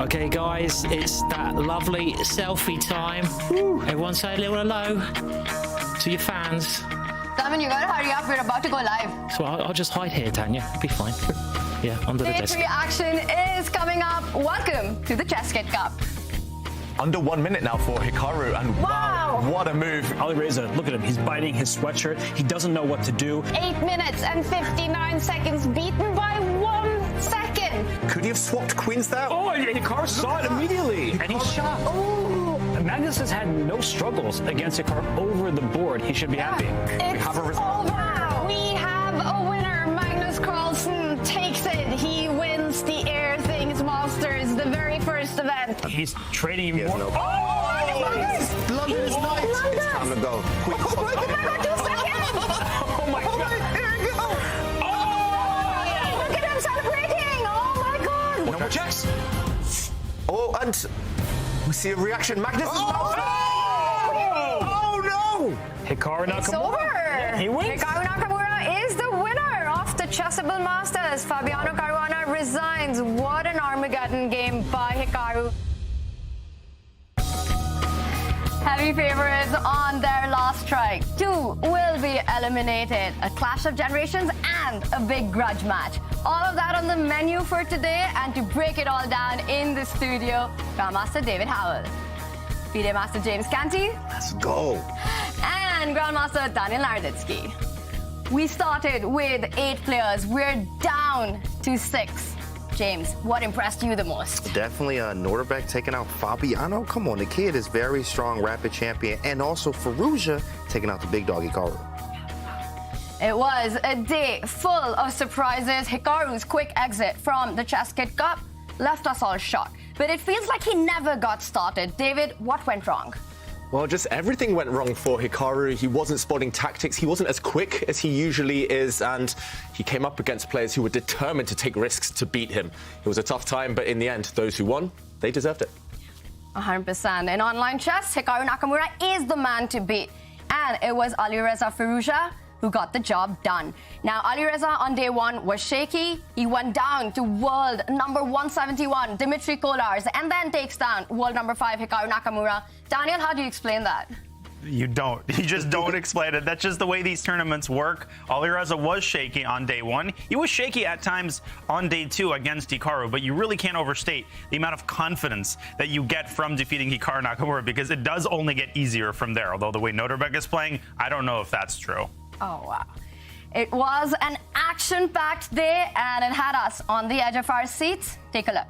Okay guys, it's that lovely selfie time. Woo. Everyone say a little hello to your fans. Simon, you gotta hurry up, we're about to go live. So I'll just hide here, Tanya, it'll be fine. Yeah, under the desk. Day 3 action is coming up. Welcome to the ChessKid Cup. Under 1 minute now for Hikaru, and wow, what a move. Alireza, look at him, he's biting his sweatshirt. He doesn't know what to do. 8 minutes and 59 seconds, beaten by 1 second. Could he have swapped queens there? Oh, Hikaru saw it immediately, and he's shocked. Oh. Magnus has had no struggles against Hikaru over the board. He should be happy. It's over. We have a winner. Magnus Carlsen takes it. He wins the Air Things Masters, the very first event. He's trading more. No. Blunder is nice. It's time to go. Oh my God, 2 seconds. Oh my God. Double checks. Oh, and we see a reaction. Magnus. Oh no! Hikaru Nakamura. It's over. Yeah, he wins. Hikaru Nakamura is the winner of the Chessable Masters. Fabiano Caruana resigns. What an Armageddon game by Hikaru. Heavy favorites on their last strike. 2 will be eliminated. A clash of generations and a big grudge match. All of that on the menu for today, and to break it all down in the studio, Grandmaster David Howell, FIDE Master James Canty, Let's go. and Grandmaster Daniel Naroditsky. We started with 8 players. We're down to 6. James, what impressed you the most? Definitely Nodirbek taking out Fabiano. Come on, the kid is very strong, rapid champion. And also Faruja taking out the big dog Hikaru. It was a day full of surprises. Hikaru's quick exit from the ChessKid Cup left us all shocked. But it feels like he never got started. David, what went wrong? Well, just everything went wrong for Hikaru. He wasn't spotting tactics. He wasn't as quick as he usually is, and he came up against players who were determined to take risks to beat him. It was a tough time, but in the end, those who won, they deserved it. 100%. In online chess, Hikaru Nakamura is the man to beat. And it was Alireza Firouzja who got the job done. Now, Alireza on day 1 was shaky. He went down to world number 171, Dmitry Kolarz, and then takes down world number 5, Hikaru Nakamura. Daniel, how do you explain that? You don't. You just don't explain it. That's just the way these tournaments work. Alireza was shaky on day 1. He was shaky at times on day 2 against Hikaru, but you really can't overstate the amount of confidence that you get from defeating Hikaru Nakamura, because it does only get easier from there. Although the way Nodirbek is playing, I don't know if that's true. Oh, wow. It was an action-packed day, and it had us on the edge of our seats. Take a look.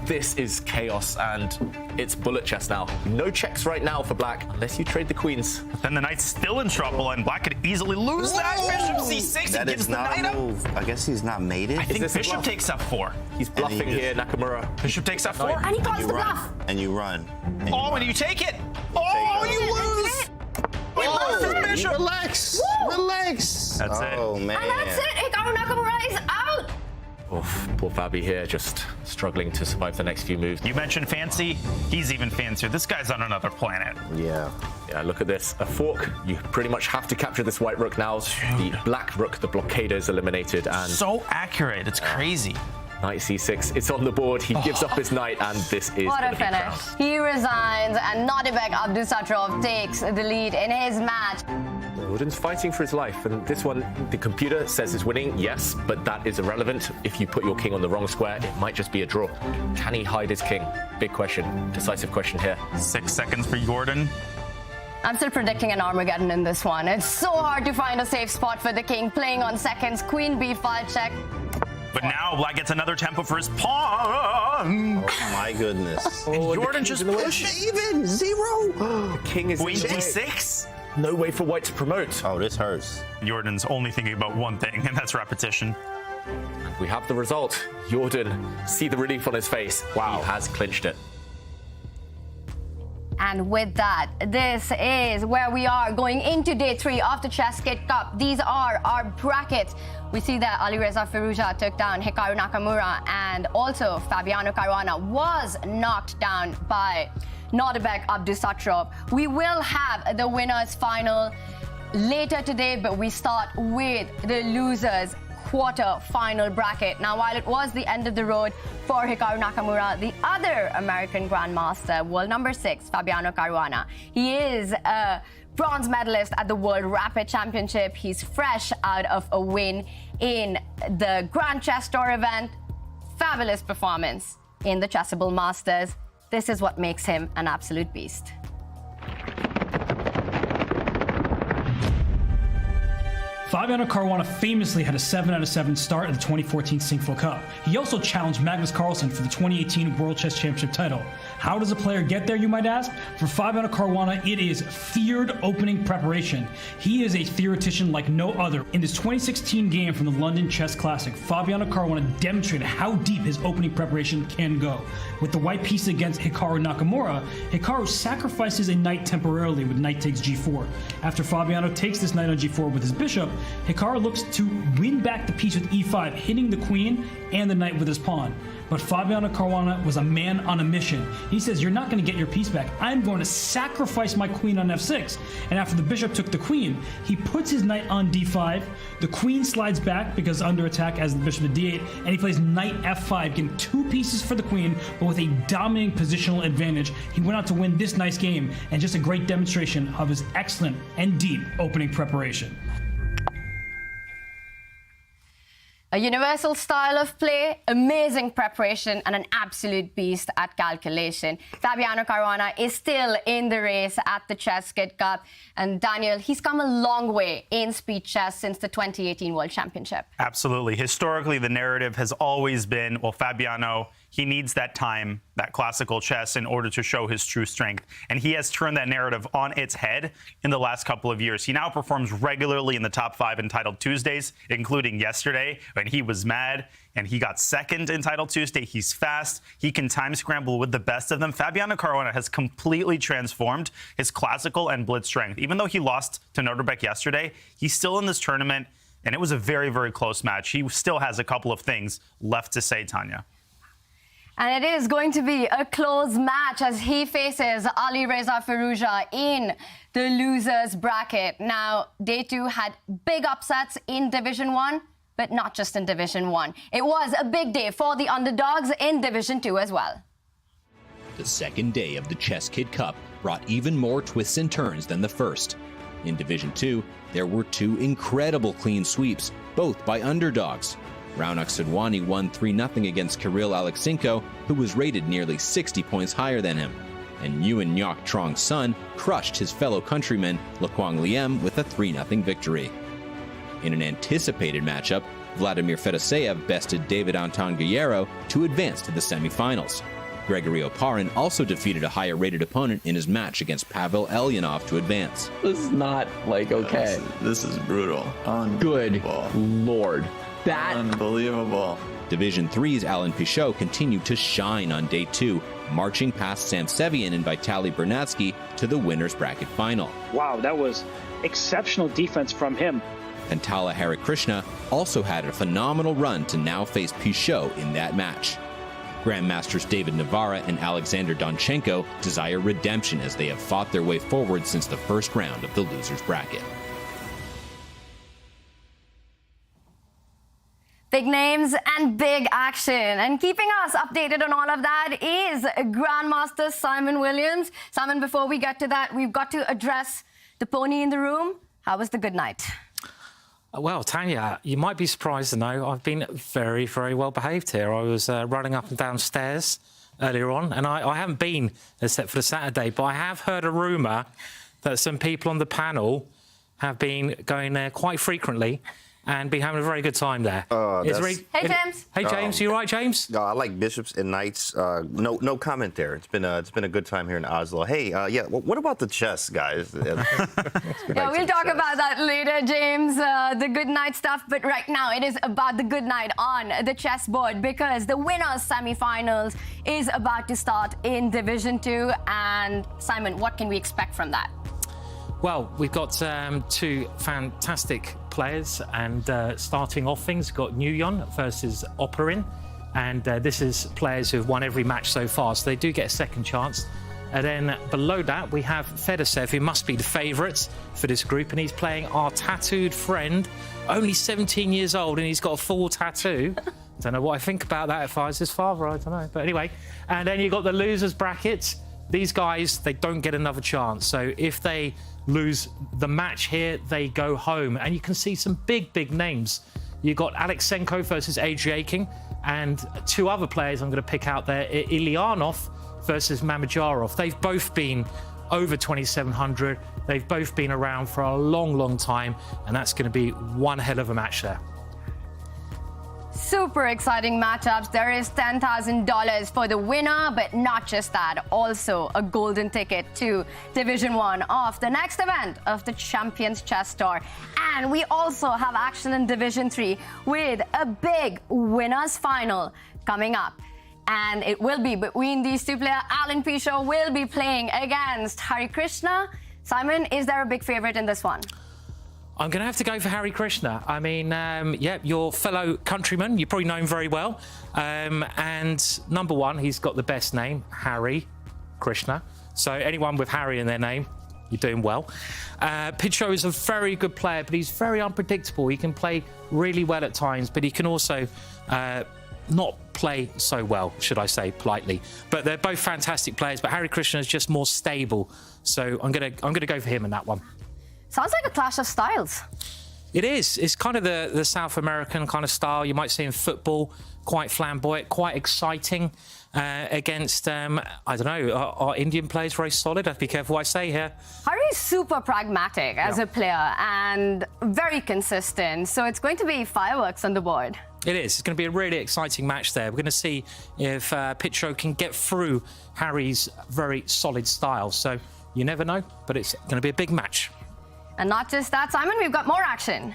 This is chaos, and it's bullet chess now. No checks right now for black, unless you trade the queens. Then the knight's still in trouble, and black could easily lose that. Bishop c6, That he gives is the not knight a up. move. I guess he's not mated. I think this a bishop bluff? takes f4. He's bluffing just- here, Nakamura. Bishop takes f4. And he calls You the run. bluff. And you run. And you Oh, run. and you take it. Oh, you lose. We lose the bishop. Relax. Relax. That's it. Oh, man. And that's it. Hikaru Nakamura is out. Oof, poor Fabi here, just struggling to survive the next few moves. You mentioned fancy. He's even fancier. This guy's on another planet. Yeah. Yeah, look at this. A fork. You pretty much have to capture this white rook now. The black rook, the blockader, is eliminated, and So accurate. It's crazy. knight c6. It's on the board. He gives up his knight, and this is What a gonna be finish. crowned. He resigns, and Nodirbek Abdusattorov takes the lead in his match. Jordan's fighting for his life, and this one, the computer says is winning, yes, but that is irrelevant. If you put your king on the wrong square, it might just be a draw. Can he hide his king? Big question, decisive question here. 6 seconds for Jordan. I'm still predicting an Armageddon in this one. It's so hard to find a safe spot for the king, playing on seconds. Queen b5 check. But now black gets another tempo for his pawn. Oh, my goodness. And the Jordan king's just in the way. pushes. Even 0. The king is Queen in the way. d6. No way for white to promote. Oh, this hurts. Jordan's only thinking about one thing, and that's repetition. We have the result. Jordan, see the relief on his face. Wow. He has clinched it. And with that, this is where we are going into day 3 of the ChessKid Cup. These are our brackets. We see that Alireza Firouzja took down Hikaru Nakamura, and also Fabiano Caruana was knocked down by Nodirbek Abdusattorov. We will have the winners final later today, but we start with the losers quarter-final bracket. Now, while it was the end of the road for Hikaru Nakamura, the other American grandmaster, world number 6, Fabiano Caruana, he is a bronze medalist at the World Rapid Championship. He's fresh out of a win in the Grand Chess Tour event. Fabulous performance in the Chessable Masters. This is what makes him an absolute beast. Fabiano Caruana famously had a 7 out of 7 start at the 2014 Singapore Cup. He also challenged Magnus Carlsen for the 2018 World Chess Championship title. How does a player get there, you might ask? For Fabiano Caruana, it is feared opening preparation. He is a theoretician like no other. In this 2016 game from the London Chess Classic, Fabiano Caruana demonstrated how deep his opening preparation can go. With the white piece against Hikaru Nakamura, Hikaru sacrifices a knight temporarily with knight takes g4. After Fabiano takes this knight on g4 with his bishop, Hikaru looks to win back the piece with e5, hitting the queen and the knight with his pawn. But Fabiano Caruana was a man on a mission. He says, you're not going to get your piece back. I'm going to sacrifice my queen on f6. And after the bishop took the queen, he puts his knight on d5. The queen slides back because under attack as the bishop at d8. And he plays knight f5, getting 2 pieces for the queen, but with a dominating positional advantage. He went out to win this nice game, and just a great demonstration of his excellent and deep opening preparation. A universal style of play, amazing preparation, and an absolute beast at calculation. Fabiano Caruana is still in the race at the ChessKid Cup. And Daniel, he's come a long way in speed chess since the 2018 World Championship. Absolutely. Historically, the narrative has always been, well, Fabiano, he needs that time, that classical chess, in order to show his true strength. And he has turned that narrative on its head in the last couple of years. He now performs regularly in the top 5 entitled Tuesdays, including yesterday when he was mad and he got second in Title Tuesday. He's fast. He can time scramble with the best of them. Fabiano Caruana has completely transformed his classical and blitz strength. Even though he lost to Nodirbek yesterday, he's still in this tournament, and it was a very, very close match. He still has a couple of things left to say, Tanya. And it is going to be a close match as he faces Alireza Firouzja in the losers bracket. Now, day 2 had big upsets in Division 1, but not just in Division 1. It was a big day for the underdogs in Division 2 as well. The second day of the ChessKid Cup brought even more twists and turns than the first. In Division 2, there were 2 incredible clean sweeps, both by underdogs. Raunak Sudwani won 3-0 against Kirill Aleksenko, who was rated nearly 60 points higher than him. And Yuan Nyok Trong Sun crushed his fellow countryman Lequang Liem with a 3-0 victory. In an anticipated matchup, Vladimir Fedoseev bested David Anton Guerrero to advance to the semifinals. Gregory Oparin also defeated a higher-rated opponent in his match against Pavel Elyanov to advance. This is not, okay. This is brutal. Good Lord. That unbelievable. Division 3's Alan Pichot continued to shine on day 2, marching past Sam Sevian and Vitaly Bernatsky to the winner's bracket final. Wow, that was exceptional defense from him. Pantala Harikrishna also had a phenomenal run to now face Pichot in that match. Grandmasters David Navarra and Alexander Donchenko desire redemption as they have fought their way forward since the first round of the losers bracket. Big names and big action. And keeping us updated on all of that is Grandmaster Simon Williams. Simon, before we get to that, we've got to address the pony in the room. How was the good night? Well, Tanya, you might be surprised to know I've been very, very well behaved here. I was running up and down stairs earlier on, and I haven't been, except for the Saturday, but I have heard a rumour that some people on the panel have been going there quite frequently and been having a very good time there. Hey, James. Hey, James. You all right, James? No, I like bishops and knights. No comment there. It's been a good time here in Oslo. Hey, what about the chess, guys? Yeah, we'll talk about that later, James, the good night stuff. But right now, it is about the good night on the chessboard because the winners' semifinals is about to start in Division 2. And Simon, what can we expect from that? Well, we've got 2 fantastic players, and starting off things, we've got Nguyen versus Oparin, and this is players who've won every match so far, so they do get a second chance. And then below that, we have Fedoseev, who must be the favourite for this group, and he's playing our tattooed friend, only 17 years old, and he's got a full tattoo. I don't know what I think about that if I was his father, I don't know. But anyway, and then you've got the losers bracket. These guys, they don't get another chance. So if they lose the match here, they go home. And you can see some big names. You've got Aleksenko versus Adriaking, and 2 other players I'm going to pick out there, Ilyanov versus Mamajarov. They've both been over 2,700. They've both been around for a long time, and that's going to be one hell of a match there. Super exciting matchups. There is $10,000 for the winner, but not just that, also a golden ticket to Division 1 of the next event of the Champions Chess Tour. And we also have action in Division 3 with a big winners final coming up. And it will be between these 2 players. Alan Pichot will be playing against Harikrishna. Simon, is there a big favorite in this one? I'm going to have to go for Hari Krishna. I mean, yeah, your fellow countryman, you probably know him very well. And number one, he's got the best name, Hari Krishna. So anyone with Harry in their name, you're doing well. Picho is a very good player, but he's very unpredictable. He can play really well at times, but he can also not play so well, should I say politely. But they're both fantastic players, but Hari Krishna is just more stable. So I'm gonna go for him in that one. Sounds like a clash of styles. It is. It's kind of the South American kind of style you might see in football, quite flamboyant, quite exciting against, I don't know, our Indian players very solid. I have to be careful what I say here. Hari is super pragmatic as a player and very consistent, so it's going to be fireworks on the board. It is. It's going to be a really exciting match there. We're going to see if Picho can get through Harry's very solid style. So you never know, but it's going to be a big match. And not just that, Simon, we've got more action.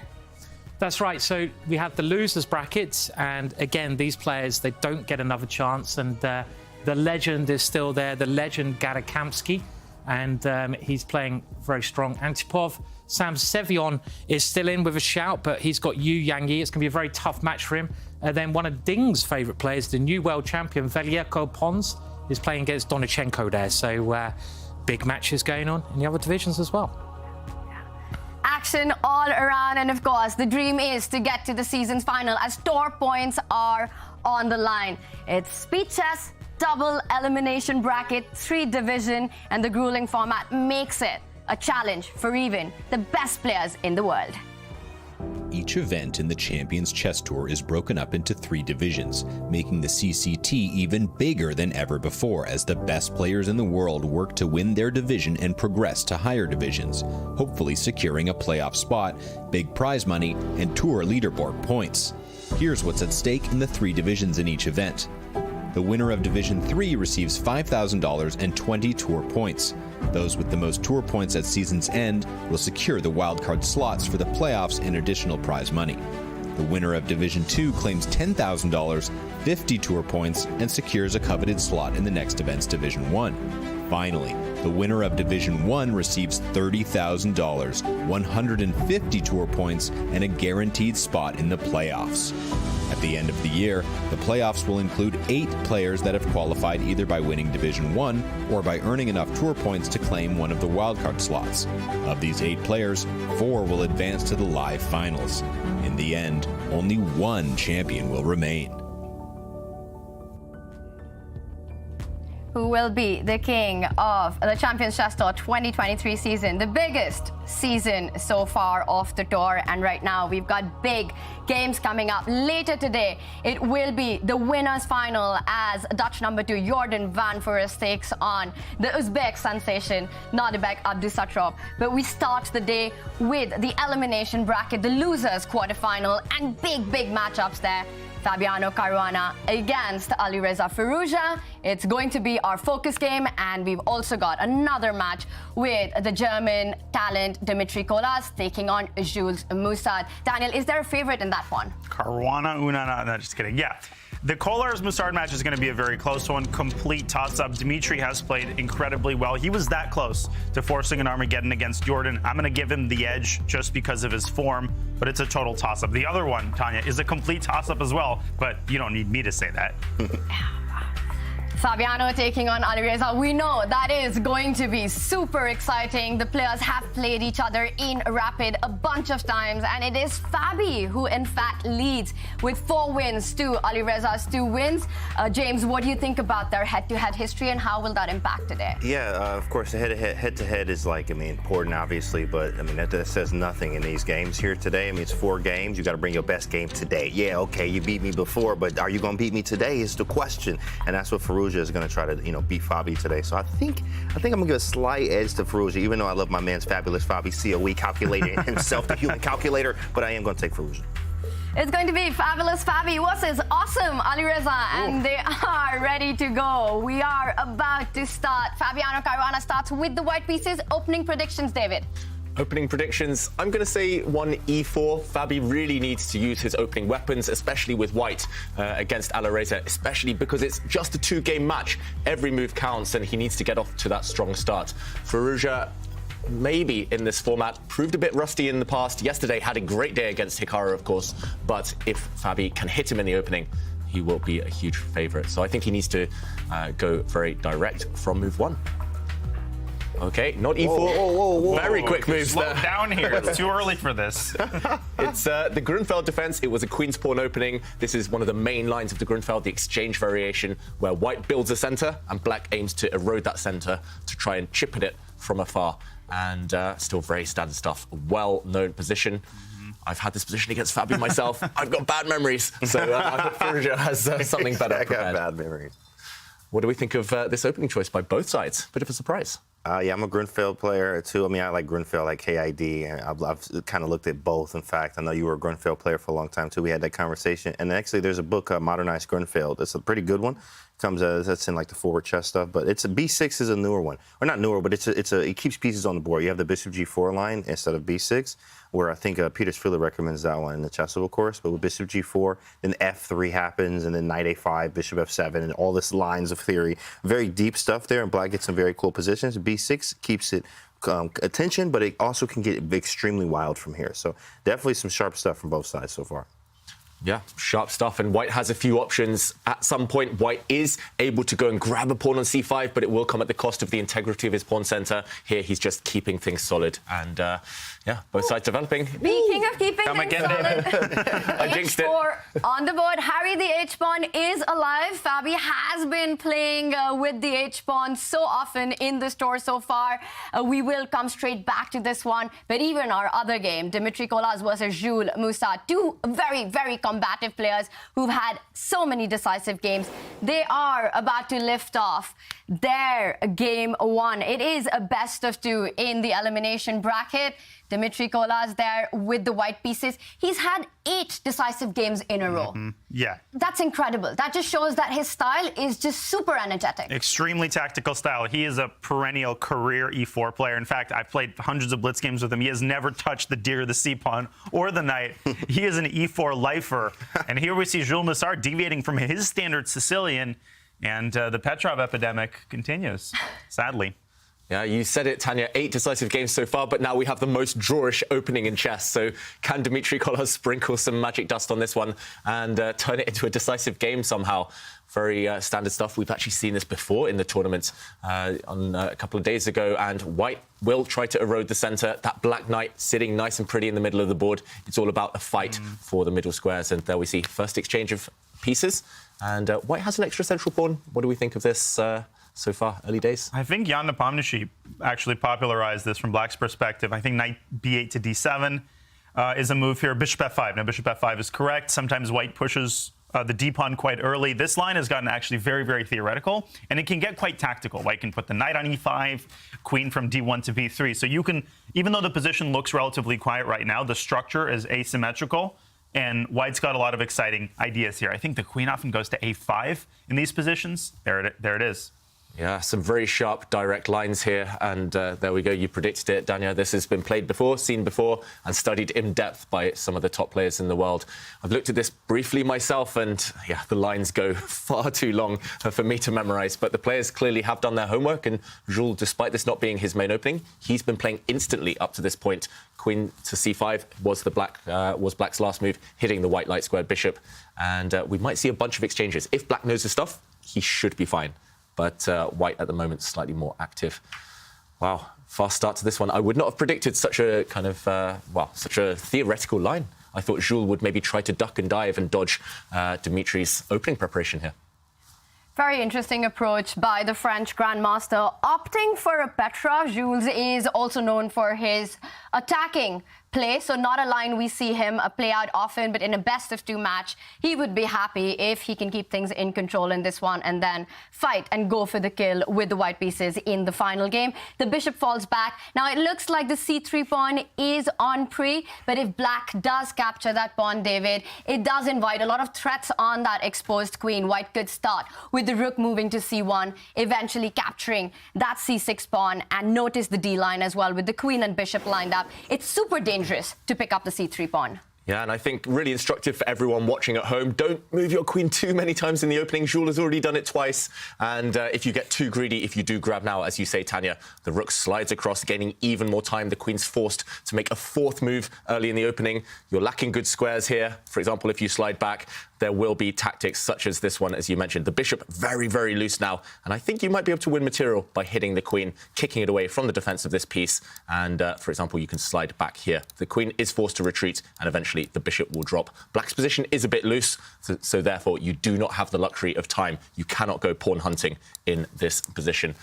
That's right. So we have the losers brackets, and again, these players, they don't get another chance, and the legend is still there, the legend Garakamsky, and he's playing very strong. Antipov, Sam Sevion is still in with a shout, but he's got Yu Yangyi. It's going to be a very tough match for him. Then one of Ding's favourite players, the new world champion, Veljko Pons, is playing against Donichenko there. So big matches going on in the other divisions as well. Action all around, and of course the dream is to get to the season's final as tour points are on the line. It's speed chess, double elimination bracket, 3 division, and the grueling format makes it a challenge for even the best players in the world. Each event in the Champions Chess Tour is broken up into 3 divisions, making the CCT even bigger than ever before as the best players in the world work to win their division and progress to higher divisions, hopefully securing a playoff spot, big prize money, and tour leaderboard points. Here's what's at stake in the 3 divisions in each event. The winner of Division 3 receives $5,000 and 20 tour points. Those with the most tour points at season's end will secure the wildcard slots for the playoffs and additional prize money. The winner of Division 2 claims $10,000, 50 tour points, and secures a coveted slot in the next event's Division 1. Finally, the winner of Division 1 receives $30,000, 150 tour points, and a guaranteed spot in the playoffs. At the end of the year, the playoffs will include 8 players that have qualified either by winning Division 1 or by earning enough tour points to claim one of the wildcard slots. Of these 8 players, 4 will advance to the live finals. In the end, only 1 champion will remain. Who will be the king of the Champions Chess Tour 2023 season, the biggest season so far of the tour. And right now we've got big games coming up. Later today, it will be the winners final as Dutch number 2 Jordan van Foreest takes on the Uzbek sensation Nodirbek Abdusattorov. But we start the day with the elimination bracket, the losers quarterfinal, and big matchups there. Fabiano Caruana against Alireza Firouzja. It's going to be our focus game, and we've also got another match with the German talent Dimitri Kolas taking on Jules Moussad. Daniel, is there a favorite in that one? Caruana, Unana, no, just kidding. Yeah. The Kollars-Moussard match is going to be a very close one, complete toss-up. Dimitri has played incredibly well. He was that close to forcing an Armageddon against Jordan. I'm going to give him the edge just because of his form, but it's a total toss-up. The other one, Tanya, is a complete toss-up as well, but you don't need me to say that. Fabiano taking on Alireza. We know that is going to be super exciting. The players have played each other in rapid a bunch of times, and it is Fabi who in fact leads with 4 wins to Alireza's 2 wins. James, what do you think about their head-to-head history, and how will that impact today? Yeah, of course, the head-to-head is important, obviously, but that says nothing in these games here today. It's 4 games. You got to bring your best game today. Yeah, okay, you beat me before, but are you going to beat me today is the question, and that's what Firouzja is going to try to, beat Fabi today. So I think I'm going to give a slight edge to Firouzja, even though I love my man's fabulous Fabi, COE calculator himself, the human calculator, but I am going to take Firouzja. It's going to be fabulous Fabi versus awesome Alireza, and they are ready to go. We are about to start. Fabiano Caruana starts with the white pieces. Opening predictions, David. Opening predictions, I'm going to say 1 e4. Fabi really needs to use his opening weapons, especially with white against Alireza, especially because it's just a 2-game match. Every move counts, and he needs to get off to that strong start. Firouzja, maybe in this format. Proved a bit rusty in the past. Yesterday had a great day against Hikaru, of course, but if Fabi can hit him in the opening, he will be a huge favorite. So I think he needs to go very direct from move 1. Okay, not e4. Very quick moves Slow there. down here. It's too early for this. It's the Grunfeld defense. It was a queen's pawn opening. This is one of the main lines of the Grunfeld, the exchange variation, where white builds a center and black aims to erode that center to try and chip at it from afar. And still very standard stuff. A well-known position. I've had this position against Fabi myself. I've got bad memories. So I hope Faruja has something better I got prepared. bad memories. What do we think of this opening choice by both sides? Bit of a surprise. Yeah, I'm a Grunfeld player too. I mean, I like Grunfeld, like KID, and I've kind of looked at both. In fact, I know you were a Grunfeld player for a long time too. We had that conversation. And actually, there's a book, Modernized Grunfeld. It's a pretty good one. Comes that's in like the forward chess stuff, but it's a B6 is a newer one, or not newer, but it keeps pieces on the board. You have the bishop G4 line instead of B6, where I think Peter Strela recommends that one in the Chessable course. But with bishop G4, then F3 happens, and then knight A5, bishop F7, and all this lines of theory, very deep stuff there. And black gets some very cool positions. B6 keeps it attention, but it also can get extremely wild from here. So definitely some sharp stuff from both sides so far. Yeah, sharp stuff, and white has a few options. At some point, white is able to go and grab a pawn on c5, but it will come at the cost of the integrity of his pawn center. Here, he's just keeping things solid, and yeah, both sides developing. Speaking of keeping Come things again, solid, I jinxed it. H4 on the board. Harry the H-pawn is alive. Fabi has been playing with the H-pawn so often in the store so far. We will come straight back to this one, but even our other game, Dimitri Kolas versus Jules Moussa, two very, very combative players who've had so many decisive games. They are about to lift off their game 1. It is a best of 2 in the elimination bracket. Dimitri Kolas there with the white pieces. He's had 8 decisive games in a row. Yeah. That's incredible. That just shows that his style is just super energetic. Extremely tactical style. He is a perennial career E4 player. In fact, I've played hundreds of blitz games with him. He has never touched the deer, the c-pawn, or the knight. He is an E4 lifer. And here we see Jules Moussa deviating from his standard Sicilian, and the Petrov epidemic continues, sadly. Yeah, you said it, Tanya. 8 decisive games so far, but now we have the most drawish opening in chess. So can Dimitri Kolas sprinkle some magic dust on this one and turn it into a decisive game somehow? Very standard stuff. We've actually seen this before in the tournament on a couple of days ago, and white will try to erode the center. That black knight sitting nice and pretty in the middle of the board. It's all about a fight for the middle squares, and there we see first exchange of pieces. And white has an extra central pawn. What do we think of this so far, early days? I think Jan Nepomniachtchi actually popularized this from black's perspective. I think knight b8 to d7 is a move here. Bishop f5. Now, bishop f5 is correct. Sometimes white pushes the d-pawn quite early. This line has gotten actually very, very theoretical, and it can get quite tactical. White can put the knight on e5, queen from d1 to b3. So you can, even though the position looks relatively quiet right now, the structure is asymmetrical, and white's got a lot of exciting ideas here. I think the queen often goes to a5 in these positions. There it is. Yeah, some very sharp, direct lines here. And there we go. You predicted it, Dania. This has been played before, seen before, and studied in depth by some of the top players in the world. I've looked at this briefly myself, and yeah, the lines go far too long for me to memorize. But the players clearly have done their homework. And Jules, despite this not being his main opening, he's been playing instantly up to this point. Queen to c5 was black's last move, hitting the white light squared bishop. And we might see a bunch of exchanges. If black knows his stuff, he should be fine. But white at the moment slightly more active. Wow, fast start to this one. I would not have predicted such a kind of, such a theoretical line. I thought Jules would maybe try to duck and dive and dodge Dimitri's opening preparation here. Very interesting approach by the French grandmaster. Opting for a Petrov, Jules is also known for his attacking play, so not a line we see him play out often, but in a best-of-2 match, he would be happy if he can keep things in control in this one and then fight and go for the kill with the white pieces in the final game. The bishop falls back. Now, it looks like the c3 pawn is on pre, but if black does capture that pawn, David, it does invite a lot of threats on that exposed queen. White could start with the rook moving to c1, eventually capturing that c6 pawn, and notice the d line as well with the queen and bishop lined up. It's super dangerous to pick up the c3 pawn. Yeah, and I think really instructive for everyone watching at home. Don't move your queen too many times in the opening. Jules has already done it twice. And if you get too greedy, if you do grab now, as you say, Tanya, the rook slides across, gaining even more time. The queen's forced to make a fourth move early in the opening. You're lacking good squares here. For example, if you slide back, there will be tactics such as this one, as you mentioned. The bishop very, very loose now. And I think you might be able to win material by hitting the queen, kicking it away from the defense of this piece. And, for example, you can slide back here. The queen is forced to retreat, and eventually the bishop will drop. Black's position is a bit loose, so therefore you do not have the luxury of time. You cannot go pawn hunting in this position.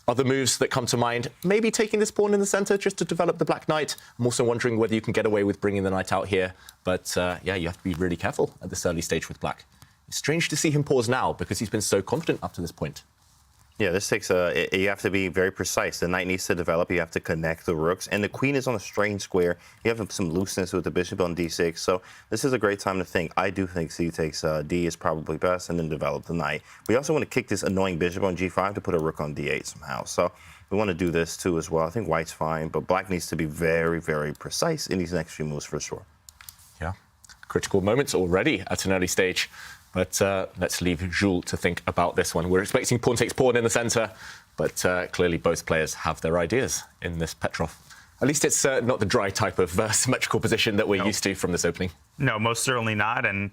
Other moves that come to mind, maybe taking this pawn in the center just to develop the black knight. I'm also wondering whether you can get away with bringing the knight out here. But yeah, you have to be really careful at this early stage with black. It's strange to see him pause now because he's been so confident up to this point. Yeah, this takes you have to be very precise. The knight needs to develop. You have to connect the rooks. And the queen is on a strange square. You have some looseness with the bishop on d6. So this is a great time to think. I do think c takes d is probably best, and then develop the knight. We also want to kick this annoying bishop on g5 to put a rook on d8 somehow. So we want to do this too as well. I think white's fine, but black needs to be very, very precise in these next few moves for sure. Yeah, critical moments already at an early stage. But let's leave Jules to think about this one. We're expecting pawn takes pawn in the center, but clearly both players have their ideas in this Petrov. At least it's not the dry type of symmetrical position that we're used to from this opening. No, most certainly not. And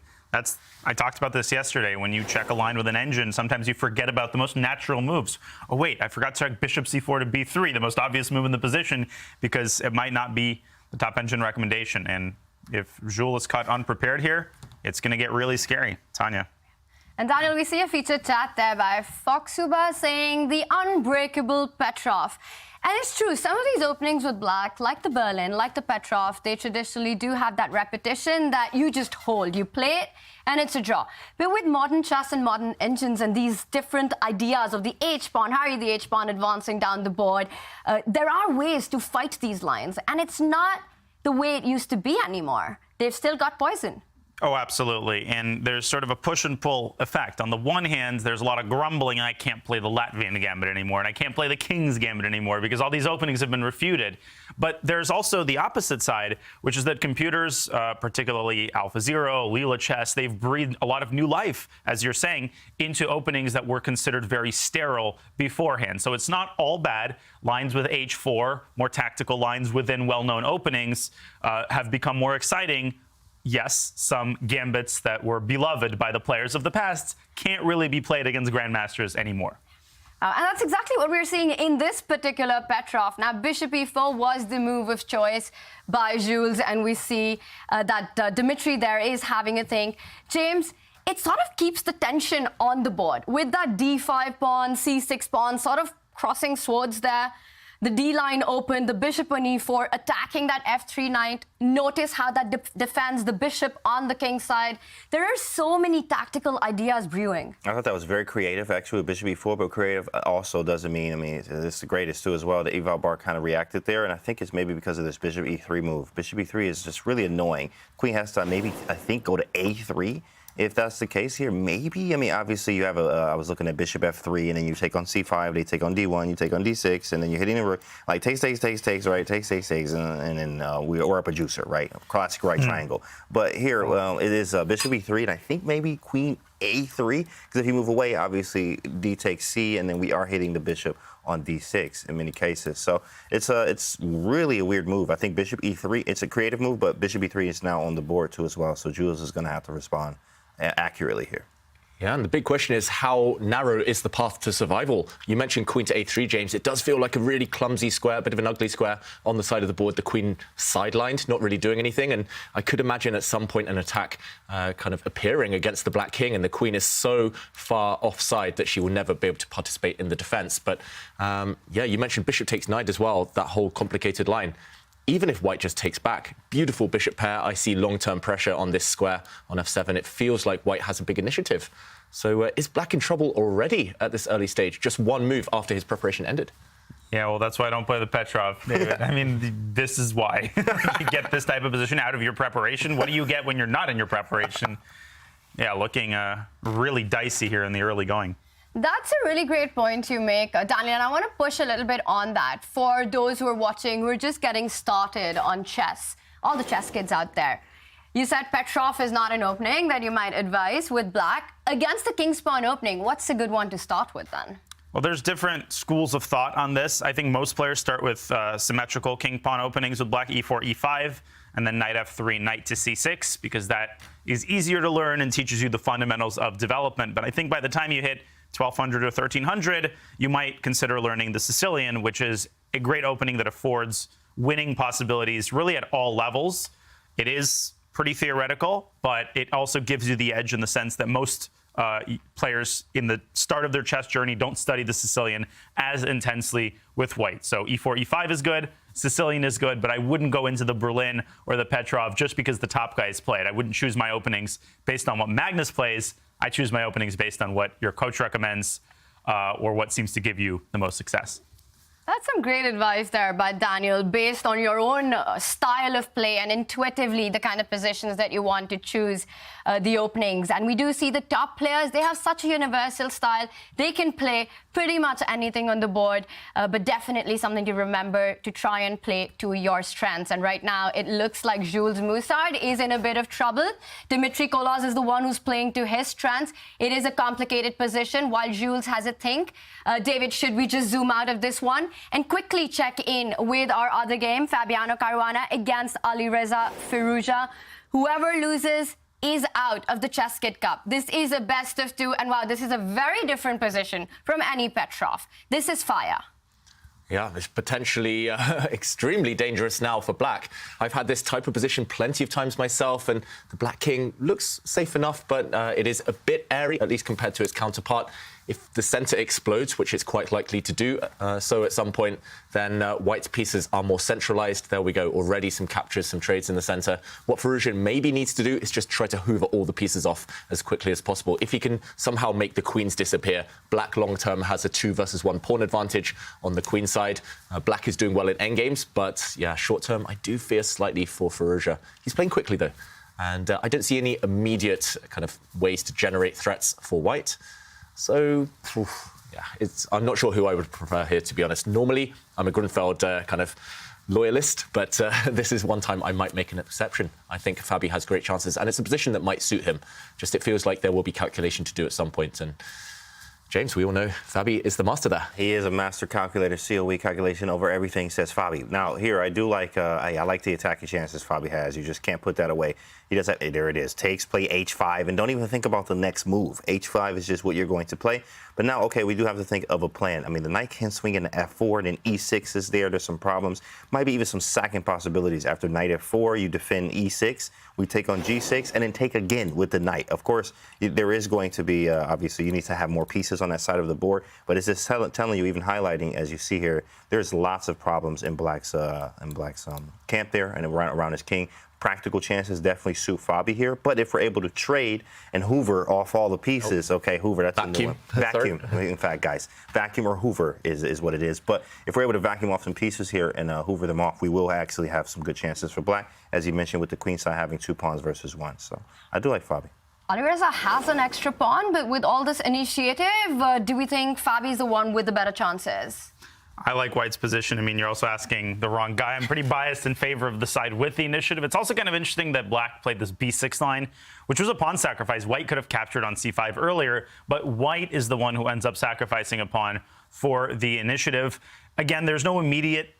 I talked about this yesterday. When you check a line with an engine, sometimes you forget about the most natural moves. Oh, wait, I forgot to check bishop c4 to b3, the most obvious move in the position, because it might not be the top engine recommendation. And if Jules is caught unprepared here, it's going to get really scary. Tanya. And Daniel, we see a featured chat there by Foxuba saying the unbreakable Petrov. And it's true, some of these openings with black, like the Berlin, like the Petrov, they traditionally do have that repetition that you just hold. You play it, and it's a draw. But with modern chess and modern engines and these different ideas of the H-pawn, Harry the H-pawn advancing down the board, there are ways to fight these lines. And it's not the way it used to be anymore. They've still got poison. Oh, absolutely. And there's sort of a push and pull effect. On the one hand, there's a lot of grumbling. I can't play the Latvian gambit anymore, and I can't play the King's gambit anymore because all these openings have been refuted. But there's also the opposite side, which is that computers, particularly AlphaZero, Leela Chess, they've breathed a lot of new life, as you're saying, into openings that were considered very sterile beforehand. So it's not all bad. Lines with H4, more tactical lines within well-known openings have become more exciting. Yes, some gambits that were beloved by the players of the past can't really be played against grandmasters anymore. And that's exactly what we're seeing in this particular Petrov. Now, bishop e4 was the move of choice by Jules, and we see that Dmitry there is having a think. James, it sort of keeps the tension on the board. With that d5 pawn, c6 pawn, sort of crossing swords there. The D-line open, the bishop on e4, attacking that f3 knight. Notice how that defends the bishop on the king's side. There are so many tactical ideas brewing. I thought that was very creative, actually, with bishop e4, but creative also doesn't mean, it's the greatest, too, as well. The Eval Bar kind of reacted there, and I think it's maybe because of this bishop e3 move. Bishop e3 is just really annoying. Queen has to maybe, I think, go to a3. If that's the case here, maybe. obviously you have I was looking at bishop f3, and then you take on c5, they take on d1, you take on d6, and then you're hitting the rook. Like, takes, right? Takes, and then we're up a juicer, right? Classic right triangle. But here, it is bishop e3, and I think maybe queen a3, because if you move away, obviously d takes c, and then we are hitting the bishop on d6 in many cases. So it's really a weird move. I think bishop e3, it's a creative move, but bishop e3 is now on the board too as well. So Jules is going to have to respond accurately here. Yeah, and the big question is how narrow is the path to survival? You mentioned queen to a3, James. It does feel like a really clumsy square, a bit of an ugly square on the side of the board. The queen sidelined, not really doing anything. And I could imagine at some point an attack kind of appearing against the black king. And the queen is so far offside that she will never be able to participate in the defense. But yeah, you mentioned bishop takes knight as well, that whole complicated line. Even if white just takes back, beautiful bishop pair. I see long-term pressure on this square on f7. It feels like white has a big initiative. So is black in trouble already at this early stage? Just one move after his preparation ended. Yeah, well, that's why I don't play the Petrov, David. I mean, this is why. You get this type of position out of your preparation. What do you get when you're not in your preparation? Yeah, looking really dicey here in the early going. That's a really great point you make, Daniel, and I want to push a little bit on that for those who are watching, who are just getting started on chess, all the chess kids out there. You said Petrov is not an opening that you might advise with black. Against the king's pawn opening, what's a good one to start with then? Well, there's different schools of thought on this. I think most players start with symmetrical king pawn openings with black e4, e5, and then knight f3, knight to c6, because that is easier to learn and teaches you the fundamentals of development. But I think by the time you hit 1200 or 1300, you might consider learning the Sicilian, which is a great opening that affords winning possibilities really at all levels. It is pretty theoretical, but it also gives you the edge in the sense that most players in the start of their chess journey don't study the Sicilian as intensely with white. So e4, e5 is good, Sicilian is good, but I wouldn't go into the Berlin or the Petrov just because the top guys played. I wouldn't choose my openings based on what Magnus plays. I choose my openings based on what your coach recommends or what seems to give you the most success. That's some great advice there by Daniel, based on your own style of play and intuitively the kind of positions that you want to choose the openings. And we do see the top players, they have such a universal style. They can play pretty much anything on the board, but definitely something to remember to try and play to your strengths. And right now, it looks like Jules Moussard is in a bit of trouble. Dmitry Kolos is the one who's playing to his strengths. It is a complicated position while Jules has a think. David, should we just zoom out of this one and quickly check in with our other game, Fabiano Caruana against Alireza Firouzja? Whoever loses is out of the ChessKid Cup. This is a best of two, and wow, this is a very different position from any Petrov. This is fire. Yeah, it's potentially extremely dangerous now for black. I've had this type of position plenty of times myself, and the black king looks safe enough, but it is a bit airy, at least compared to its counterpart. If the center explodes, which it's quite likely to do so at some point, then white's pieces are more centralized. There we go, already some captures, some trades in the center. What Firouzja maybe needs to do is just try to hoover all the pieces off as quickly as possible. If he can somehow make the queens disappear, black long-term has a 2 versus 1 pawn advantage on the queen side. Black is doing well in endgames, but yeah, short-term, I do fear slightly for Firouzja. He's playing quickly, though, and I don't see any immediate kind of ways to generate threats for white. So, yeah, I'm not sure who I would prefer here, to be honest. Normally, I'm a Grunfeld kind of loyalist, but this is one time I might make an exception. I think Fabi has great chances, and it's a position that might suit him. Just it feels like there will be calculation to do at some point, and James, we all know Fabi is the master there. He is a master calculator, COE calculation over everything, says Fabi. Now, here, I do like, I like the attacking chances Fabi has. You just can't put that away. He does that, there it is. Takes, play h5, and don't even think about the next move. h5 is just what you're going to play. But now, okay, we do have to think of a plan. I mean, the knight can swing into f4, and then e6 is there. There's some problems. Might be even some sacking possibilities. After knight f4, you defend e6. We take on g6, and then take again with the knight. Of course, there is going to be, obviously, you need to have more pieces on that side of the board. But it's just telling you, even highlighting, as you see here, there's lots of problems in black's camp there and around his king. Practical chances definitely suit Fabi here, but if we're able to trade and hoover off all the pieces, okay, hoover, that's a new one. Vacuum, in fact, guys, vacuum or hoover is what it is. But if we're able to vacuum off some pieces here and hoover them off, we will actually have some good chances for black, as you mentioned, with the queen side having 2 pawns versus 1. So I do like Fabi. Alireza has an extra pawn, but with all this initiative, do we think Fabi is the one with the better chances? I like white's position. I mean, you're also asking the wrong guy. I'm pretty biased in favor of the side with the initiative. It's also kind of interesting that black played this b6 line, which was a pawn sacrifice. White could have captured on c5 earlier, but white is the one who ends up sacrificing a pawn for the initiative. Again, there's no immediate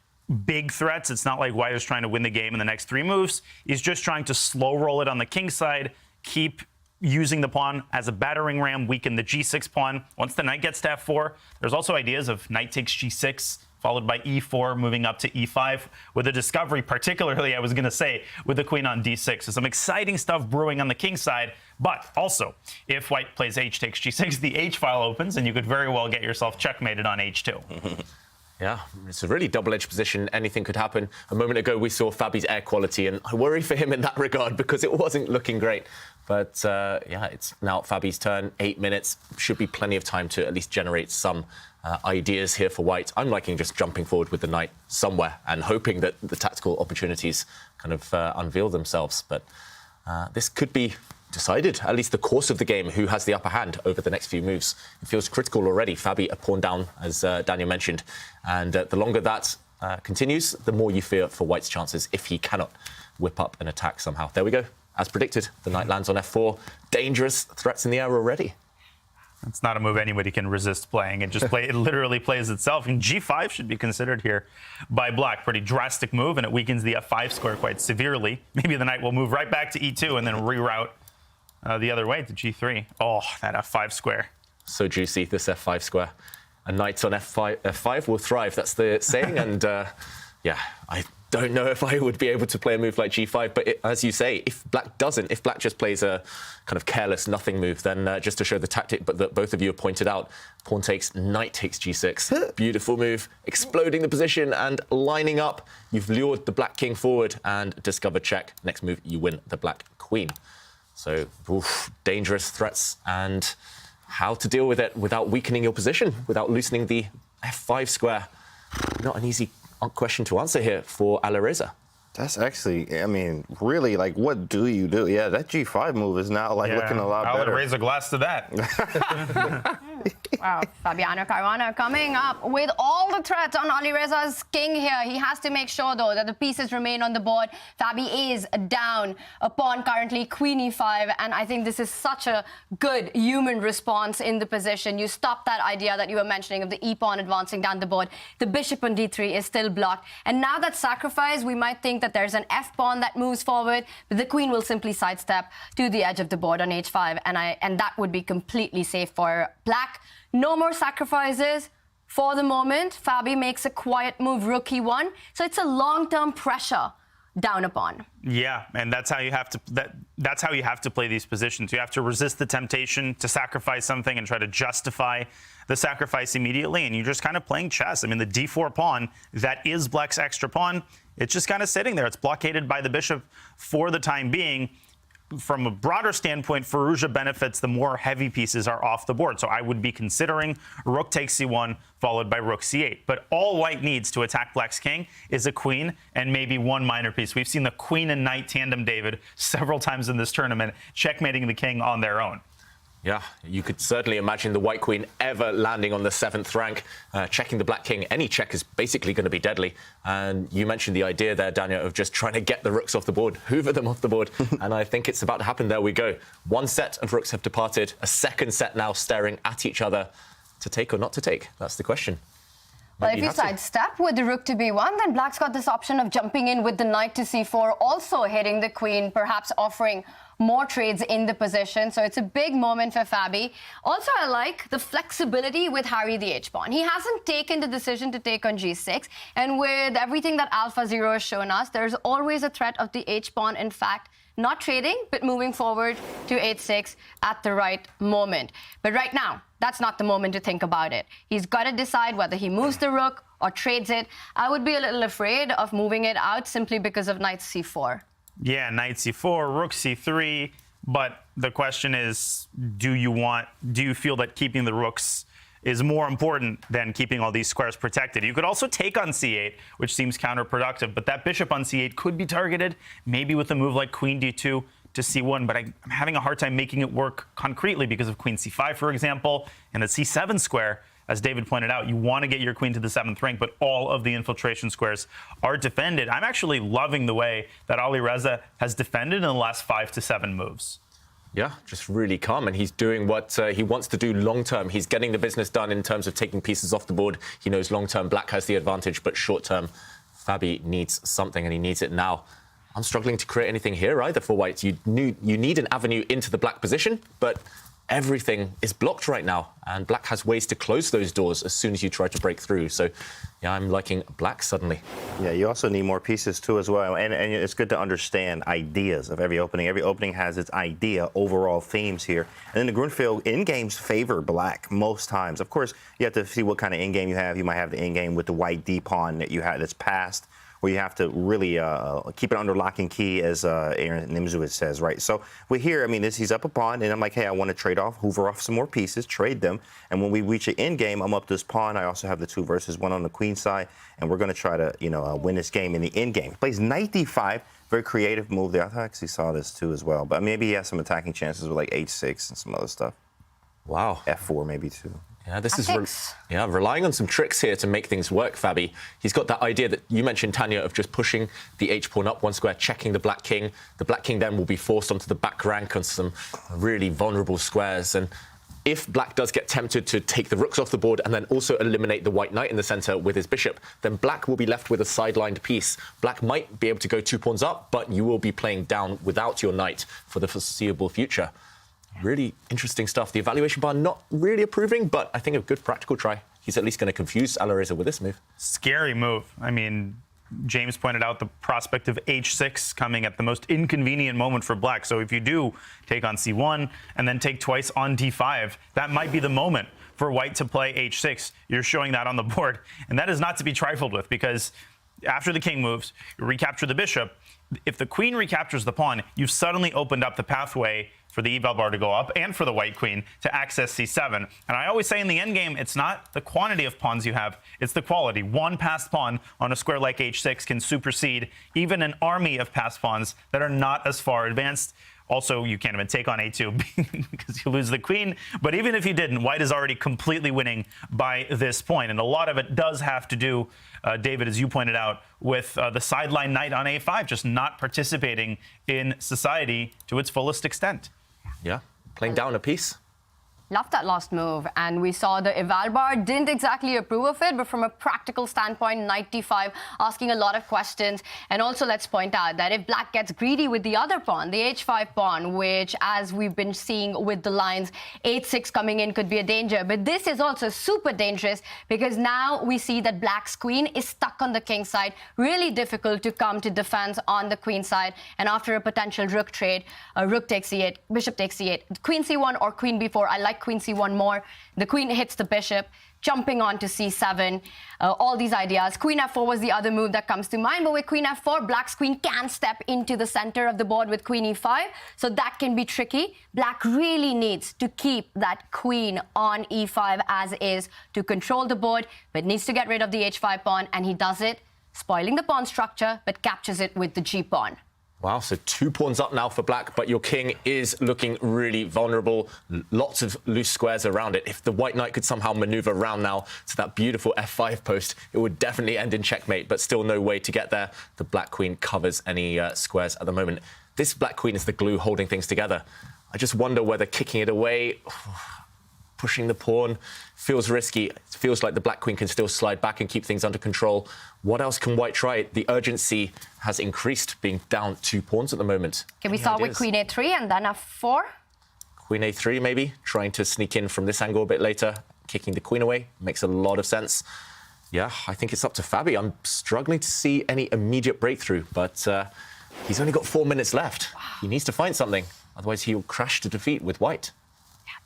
big threats. It's not like white is trying to win the game in the next 3 moves. He's just trying to slow roll it on the king side, keep using the pawn as a battering ram, weaken the g6 pawn. Once the knight gets to f4, there's also ideas of knight takes g6, followed by e4, moving up to e5, with a discovery, particularly, I was going to say, with the queen on d6. So some exciting stuff brewing on the king side. But also, if white plays h takes g6, the h file opens, and you could very well get yourself checkmated on h2. Yeah, it's a really double-edged position. Anything could happen. A moment ago, we saw Fabi's air quality, and I worry for him in that regard because it wasn't looking great. But yeah, it's now Fabi's turn. 8 minutes. Should be plenty of time to at least generate some ideas here for white. I'm liking just jumping forward with the knight somewhere and hoping that the tactical opportunities kind of unveil themselves. But this could be decided, at least the course of the game, who has the upper hand over the next few moves. It feels critical already. Fabi a pawn down, as Daniel mentioned. And the longer that continues, the more you fear for white's chances if he cannot whip up an attack somehow. There we go. as predicted, the knight lands on f4. Dangerous threats in the air already. It's not a move anybody can resist playing. It literally plays itself. And g5 should be considered here by black. Pretty drastic move, and it weakens the f5 square quite severely. Maybe the knight will move right back to e2 and then reroute the other way to g3. Oh, that f5 square. So juicy, this f5 square. A knight on f5 will thrive. That's the saying. And yeah, I don't know if I would be able to play a move like g5. But as you say, if black just plays a kind of careless nothing move, then just to show the tactic, but that both of you have pointed out, pawn takes, knight takes g6. Beautiful move, exploding the position and lining up. You've lured the black king forward and discovered check. Next move, you win the black queen. So, dangerous threats and how to deal with it without weakening your position, without loosening the f5 square. Not an easy question to answer here for Alireza. That's actually, I mean, really, like, what do you do? Yeah, that g5 move is now, like, looking a lot better. I'll raise a glass to that. Wow, Fabiano Caruana coming up with all the threats on Alireza's king here. He has to make sure, though, that the pieces remain on the board. Fabi is down a pawn currently, queen e5, and I think this is such a good human response in the position. You stop that idea that you were mentioning of the e-pawn advancing down the board. The bishop on d3 is still blocked, and now that sacrifice, we might think that there's an f-pawn that moves forward, but the queen will simply sidestep to the edge of the board on h5, and that would be completely safe for black. No more sacrifices for the moment. Fabi makes a quiet move, rook e1. So it's a long-term pressure down a pawn. Yeah, and that's how you have to that's how you have to play these positions. You have to resist the temptation to sacrifice something and try to justify the sacrifice immediately, and you're just kind of playing chess. I mean, the d4 pawn, that is black's extra pawn. It's just kind of sitting there. It's blockaded by the bishop for the time being. From a broader standpoint, Firouzja benefits the more heavy pieces are off the board. So I would be considering rook takes c1, followed by rook c8. But all white needs to attack black's king is a queen and maybe one minor piece. We've seen the queen and knight tandem, David, several times in this tournament, checkmating the king on their own. Yeah, you could certainly imagine the white queen ever landing on the 7th rank, checking the black king. Any check is basically going to be deadly. And you mentioned the idea there, Daniel, of just trying to get the rooks off the board, hoover them off the board. And I think it's about to happen. There we go. One set of rooks have departed. A second set now staring at each other. To take or not to take? That's the question. Well, if you sidestep with the rook to b1, then black's got this option of jumping in with the knight to c4, also hitting the queen, perhaps offering more trades in the position. So it's a big moment for Fabi. Also, I like the flexibility with Harry the h-pawn. He hasn't taken the decision to take on g6. And with everything that AlphaZero has shown us, there's always a threat of the h-pawn, in fact, not trading, but moving forward to h6 at the right moment. But right now, that's not the moment to think about it. He's got to decide whether he moves the rook or trades it. I would be a little afraid of moving it out simply because of knight c4. Yeah, knight c4, rook c3. But the question is, do you feel that keeping the rooks is more important than keeping all these squares protected? You could also take on c8, which seems counterproductive, but that bishop on c8 could be targeted, maybe with a move like queen d2 to c1, but I'm having a hard time making it work concretely because of queen c5, for example, and the c7 square. As David pointed out, you want to get your queen to the 7th rank, but all of the infiltration squares are defended. I'm actually loving the way that Alireza has defended in the last 5 to 7 moves. Yeah, just really calm, and he's doing what he wants to do long-term. He's getting the business done in terms of taking pieces off the board. He knows long-term black has the advantage, but short-term Fabi needs something, and he needs it now. I'm struggling to create anything here either for white. You need an avenue into the black position, but everything is blocked right now, and black has ways to close those doors as soon as you try to break through. So, yeah, I'm liking black suddenly. Yeah, you also need more pieces too as well, and it's good to understand ideas of every opening. Every opening has its idea, overall themes here, and then the Grunfeld in-games favor black most times. Of course, you have to see what kind of in-game you have. You might have the in-game with the white d-pawn that you have that's passed, where you have to really keep it under lock and key, as Aaron Nimzowitz says, right? So we're here, I mean, he's up a pawn, and I'm like, hey, I want to trade off, hoover off some more pieces, trade them, and when we reach an end game, I'm up this pawn. I also have the 2 versus 1 on the queen side, and we're going to try to, win this game in the end game. He plays knight d5, very creative move there. I actually saw this too as well, but maybe he has some attacking chances with like h6 and some other stuff. Wow. f4 maybe too. Yeah, this is relying on some tricks here to make things work, Fabi. He's got that idea that you mentioned, Tanya, of just pushing the h-pawn up one square, checking the black king. The black king then will be forced onto the back rank on some really vulnerable squares. And if black does get tempted to take the rooks off the board and then also eliminate the white knight in the center with his bishop, then black will be left with a sidelined piece. Black might be able to go 2 pawns up, but you will be playing down without your knight for the foreseeable future. Really interesting stuff. The evaluation bar not really approving, but I think a good practical try. He's at least going to confuse Alireza with this move. Scary move. I mean, James pointed out the prospect of h6 coming at the most inconvenient moment for black. So if you do take on c1 and then take twice on d5, that might be the moment for white to play h6. You're showing that on the board. And that is not to be trifled with, because after the king moves, you recapture the bishop. If the queen recaptures the pawn, you've suddenly opened up the pathway for the eval bar to go up and for the white queen to access c7. And I always say in the endgame, it's not the quantity of pawns you have, it's the quality. One passed pawn on a square like h6 can supersede even an army of passed pawns that are not as far advanced. Also, you can't even take on a2 because you lose the queen. But even if you didn't, white is already completely winning by this point. And a lot of it does have to do, David, as you pointed out, with the sideline knight on a5, just not participating in society to its fullest extent. Yeah, playing down a piece. Loved that last move, and we saw the eval bar didn't exactly approve of it, but from a practical standpoint, knight d5, asking a lot of questions. And also, let's point out that if black gets greedy with the other pawn, the h5 pawn, which, as we've been seeing with the lines, h6 coming in could be a danger. But this is also super dangerous, because now we see that black's queen is stuck on the king side, really difficult to come to defense on the queen side. And after a potential rook trade, rook takes c8, bishop takes c8, queen c1 or queen b4. I like queen c1 more. The queen hits the bishop, jumping on to c7, all these ideas. Queen f4 was the other move that comes to mind, but with queen f4, black's queen can step into the center of the board with queen e5, so that can be tricky. Black really needs to keep that queen on e5 as is to control the board, but needs to get rid of the h5 pawn, and he does it, spoiling the pawn structure, but captures it with the g pawn. Wow, so 2 pawns up now for black, but your king is looking really vulnerable. Lots of loose squares around it. If the white knight could somehow maneuver around now to that beautiful f5 post, it would definitely end in checkmate, but still no way to get there. The black queen covers any squares at the moment. This black queen is the glue holding things together. I just wonder whether kicking it away, pushing the pawn, feels risky. It feels like the black queen can still slide back and keep things under control. What else can white try? The urgency has increased, being down 2 pawns at the moment. Can we start with queen a3 and then f4? Queen a3 maybe, trying to sneak in from this angle a bit later, kicking the queen away. Makes a lot of sense. Yeah, I think it's up to Fabi. I'm struggling to see any immediate breakthrough, but he's only got 4 minutes left. Wow. He needs to find something, otherwise he'll crash to defeat with white.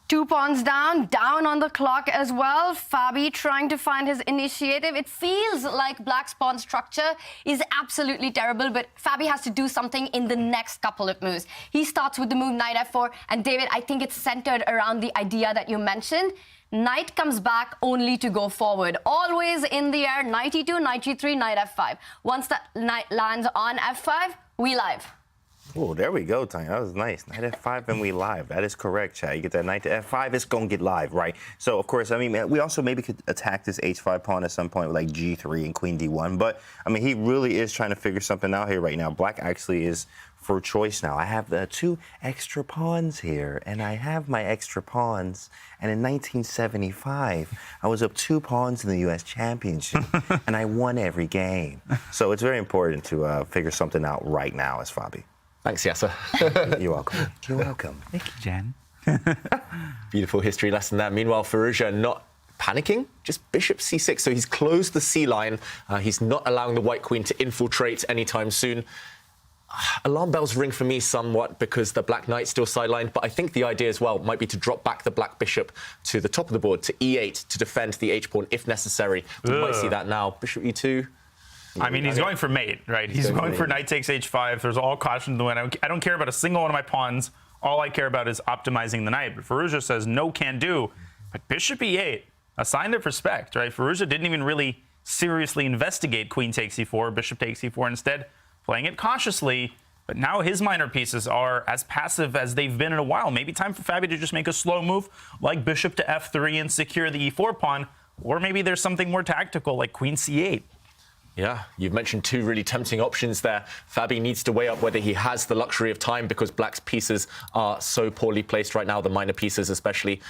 2 pawns down on the clock as well. Fabi trying to find his initiative. It feels like black's pawn structure is absolutely terrible, but Fabi has to do something in the next couple of moves. He starts with the move knight f4, and David, I think it's centered around the idea that you mentioned. Knight comes back only to go forward. Always in the air, knight e2, knight g3, knight f5. Once that knight lands on f5, we live. Oh, there we go, Tanya. That was nice. Knight f5 and we live. That is correct, Chad. You get that knight to f5, it's going to get live, right? So, of course, I mean, we also maybe could attack this h5 pawn at some point with, like, g3 and queen d1. But, I mean, he really is trying to figure something out here right now. Black actually is for choice now. I have the 2 extra pawns here, and I have my extra pawns. And in 1975, I was up 2 pawns in the U.S. Championship, and I won every game. So it's very important to figure something out right now as Fabi. Thanks, Yasser. You're welcome. You're welcome. Thank you, Jen. Beautiful history lesson there. Meanwhile, Firouzja not panicking, just bishop c6. So he's closed the c line. He's not allowing the white queen to infiltrate anytime soon. Alarm bells ring for me somewhat because the black knight's still sidelined, but I think the idea as well might be to drop back the black bishop to the top of the board, to e8, to defend the h-pawn if necessary. We might see that now. Bishop e2. I mean, he's going for mate, right? He's going for knight takes h5. There's all caution to the wind. I don't care about a single one of my pawns. All I care about is optimizing the knight. But Firouzja says no can do. But bishop e8, a sign of respect, right? Firouzja didn't even really seriously investigate queen takes e4, bishop takes e4. Instead, playing it cautiously, But now his minor pieces are as passive as they've been in a while. Maybe time for Fabi to just make a slow move like bishop to f3 and secure the e4 pawn. Or maybe there's something more tactical like queen c8. Yeah, you've mentioned two really tempting options there. Fabi needs to weigh up whether he has the luxury of time because black's pieces are so poorly placed right now, the minor pieces especially.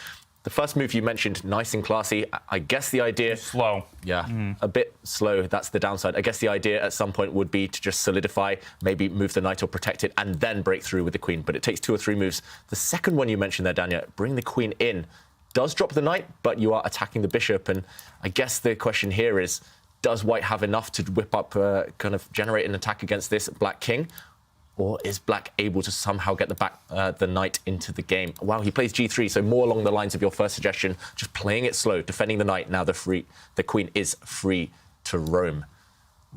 The first move you mentioned, nice and classy. I guess the idea... Slow. Yeah, a bit slow. That's the downside. I guess the idea at some point would be to just solidify, maybe move the knight or protect it, and then break through with the queen. But it takes 2 or 3 moves. The second one you mentioned there, Dania, bring the queen in. Does drop the knight, but you are attacking the bishop. And I guess the question here is, does white have enough to whip up, kind of generate an attack against this black king? Or is black able to somehow get the knight into the game? Wow, he plays g3, so more along the lines of your first suggestion, just playing it slow, defending the knight. Now the queen is free to roam.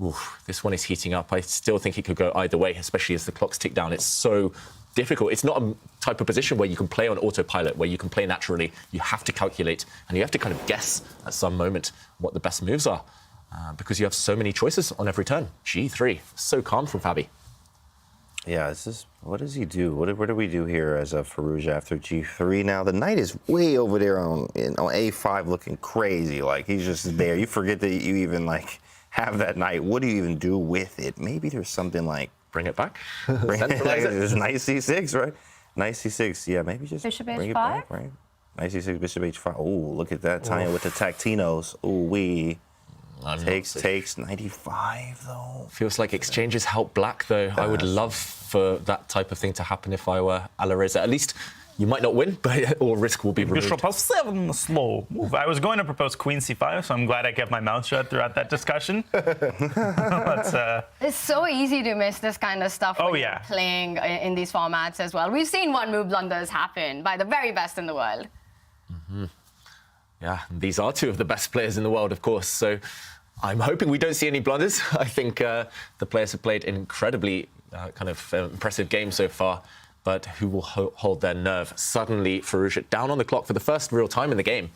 Oof, this one is heating up. I still think it could go either way, especially as the clocks tick down. It's so difficult. It's not a type of position where you can play on autopilot, where you can play naturally. You have to calculate, and you have to kind of guess at some moment what the best moves are, because you have so many choices on every turn. g3, so calm from Fabi. Yeah, this is, what does he do? What do we do here as a Firouzja after g3? Now, the knight is way over there on a5 looking crazy. Like, he's just there. You forget that you even, like, have that knight. What do you even do with it? Maybe there's something like... Bring it back? There's knight c6, right? Knight c6, yeah, maybe just bishop bring h5? it back, right? Knight c6, bishop h5. Oh, look at that, Tanya with the tactinos. Ooh-wee. Takes 95, though. Feels like exchanges help black, though. I would love for that type of thing to happen if I were Alireza. At least you might not win, but all risk will be removed. Bishop f7, slow move. I was going to propose queen c5, so I'm glad I kept my mouth shut throughout that discussion. It's so easy to miss this kind of stuff when you're playing in these formats as well. We've seen one-move blunders happen by the very best in the world. Mm-hmm. Yeah, these are two of the best players in the world, of course, so I'm hoping we don't see any blunders. I think the players have played an incredibly impressive game so far, but who will hold their nerve? Suddenly, Firouzja down on the clock for the first real time in the game.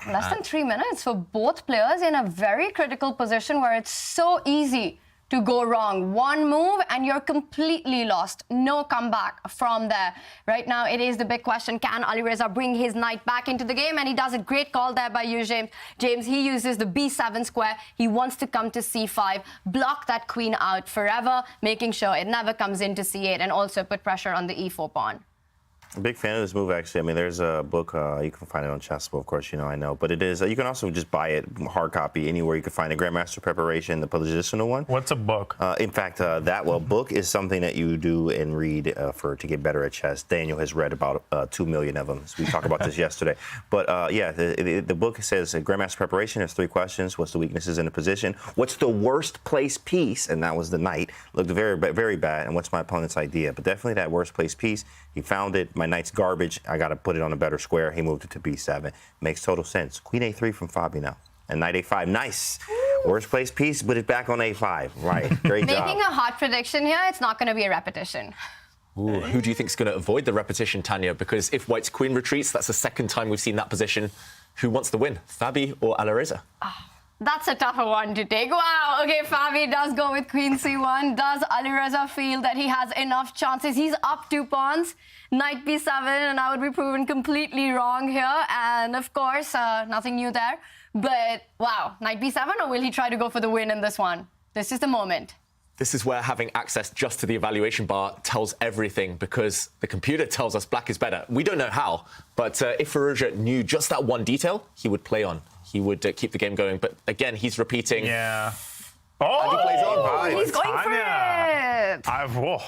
Less than 3 minutes for both players in a very critical position where it's so easy to go wrong. One move and you're completely lost. No comeback from there. Right now, it is the big question. Can Alireza bring his knight back into the game? And he does a great call there by you, James. He uses the b7 square. He wants to come to c5, block that queen out forever, making sure it never comes into c8, and also put pressure on the e4 pawn. I'm a big fan of this move, actually. I mean, there's a book, you can find it on Chessable, of course, you know, I know. But it is, you can also just buy it, hard copy, anywhere you can find a Grandmaster Preparation, the positional one. What's a book? In fact, book is something that you do and read to get better at chess. Daniel has read about 2 million of them. So we talked about this yesterday. But yeah, the book says Grandmaster Preparation has 3 questions. What's the weaknesses in the position? What's the worst place piece? And that was the knight. Looked very, very bad. And what's my opponent's idea? But definitely that worst place piece. He found it. My knight's garbage. I got to put it on a better square. He moved it to b7. Makes total sense. Queen a3 from Fabiano. And knight a5. Nice. Ooh. Worst place piece, put it back on a5. Right. Great job. Making a hot prediction here, it's not going to be a repetition. Ooh, who do you think is going to avoid the repetition, Tanya? Because if white's queen retreats, that's the second time we've seen that position. Who wants to win, Fabi or Alireza? That's a tougher one to take. Wow, okay, Fabi does go with queen c1. Does Alireza feel that he has enough chances? He's up 2 pawns, knight b7, and I would be proven completely wrong here. And of course, nothing new there. But wow, knight b7, or will he try to go for the win in this one? This is the moment. This is where having access just to the evaluation bar tells everything, because the computer tells us black is better. We don't know how, but if Firouzja knew just that one detail, he would play on. He would keep the game going. But again, he's repeating. Yeah. And he plays on. He's going for it.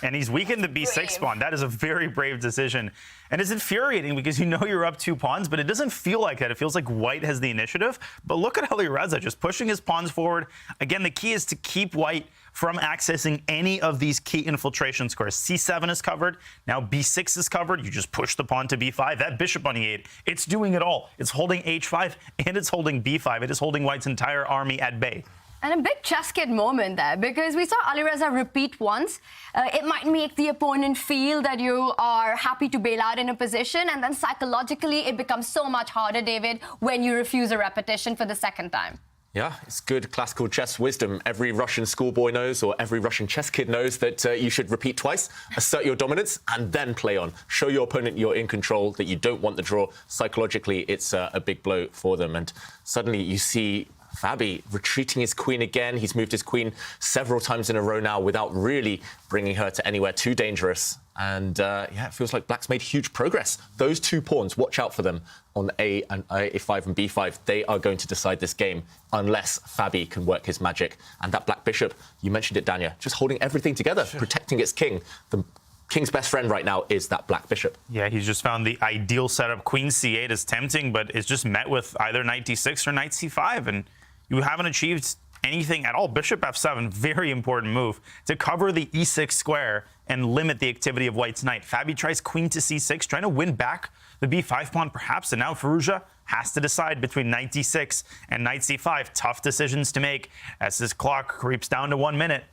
And he's weakened the b6 pawn. That is a very brave decision. And it's infuriating because you know you're up 2 pawns, but it doesn't feel like that. It feels like white has the initiative. But look at Alireza just pushing his pawns forward. Again, the key is to keep white from accessing any of these key infiltration squares. c7 is covered. Now b6 is covered. You just push the pawn to b5. That bishop on e8, it's doing it all. It's holding h5 and it's holding b5. It is holding white's entire army at bay. And a big ChessKid moment there, because we saw Alireza repeat once. It might make the opponent feel that you are happy to bail out in a position, and then psychologically it becomes so much harder, David, when you refuse a repetition for the second time. Yeah, it's good classical chess wisdom. Every Russian schoolboy knows, or every Russian chess kid knows, that you should repeat twice, assert your dominance, and then play on. Show your opponent you're in control, that you don't want the draw. Psychologically, it's a big blow for them. And suddenly you see Fabi retreating his queen again. He's moved his queen several times in a row now without really bringing her to anywhere too dangerous. And yeah, it feels like Black's made huge progress. Those 2 pawns, watch out for them on A5 and B5. They are going to decide this game unless Fabi can work his magic. And that Black bishop, you mentioned it, Dania, just holding everything together, protecting its king. The King's best friend right now is that Black bishop. Yeah, he's just found the ideal setup. Queen C8 is tempting, but it's just met with either knight D6 or knight C5. And you haven't achieved anything at all. Bishop F7, very important move to cover the E6 square and limit the activity of White's knight. Fabi tries queen to C6, trying to win back the B5 pawn perhaps, and now Firouzja has to decide between knight D6 and knight C5. Tough decisions to make as this clock creeps down to 1 minute.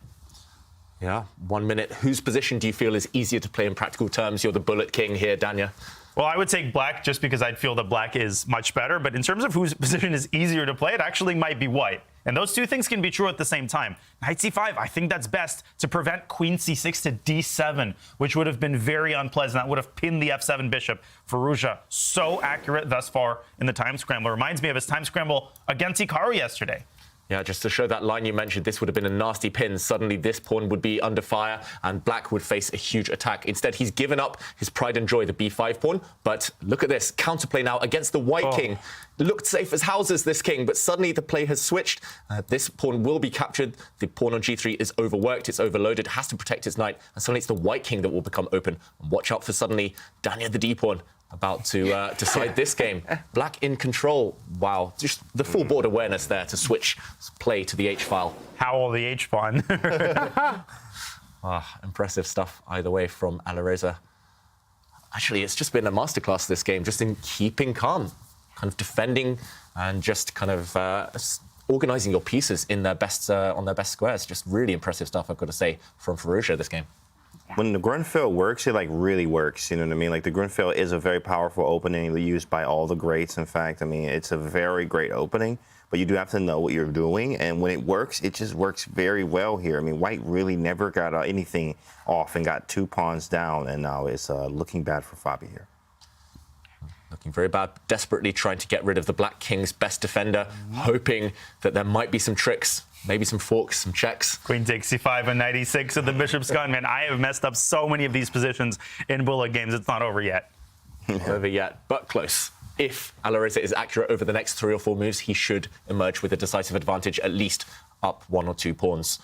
Yeah, 1 minute. Whose position do you feel is easier to play in practical terms? You're the bullet king here, Dania. Well, I would take Black just because I'd feel that Black is much better. But in terms of whose position is easier to play, it actually might be White. And those two things can be true at the same time. Knight C5, I think that's best to prevent Queen C6 to D7, which would have been very unpleasant. That would have pinned the F7 bishop. Firouzja, so accurate thus far in the time scramble. Reminds me of his time scramble against Hikaru yesterday. Yeah, just to show that line you mentioned, this would have been a nasty pin. Suddenly this pawn would be under fire and Black would face a huge attack. Instead, he's given up his pride and joy, the B5 pawn. But look at this, counterplay now against the White king. Looked safe as houses, this king, but suddenly the play has switched. This pawn will be captured. The pawn on G3 is overworked, it's overloaded, has to protect its knight. And suddenly it's the White king that will become open. And watch out for suddenly Dania the D pawn about to decide this game. Black in control. Wow, just the full board awareness there to switch play to the H file. Howl the H pawn. Impressive stuff either way from Alireza. Actually, it's just been a masterclass this game, just in keeping calm, kind of defending and just kind of organizing your pieces in their best on their best squares. Just really impressive stuff, I've got to say, from Firouzja this game. When the Grunfeld works, it like really works, you know what I mean? Like the Grunfeld is a very powerful opening used by all the greats. In fact, I mean, it's a very great opening, but you do have to know what you're doing. And when it works, it just works very well here. I mean, White really never got anything off and got 2 pawns down, and now it's looking bad for Fabi here. Looking very bad, desperately trying to get rid of the Black King's best defender, hoping that there might be some tricks, maybe some forks, some checks. Queen takes C5 and knight E6 at the bishop's gun. Man, I have messed up so many of these positions in bullet games. It's not over yet. Not over yet, but close. If Alireza is accurate over the next 3 or 4 moves, he should emerge with a decisive advantage, at least up 1 or 2 pawns.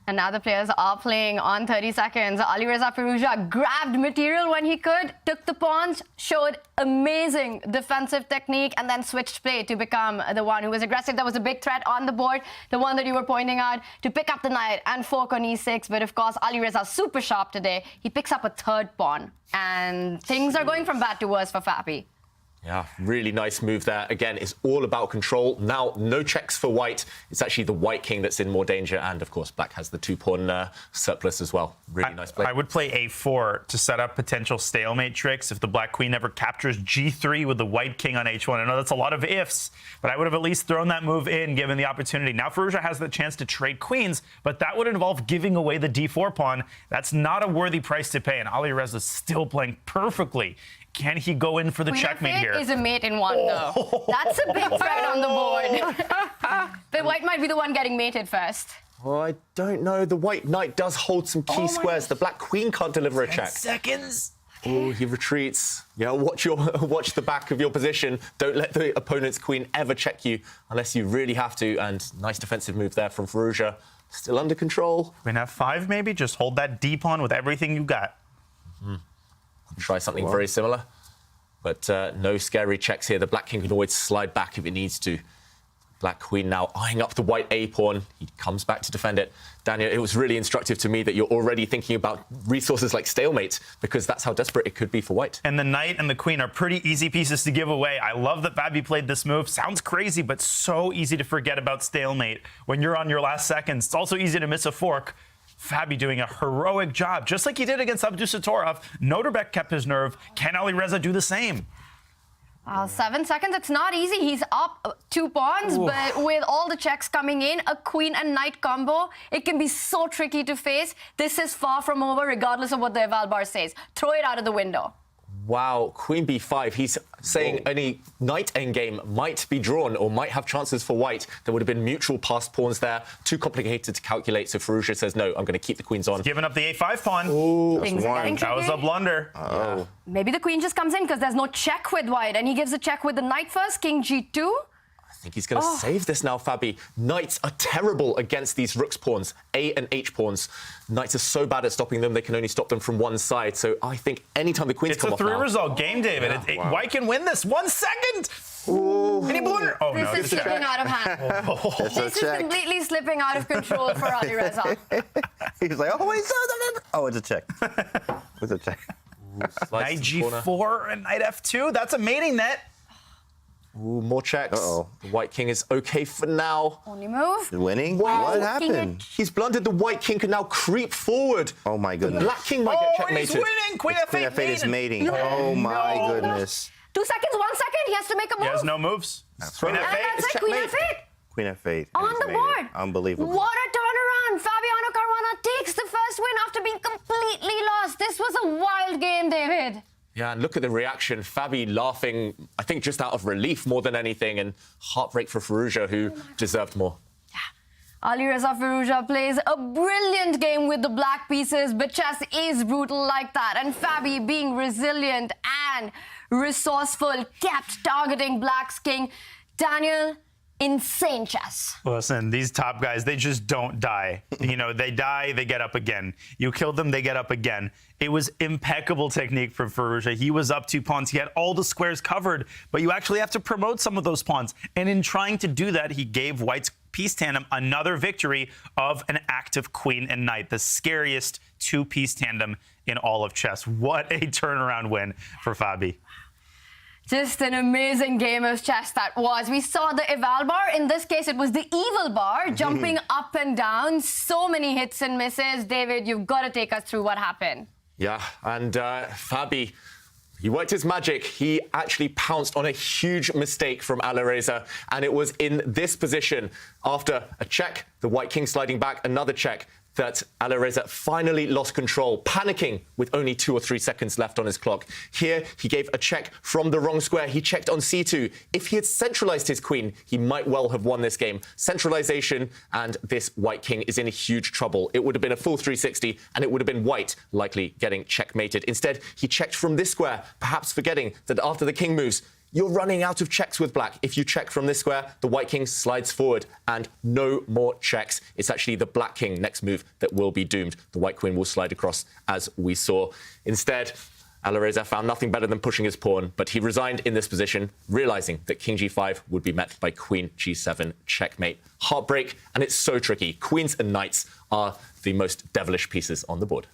And now the players are playing on 30 seconds. Alireza Firouzja grabbed material when he could, took the pawns, showed amazing defensive technique, and then switched play to become the one who was aggressive. That was a big threat on the board, the one that you were pointing out, to pick up the knight and fork on E6. But of course, Alireza's super sharp today. He picks up a 3rd pawn, and things are going from bad to worse for Fabi. Yeah, really nice move there. Again, it's all about control. Now, no checks for White. It's actually the White king that's in more danger. And, of course, Black has the 2-pawn surplus as well. Really nice play. I would play A4 to set up potential stalemate tricks if the Black queen never captures G3 with the White king on H1. I know that's a lot of ifs, but I would have at least thrown that move in, given the opportunity. Now Firouzja has the chance to trade queens, but that would involve giving away the D4 pawn. That's not a worthy price to pay, and Alireza is still playing perfectly. Can he go in for the checkmate here? Is a mate in one, though. That's a big threat on the board. But White might be the one getting mated first. Well, I don't know. The White knight does hold some key squares. The Black queen can't deliver a check. 10 seconds. Oh, he retreats. Yeah, watch the back of your position. Don't let the opponent's queen ever check you unless you really have to. And nice defensive move there from Firouzja. Still under control. Queen F5 maybe? Just hold that D pawn with everything you got. Try something very similar, but no scary checks here. The Black king can always slide back if it needs to. Black queen now eyeing up the White A pawn. He comes back to defend it. Daniel, it was really instructive to me that you're already thinking about resources like stalemate, because that's how desperate it could be for White. And the knight and the queen are pretty easy pieces to give away. I love that Fabi played this move. Sounds crazy, but so easy to forget about stalemate when you're on your last seconds. It's also easy to miss a fork. Fabi doing a heroic job, just like he did against Abdusattorov. Nodirbek kept his nerve. Can Alireza do the same? Wow, 7 seconds. It's not easy. He's up 2 pawns, but with all the checks coming in, a queen and knight combo, it can be so tricky to face. This is far from over, regardless of what the eval bar says. Throw it out of the window. Wow, queen b5. He's saying any knight endgame might be drawn or might have chances for white. There would have been mutual passed pawns there. Too complicated to calculate. So Firouzja says, no, I'm going to keep the queens on. Giving up the a5 pawn. Things are getting That was a blunder. Oh. Maybe the queen just comes in because there's no check with white, and he gives a check with the knight first, king g2. I think he's going to save this now, Fabi. Knights are terrible against these rook's pawns, A and H pawns. Knights are so bad at stopping them, they can only stop them from one side. So I think anytime the queens come off now... It's a 3-result game, David. White can win this. 1 second! Any blunder? Oh, no. This is slipping out of hand. This is completely slipping out of control for Alireza. He's like, oh, wait, oh, it's a check. It's a check. Knight g4 and knight f2. That's a mating net. Ooh, more checks. The white king is okay for now. Only move. Winning? Wow. What happened? He's blundered. The white king can now creep forward. Oh, my goodness. The black king might get checkmated. He's winning. Queen f8 is mating. Oh, my goodness. 2 seconds, 1 second. He has to make a move. He has no moves. Queen And f8. that's it. Queen f8. Queen f8. On the board. Unbelievable. What a turnaround. Fabiano Caruana takes the first win after being completely lost. This was a wild game, David. Yeah, and look at the reaction. Fabi laughing, I think, just out of relief more than anything, and heartbreak for Firouzja, who deserved more. Alireza Firouzja plays a brilliant game with the black pieces, but chess is brutal like that. And Fabi, being resilient and resourceful, kept targeting black's king. Daniel, insane chess. Listen, these top guys, they just don't die. You know, they die, they get up again. You kill them, they get up again. It was impeccable technique from Firouzja. He was up 2 pawns. He had all the squares covered, but you actually have to promote some of those pawns. And in trying to do that, he gave white's piece tandem another victory of an active queen and knight, the scariest 2-piece tandem in all of chess. What a turnaround win for Fabi. Just an amazing game of chess that was. We saw the eval bar. In this case, it was the evil bar, jumping up and down. So many hits and misses. David, you've got to take us through what happened. Yeah, and Fabi, he worked his magic. He actually pounced on a huge mistake from Alireza, and it was in this position, after a check, the white king sliding back, another check, that Alireza finally lost control, panicking with only 2 or 3 seconds left on his clock. Here, he gave a check from the wrong square. He checked on c2. If he had centralized his queen, he might well have won this game. Centralization, and this white king is in huge trouble. It would have been a full 360, and it would have been white likely getting checkmated. Instead, he checked from this square, perhaps forgetting that after the king moves, you're running out of checks with black. If you check from this square, the white king slides forward, and no more checks. It's actually the black king next move that will be doomed. The white queen will slide across, as we saw. Instead, Alireza found nothing better than pushing his pawn, but he resigned in this position, realizing that king g5 would be met by queen g7 checkmate. Heartbreak, and it's so tricky. Queens and knights are the most devilish pieces on the board.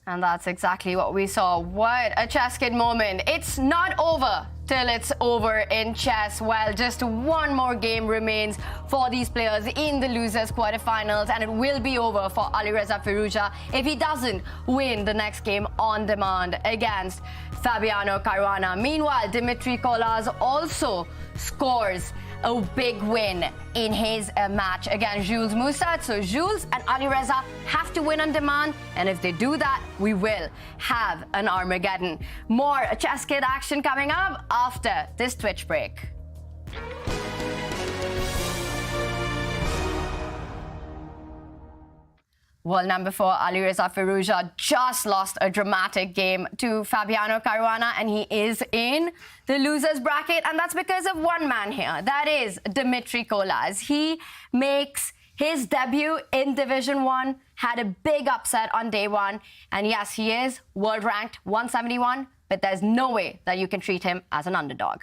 And that's exactly what we saw. What a ChessKid moment. It's not over till it's over in chess. Well, just one more game remains for these players in the losers quarterfinals, and it will be over for Alireza Firouzja if he doesn't win the next game on demand against Fabiano Caruana. Meanwhile, Dmitry Kolas also scores a big win in his match against Jules Moussat. So Jules and Alireza have to win on demand, and if they do that, we will have an Armageddon. More ChessKid action coming up after this Twitch break. World number 4, Alireza Firouzja, just lost a dramatic game to Fabiano Caruana, and he is in the losers bracket, and that's because of one man here. That is Dmitry Kolas. He makes his debut in Division 1, had a big upset on day 1, and yes, he is world ranked 171, but there's no way that you can treat him as an underdog.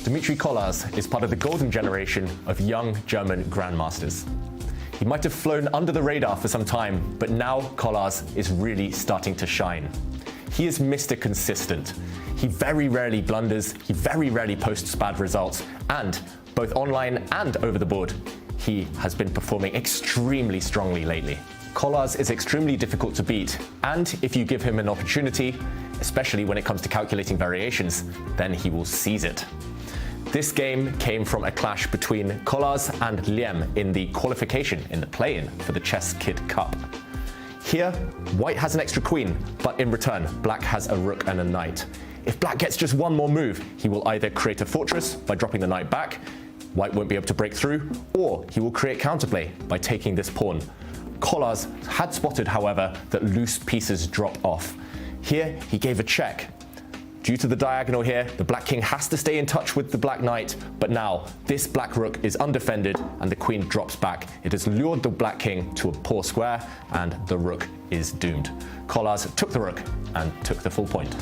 Dmitry Kolas is part of the golden generation of young German grandmasters. He might have flown under the radar for some time, but now Kolas is really starting to shine. He is Mr. Consistent. He very rarely blunders, he very rarely posts bad results, and both online and over the board, he has been performing extremely strongly lately. Kolarz is extremely difficult to beat, and if you give him an opportunity, especially when it comes to calculating variations, then he will seize it. This game came from a clash between Kolarz and Liem in the qualification, in the play-in for the ChessKid Cup. Here, white has an extra queen, but in return, black has a rook and a knight. If black gets just one more move, he will either create a fortress by dropping the knight back, white won't be able to break through, or he will create counterplay by taking this pawn. Kolarz had spotted, however, that loose pieces drop off. Here, he gave a check. Due to the diagonal here, the black king has to stay in touch with the black knight, but now this black rook is undefended and the queen drops back. It has lured the black king to a poor square and the rook is doomed. Kolarz took the rook and took the full point.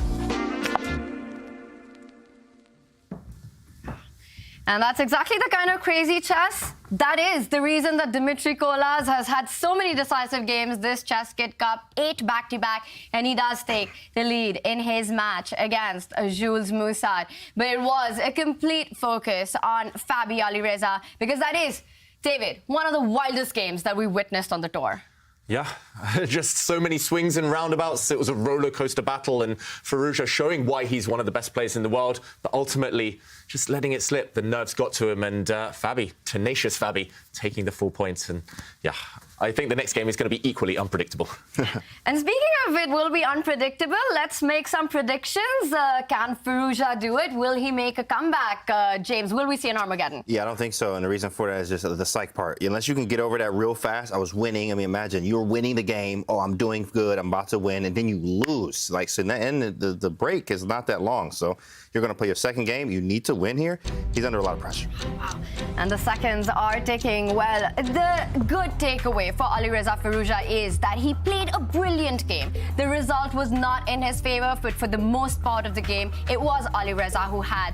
And that's exactly the kind of crazy chess that is the reason that Dmitry Kolarz has had so many decisive games this ChessKid Cup, 8 back-to-back, and he does take the lead in his match against Jules Moussad. But it was a complete focus on Fabi Alireza, because that is, David, one of the wildest games that we witnessed on the tour. Yeah, just so many swings and roundabouts. It was a roller coaster battle, and Firouzja showing why he's one of the best players in the world, but ultimately just letting it slip. The nerves got to him, and Fabi, tenacious Fabi, taking the full points. And yeah, I think the next game is going to be equally unpredictable. And speaking of it will be unpredictable, let's make some predictions. Can Firouzja do it? Will he make a comeback? James, will we see an Armageddon? Yeah, I don't think so. And the reason for that is just the psych part. Unless you can get over that real fast, I was winning. I mean, imagine you're winning the game. Oh, I'm doing good. I'm about to win. And then you lose. Like, so and the break is not that long. So you're going to play your second game. You need to win here. He's under a lot of pressure. Wow. And the seconds are ticking. Well, the good takeaway for Alireza Firouzja is that he played a brilliant game. The result was not in his favor, but for the most part of the game, it was Alireza who had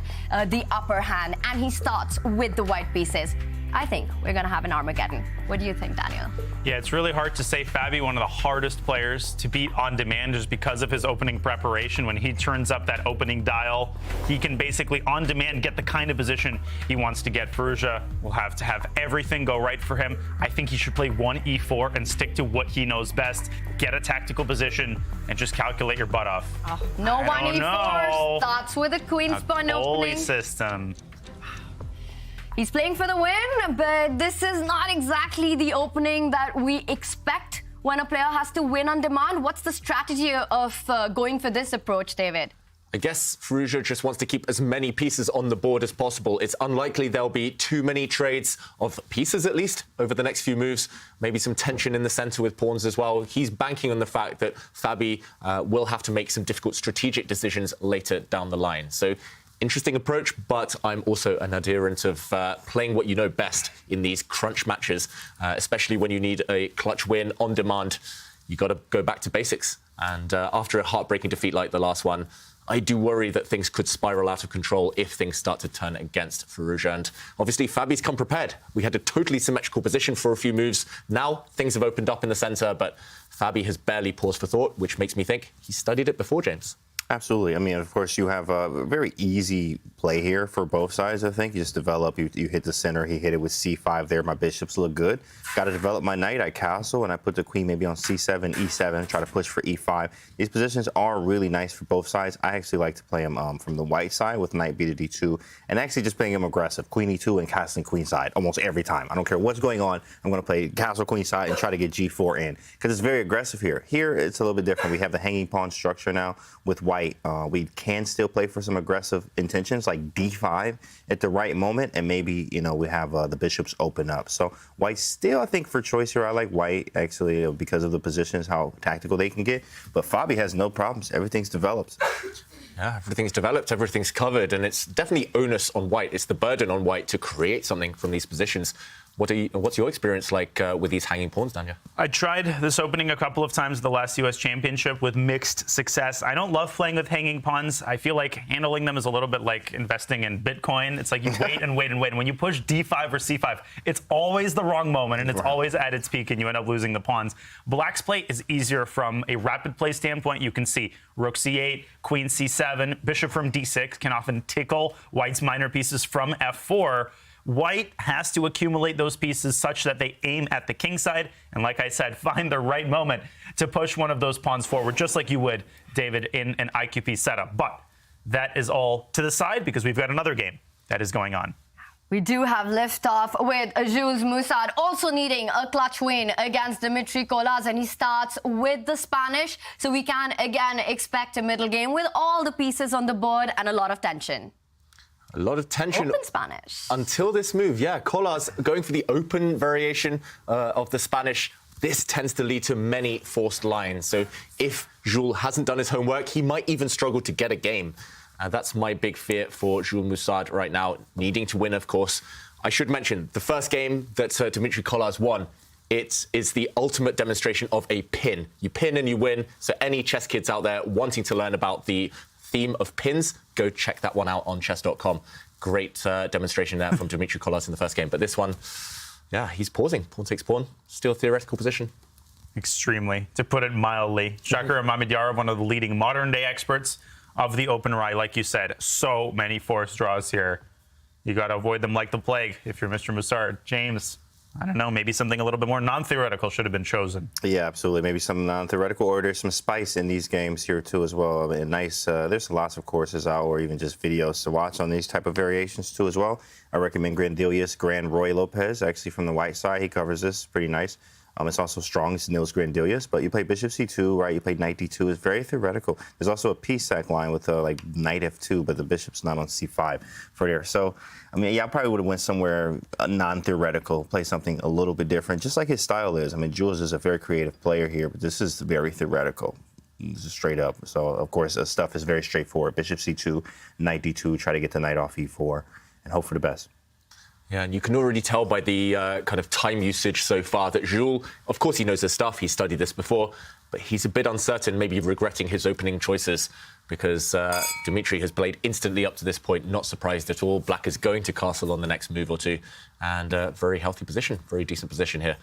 the upper hand, and he starts with the white pieces. I think we're going to have an Armageddon. What do you think, Daniel? Yeah, it's really hard to say Fabi, one of the hardest players to beat on demand just because of his opening preparation. When he turns up that opening dial, he can basically on demand get the kind of position he wants to get. Firouzja will have to have everything go right for him. I think he should play 1 e4 and stick to what he knows best. Get a tactical position and just calculate your butt off. Oh, no 1 e4 starts with a queen spawn opening. System. He's playing for the win, but this is not exactly the opening that we expect when a player has to win on demand. What's the strategy of going for this approach, David? I guess Firouzja just wants to keep as many pieces on the board as possible. It's unlikely there'll be too many trades of pieces, at least, over the next few moves. Maybe some tension in the center with pawns as well. He's banking on the fact that Fabi will have to make some difficult strategic decisions later down the line. So interesting approach, but I'm also an adherent of playing what you know best in these crunch matches, especially when you need a clutch win on demand. You got to go back to basics. And after a heartbreaking defeat like the last one, I do worry that things could spiral out of control if things start to turn against Firouzja. And obviously, Fabi's come prepared. We had a totally symmetrical position for a few moves. Now, things have opened up in the center, but Fabi has barely paused for thought, which makes me think he studied it before, James. Absolutely. I mean, of course, you have a very easy play here for both sides, I think. You just develop, you hit the center, he hit it with c5 there. My bishops look good. Got to develop my knight. I castle, and I put the queen maybe on c7, e7, try to push for e5. These positions are really nice for both sides. I actually like to play them from the white side with knight b to d2, and actually just playing them aggressive. Queen e2 and castling queen side almost every time. I don't care what's going on. I'm going to play castle queen side and try to get g4 in, because it's very aggressive here. Here, it's a little bit different. We have the hanging pawn structure now with white. We can still play for some aggressive intentions like d5 at the right moment, and maybe, you know, we have the bishops open up. So white still, I think, for choice here, I like white, actually, because of the positions, how tactical they can get. But Fabi has no problems. Everything's developed. Yeah, everything's developed, everything's covered, and it's definitely onus on white. It's the burden on white to create something from these positions. What's your experience like with these hanging pawns, Danya? I tried this opening a couple of times at the last U.S. Championship with mixed success. I don't love playing with hanging pawns. I feel like handling them is a little bit like investing in Bitcoin. It's like you wait and wait and wait. And when you push d5 or c5, it's always the wrong moment, and it's always at its peak, and you end up losing the pawns. Black's play is easier from a rapid play standpoint. You can see rook c8, queen c7, bishop from d6 can often tickle white's minor pieces from f4. White has to accumulate those pieces such that they aim at the king side, and like I said, find the right moment to push one of those pawns forward, just like you would, David, in an IQP setup. But that is all to the side because we've got another game that is going on. We do have liftoff with Jules Moussad also needing a clutch win against Dimitri Colas, and he starts with the Spanish. So we can again expect a middle game with all the pieces on the board and a lot of tension. A lot of tension. Open Spanish. Until this move, yeah. Colas going for the open variation of the Spanish. This tends to lead to many forced lines. So if Jules hasn't done his homework, he might even struggle to get a game. That's my big fear for Jules Moussad right now, needing to win, of course. I should mention, the first game that Dimitri Colas won, it is the ultimate demonstration of a pin. You pin and you win. So any chess kids out there wanting to learn about the theme of pins, go check that one out on chess.com. Great demonstration there from Dimitri Colas in the first game. But this one, yeah, he's pausing. Pawn takes pawn. Still theoretical position. Extremely, to put it mildly. Shakir Mamedyarov, one of the leading modern-day experts of the open Rai, like you said, so many forced draws here. You got to avoid them like the plague if you're Mr. Moussad. James, I don't know, maybe something a little bit more non-theoretical should have been chosen. Yeah, absolutely. Maybe some non-theoretical, or there's some spice in these games here too as well. I mean, nice. There's lots of courses out, or even just videos to watch on these type of variations too as well. I recommend Grandilius, Grand Roy Lopez, actually from the white side. He covers this pretty nice. It's also strong. It's Nils Grandilius, but you play Bishop C2, right? You play Knight D2. It's very theoretical. There's also a piece sack line with like Knight F2, but the Bishop's not on C5 for there. So, I mean, yeah, I probably would have went somewhere non-theoretical, play something a little bit different, just like his style is. I mean, Jules is a very creative player here, but this is very theoretical. This is straight up. So, of course, the stuff is very straightforward. Bishop C2, Knight D2, try to get the knight off E4, and hope for the best. Yeah, and you can already tell by the kind of time usage so far that Jules, of course, he knows his stuff. He's studied this before, but he's a bit uncertain, maybe regretting his opening choices because Dimitri has played instantly up to this point, not surprised at all. Black is going to castle on the next move or two, and very healthy position, very decent position here.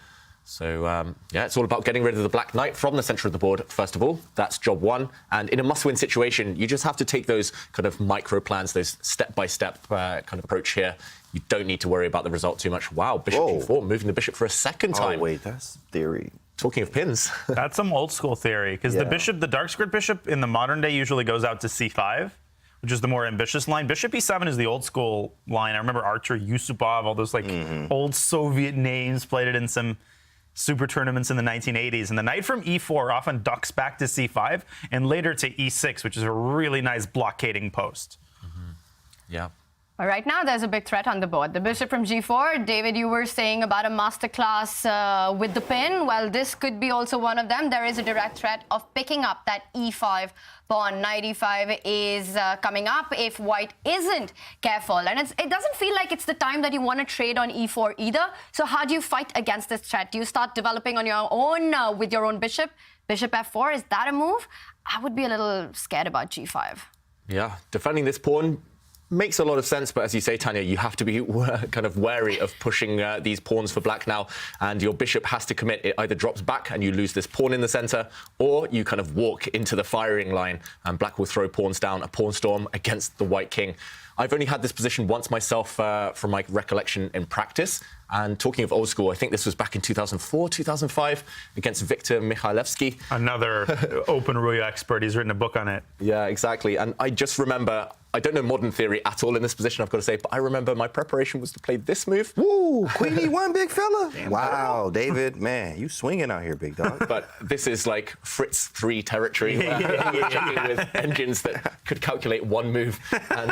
So, yeah, it's all about getting rid of the black knight from the center of the board, first of all. That's job one. And in a must-win situation, you just have to take those kind of micro plans, those step-by-step kind of approach here. You don't need to worry about the result too much. Wow, bishop G4, moving the bishop for a second time. Oh, wait, that's theory. Talking of pins. That's some old-school theory, because the bishop, the dark squared bishop in the modern day usually goes out to C5, which is the more ambitious line. Bishop E7 is the old-school line. I remember Archer, Yusupov, all those like old Soviet names, played it in some super tournaments in the 1980s. And the knight from E4 often ducks back to C5 and later to E6, which is a really nice blockading post. Yeah. Well, right now, there's a big threat on the board. The bishop from G4. David, you were saying about a masterclass with the pin. Well, this could be also one of them. There is a direct threat of picking up that E5 pawn. Knight E5 is coming up if white isn't careful. And it doesn't feel like it's the time that you want to trade on E4 either. So how do you fight against this threat? Do you start developing on your own with your own bishop? Bishop F4, is that a move? I would be a little scared about G5. Yeah, defending this pawn makes a lot of sense, but as you say, Tanya, you have to be kind of wary of pushing these pawns for black now, and your bishop has to commit. It either drops back and you lose this pawn in the center, or you kind of walk into the firing line and black will throw pawns down, a pawn storm against the white king. I've only had this position once myself from my recollection in practice. And talking of old school, I think this was back in 2004, 2005 against Viktor Mikhailevsky. Another open Rui expert. He's written a book on it. Yeah, exactly. And I just remember, I don't know modern theory at all in this position, I've got to say, but I remember my preparation was to play this move. Woo! Queen E1, big fella. Wow, David, man, you swinging out here, big dog. But this is like Fritz 3 territory, where you're checking with engines that could calculate one move. And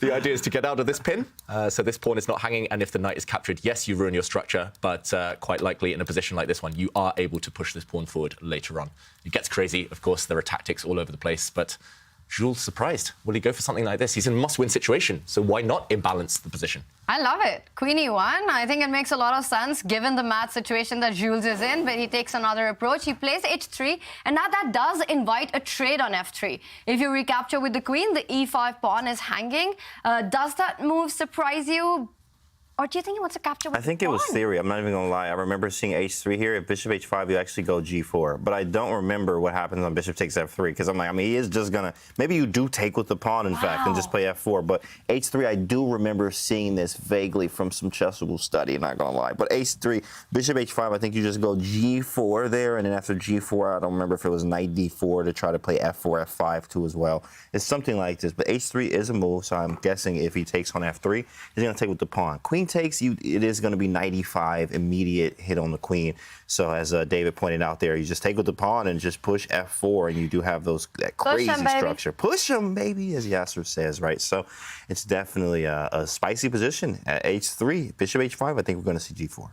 the idea is to get out of this pin, so this pawn is not hanging, and if the knight is captured, yes, you ruin your structure, but quite likely in a position like this one, you are able to push this pawn forward later on. It gets crazy, of course, there are tactics all over the place, but Jules surprised. Will he go for something like this? He's in a must-win situation, so why not imbalance the position? I love it. Queen E1, I think it makes a lot of sense given the mad situation that Jules is in, but he takes another approach. He plays H3, and now that does invite a trade on F3. If you recapture with the queen, the E5 pawn is hanging. Does that move surprise you? Or do you think he wants to capture with I think the it was pawn? theory. I'm not even going to lie. I remember seeing h3 here. If bishop h5, you actually go g4. But I don't remember what happens on bishop takes f3 because I'm like, I mean, he is just going to, maybe you do take with the pawn, in fact, and just play f4. But h3, I do remember seeing this vaguely from some chess school study, not going to lie. But h3, bishop h5, I think you just go g4 there. And then after g4, I don't remember if it was knight d4 to try to play f4, f5 too as well. It's something like this. But h3 is a move, so I'm guessing if he takes on f3, he's going to take with the pawn. Queen takes, it is going to be knight e5, immediate hit on the queen. So as David pointed out there, you just take with the pawn and just push f4, and you do have that crazy structure. Push him, baby, as Yasser says, right? So it's definitely a spicy position at h3. Bishop h5, I think we're going to see g4.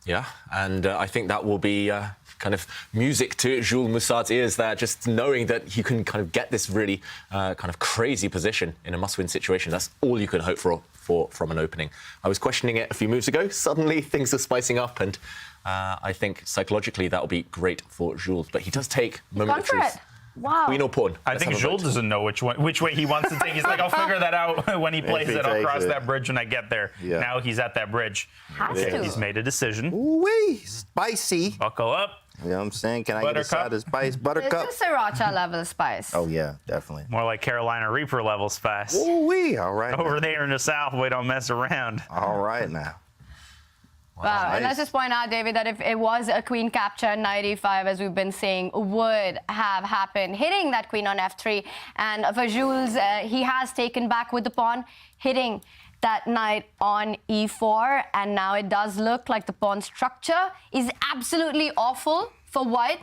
Yeah, and I think that will be kind of music to Jules Moussad's ears there, just knowing that you can kind of get this really kind of crazy position in a must-win situation. That's all you can hope for from an opening. I was questioning it a few moves ago. Suddenly things are spicing up, and I think psychologically that will be great for Jules. But he does take moment of truth. Wow. Queen or pawn? I think Jules doesn't know which way he wants to take. He's like, I'll figure that out when he plays it. I'll cross that bridge when I get there. Yeah. Now he's at that bridge. He's made a decision. Ooh-wee, spicy. Buckle up. You know what I'm saying? Can I get a side of spice? Buttercup? This is Sriracha level spice. Oh, yeah, definitely. More like Carolina Reaper level spice. Ooh-wee, all right. Over there in the South, we don't mess around. All right now. Wow. Nice. And let's just point out, David, that if it was a queen capture, knight e5, as we've been saying, would have happened, hitting that queen on f3. And for Jules, he has taken back with the pawn, hitting that knight on e4. And now it does look like the pawn structure is absolutely awful for white.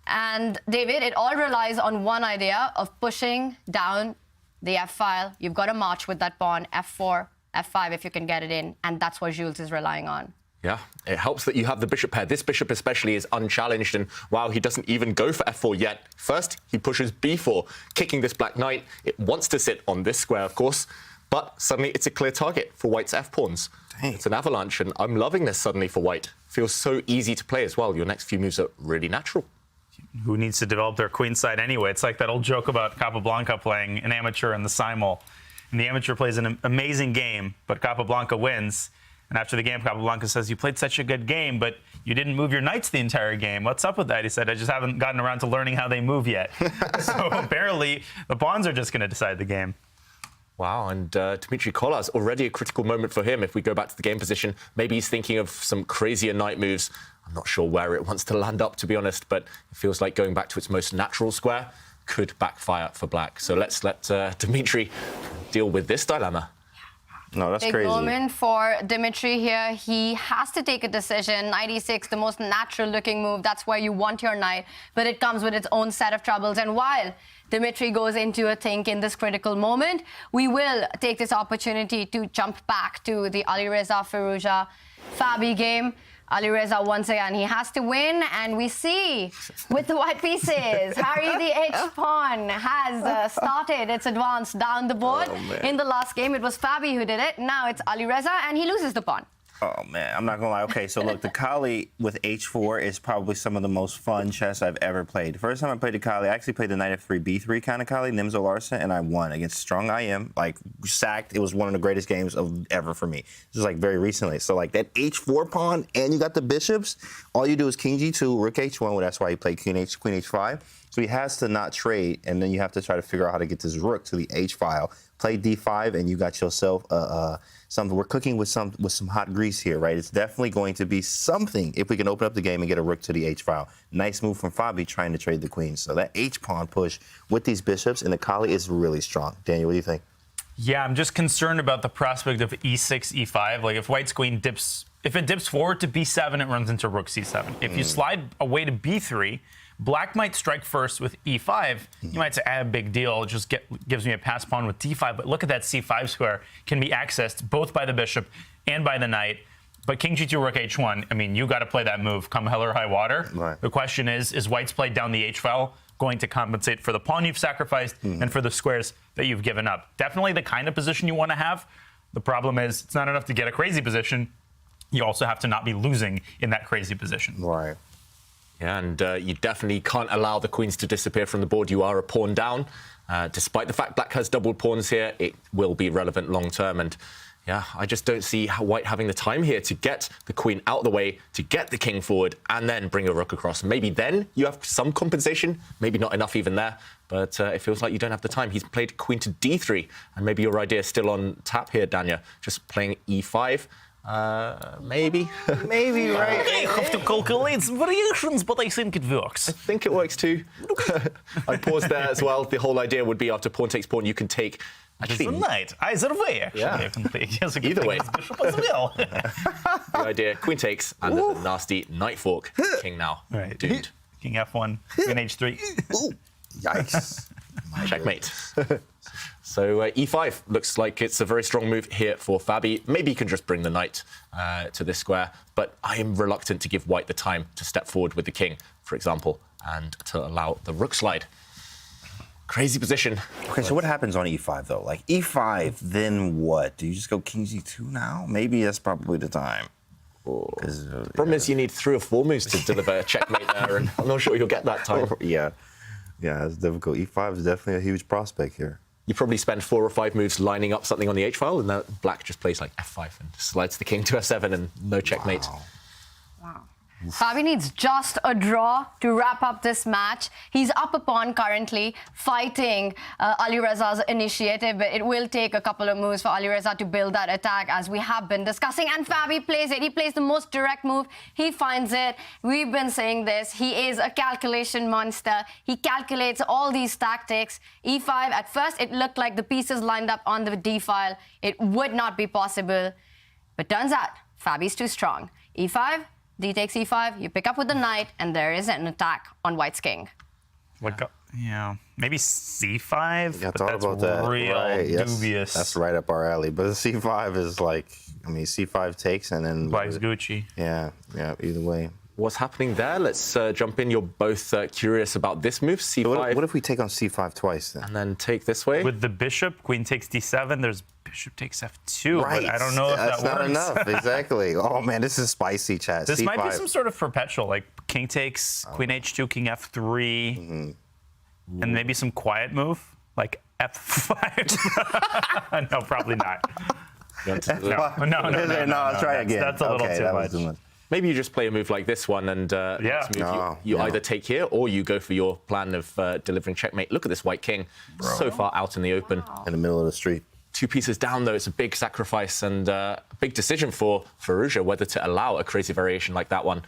And David, it all relies on one idea of pushing down the f-file. You've got to march with that pawn, f4, f5 if you can get it in. And that's what Jules is relying on. Yeah, it helps that you have the bishop pair. This bishop especially is unchallenged, and wow, he doesn't even go for f4 yet. First, he pushes b4, kicking this black knight. It wants to sit on this square, of course, but suddenly it's a clear target for white's f-pawns. It's an avalanche, and I'm loving this suddenly for white. Feels so easy to play as well. Your next few moves are really natural. Who needs to develop their queen side anyway? It's like that old joke about Capablanca playing an amateur in the simul. And the amateur plays an amazing game, but Capablanca wins. And after the game, Capablanca says, you played such a good game, but you didn't move your knights the entire game. What's up with that? He said, I just haven't gotten around to learning how they move yet. So apparently, the pawns are just going to decide the game. Wow, and Dmitry Kolar's already a critical moment for him. If we go back to the game position, maybe he's thinking of some crazier knight moves. I'm not sure where it wants to land up, to be honest, but it feels like going back to its most natural square could backfire for black. So let's let Dmitry deal with this dilemma. No, that's Big crazy. moment for Dmitry here. He has to take a decision. Knight e6, the most natural-looking move. That's where you want your knight, but it comes with its own set of troubles. And while Dmitry goes into a think in this critical moment, we will take this opportunity to jump back to the Alireza Firouzja Fabi game. Alireza, once again, he has to win, and we see with the white pieces, Harry the H-pawn has started its advance down the board. In the last game, it was Fabi who did it. Now it's Alireza, and he loses the pawn. Oh, man, I'm not going to lie. Okay, so look, the Kali with h4 is probably some of the most fun chess I've ever played. The first time I played the Kali, I actually played the knight f3, b3 kind of Kali, Nimzo Larsen, and I won against strong IM, like sacked. It was one of the greatest games ever for me. This was like very recently. So like that h4 pawn, and you got the bishops, all you do is king g2, rook h1, well, that's why he played queen h5. So he has to not trade, and then you have to try to figure out how to get this rook to the h file. Play d5, and you got yourself something. We're cooking with some hot grease here, right? It's definitely going to be something if we can open up the game and get a rook to the h file. Nice move from Fabi trying to trade the queen. So that h pawn push with these bishops and the Kali is really strong. Daniel, what do you think? Yeah, I'm just concerned about the prospect of e6, e5. Like if white's queen dips, if it dips forward to b7, it runs into rook c7. If you slide away to b3, black might strike first with e5. You might say, big deal, it just gives me a pass pawn with d5. But look at that c5 square, can be accessed both by the bishop and by the knight. But king g2, rook h1, I mean, you got to play that move, come hell or high water. Right. The question is white's play down the h file going to compensate for the pawn you've sacrificed and for the squares that you've given up? Definitely the kind of position you want to have. The problem is it's not enough to get a crazy position. You also have to not be losing in that crazy position. Right. Yeah, and you definitely can't allow the queens to disappear from the board. You are a pawn down. Despite the fact black has doubled pawns here, it will be relevant long term. And yeah, Yeah, I just don't see how White having the time here to get the queen out of the way, to get the king forward, and then bring a rook across. Maybe then you have some compensation, maybe not enough even there, but it feels like you don't have the time. He's played queen to d3, and maybe your idea is still on tap here, Danya, just playing e5. Maybe. Maybe, right? I have to calculate some variations, but I think it works. I think it works too. I paused there as well. The whole idea would be after pawn takes pawn, you can take... Actually, it's a knight. Either way, actually. Yeah. I can take. Yes, I can Either take way. this bishop as well. The idea, queen takes, and there's a nasty knight fork. King now. Right. Doomed. King f1, queen h3. Ooh, yikes. Checkmate. So e5 looks like it's a very strong move here for Fabi. Maybe he can just bring the knight to this square, but I am reluctant to give White the time to step forward with the king, for example, and to allow the rook slide. Crazy position. Okay, so what happens on e5, though? Like, e5, then what? Do you just go king g2 now? Maybe that's probably the time. The problem is you need 3 or 4 moves to deliver a checkmate there, and I'm not sure you'll get that time. Yeah, it's difficult. e5 is definitely a huge prospect here. You probably spend 4 or 5 moves lining up something on the h-file, and then black just plays like f5 and slides the king to f7 and no checkmate. Wow. Fabi needs just a draw to wrap up this match. He's up a pawn currently, fighting Alireza's initiative, but it will take a couple of moves for Alireza to build that attack, as we have been discussing. And Fabi plays it. He plays the most direct move. He finds it. We've been saying this. He is a calculation monster. He calculates all these tactics. e5, at first, it looked like the pieces lined up on the d file. It would not be possible. But turns out, Fabi's too strong. e5. D takes e5, you pick up with the knight, and there is an attack on White's king. Yeah, maybe c5. Yeah, I but thought that's about that. real Right, yes, dubious. that's right up our alley. But c5 is like, I mean, c5 takes and then... Black's Gucci. Yeah, either way. What's happening there? Let's jump in. You're both curious about this move, c5. What if we take on c5 twice then? And then take this way? With the bishop, queen takes d7, there's bishop takes f2. Right. But I don't know if that's that works. not enough, exactly. Oh, man, this is spicy, chat. This c5. might be some sort of perpetual, like king takes, queen h2, king f3, and maybe some quiet move, like f5. No, probably not. No, try again. That's a little too much. Maybe you just play a move like this one, and next move you either take here or you go for your plan of delivering checkmate. Look at this white king, so far out in the open. In the middle of the street. 2 pieces down, though. It's a big sacrifice and a big decision for Firouzja whether to allow a crazy variation like that one.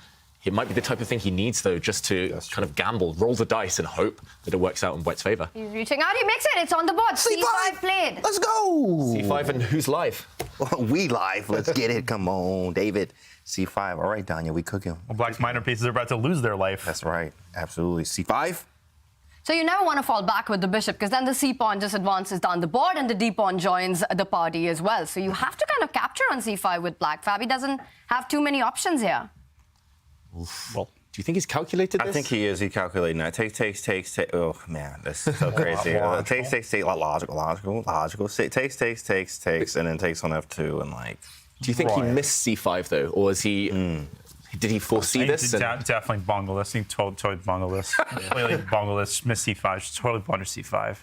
It might be the type of thing he needs, though, just to kind of gamble, roll the dice and hope that it works out in White's favor. He's reaching out, he makes it, it's on the board. C5 played. Let's go! C5, and who's live? We live. Let's get it. Come on, David. C5. All right, Danya, we cooking. Well, Black's minor pieces are about to lose their life. That's right. Absolutely. C5. So you never want to fall back with the bishop, because then the c-pawn just advances down the board and the d-pawn joins the party as well. So you have to kind of capture on c5 with Black. Fabi doesn't have too many options here. Well, do you think he's calculated this? I think he is. He calculated that. Takes. Oh, man, that's so crazy. Takes. Logical. Takes, and then takes on f2 and like. Do you think he missed c5 though, or is he? Did he foresee this? Definitely bungled this. He totally bungled this. Completely bungled this. Missed c5. Just totally blundered c5.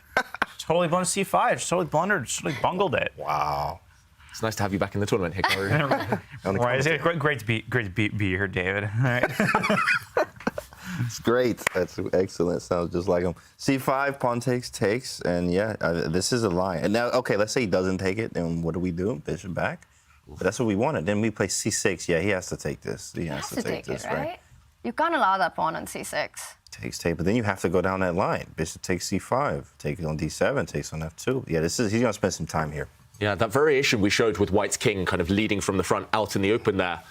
Totally blundered c5. Just totally blundered. Just totally bungled it. Wow. It's nice to have you back in the tournament, Hikaru. Right, it's great to be here, David. All right. It's great. That's excellent. Sounds just like him. C5, pawn takes, and yeah, this is a line. And now, okay, let's say he doesn't take it, then what do we do? Bishop back. But that's what we wanted. Then we play c6. Yeah, he has to take this. He has to take this, right? You can't allow that pawn on c6. Take, but then you have to go down that line. Bishop takes c5, take it on d7, takes on f2. Yeah, he's gonna spend some time here. Yeah, that variation we showed with White's king kind of leading from the front out in the open there.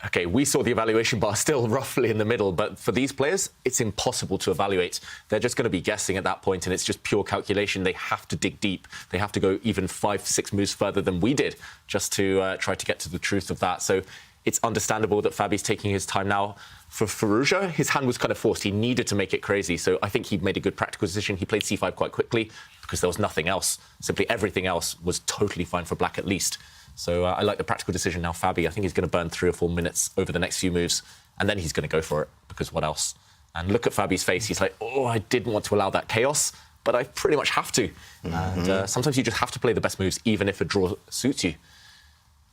Okay, we saw the evaluation bar still roughly in the middle, but for these players, it's impossible to evaluate. They're just going to be guessing at that point, and it's just pure calculation. They have to dig deep. They have to go even 5-6 moves further than we did just to try to get to the truth of that. So it's understandable that Fabi's taking his time now. For Firouzja, his hand was kind of forced. He needed to make it crazy, so I think he made a good practical decision. He played c5 quite quickly because there was nothing else. Simply everything else was totally fine for Black at least. So I like the practical decision now. Fabi, I think he's going to burn 3 or 4 minutes over the next few moves, and then he's going to go for it, because what else? And look at Fabi's face. He's like, oh, I didn't want to allow that chaos, but I pretty much have to. And sometimes you just have to play the best moves, even if a draw suits you.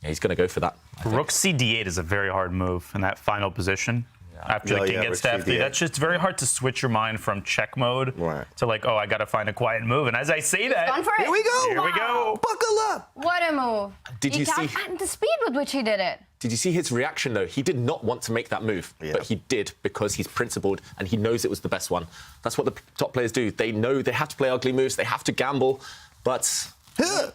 Yeah, he's going to go for that. Rook c8 is a very hard move in that final position. After the king gets to f3, that's just very hard to switch your mind from check mode to like, oh, I got to find a quiet move. And as I say that, gone for it. Here we go. Here we go. Buckle up. What a move. Did you see? And the speed with which he did it. Did you see his reaction, though? He did not want to make that move, but he did because he's principled and he knows it was the best one. That's what the top players do. They know they have to play ugly moves, they have to gamble, but...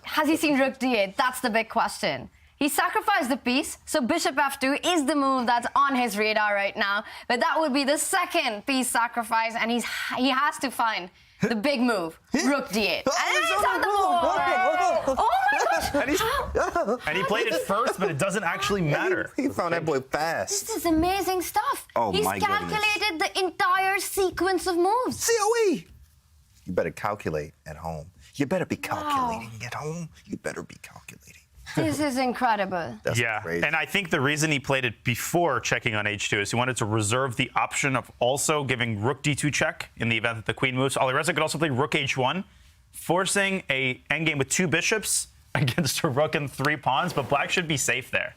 Has he seen Rook d8? That's the big question. He sacrificed the piece, so bishop f2 is the move that's on his radar right now. But that would be the second piece sacrifice, and he has to find the big move, Rook d8. And it's on the board! Oh my gosh! And he played it first, but it doesn't actually matter. He found that boy fast. This is amazing stuff. Oh, He's my calculated the entire sequence of moves. COE. You better calculate at home. You better be calculating at home. You better be calculating. This is incredible. That's yeah, crazy. and I think the reason he played it before checking on h2 is he wanted to reserve the option of also giving rook d2 check in the event that the queen moves. Alireza could also play rook h1, forcing a endgame with 2 bishops against a rook and 3 pawns, but black should be safe there.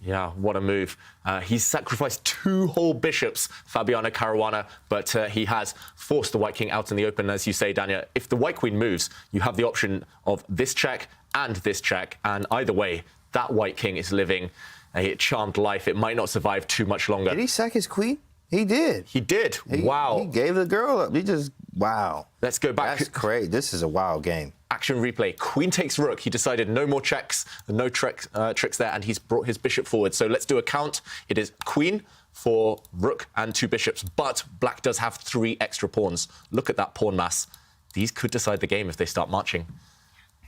Yeah, what a move. He's sacrificed 2 whole bishops, Fabiano Caruana, but he has forced the white king out in the open. As you say, Dania, if the white queen moves, you have the option of this check and this check, and either way, that white king is living a charmed life. It might not survive too much longer. Did he sack his queen? He did. He did. Wow. He gave the girl up. He just, wow. Let's go back. That's crazy. This is a wild game. Action replay. Queen takes rook. He decided no more checks, no tricks there, and he's brought his bishop forward. So let's do a count. It is queen for rook and 2 bishops, but black does have 3 extra pawns. Look at that pawn mass. These could decide the game if they start marching.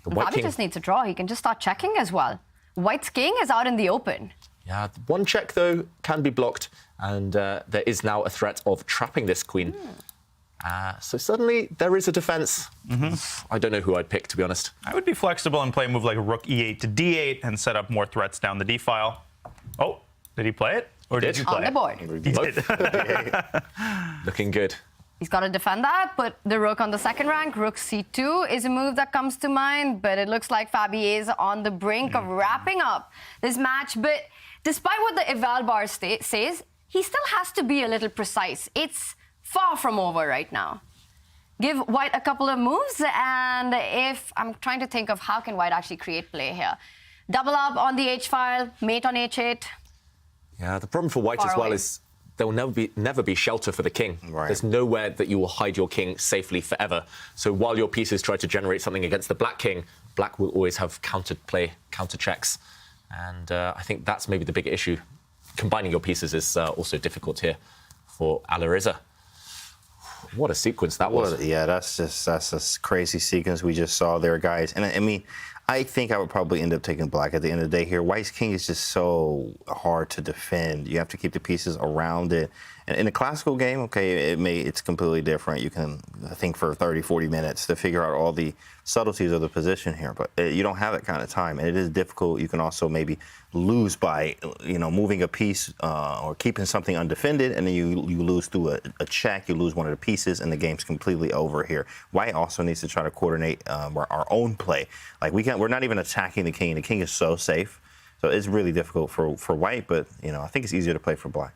The white Bobby king just needs a draw. He can just start checking as well. White's king is out in the open. Yeah, 1 check, though, can be blocked, and there is now a threat of trapping this queen. So suddenly, there is a defense. I don't know who I'd pick, to be honest. I would be flexible and play a move like rook e8 to d8 and set up more threats down the d file. Oh, did he play it? Or did you play On the board. He did. Looking good. He's got to defend that, but the rook on the second rank, rook c2, is a move that comes to mind, but it looks like Fabi is on the brink of wrapping up this match. But despite what the eval bar says, he still has to be a little precise. It's far from over right now. Give white a couple of moves, and if I'm trying to think of how can white actually create play here. Double up on the h-file, mate on h8. Yeah, the problem for white as well is there will never be shelter for the king. Right. There's nowhere that you will hide your king safely forever. So while your pieces try to generate something against the black king, black will always have countered play, counter checks. And I think that's maybe the big issue. Combining your pieces is also difficult here for Alireza. What a sequence that was. Yeah, that's a crazy sequence we just saw there, guys. And I mean, I think I would probably end up taking black at the end of the day here. White's king is just so hard to defend. You have to keep the pieces around it. And in a classical game, okay, it's completely different. You can think for 30, 40 minutes to figure out all the subtleties of the position here. But you don't have that kind of time, and it is difficult. You can also maybe lose by, moving a piece or keeping something undefended, and then you lose through a check. You lose one of the pieces, and the game's completely over here. White also needs to try to coordinate our own play. Like we're not even attacking the king. The king is so safe, so it's really difficult for white. But I think it's easier to play for black.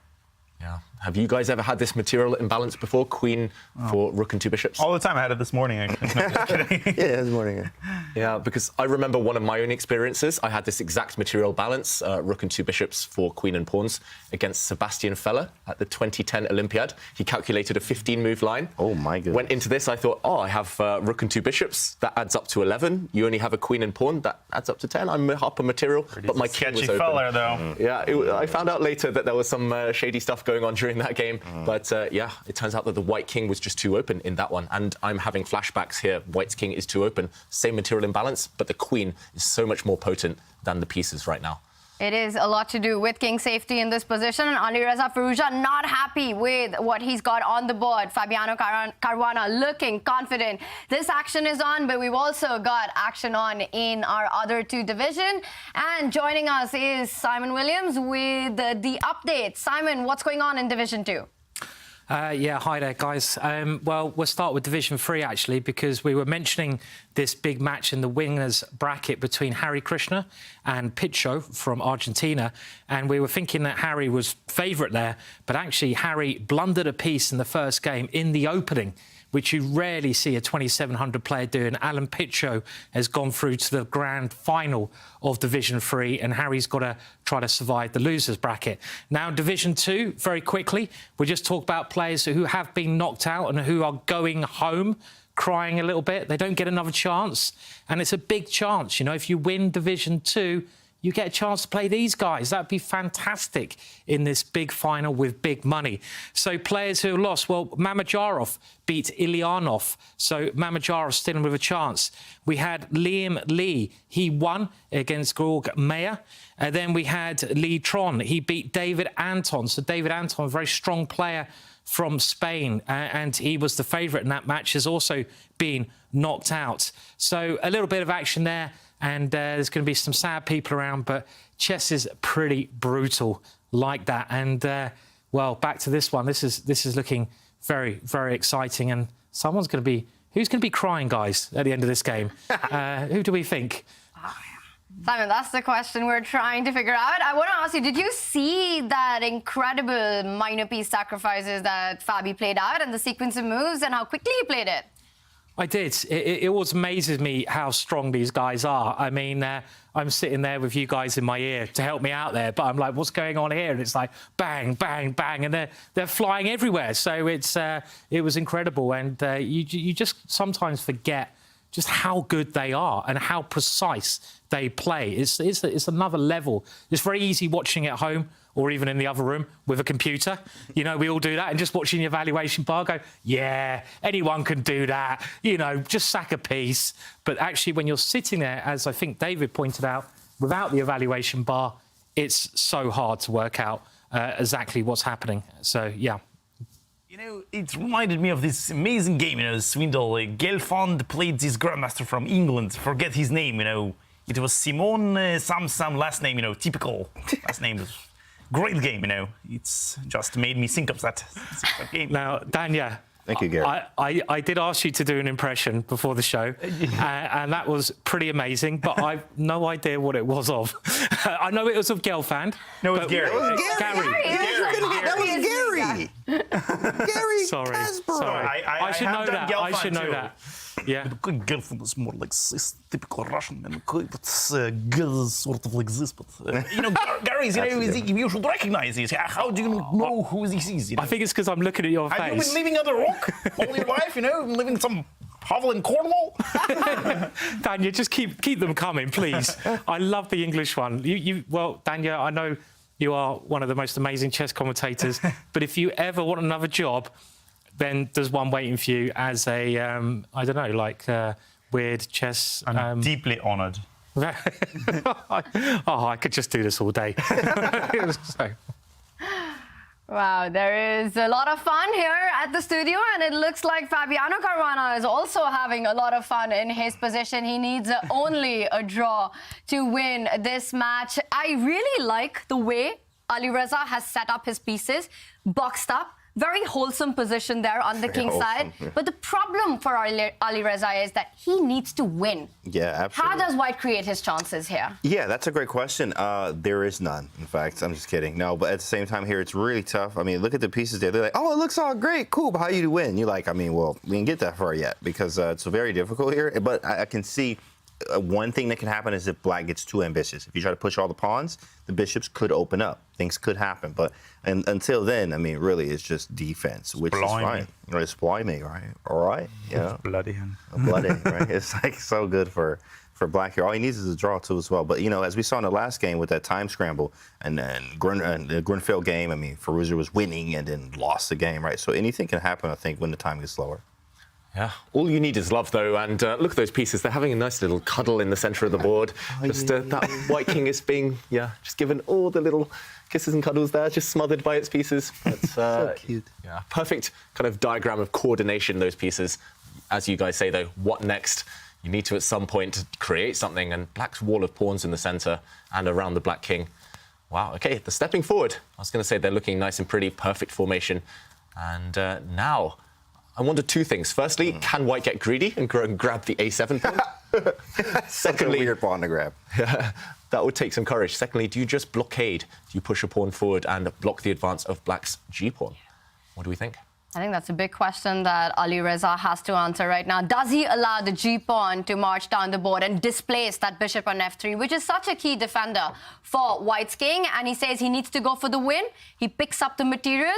Yeah. Have you guys ever had this material imbalance before? Queen for rook and 2 bishops? All the time. I had it this morning, actually. No, just kidding. Yeah, this morning. Yeah, because I remember one of my own experiences. I had this exact material balance, rook and 2 bishops for queen and pawns against Sebastian Feller at the 2010 Olympiad. He calculated a 15-move line. Oh, my goodness. Went into this, I thought, I have rook and 2 bishops. That adds up to 11. You only have a queen and pawn. That adds up to 10. I'm up a material, but my king was sketchy open. Feller, though. Yeah, I found out later that there was some shady stuff going on during that game. But yeah, it turns out that the white king was just too open in that one. And I'm having flashbacks here. White's king is too open. Same material imbalance, but the queen is so much more potent than the pieces right now. It is a lot to do with king safety in this position. And Alireza Firouzja not happy with what he's got on the board. Fabiano Caruana looking confident. This action is on, but we've also got action on in our other 2 division. And joining us is Simon Williams with the update. Simon, what's going on in Division 2? Yeah, hi there, guys. Well, we'll start with Division 3, actually, because we were mentioning this big match in the winners bracket between Harry Krishna and Picho from Argentina, and we were thinking that Harry was favourite there, but actually Harry blundered a piece in the first game in the opening, which you rarely see a 2,700 player doing. Alan Picho has gone through to the grand final of Division 3, and Harry's got to try to survive the losers bracket. Now, Division 2, very quickly, we just talk about players who have been knocked out and who are going home crying a little bit. They don't get another chance, and it's a big chance. You know, if you win Division 2, you get a chance to play these guys. That'd be fantastic in this big final with big money. So players who lost, well, Mamajarov beat Ilyanov, so Mamajarov's still in with a chance. We had Liam Lee, he won against Georg Mayer. And then we had Lee Tron, he beat David Anton. So David Anton, a very strong player from Spain, and he was the favourite in that match, has also been knocked out. So a little bit of action there. And there's going to be some sad people around, but chess is pretty brutal like that. And, well, back to this one. This is looking very, very exciting. And someone's going to be... Who's going to be crying, guys, at the end of this game? Who do we think? Simon, that's the question we're trying to figure out. I want to ask you, did you see that incredible minor piece sacrifices that Fabi played out and the sequence of moves and how quickly he played it? I did. It always amazes me how strong these guys are. I mean, I'm sitting there with you guys in my ear to help me out there, but I'm like, what's going on here? And it's like, bang, bang, bang, and they're flying everywhere. So it was incredible, and you just sometimes forget just how good they are and how precise they play. It's another level. It's very easy watching at home or even in the other room with a computer. You know, we all do that, and just watching the evaluation bar go, yeah, anyone can do that. You know, just sack a piece. But actually, when you're sitting there, as I think David pointed out, without the evaluation bar, it's so hard to work out exactly what's happening. So, yeah. You know, it reminded me of this amazing game, you know, Swindle. Gelfand played this grandmaster from England. Forget his name, you know. It was Simon some last name, you know, typical last name. Great game, you know. It's just made me think of that game. Now, Danya. Thank you, Gary. I did ask you to do an impression before the show, and that was pretty amazing, but I've no idea what it was of. I know it was of Gelfand. No, it was Gary. That was Gary. Gary Sorry. Kasparov. Sorry. I should know that. I should know that. Yeah. Gelfand is more like this typical Russian man, but sort of like this. But you know, Gary's, you know, you should recognize this. How do you know who this is? You know? I think it's because I'm looking at your face. Have you been living under a rock all your life? You know, living in some hovel in Cornwall. Danya, just keep them coming, please. I love the English one. Well, Danya, I know you are one of the most amazing chess commentators, but if you ever want another job, then there's one waiting for you as a, I don't know, like weird chess. I'm deeply honoured. Oh, I could just do this all day. So. Wow, there is a lot of fun here at the studio, and it looks like Fabiano Caruana is also having a lot of fun in his position. He needs only a draw to win this match. I really like the way Alireza has set up his pieces, boxed up. Very wholesome position there on the king side. Yeah. But the problem for Alireza is that he needs to win. Yeah, absolutely. How does White create his chances here? Yeah, that's a great question. There is none, in fact. I'm just kidding. No, but at the same time here, it's really tough. I mean, look at the pieces there. They're like, oh, it looks all great. Cool, but how do you win? You're like, I mean, well, we didn't get that far yet because it's very difficult here. But I can see one thing that can happen is if Black gets too ambitious. If you try to push all the pawns, the bishops could open up. Things could happen. But until then, I mean, really, it's just defense, which is fine. It's blimey, right? All right. Yeah. Bloody. Bloody, right? It's like so good for Black here. All he needs is a draw, too, as well. But, you know, as we saw in the last game with that time scramble and then the Grunfeld game, I mean, Firouzja was winning and then lost the game, right? So anything can happen, I think, when the time gets slower. Yeah, all you need is love, though, and look at those pieces. They're having a nice little cuddle in the centre of the board. Just that White King is being, just given all the little kisses and cuddles there, just smothered by its pieces. That's so cute. Yeah, perfect kind of diagram of coordination, those pieces. As you guys say, though, what next? You need to, at some point, create something, and Black's wall of pawns in the centre and around the Black King. Wow, OK, they're stepping forward. I was going to say they're looking nice and pretty, perfect formation. And now, I wonder two things. Firstly, can white get greedy and grab the a7 pawn? Secondly, weird pawn to grab. That would take some courage. Secondly, do you just blockade? Do you push a pawn forward and block the advance of black's g-pawn? What do we think? I think that's a big question that Alireza has to answer right now. Does he allow the g-pawn to march down the board and displace that bishop on f3, which is such a key defender for white's king? And he says he needs to go for the win. He picks up the material.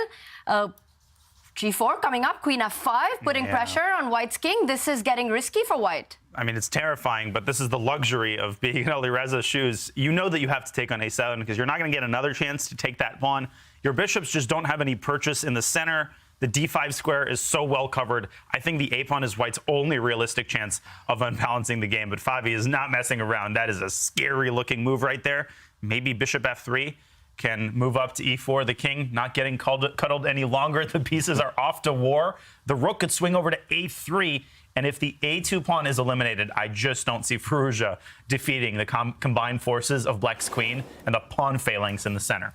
G4 coming up, queen f5, putting pressure on white's king. This is getting risky for white. I mean, it's terrifying, but this is the luxury of being in Alireza's shoes. You know that you have to take on a7 because you're not going to get another chance to take that pawn. Your bishops just don't have any purchase in the center. The d5 square is so well covered. I think the a-pawn is white's only realistic chance of unbalancing the game, but Fabi is not messing around. That is a scary-looking move right there. Maybe bishop f3 can move up to e4. The king not getting cuddled any longer. The pieces are off to war. The rook could swing over to a3, and if the a2 pawn is eliminated, I just don't see Firouzja defeating the combined forces of black's queen and the pawn phalanx in the center.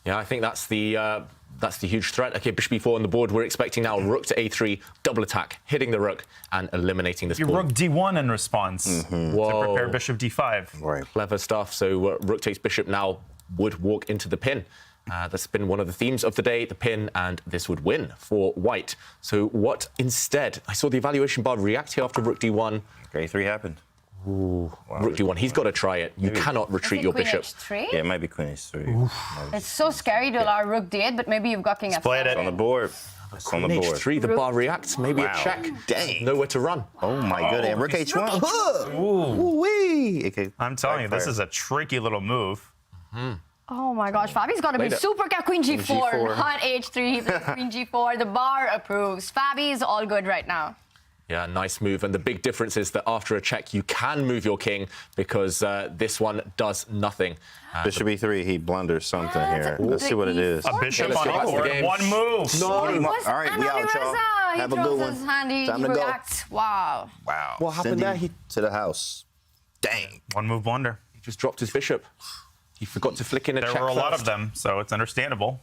Yeah, I think that's the huge threat. Okay, bishop e4 on the board. We're expecting now rook to a3, double attack, hitting the rook and eliminating this pawn. Rook d1 in response to prepare bishop d5. Right. Clever stuff. So rook takes bishop now would walk into the pin. That's been one of the themes of the day, the pin, and this would win for white. So what instead? I saw the evaluation bar react here after rook d1. a3 happened. Ooh, wow. Rook d1. He's got to try it. You cannot retreat your bishop. H3? Yeah, it might be queen h3. It's so scary to allow rook d8, but maybe you've got king f7. Split it on the board. It's on the board. H3, the bar reacts. Maybe a check. Dang. Nowhere to run. Oh my goodness. And rook h1. Ooh-wee. Okay. I'm telling you, this is a tricky little move. Oh my gosh, Fabi's got to be super careful. Queen g4, not h3, queen g4. The bar approves. Fabi's all good right now. Yeah, nice move. And the big difference is that after a check, you can move your king because this one does nothing. Bishop e3, he blunders something here. Let's see what it is. A bishop on the board, one move. No. All right, we out, y'all. Have a good one. Time to reacts. Wow. Wow. What happened there? He to the house. Dang. One move blunder. He just dropped his bishop. He forgot to flick in a check. There were a lot of them, so it's understandable.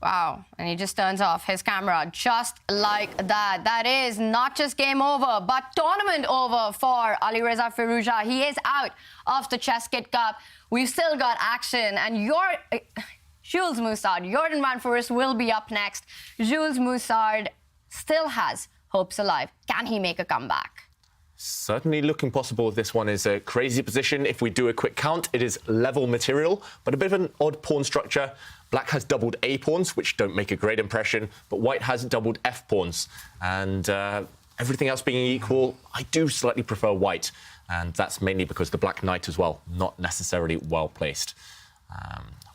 Wow, and he just turns off his camera just like that. That is not just game over, but tournament over for Alireza Firouzja. He is out of the ChessKid Cup. We've still got action, and Jules Moussard, Jordan Van Foreest will be up next. Jules Moussard still has hopes alive. Can he make a comeback? Certainly looking possible. This one is a crazy position. If we do a quick count, it is level material, but a bit of an odd pawn structure. Black has doubled A pawns, which don't make a great impression, but white has doubled F pawns. And everything else being equal, I do slightly prefer white. And that's mainly because the black knight as well, not necessarily well placed.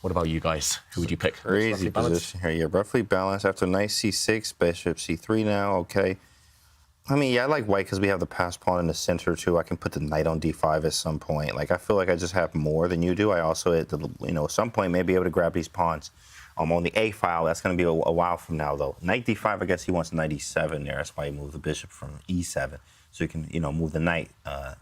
What about you guys? Who would you pick? Crazy position here. Yeah, roughly balanced after knight c6, bishop c3 now. Okay. I mean, yeah, I like white because we have the pass pawn in the center, too. I can put the knight on d5 at some point. Like, I feel like I just have more than you do. I also, at some point, may be able to grab these pawns. On the A file, that's going to be a while from now, though. Knight d5, I guess he wants knight e7 there. That's why he moved the bishop from e7. So you can, move the knight.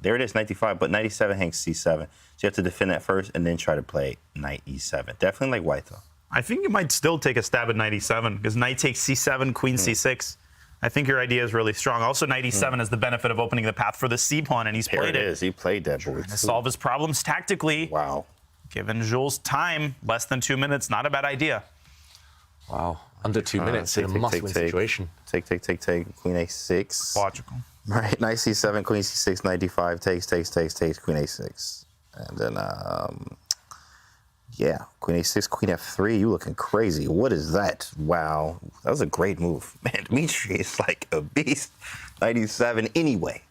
There it is, knight d5, but knight e7 hangs c7. So you have to defend that first and then try to play knight e7. Definitely like white, though. I think you might still take a stab at knight e7 because knight takes c7, queen c6. I think your idea is really strong. Also, knight e7 has the benefit of opening the path for the c-pawn, and he's played it. There it is. He played that. Trying to solve his problems tactically. Wow. Given Jules time, less than 2 minutes, not a bad idea. Wow. Under 2 minutes in a must-win situation. Take. Queen a6. Logical. Right. Knight c7, queen c6, knight d5. Takes. Queen a6. And then, yeah, queen a6, queen f3. You looking crazy. What is that? Wow. That was a great move. Man, Dmitry is like a beast. Knight e7 anyway.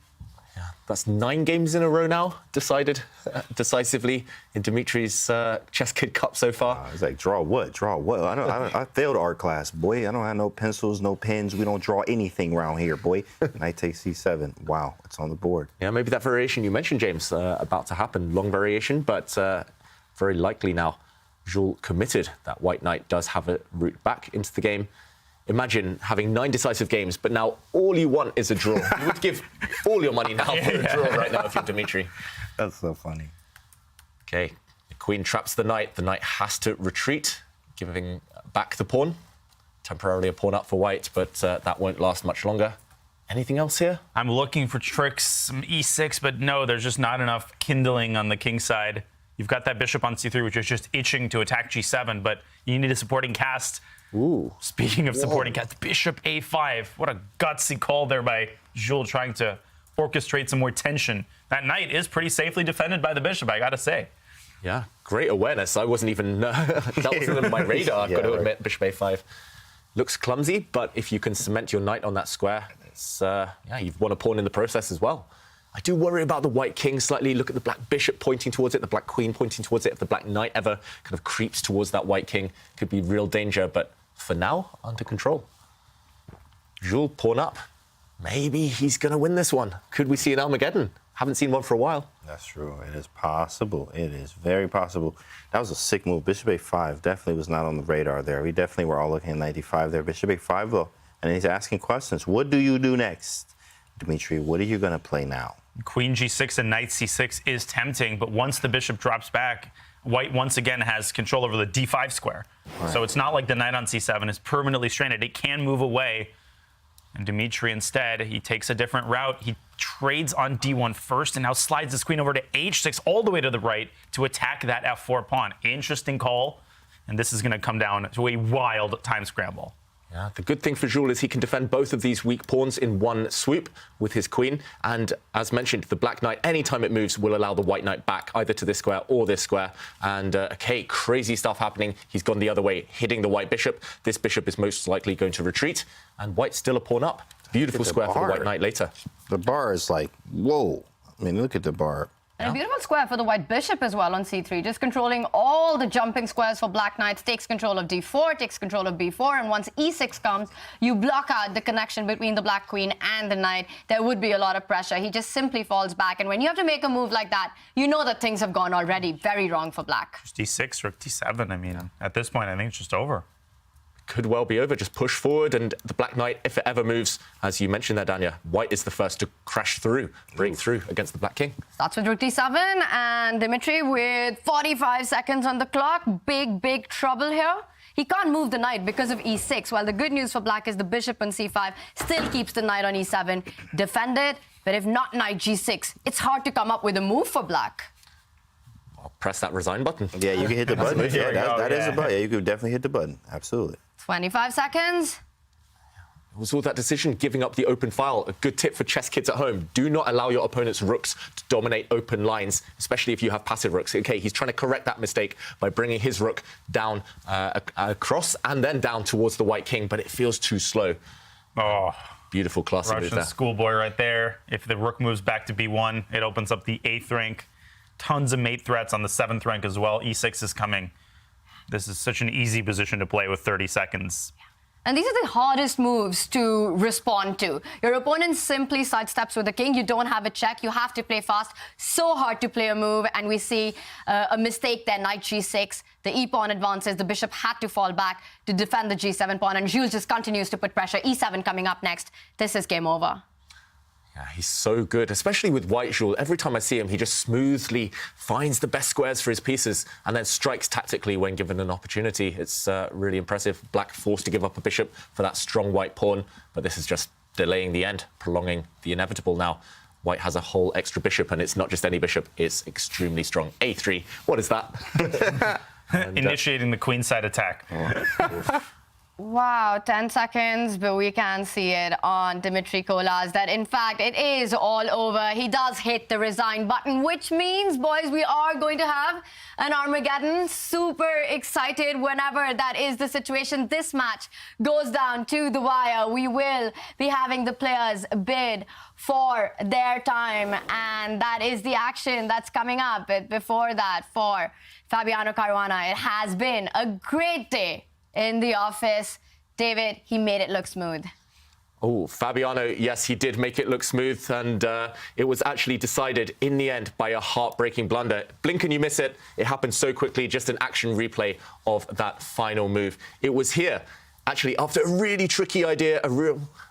Yeah, that's 9 games in a row now, decided decisively in Dimitri's ChessKid Cup so far. It's like, draw what? I failed art class, boy. I don't have no pencils, no pens. We don't draw anything around here, boy. Knight takes c7. Wow, it's on the board. Yeah, maybe that variation you mentioned, James, about to happen. Long variation, but very likely now. Jules committed that white knight does have a route back into the game. Imagine having 9 decisive games, but now all you want is a draw. You would give all your money now for a draw right now if you're Dmitry. That's so funny. Okay, the queen traps the knight. The knight has to retreat, giving back the pawn. temporarily a pawn up for white, but that won't last much longer. Anything else here? I'm looking for tricks, some e6, but no, there's just not enough kindling on the king side. You've got that bishop on c3, which is just itching to attack g7, but you need a supporting cast. Ooh. Speaking of supporting cast, bishop a5. What a gutsy call there by Jules, trying to orchestrate some more tension. That knight is pretty safely defended by the bishop, I gotta say. Yeah, great awareness. I wasn't even, that wasn't on my radar, I've got to admit, bishop a5. Looks clumsy, but if you can cement your knight on that square, it's, yeah, you've won a pawn in the process as well. I do worry about the white king slightly. Look at the black bishop pointing towards it, the black queen pointing towards it. If the black knight ever kind of creeps towards that white king, could be real danger, but for now, under control. Jules, pawn up. Maybe he's going to win this one. Could we see an Armageddon? Haven't seen one for a while. That's true. It is possible. It is very possible. That was a sick move. Bishop a5 definitely was not on the radar there. We definitely were all looking at 95 there. Bishop a5, though. And he's asking questions. What do you do next? Dimitri, what are you going to play now? Queen g6 and knight c6 is tempting, but once the bishop drops back, white once again has control over the d5 square. Right. So it's not like the knight on c7 is permanently stranded. It can move away. And Dimitri instead, he takes a different route. He trades on d1 first and now slides his queen over to h6 all the way to the right to attack that f4 pawn. Interesting call. And this is going to come down to a wild time scramble. Yeah, the good thing for Jules is he can defend both of these weak pawns in one swoop with his queen. And as mentioned, the black knight, anytime it moves, will allow the white knight back either to this square or this square. And okay, crazy stuff happening. He's gone the other way, hitting the white bishop. This bishop is most likely going to retreat. And white's still a pawn up. Beautiful square for the white knight later. The bar is like, whoa. I mean, look at the bar. And a beautiful square for the white bishop as well on c3, just controlling all the jumping squares for black knights, takes control of d4, takes control of b4, and once e6 comes, you block out the connection between the black queen and the knight. There would be a lot of pressure. He just simply falls back, and when you have to make a move like that, you know that things have gone already very wrong for black. Just d6 or d7, I mean, at this point, I think it's just over. Could well be over. Just push forward, and the black knight, if it ever moves, as you mentioned there, Danya, white is the first to crash through, break through against the black king. Starts with rook d7, and Dimitri with 45 seconds on the clock. Big trouble here. He can't move the knight because of e6, while the good news for black is the bishop on c5 still keeps the knight on e7 defended. But if not knight g6, it's hard to come up with a move for black. I'll press that resign button. Yeah, you can hit the button. Yeah, that is a button. Yeah, you could definitely hit the button. Absolutely. 25 seconds. It was all that decision, giving up the open file. A good tip for chess kids at home. Do not allow your opponent's rooks to dominate open lines, especially if you have passive rooks. Okay, he's trying to correct that mistake by bringing his rook down across and then down towards the white king, but it feels too slow. Oh, beautiful classy move there. Russian schoolboy right there. If the rook moves back to b1, it opens up the 8th rank. Tons of mate threats on the 7th rank as well. e6 is coming. This is such an easy position to play with 30 seconds. And these are the hardest moves to respond to. Your opponent simply sidesteps with the king. You don't have a check. You have to play fast. So hard to play a move. And we see a mistake there, knight g6. The e-pawn advances. The bishop had to fall back to defend the g7 pawn. And Jules just continues to put pressure. e7 coming up next. This is game over. Yeah, he's so good, especially with white Jules. Every time I see him, he just smoothly finds the best squares for his pieces and then strikes tactically when given an opportunity. It's really impressive. Black forced to give up a bishop for that strong white pawn, but this is just delaying the end, prolonging the inevitable now. White has a whole extra bishop, and it's not just any bishop, it's extremely strong. a3, what is that? And, initiating the queenside attack. Wow, 10 seconds, but we can see it on Dimitri Kolas that, in fact, it is all over. He does hit the resign button, which means, boys, we are going to have an Armageddon. Super excited whenever that is the situation. This match goes down to the wire. We will be having the players bid for their time, and that is the action that's coming up. But before that, for Fabiano Caruana, it has been a great day in the office. David, he made it look smooth. Oh, Fabiano, yes, he did make it look smooth, and it was actually decided in the end by a heartbreaking blunder. Blink and you miss it. It happened so quickly, just an action replay of that final move. It was here, actually, after a really tricky idea, a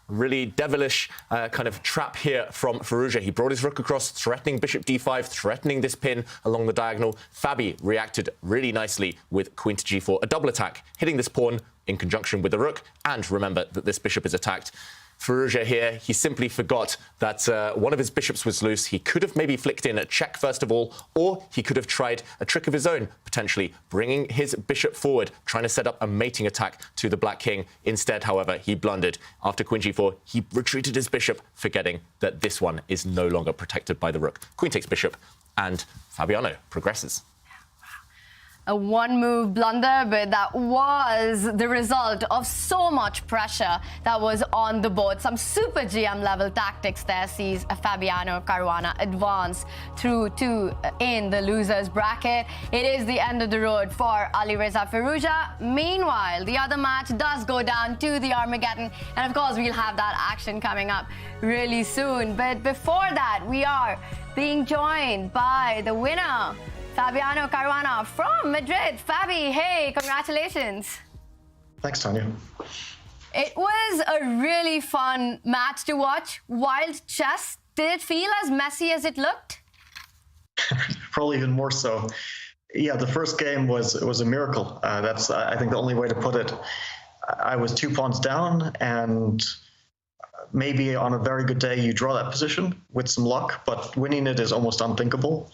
really devilish kind of trap here from Firouzja. He brought his rook across, threatening bishop d5, threatening this pin along the diagonal. Fabi reacted really nicely with queen to g4, a double attack, hitting this pawn in conjunction with the rook. And remember that this bishop is attacked. Firouzja here, he simply forgot that one of his bishops was loose. He could have maybe flicked in a check first of all, or he could have tried a trick of his own, potentially bringing his bishop forward, trying to set up a mating attack to the black king. Instead, however, he blundered. After queen g4, he retreated his bishop, forgetting that this one is no longer protected by the rook. Queen takes bishop, and Fabiano progresses. A one-move blunder, but that was the result of so much pressure that was on the board. Some super GM-level tactics there sees Fabiano Caruana advance through to in the loser's bracket. It is the end of the road for Alireza Firouzja. Meanwhile, the other match does go down to the Armageddon, and of course, we'll have that action coming up really soon. But before that, we are being joined by the winner, Fabiano Caruana from Madrid. Fabi, hey, congratulations. Thanks, Tanya. It was a really fun match to watch. Wild chess. Did it feel as messy as it looked? Probably even more so. Yeah, the first game was a miracle. That's, I think, the only way to put it. I was 2 pawns down, and maybe on a very good day you draw that position with some luck, but winning it is almost unthinkable.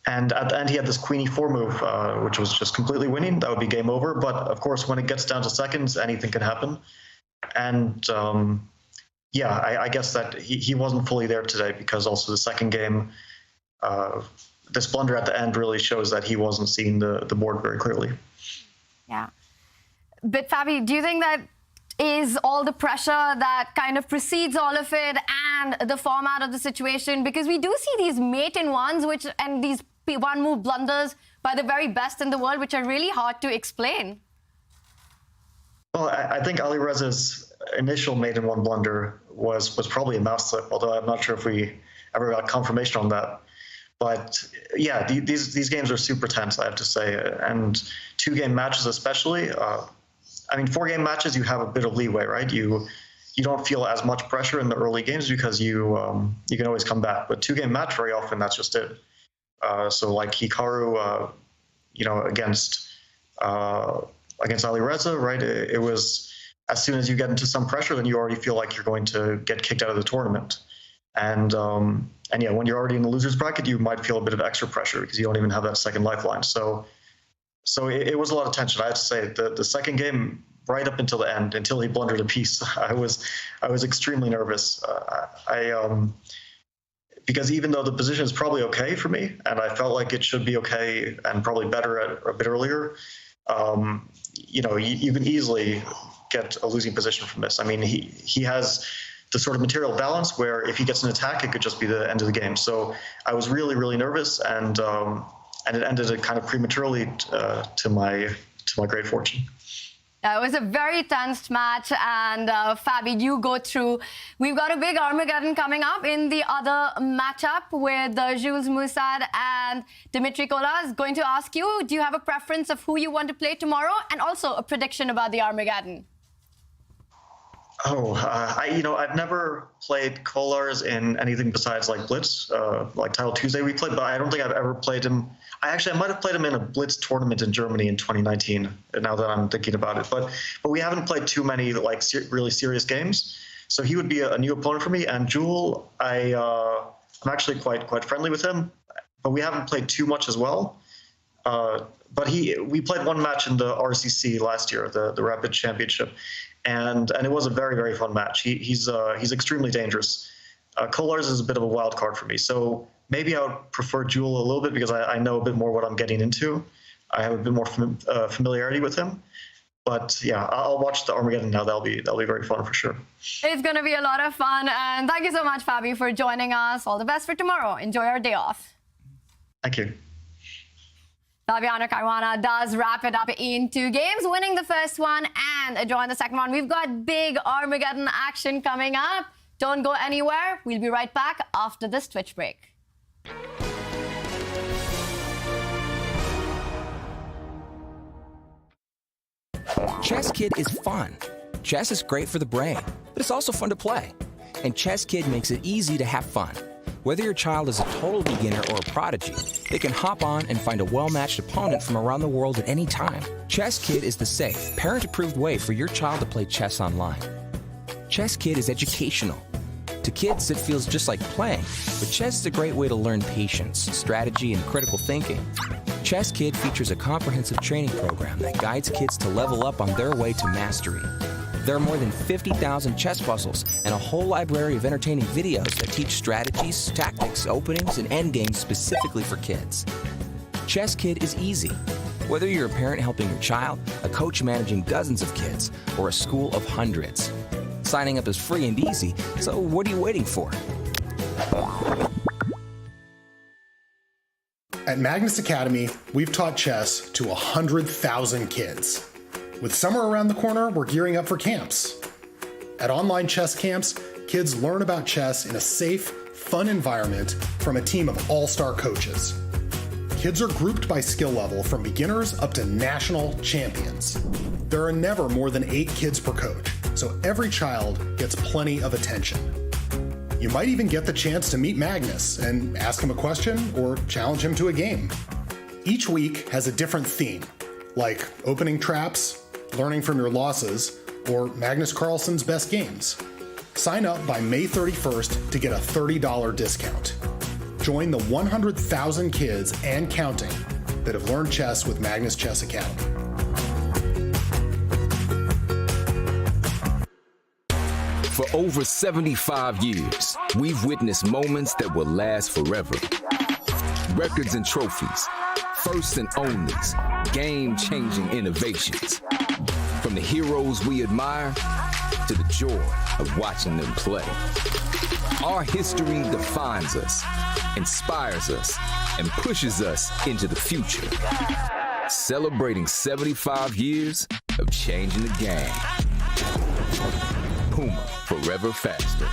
And at the end, he had this queen e4 move, which was just completely winning. That would be game over. But of course, when it gets down to seconds, anything can happen. And yeah, I guess that he wasn't fully there today, because also the second game, this blunder at the end really shows that he wasn't seeing the board very clearly. Yeah. But Fabi, do you think that is all the pressure that kind of precedes all of it and the format of the situation? Because we do see these mate-in-ones and these one-move blunders by the very best in the world, which are really hard to explain. Well, I think Alireza's initial mate-in-one blunder was probably a mouse slip, although I'm not sure if we ever got confirmation on that. But yeah, these games are super tense, I have to say, and 2-game matches especially. I mean, 4-game matches, you have a bit of leeway, right? You don't feel as much pressure in the early games because you can always come back. But 2-game match, very often, that's just it. So like Hikaru, against Alireza, right? It was, as soon as you get into some pressure, then you already feel like you're going to get kicked out of the tournament. And yeah, when you're already in the loser's bracket, you might feel a bit of extra pressure because you don't even have that second lifeline. So it was a lot of tension. I have to say, the second game, right up until the end, until he blundered a piece, I was extremely nervous. Because even though the position is probably okay for me, and I felt like it should be okay and probably better a bit earlier, you can easily get a losing position from this. I mean, he has the sort of material balance where if he gets an attack, it could just be the end of the game. So I was really, really nervous, and it ended kind of prematurely to my great fortune. It was a very tense match, and Fabi, you go through. We've got a big Armageddon coming up in the other matchup with Jules Moussad and Dimitri Kolas. Going to ask you, do you have a preference of who you want to play tomorrow, and also a prediction about the Armageddon? I've never played Kolarz in anything besides like Blitz, like Title Tuesday we played, but I don't think I've ever played him. I might have played him in a Blitz tournament in Germany in 2019, now that I'm thinking about it. But we haven't played too many like really serious games. So he would be a new opponent for me. And Jewel, I'm actually quite friendly with him, but we haven't played too much as well. But we played one match in the RCC last year, the Rapid Championship. And it was a very, very fun match. He's extremely dangerous. Kolarz is a bit of a wild card for me. So maybe I would prefer Jewel a little bit because I know a bit more what I'm getting into. I have a bit more familiarity with him. But yeah, I'll watch the Armageddon now. That'll be very fun for sure. It's going to be a lot of fun. And thank you so much, Fabi, for joining us. All the best for tomorrow. Enjoy our day off. Thank you. Fabiano Caruana does wrap it up in 2 games, winning the first one and a draw in the second one. We've got big Armageddon action coming up. Don't go anywhere. We'll be right back after this Twitch break. ChessKid is fun. Chess is great for the brain, but it's also fun to play. And ChessKid makes it easy to have fun. Whether your child is a total beginner or a prodigy, they can hop on and find a well-matched opponent from around the world at any time. ChessKid is the safe, parent-approved way for your child to play chess online. ChessKid is educational. To kids, it feels just like playing, but chess is a great way to learn patience, strategy, and critical thinking. ChessKid features a comprehensive training program that guides kids to level up on their way to mastery. There are more than 50,000 chess puzzles and a whole library of entertaining videos that teach strategies, tactics, openings, and endgames specifically for kids. ChessKid is easy. Whether you're a parent helping your child, a coach managing dozens of kids, or a school of hundreds. Signing up is free and easy, so what are you waiting for? At Magnus Academy, we've taught chess to 100,000 kids. With summer around the corner, we're gearing up for camps. At online chess camps, kids learn about chess in a safe, fun environment from a team of all-star coaches. Kids are grouped by skill level from beginners up to national champions. There are never more than 8 kids per coach, so every child gets plenty of attention. You might even get the chance to meet Magnus and ask him a question or challenge him to a game. Each week has a different theme, like opening traps, learning from your losses, or Magnus Carlsen's best games. Sign up by May 31st to get a $30 discount. Join the 100,000 kids and counting that have learned chess with Magnus Chess Academy. For over 75 years, we've witnessed moments that will last forever. Records and trophies, firsts and onlys, game-changing innovations. From the heroes we admire to the joy of watching them play. Our history defines us, inspires us, and pushes us into the future. Celebrating 75 years of changing the game. Puma, forever faster.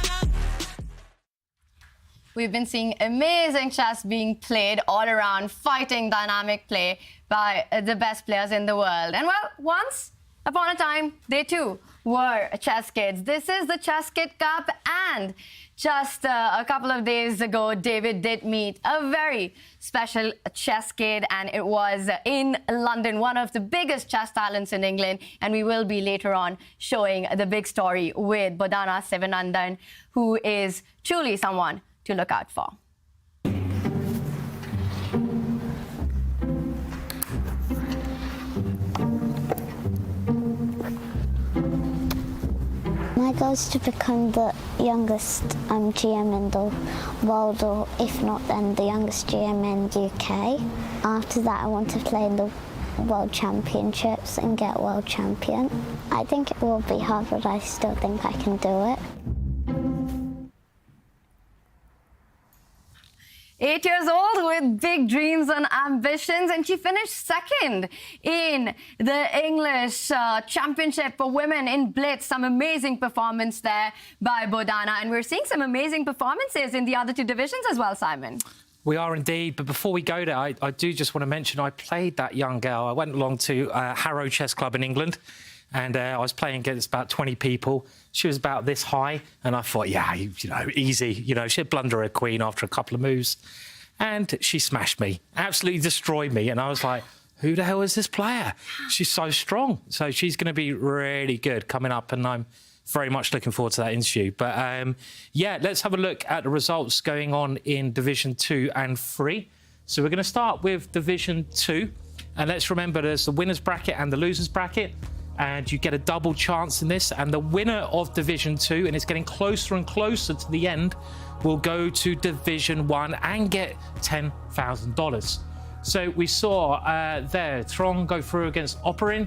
We've been seeing amazing chess being played all around, fighting dynamic play by the best players in the world. And well, once upon a time, they too were chess kids. This is the ChessKid Cup, and just a couple of days ago, David did meet a very special chess kid, and it was in London, one of the biggest chess talents in England. And we will be later on showing the big story with Bodhana Sivanandan, who is truly someone to look out for. My goal is to become the youngest GM in the world, or if not, then the youngest GM in the UK. After that, I want to play in the World Championships and get world champion. I think it will be hard, but I still think I can do it. 8 years old with big dreams and ambitions, and she finished second in the English Championship for women in Blitz. Some amazing performance there by Bodhana, and we're seeing some amazing performances in the other 2 divisions as well, Simon. We are indeed, but before we go there, I do just want to mention I played that young girl. I went along to Harrow Chess Club in England, and I was playing against about 20 people. She was about this high, and I thought, yeah, you know, easy. You know, she'd blunder her queen after a couple of moves, and she smashed me, absolutely destroyed me. And I was like, who the hell is this player? She's so strong. So she's going to be really good coming up, and I'm very much looking forward to that interview. But yeah, let's have a look at the results going on in Division 2 and 3. So we're going to start with Division 2. And let's remember there's the winner's bracket and the loser's bracket. And you get a double chance in this. And the winner of Division 2, and it's getting closer and closer to the end, will go to Division 1 and get $10,000. So we saw there Trong go through against Oparin,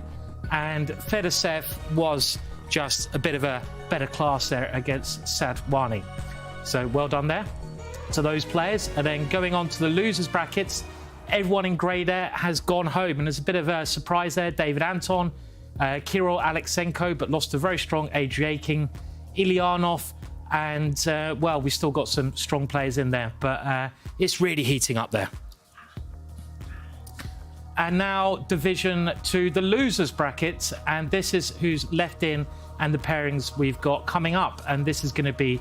and Fedorsev was just a bit of a better class there against Sadwani. So well done there to those players. And then going on to the losers brackets, everyone in grey there has gone home, and there's a bit of a surprise there. David Anton, Kirill Alexenko, but lost a very strong Adriaking, Ilyanov, and well, we still got some strong players in there, but it's really heating up there. And now Division 2, the losers bracket, and this is who's left in and the pairings we've got coming up, and this is going to be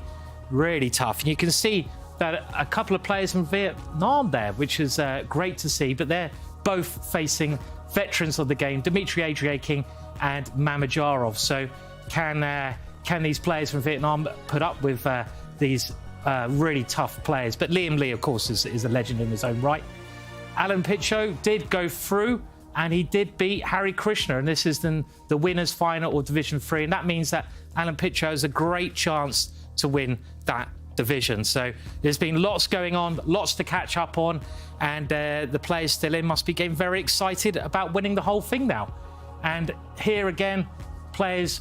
really tough. And you can see that a couple of players from Vietnam there, which is great to see, but they're both facing veterans of the game, Dmitry Adriaking and Mamedyarov. So can these players from Vietnam put up with these really tough players? But Liam Lee, of course, is a legend in his own right. Alan Pitcho did go through, and he did beat Hari Krishna, and this is then the winners' final of Division 3, and that means that Alan Pitcho has a great chance to win that division. So there's been lots going on, lots to catch up on, and the players still in must be getting very excited about winning the whole thing now. And here again,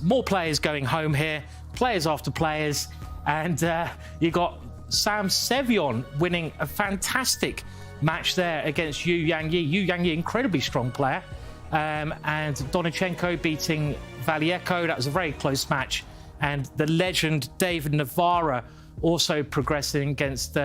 more players going home here, players after players, and you got Sam Sevion winning a fantastic match there against Yu Yang-yi. Yu Yang-yi, incredibly strong player, and Donichenko beating Valieko. That was a very close match. And the legend David Navarra also progressing against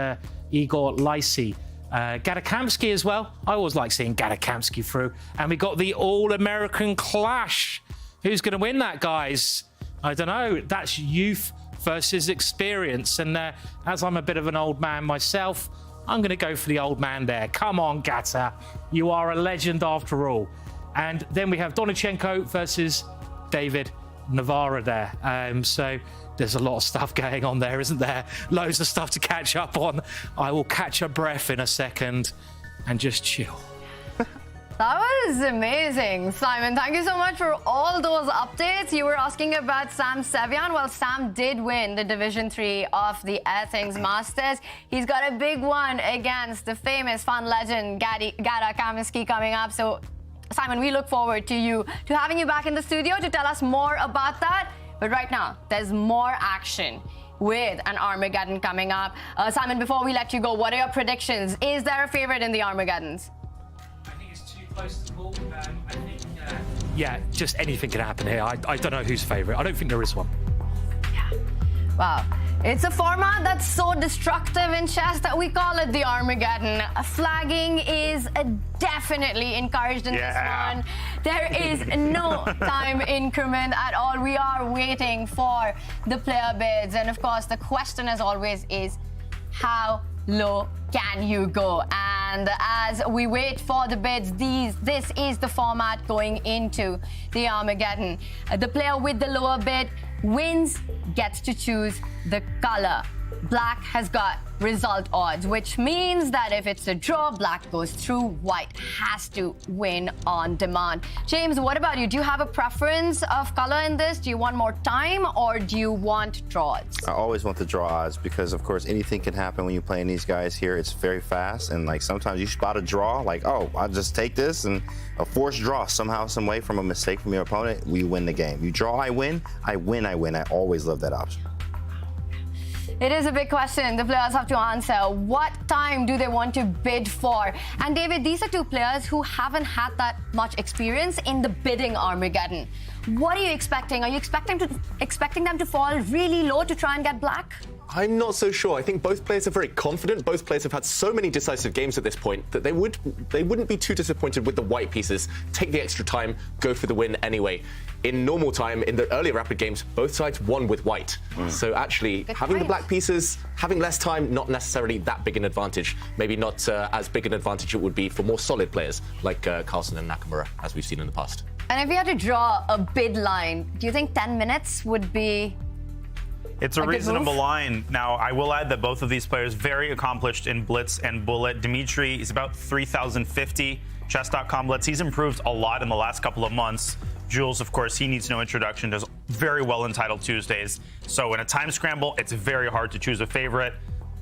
Igor Lysy. Gadakamsky as well. I always like seeing Gadakamsky through. And we got the All-American clash. Who's going to win that, guys? I don't know. That's youth versus experience. And as I'm a bit of an old man myself, I'm going to go for the old man there. Come on, Gata. You are a legend after all. And then we have Donichenko versus David Navarra there. So there's a lot of stuff going on there, isn't there? Loads of stuff to catch up on. I will catch a breath in a second and just chill. That was amazing. Simon, thank you so much for all those updates. You were asking about Sam Sevian. Well, Sam did win the Division 3 of the Athens Masters. He's got a big one against the famous fun legend Gada Kaminsky coming up. So, Simon, we look forward to having you back in the studio to tell us more about that. But right now, there's more action with an Armageddon coming up. Simon, before we let you go, what are your predictions? Is there a favorite in the Armageddons? Yeah, just anything can happen here. I don't know who's favourite. I don't think there is one. Yeah. Wow. It's a format that's so destructive in chess that we call it the Armageddon. Flagging is definitely encouraged in this one. There is no time increment at all. We are waiting for the player bids. And of course, the question as always is, how low can you go? And as we wait for the bids, this is the format going into the Armageddon. The player with the lower bid wins, gets to choose the color. Black has got result odds, which means that if it's a draw, black goes through, white has to win on demand. James, what about you? Do you have a preference of color in this? Do you want more time or do you want draws? I always want the draw odds because, of course, anything can happen when you're playing these guys here. It's very fast, and like sometimes you spot a draw, like, oh, I'll just take this, and a forced draw somehow, some way from a mistake from your opponent, we win the game. You draw, I win, I win, I win. I always love that option. It is a big question the players have to answer. What time do they want to bid for? And David, these are two players who haven't had that much experience in the bidding Armageddon. What are you expecting? Are you expecting them to fall really low to try and get black? I'm not so sure. I think both players are very confident. Both players have had so many decisive games at this point that they wouldn't be too disappointed with the white pieces. Take the extra time, go for the win anyway. In normal time, in the earlier rapid games, both sides won with white. So actually, having the black pieces, having less time, not necessarily that big an advantage. Maybe not as big an advantage it would be for more solid players like Carlsen and Nakamura, as we've seen in the past. And if you had to draw a bid line, do you think 10 minutes would be... It's a reasonable line. Now, I will add that both of these players very accomplished in Blitz and Bullet. Dimitri is about 3,050. Chess.com Blitz, he's improved a lot in the last couple of months. Jules, of course, he needs no introduction, does very well in Title Tuesdays. So in a time scramble, it's very hard to choose a favorite.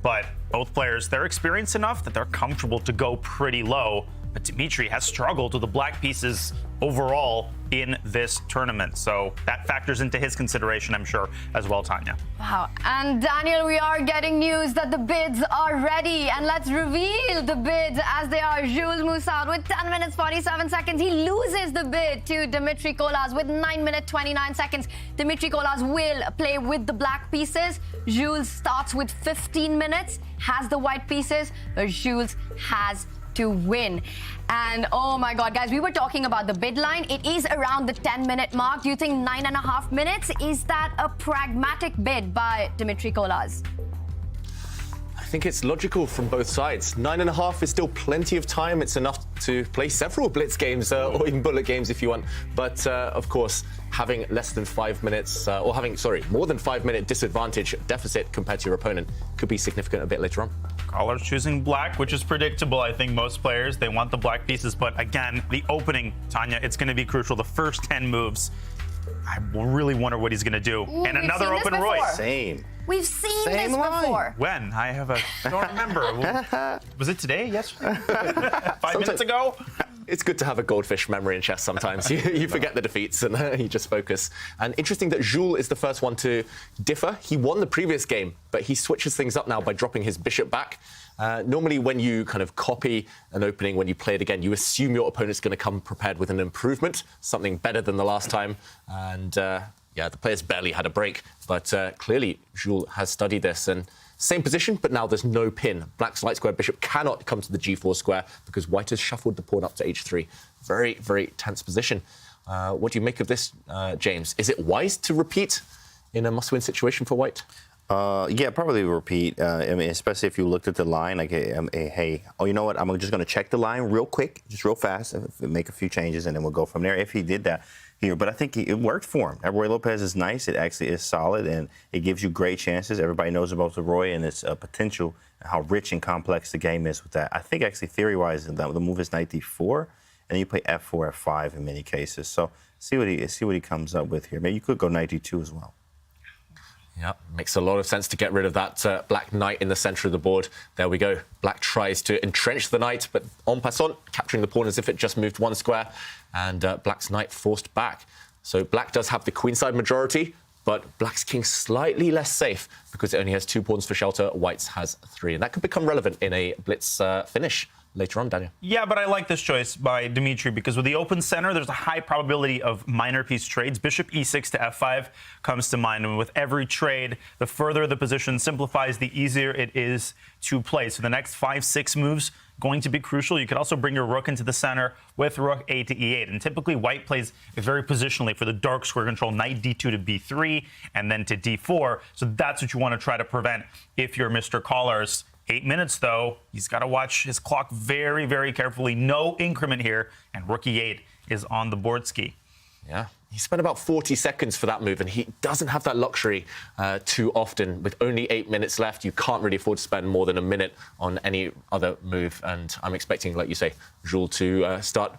But both players, they're experienced enough that they're comfortable to go pretty low. But Dimitri has struggled with the black pieces overall in this tournament. So that factors into his consideration, I'm sure, as well, Tanya. Wow. And Daniel, we are getting news that the bids are ready. And let's reveal the bids as they are. Jules moves out with 10 minutes, 47 seconds. He loses the bid to Dmitry Kolas with 9 minutes, 29 seconds. Dmitry Kolas will play with the black pieces. Jules starts with 15 minutes, has the white pieces, but Jules has to win. And oh my God, guys, we were talking about the bid line. It is around the 10-minute mark. Do you think 9.5 minutes? Is that a pragmatic bid by Dmitry Kolas? I think it's logical from both sides. 9.5 is still plenty of time. It's enough to play several blitz games or even bullet games if you want. But of course, having less than 5 minutes or having, more than 5 minute disadvantage deficit compared to your opponent could be significant a bit later on. Colors choosing black, which is predictable. I think most players, they want the black pieces. But again, the opening, Tanya, it's going to be crucial. The first 10 moves, I really wonder what he's going to do. Ooh, and another open Royce. Same. We've seen Same this line. before. When? I don't remember. Was it today? Yesterday? 5 minutes ago? It's good to have a goldfish memory in chess sometimes. You forget the defeats and you just focus. And interesting that Jules is the first one to differ. He won the previous game, but he switches things up now by dropping his bishop back. Normally when you kind of copy an opening, when you play it again, you assume your opponent's going to come prepared with an improvement, something better than the last time. And yeah, the players barely had a break, but clearly Jules has studied this. And same position, but now there's no pin. Black's light square bishop cannot come to the g4 square because white has shuffled the pawn up to h3. Very, very tense position. What do you make of this, James? Is it wise to repeat in a must-win situation for white? Yeah, probably repeat. I mean, especially if you looked at the line, like, hey, oh, you know what? I'm just going to check the line real quick, just real fast, make a few changes, and then we'll go from there. If he did that here, but I think it worked for him. That Roy Lopez is nice. It actually is solid, and it gives you great chances. Everybody knows about the Roy and its potential, how rich and complex the game is with that. I think actually theory-wise, the move is knight d4, and then you play f4, f5 in many cases. So see what he comes up with here. Maybe you could go knight d2 as well. Yeah, makes a lot of sense to get rid of that black knight in the center of the board. There we go. Black tries to entrench the knight, but en passant, capturing the pawn as if it just moved one square, and black's knight forced back. So black does have the queenside majority, but black's king slightly less safe because it only has 2 pawns for shelter. White's has 3, and that could become relevant in a blitz finish later on, Daniel. Yeah, but I like this choice by Dimitri because with the open center, there's a high probability of minor piece trades. Bishop e6 to f5 comes to mind. And with every trade, the further the position simplifies, the easier it is to play. So the next 5-6 moves going to be crucial. You could also bring your rook into the center with rook a to e8. And typically, white plays very positionally for the dark square control, knight d2 to b3, and then to d4. So that's what you want to try to prevent if you're Mr. Collars. 8 minutes, though. He's got to watch his clock very, very carefully. No increment here, and rook e8 is on the board ski. Yeah, he spent about 40 seconds for that move, and he doesn't have that luxury too often. With only 8 minutes left, you can't really afford to spend more than a minute on any other move. And I'm expecting, like you say, Jules to start.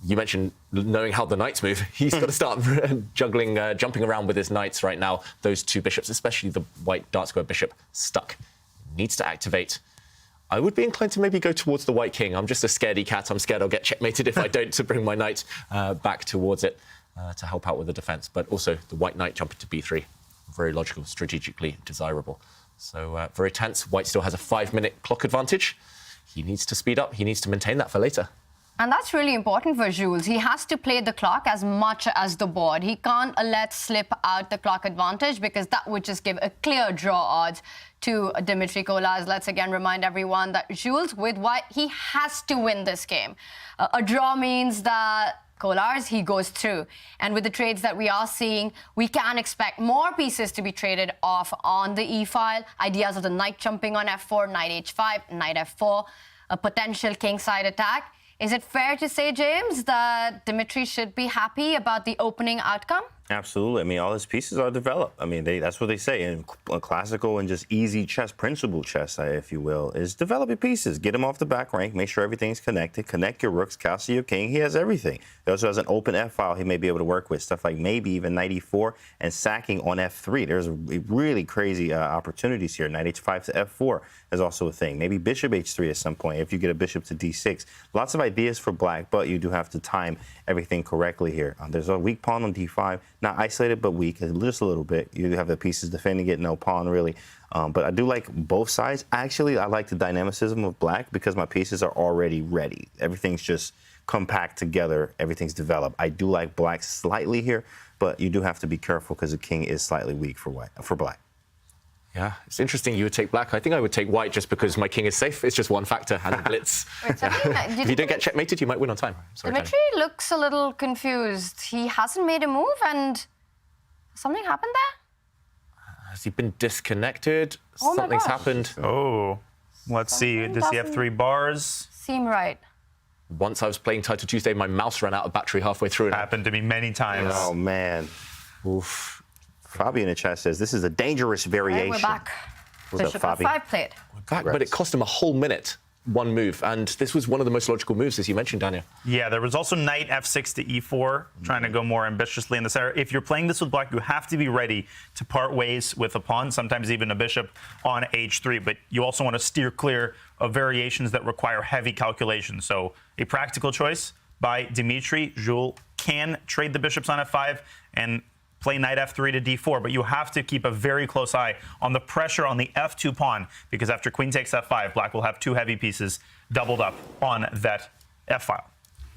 You mentioned knowing how the knights move. He's got to start juggling, jumping around with his knights right now. Those 2 bishops, especially the white dark square bishop, stuck. Needs to activate. I would be inclined to maybe go towards the white king. I'm just a scaredy cat. I'm scared I'll get checkmated if I don't, to bring my knight back towards it to help out with the defense. But also the white knight jumping to b3. Very logical, strategically desirable. So very tense. White still has a 5-minute clock advantage. He needs to speed up. He needs to maintain that for later. And that's really important for Jules. He has to play the clock as much as the board. He can't let slip out the clock advantage because that would just give a clear draw odds to Dimitri Collars. Let's again remind everyone that Jules, with white, he has to win this game. A draw means that Collars, he goes through. And with the trades that we are seeing, we can expect more pieces to be traded off on the e-file. Ideas of the knight jumping on f4, knight h5, knight f4, a potential kingside attack. Is it fair to say, James, that Dimitri should be happy about the opening outcome? Absolutely. I mean, all his pieces are developed. I mean, that's what they say in classical and just easy chess, principle chess, if you will, is develop your pieces. Get them off the back rank. Make sure everything's connected. Connect your rooks, castle your king. He has everything. He also has an open f-file he may be able to work with. Stuff like maybe even knight e4 and sacking on f3. There's really crazy opportunities here. Knight h5 to f4 is also a thing. Maybe bishop h3 at some point if you get a bishop to d6. Lots of ideas for black, but you do have to time everything correctly here. There's a weak pawn on d5. Not isolated, but weak, just a little bit. You have the pieces defending it, no pawn, really. But I do like both sides. Actually, I like the dynamicism of black because my pieces are already ready. Everything's just compact together. Everything's developed. I do like black slightly here, but you do have to be careful because the king is slightly weak for black. Yeah, it's interesting you would take black. I think I would take white just because my king is safe. It's just one factor, and blitz. If you don't get checkmated, you might win on time. Sorry, Dimitri looks a little confused. He hasn't made a move, and something happened there? Has he been disconnected? Oh my Something's gosh. happened. Oh, let's see. Does he have 3 bars? Seem right. Once I was playing Title Tuesday, my mouse ran out of battery halfway through. Happened to me many times. Oh, man. Oof. Fabi in the chat says this is a dangerous variation. Right, we're back. What's Bishop up, Fabi? F5 played. Back, but it cost him a whole minute, one move. And this was one of the most logical moves, as you mentioned, Daniel. Yeah, there was also knight f6 to e4, trying to go more ambitiously in the center. If you're playing this with black, you have to be ready to part ways with a pawn, sometimes even a bishop on h3. But you also want to steer clear of variations that require heavy calculation. So a practical choice by Dimitri. Jules can trade the bishops on f5 and play knight f3 to d4, but you have to keep a very close eye on the pressure on the f2 pawn, because after queen takes f5, black will have 2 heavy pieces doubled up on that f-file.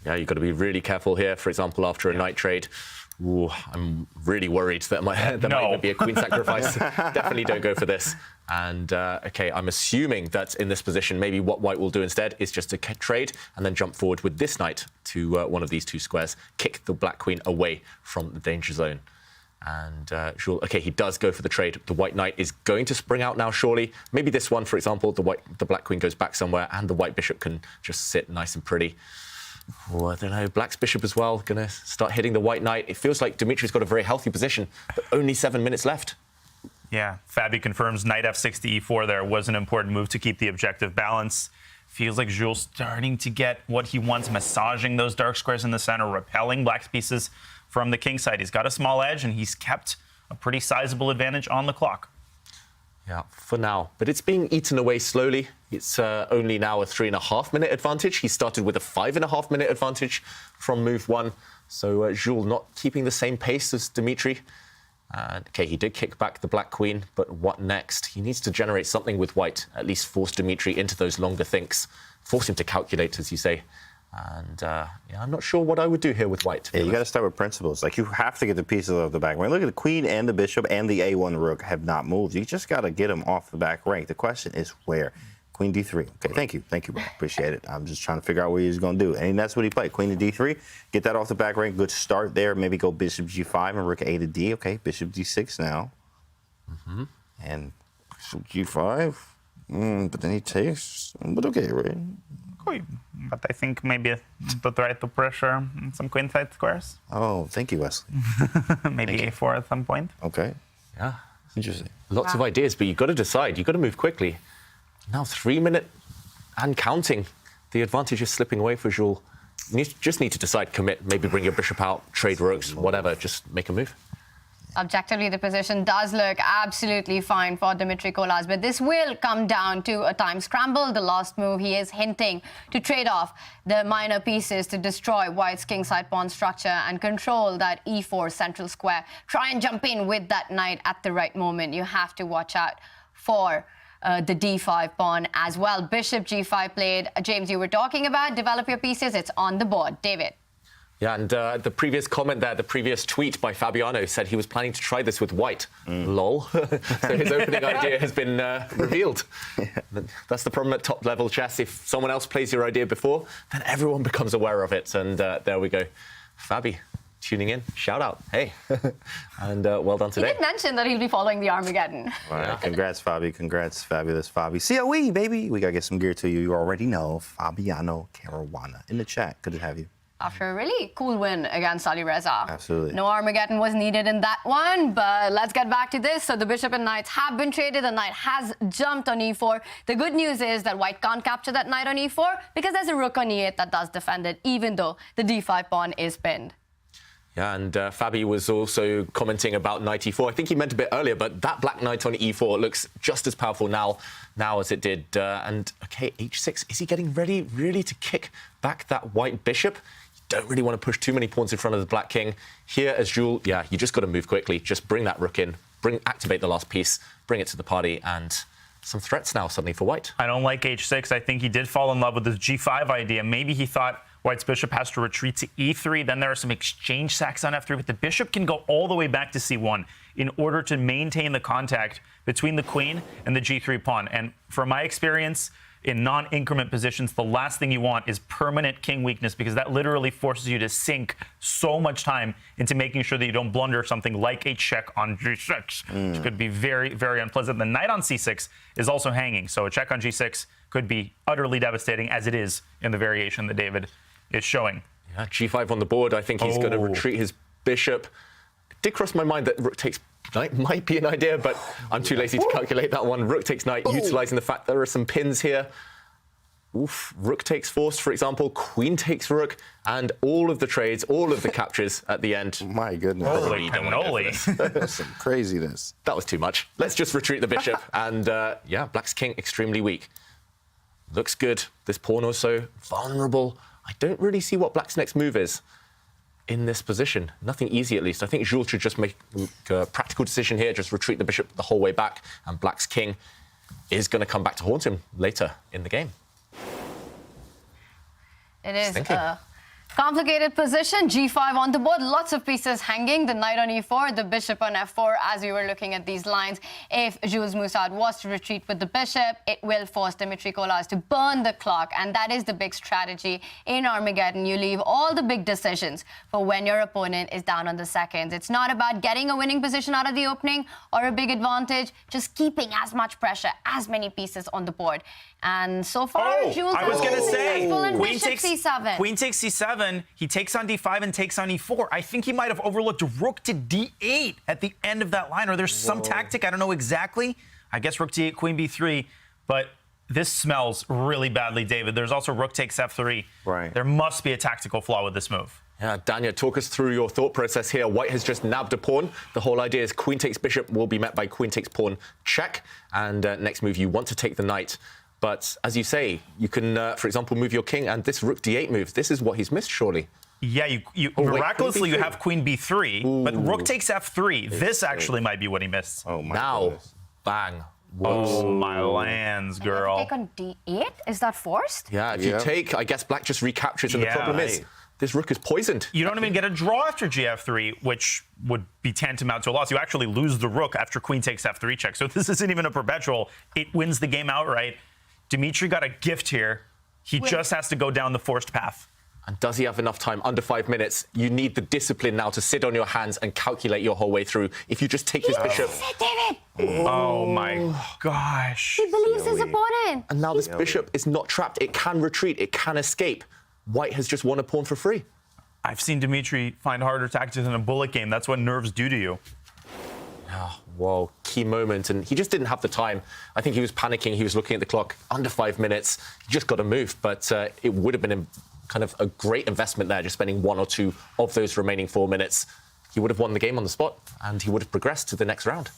Yeah, you've got to be really careful here. For example, after a knight trade, ooh, I'm really worried that might even be a queen sacrifice. Definitely don't go for this. And, OK, I'm assuming that in this position, maybe what white will do instead is just to trade and then jump forward with this knight to one of these 2 squares, kick the black queen away from the danger zone. And Jules, OK, he does go for the trade. The white knight is going to spring out now, surely. Maybe this one, for example, the black queen goes back somewhere and the white bishop can just sit nice and pretty. Oh, I don't know, black's bishop as well, going to start hitting the white knight. It feels like Dimitri's got a very healthy position, but only 7 minutes left. Yeah, Fabi confirms knight f6 to e4 there was an important move to keep the objective balance. Feels like Jules starting to get what he wants, massaging those dark squares in the center, repelling black's pieces from the king side. He's got a small edge, and he's kept a pretty sizable advantage on the clock. Yeah, for now. But it's being eaten away slowly. It's only now a 3.5-minute advantage. He started with a 5.5-minute advantage from move 1. So Jules not keeping the same pace as Dimitri. OK, he did kick back the black queen, but what next? He needs to generate something with white, at least force Dimitri into those longer thinks. Force him to calculate, as you say. And yeah, I'm not sure what I would do here with white. Yeah, you got to start with principles. Like, you have to get the pieces off the back rank. Look at the queen and the bishop and the a1 rook have not moved. You just got to get them off the back rank. The question is where? Queen d3. Okay, thank you, bro. Appreciate it. I'm just trying to figure out what he's going to do. And that's what he played. Queen to d3. Get that off the back rank. Good start there. Maybe go bishop g5 and rook a to d. Okay, bishop d6 now. And bishop g5. But then he takes. But okay, right? But I think maybe to try to pressure some queen side squares. Oh, thank you, Wesley. Maybe a4 at some point. Okay. Yeah. Interesting. Lots of ideas, but you've got to decide. You've got to move quickly. Now 3 minute and counting. The advantage is slipping away for Jules. You just need to decide, commit, maybe bring your bishop out, trade rooks, whatever. Just make a move. Objectively, the position does look absolutely fine for Dimitri Kolas, but this will come down to a time scramble. The last move, he is hinting to trade off the minor pieces to destroy white's kingside pawn structure and control that e4 central square. Try and jump in with that knight at the right moment. You have to watch out for the d5 pawn as well. Bishop g5 played. James, you were talking about develop your pieces. It's on the board. David. Yeah, and the previous comment there, the previous tweet by Fabiano said he was planning to try this with white. Lol. So his opening idea has been revealed. That's the problem at top-level chess. If someone else plays your idea before, then everyone becomes aware of it. And there we go. Fabi, tuning in. Shout out. Hey. And well done today. He did mention that he'll be following the Armageddon. All right, congrats, Fabi. Congrats, fabulous Fabi. COE, baby. We got to get some gear to you. You already know. Fabiano Caruana in the chat. Good to have you. After a really cool win against Alireza. Absolutely. No Armageddon was needed in that one, but let's get back to this. So the bishop and knights have been traded. The knight has jumped on e4. The good news is that white can't capture that knight on e4 because there's a rook on e8 that does defend it, even though the d5 pawn is pinned. Yeah, and Fabi was also commenting about knight e4. I think he meant a bit earlier, but that black knight on e4 looks just as powerful now as it did. And, OK, h6. Is he getting ready really to kick back that white bishop? Don't really want to push too many pawns in front of the black king. Here, as Jules, yeah, you just got to move quickly. Just bring that rook in, activate the last piece, bring it to the party, and some threats now suddenly for white. I don't like h6. I think he did fall in love with this g5 idea. Maybe he thought white's bishop has to retreat to e3. Then there are some exchange sacks on f3, but the bishop can go all the way back to c1 in order to maintain the contact between the queen and the g3 pawn. And from my experience, in non-increment positions, the last thing you want is permanent king weakness, because that literally forces you to sink so much time into making sure that you don't blunder something like a check on g6, which could be very, very unpleasant. The knight on c6 is also hanging, so a check on g6 could be utterly devastating, as it is in the variation that David is showing. Yeah, g5 on the board. I think he's going to retreat his bishop. It did cross my mind that rook takes knight might be an idea, but I'm too lazy to calculate that one. Rook takes knight, utilizing the fact there are some pins here. Oof, rook takes forced, for example, queen takes rook, and all of the trades, all of the captures at the end. My goodness. Holy cannoli. That's some craziness. That was too much. Let's just retreat the bishop. And yeah, black's king extremely weak. Looks good. This pawn also vulnerable. I don't really see what black's next move is in this position. Nothing easy, at least. I think Jules should just make a practical decision here, just retreat the bishop the whole way back, and black's king is going to come back to haunt him later in the game. It is a complicated position. g5 on the board, lots of pieces hanging. The knight on e4, the bishop on f4. As we were looking at these lines, if Jules Moussad was to retreat with the bishop, it will force Dmitry Kolas to burn the clock. And that is the big strategy in Armageddon. You leave all the big decisions for when your opponent is down on the seconds. It's not about getting a winning position out of the opening or a big advantage, just keeping as much pressure, as many pieces on the board. And so far, Jules I was going to say, queen takes c7. Queen takes c7. He takes on d5 and takes on e4. I think he might have overlooked rook to d8 at the end of that line, or there's some tactic. I don't know exactly. I guess rook d8, queen b3. But this smells really badly, David. There's also rook takes f3. Right. There must be a tactical flaw with this move. Yeah, Danya, talk us through your thought process here. White has just nabbed a pawn. The whole idea is queen takes bishop will be met by queen takes pawn check. And next move, you want to take the knight. But as you say, you can, for example, move your king, and this rook d8 move, this is what he's missed, surely. Yeah, miraculously, you have queen b3, but rook takes f3. This actually might be what he missed. Oh, my goodness. Bang. Oh, my lands, girl. Take on d8? Is that forced? Yeah, if you take, I guess black just recaptures, and the problem is, this rook is poisoned. You don't even get a draw after gf3, which would be tantamount to a loss. You actually lose the rook after queen takes f3 check. So this isn't even a perpetual. It wins the game outright. Dmitry got a gift here. He just has to go down the forced path. And does he have enough time? Under 5 minutes. You need the discipline now to sit on your hands and calculate your whole way through. If you just take his bishop. David. Oh my gosh. He believes his opponent. And now this bishop is not trapped. It can retreat. It can escape. White has just won a pawn for free. I've seen Dmitry find harder tactics in a bullet game. That's what nerves do to you. Oh, whoa, key moment. And he just didn't have the time. I think he was panicking. He was looking at the clock. Under 5 minutes. He just got to move. But it would have been kind of a great investment there, just spending 1 or 2 of those remaining 4 minutes. He would have won the game on the spot, and he would have progressed to the next round.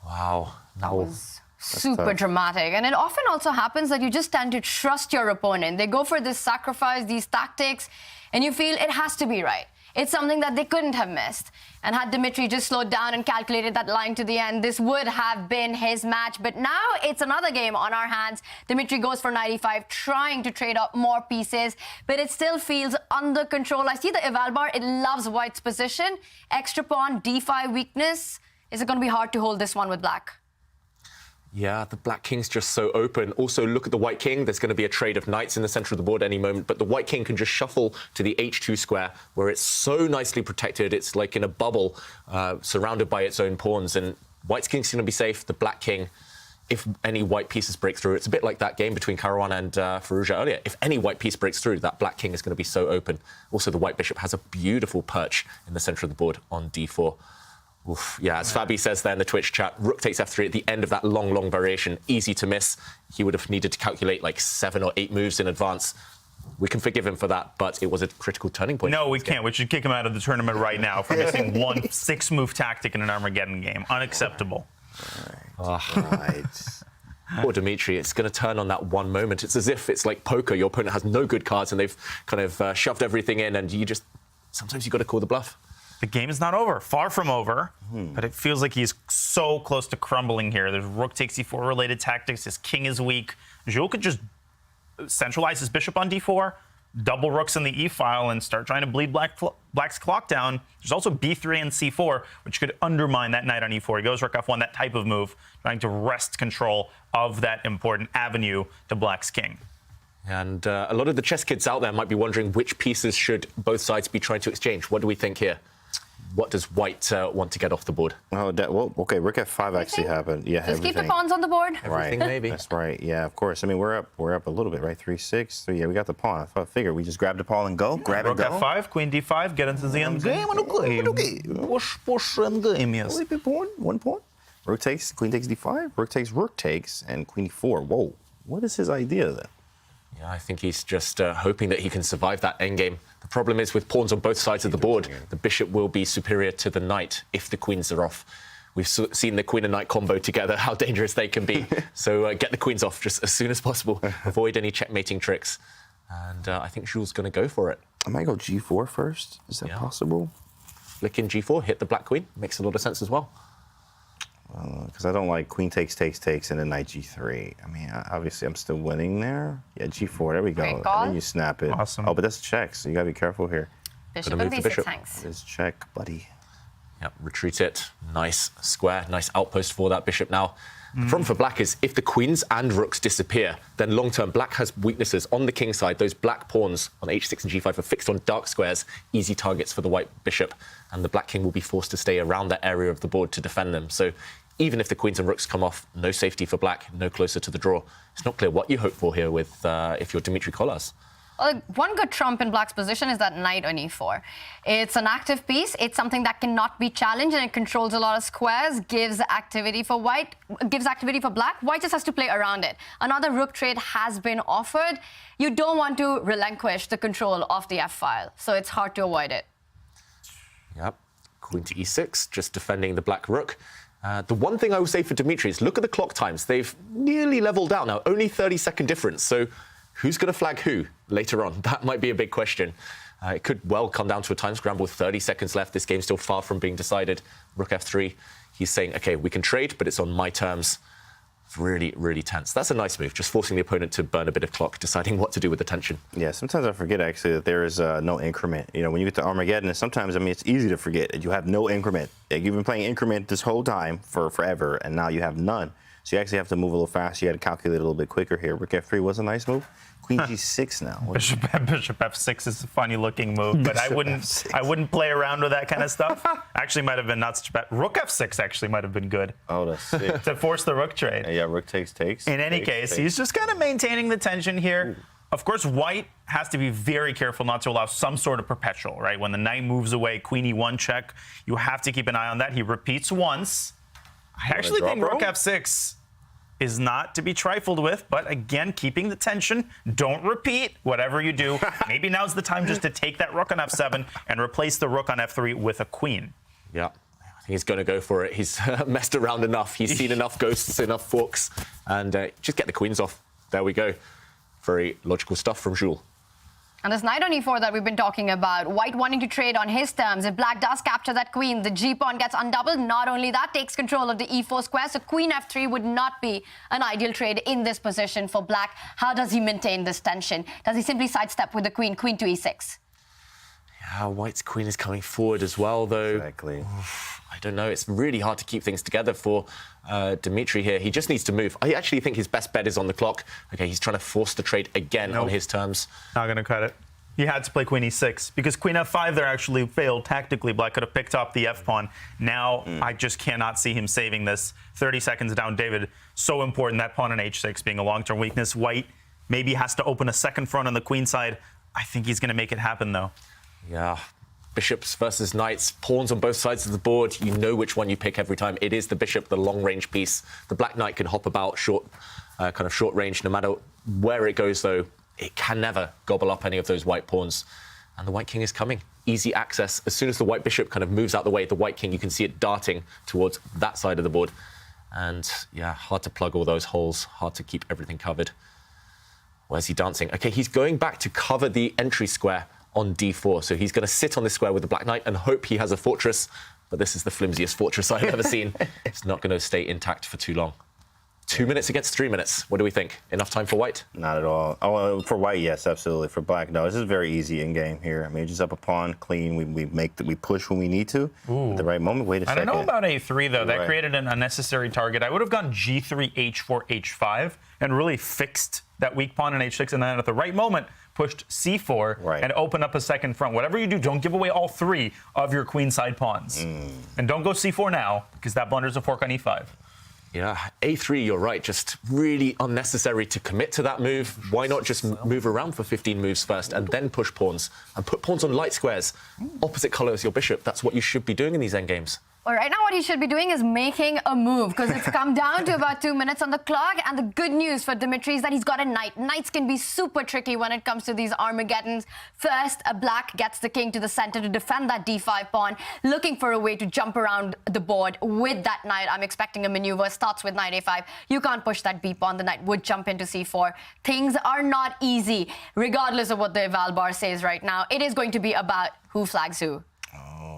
Wow. That was super dramatic. And it often also happens that you just tend to trust your opponent. They go for this sacrifice, these tactics, and you feel it has to be right. It's something that they couldn't have missed. And had Dmitry just slowed down and calculated that line to the end, this would have been his match. But now it's another game on our hands. Dmitry goes for 95, trying to trade up more pieces, but it still feels under control. I see the eval bar. It loves White's position. Extra pawn, d5 weakness. Is it going to be hard to hold this one with black? Yeah, the black king's just so open. Also, look at the white king. There's going to be a trade of knights in the center of the board any moment, but the white king can just shuffle to the h2 square, where it's so nicely protected. It's like in a bubble, surrounded by its own pawns. And white's king's going to be safe. The black king, if any white pieces break through, it's a bit like that game between Caruana and Firouzja earlier. If any white piece breaks through, that black king is going to be so open. Also, the white bishop has a beautiful perch in the center of the board on d4. Oof, yeah, as Fabi says there in the Twitch chat, rook takes f3 at the end of that long variation. Easy to miss. He would have needed to calculate like 7 or 8 moves in advance. We can forgive him for that, but it was a critical turning point. No, we can't. We should kick him out of the tournament right now for missing one 6-move tactic in an Armageddon game. Unacceptable. Right. Poor Dmitry, it's going to turn on that one moment. It's as if it's like poker. Your opponent has no good cards and they've kind of shoved everything in, and sometimes you got to call the bluff. The game is not over. Far from over, but it feels like he's so close to crumbling here. There's rook takes e4 related tactics. His king is weak. Jules could just centralize his bishop on d4, double rooks in the e-file and start trying to bleed black's clock down. There's also b3 and c4, which could undermine that knight on e4. He goes rook f1, that type of move, trying to wrest control of that important avenue to black's king. And a lot of the chess kids out there might be wondering which pieces should both sides be trying to exchange. What do we think here? What does white want to get off the board? Oh, well, okay, rook f5 actually happened. Yeah, Just keep the pawns on the board. Everything maybe. That's right. Yeah, of course. I mean, we're up a little bit, right? 3-6. So yeah, we got the pawn. I figured we just grab the pawn and go. Grab it, rook go. f5, queen d5, get into the end game. One pawn. Rook takes, queen takes d5. Rook takes, and queen e4. Whoa. What is his idea then? Yeah, I think he's just hoping that he can survive that endgame. The problem is with pawns on both sides of the board, the bishop will be superior to the knight if the queens are off. We've seen the queen and knight combo together, how dangerous they can be. So get the queens off just as soon as possible. Avoid any checkmating tricks. And I think Jules going to go for it. I might go g4 first. Is that possible? Flick in g4, hit the black queen. Makes a lot of sense as well. Because I don't like queen takes, and then knight g3. I mean, obviously, I'm still winning there. Yeah, g4, there we go. And then you snap it. Awesome. Oh, but that's a check, so you got to be careful here. Bishop and b6, thanks. It's check, buddy. Yep, retreat it. Nice square, nice outpost for that bishop now. The problem for black is if the queens and rooks disappear, then long-term black has weaknesses on the king side. Those black pawns on h6 and g5 are fixed on dark squares, easy targets for the white bishop, and the black king will be forced to stay around that area of the board to defend them. So even if the queens and rooks come off, no safety for black, no closer to the draw. It's not clear what you hope for here with if you're Dmitry Kolas. One good trump in black's position is that knight on e4. It's an active piece. It's something that cannot be challenged, and it controls a lot of squares, gives activity for white, gives activity for black. White just has to play around it. Another rook trade has been offered. You don't want to relinquish the control of the f-file, so it's hard to avoid it. Yep, queen to e6, just defending the black rook. The one thing I will say for Dmitry is look at the clock times. They've nearly leveled out now, only 30-second difference. So who's going to flag who later on? That might be a big question. It could well come down to a time scramble with 30 seconds left. This game's still far from being decided. Rook f3, he's saying, OK, we can trade, but it's on my terms. It's really, really tense. That's a nice move, just forcing the opponent to burn a bit of clock, deciding what to do with the tension. Yeah, sometimes I forget, actually, that there is no increment. You know, when you get to Armageddon, and sometimes, I mean, it's easy to forget that you have no increment. Like, you've been playing increment this whole time for forever, and now you have none. So you actually have to move a little faster. You got to calculate a little bit quicker here. Rook f3 was a nice move. Queen g6 now. Bishop f6 is a funny looking move, but I wouldn't play around with that kind of stuff. Actually, might have been not such bad. Rook f6 actually might have been good. Oh, that's sick. To force the rook trade. Yeah, rook takes. In any case, he's just kind of maintaining the tension here. Ooh. Of course, white has to be very careful not to allow some sort of perpetual, right? When the knight moves away, queen e1 check, you have to keep an eye on that. He repeats once. I actually think rook f6 is not to be trifled with, but again, keeping the tension. Don't repeat whatever you do. Maybe now's the time just to take that rook on f7 and replace the rook on f3 with a queen. Yeah, I think he's going to go for it. He's messed around enough. He's seen enough ghosts, enough forks, and just get the queens off. There we go. Very logical stuff from Jules. And this knight on e4 that we've been talking about, white wanting to trade on his terms. If black does capture that queen, the g-pawn gets undoubled. Not only that, takes control of the e4 square. So queen f3 would not be an ideal trade in this position for black. How does he maintain this tension? Does he simply sidestep with the queen to e6? Yeah, white's queen is coming forward as well, though. Exactly. I don't know. It's really hard to keep things together for Dmitry here. He just needs to move. I actually think his best bet is on the clock. OK, he's trying to force the trade again on his terms. Not going to cut it. He had to play queen e6 because queen f5 there actually failed tactically. Black could have picked up the f-pawn. Now I just cannot see him saving this. 30 seconds down, David. So important, that pawn on h6 being a long-term weakness. White maybe has to open a second front on the queen side. I think he's going to make it happen, though. Yeah. Bishops versus knights, pawns on both sides of the board. You know which one you pick every time. It is the bishop, the long-range piece. The black knight can hop about short range. No matter where it goes, though, it can never gobble up any of those white pawns. And the white king is coming. Easy access. As soon as the white bishop kind of moves out the way, the white king, you can see it darting towards that side of the board. And, yeah, hard to plug all those holes, hard to keep everything covered. Where's he dancing? OK, he's going back to cover the entry square on d4. So he's going to sit on this square with the black knight and hope he has a fortress. But this is the flimsiest fortress I've ever seen. It's not going to stay intact for too long. 2 minutes against 3 minutes. What do we think? Enough time for white? Not at all. Oh, for white, yes, absolutely. For black, no. This is very easy in game here. I mean, just up a pawn, clean. We push when we need to. At the right moment. Wait a second. I don't know about a3 though. That created an unnecessary target. I would have gone g3, h4, h5, and really fixed that weak pawn in h6, and then at the right moment pushed c4 and opened up a second front. Whatever you do, don't give away all 3 of your queenside pawns, and don't go c4 now because that blunders a fork on e5. Yeah, a3, you're right. Just really unnecessary to commit to that move. Why not just move around for 15 moves first and then push pawns and put pawns on light squares, opposite color as your bishop? That's what you should be doing in these endgames. Well, right now what he should be doing is making a move because it's come down to about 2 minutes on the clock. And the good news for Dimitri is that he's got a knight. Knights can be super tricky when it comes to these Armageddons. First, a black gets the king to the center to defend that d5 pawn, looking for a way to jump around the board with that knight. I'm expecting a maneuver. Starts with knight a5. You can't push that b pawn. The knight would jump into c4. Things are not easy, regardless of what the eval bar says right now. It is going to be about who flags who.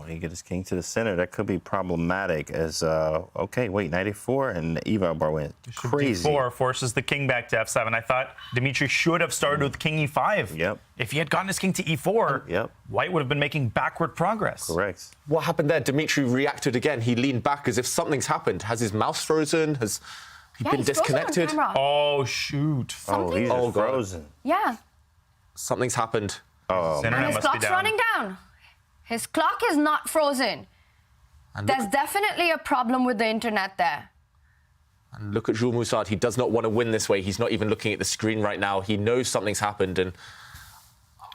He get his king to the center. That could be problematic as, okay, wait, knight a4 and the eval bar went crazy. d4 forces the king back to f7. I thought Dimitri should have started with king e5. Yep. If he had gotten his king to e4, white would have been making backward progress. Correct. What happened there? Dimitri reacted again. He leaned back as if something's happened. Has his mouse frozen? Has he been disconnected? Oh, shoot. Oh, he's frozen. Yeah. Something's happened. Oh, and his clock's running down. His clock is not frozen. There's definitely a problem with the internet there. And look at Jules Moussard. He does not want to win this way. He's not even looking at the screen right now. He knows something's happened, and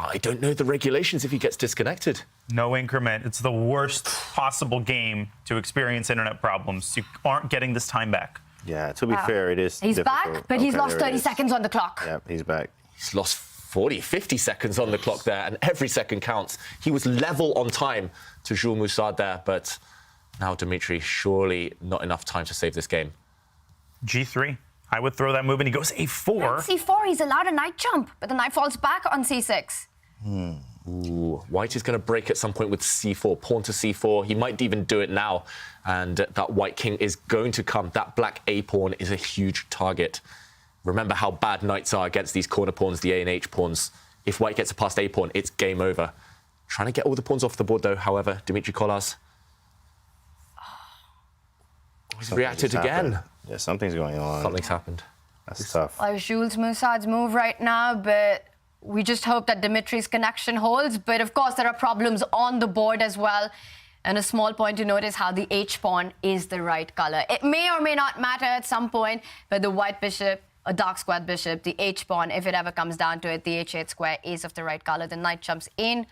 I don't know the regulations if he gets disconnected. No increment. It's the worst possible game to experience internet problems. You aren't getting this time back. Yeah, to be fair, it is He's difficult. back, but he's lost 30 seconds on the clock. Yep, he's back. He's lost 40, 50 seconds on the clock there, and every second counts. He was level on time to Jules Moussard there, but now Dimitri, surely not enough time to save this game. G3. I would throw that move, and he goes a4. c4, he's allowed a knight jump, but the knight falls back on c6. Ooh, white is going to break at some point with c4, pawn to c4. He might even do it now, and that white king is going to come. That black a pawn is a huge target. Remember how bad knights are against these corner pawns, the A and H pawns. If white gets past a pawn, it's game over. Trying to get all the pawns off the board, though, however, Dimitri Kolas. He's reacted again. Yeah, something's going on. Something's happened. That's tough. Well, Jules Moussard's move right now, but we just hope that Dimitri's connection holds. But, of course, there are problems on the board as well. And a small point to note is how the H pawn is the right color. It may or may not matter at some point, but the white bishop, a dark squared bishop, the H pawn, if it ever comes down to it, the H8 square is of the right color. The knight jumps in.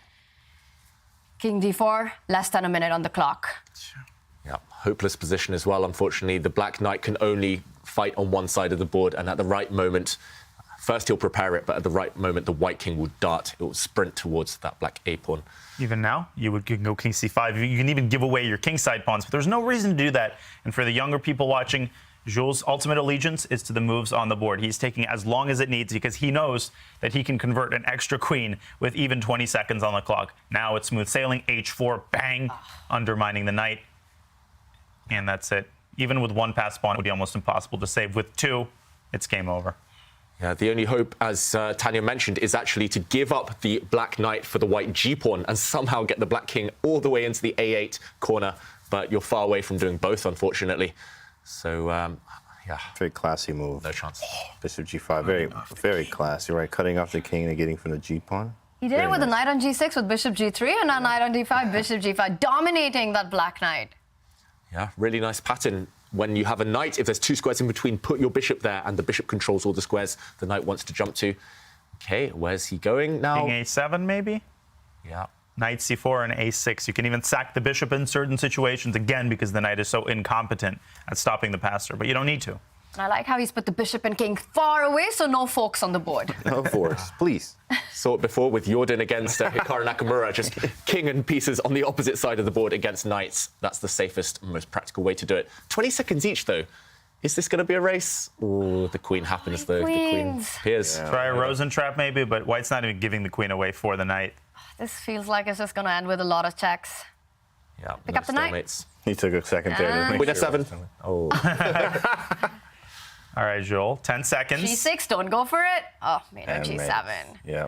King d4, less than a minute on the clock. Yeah, hopeless position as well, unfortunately. The black knight can only fight on one side of the board, and at the right moment, first he'll prepare it, but at the right moment, the white king will dart. It will sprint towards that black a pawn. Even now, you can go king c5. You can even give away your kingside pawns, but there's no reason to do that. And for the younger people watching, Jules' ultimate allegiance is to the moves on the board. He's taking as long as it needs because he knows that he can convert an extra queen with even 20 seconds on the clock. Now it's smooth sailing, h4, bang, undermining the knight. And that's it. Even with one pass pawn, it would be almost impossible to save. With two, it's game over. Yeah, the only hope, as Tanya mentioned, is actually to give up the black knight for the white g-pawn and somehow get the black king all the way into the a8 corner. But you're far away from doing both, unfortunately. So, yeah. Very classy move. No chance. Bishop g5, very classy, right? Cutting off the king and getting from the g-pawn. He did it with a knight on g6 with bishop g3 and a knight on d5, bishop g5, dominating that black knight. Yeah, really nice pattern. When you have a knight, if there's two squares in between, put your bishop there, and the bishop controls all the squares the knight wants to jump to. Okay, where's he going now? King a7, maybe? Yeah. Knight c4 and a6. You can even sack the bishop in certain situations, again, because the knight is so incompetent at stopping the passer, but you don't need to. And I like how he's put the bishop and king far away, so no forks on the board. No forks, please. Saw it before with Jordan against Hikaru Nakamura, just king and pieces on the opposite side of the board against knights. That's the safest, most practical way to do it. 20 seconds each, though. Is this going to be a race? Oh, the queen happens, though. The queen appears. Yeah. Try a Rosentrap, maybe, but white's not even giving the queen away for the knight. This feels like it's just going to end with a lot of checks. Yeah, Pick up the knight. He took a second there. Queen f7. Oh. All right, Joel, 10 seconds. G6, don't go for it. Oh, made a G7. Yeah.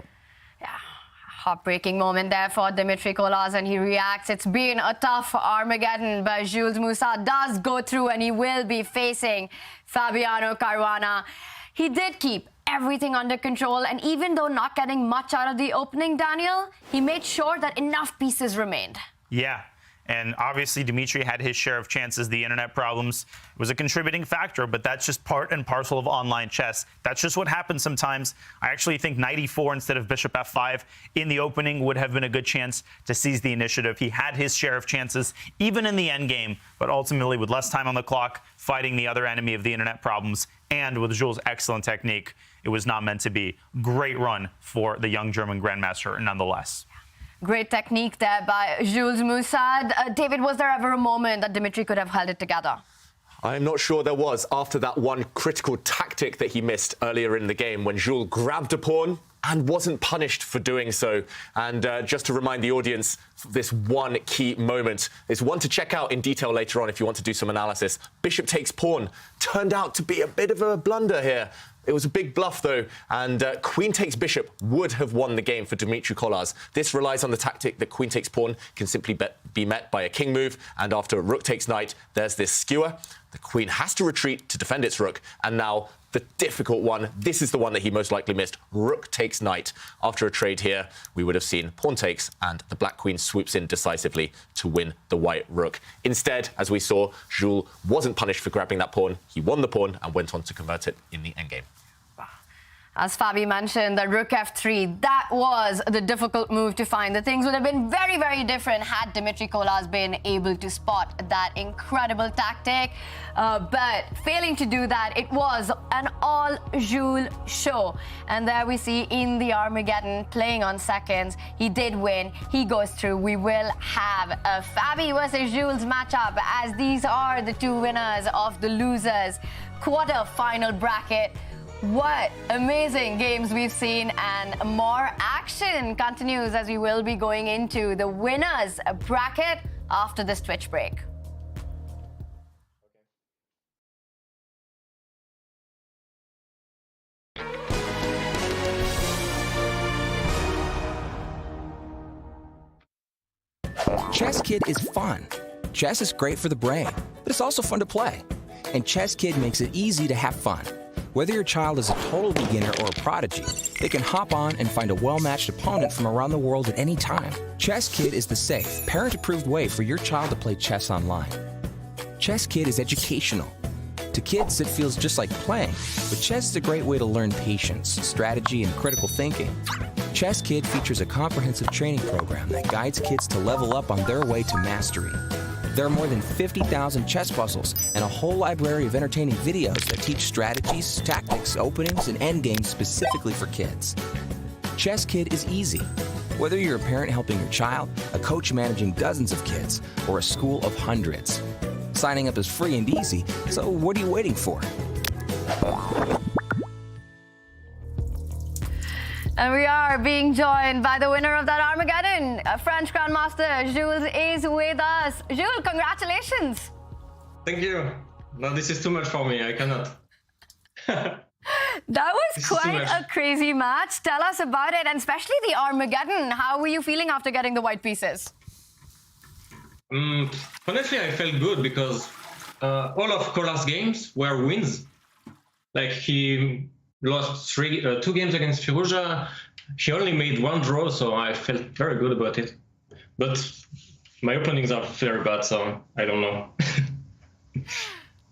Heartbreaking moment there for Dmitry Kolas, and he reacts. It's been a tough Armageddon, but Jules Moussa does go through, and he will be facing Fabiano Caruana. He did keep everything under control, and even though not getting much out of the opening, Daniel, he made sure that enough pieces remained. Yeah. And obviously, Dmitry had his share of chances. The internet problems was a contributing factor, but that's just part and parcel of online chess. That's just what happens sometimes. I actually think knight e4 instead of bishop f5 in the opening would have been a good chance to seize the initiative. He had his share of chances, even in the endgame, but ultimately, with less time on the clock, fighting the other enemy of the internet problems, and with Jules' excellent technique, it was not meant to be. Great run for the young German grandmaster, nonetheless. Great technique there by Jules Moussa. David, was there ever a moment that Dmitry could have held it together? I'm not sure there was after that one critical tactic that he missed earlier in the game when Jules grabbed a pawn and wasn't punished for doing so. And just to remind the audience, this one key moment is one to check out in detail later on if you want to do some analysis. Bishop takes pawn turned out to be a bit of a blunder here. It was a big bluff, though, and queen takes bishop would have won the game for Dmitry Kolas. This relies on the tactic that queen takes pawn can simply be met by a king move, and after rook takes knight, there's this skewer. The queen has to retreat to defend its rook, and now the difficult one, this is the one that he most likely missed. Rook takes knight. After a trade here, we would have seen pawn takes, and the black queen swoops in decisively to win the white rook. Instead, as we saw, Jules wasn't punished for grabbing that pawn. He won the pawn and went on to convert it in the endgame. As Fabi mentioned, the rook f3, that was the difficult move to find. The things would have been very, very different had Dmitry Kolas been able to spot that incredible tactic. But failing to do that, it was an all-Jules show. And there we see in the Armageddon, playing on seconds, he did win. He goes through. We will have a Fabi versus Jules matchup, as these are the two winners of the losers quarter-final bracket. What amazing games we've seen, and more action continues as we will be going into the winners bracket after this Twitch break. ChessKid is fun. Chess is great for the brain, but it's also fun to play. And ChessKid makes it easy to have fun. Whether your child is a total beginner or a prodigy, they can hop on and find a well-matched opponent from around the world at any time. ChessKid is the safe, parent-approved way for your child to play chess online. ChessKid is educational. To kids, it feels just like playing, but chess is a great way to learn patience, strategy, and critical thinking. ChessKid features a comprehensive training program that guides kids to level up on their way to mastery. There are more than 50,000 chess puzzles and a whole library of entertaining videos that teach strategies, tactics, openings, and endgames specifically for kids. ChessKid is easy. Whether you're a parent helping your child, a coach managing dozens of kids, or a school of hundreds. Signing up is free and easy, so what are you waiting for? And we are being joined by the winner of that Armageddon, French Grandmaster Jules is with us. Jules, congratulations. Thank you. No, this is too much for me. I cannot. That was quite a crazy match. Tell us about it, and especially the Armageddon. How were you feeling after getting the white pieces? Honestly, I felt good because all of Kolas' games were wins. Like, he lost 2 games against Firouzja. He only made 1 draw, so I felt very good about it. But my openings are very bad, so I don't know.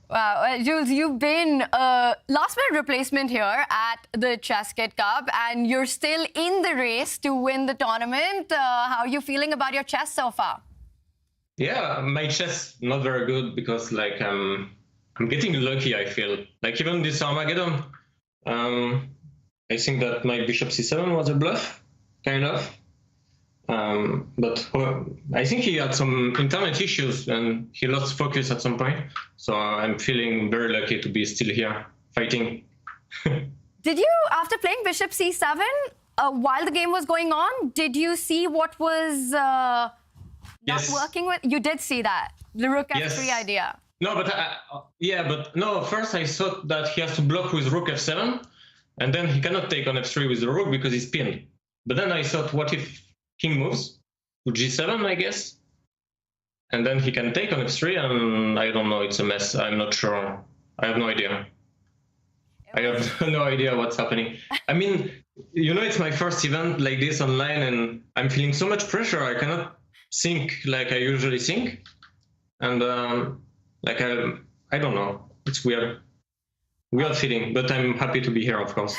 Wow, Jules, you've been a last-minute replacement here at the ChessKid Cup, and you're still in the race to win the tournament. How are you feeling about your chess so far? Yeah, my chess not very good because, like, I'm getting lucky, I feel. Like, even this Armageddon, I think that my bishop c7 was a bluff, kind of. But I think he had some internet issues and he lost focus at some point. So I'm feeling very lucky to be still here fighting. Did you, after playing bishop c7, while the game was going on, did you see what was not working with? You did see that, the rook f3 idea. No, but no. First, I thought that he has to block with rook f7, and then he cannot take on f3 with the rook because he's pinned. But then I thought, what if king moves to g7, I guess, and then he can take on f3, and I don't know. It's a mess. I'm not sure. I have no idea. I have no idea what's happening. I mean, it's my first event like this online, and I'm feeling so much pressure. I cannot think like I usually think, and I don't know. It's weird feeling, but I'm happy to be here, of course.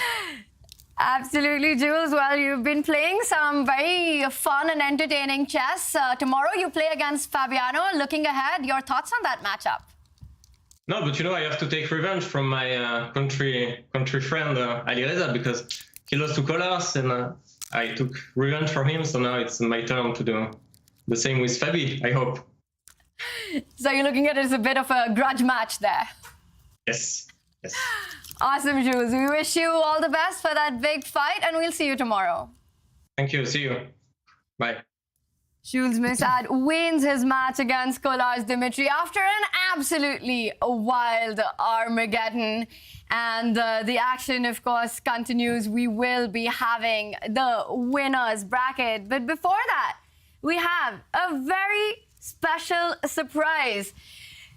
Absolutely, Jules. Well, you've been playing some very fun and entertaining chess. Tomorrow you play against Fabiano. Looking ahead, your thoughts on that matchup? No, but I have to take revenge from my country friend Alireza, because he lost to Kolas, and I took revenge for him. So now it's my turn to do the same with Fabi, I hope. So you're looking at it as a bit of a grudge match there. Yes. Awesome, Jules. We wish you all the best for that big fight, and we'll see you tomorrow. Thank you. See you. Bye. Jules Musad wins his match against Kolar's Dimitri after an absolutely wild Armageddon. And the action, of course, continues. We will be having the winners bracket. But before that, we have a very special surprise.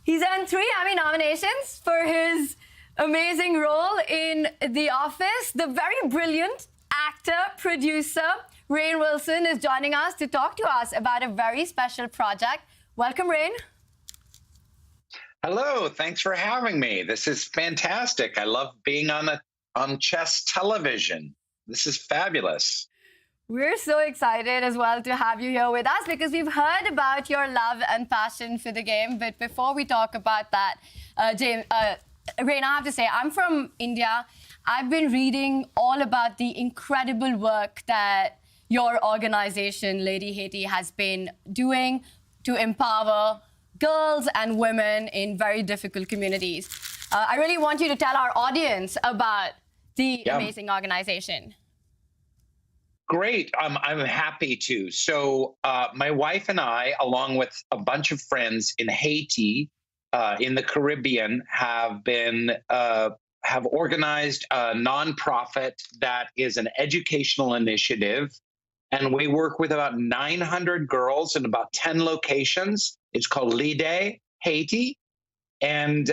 He's earned 3 Emmy nominations for his amazing role in The Office. The very brilliant actor, producer, Rainn Wilson is joining us to talk to us about a very special project. Welcome, Rainn. Hello, thanks for having me. This is fantastic. I love being on chess television. This is fabulous. We're so excited as well to have you here with us because we've heard about your love and passion for the game. But before we talk about that, Rainn, I have to say, I'm from India. I've been reading all about the incredible work that your organization, Lady Haiti, has been doing to empower girls and women in very difficult communities. I really want you to tell our audience about the amazing organization. Great. I'm happy to. So my wife and I, along with a bunch of friends in Haiti, in the Caribbean, have organized a nonprofit that is an educational initiative. And we work with about 900 girls in about 10 locations. It's called Lide Haiti. And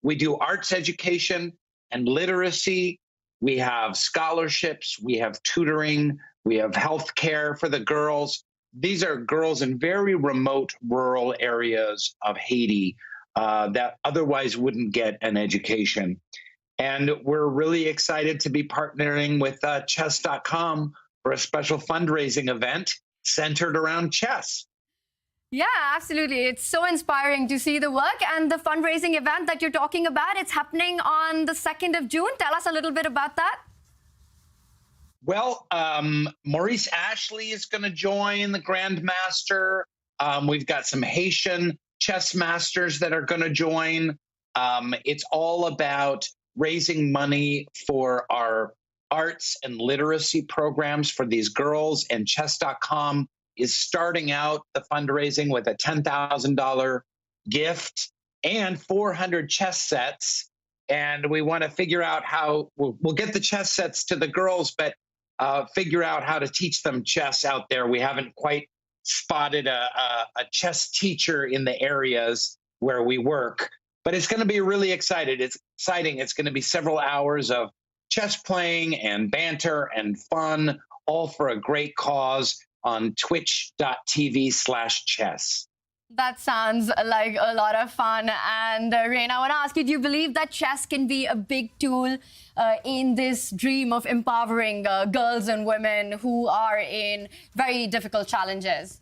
we do arts education and literacy. We have scholarships. We have tutoring. We have health care for the girls. These are girls in very remote rural areas of Haiti that otherwise wouldn't get an education. And we're really excited to be partnering with chess.com for a special fundraising event centered around chess. Yeah, absolutely. It's so inspiring to see the work, and the fundraising event that you're talking about, it's happening on the 2nd of June. Tell us a little bit about that. Well, Maurice Ashley is going to join, the grandmaster. We've got some Haitian chess masters that are going to join. It's all about raising money for our arts and literacy programs for these girls, and chess.com is starting out the fundraising with a $10,000 gift and 400 chess sets. And we want to figure out how we'll get the chess sets to the girls, but figure out how to teach them chess out there. We haven't quite spotted a chess teacher in the areas where we work, but it's going to be really exciting. It's going to be several hours of chess playing and banter and fun, all for a great cause on twitch.tv/chess. That sounds like a lot of fun. And Rainn, I want to ask you, do you believe that chess can be a big tool in this dream of empowering girls and women who are in very difficult challenges?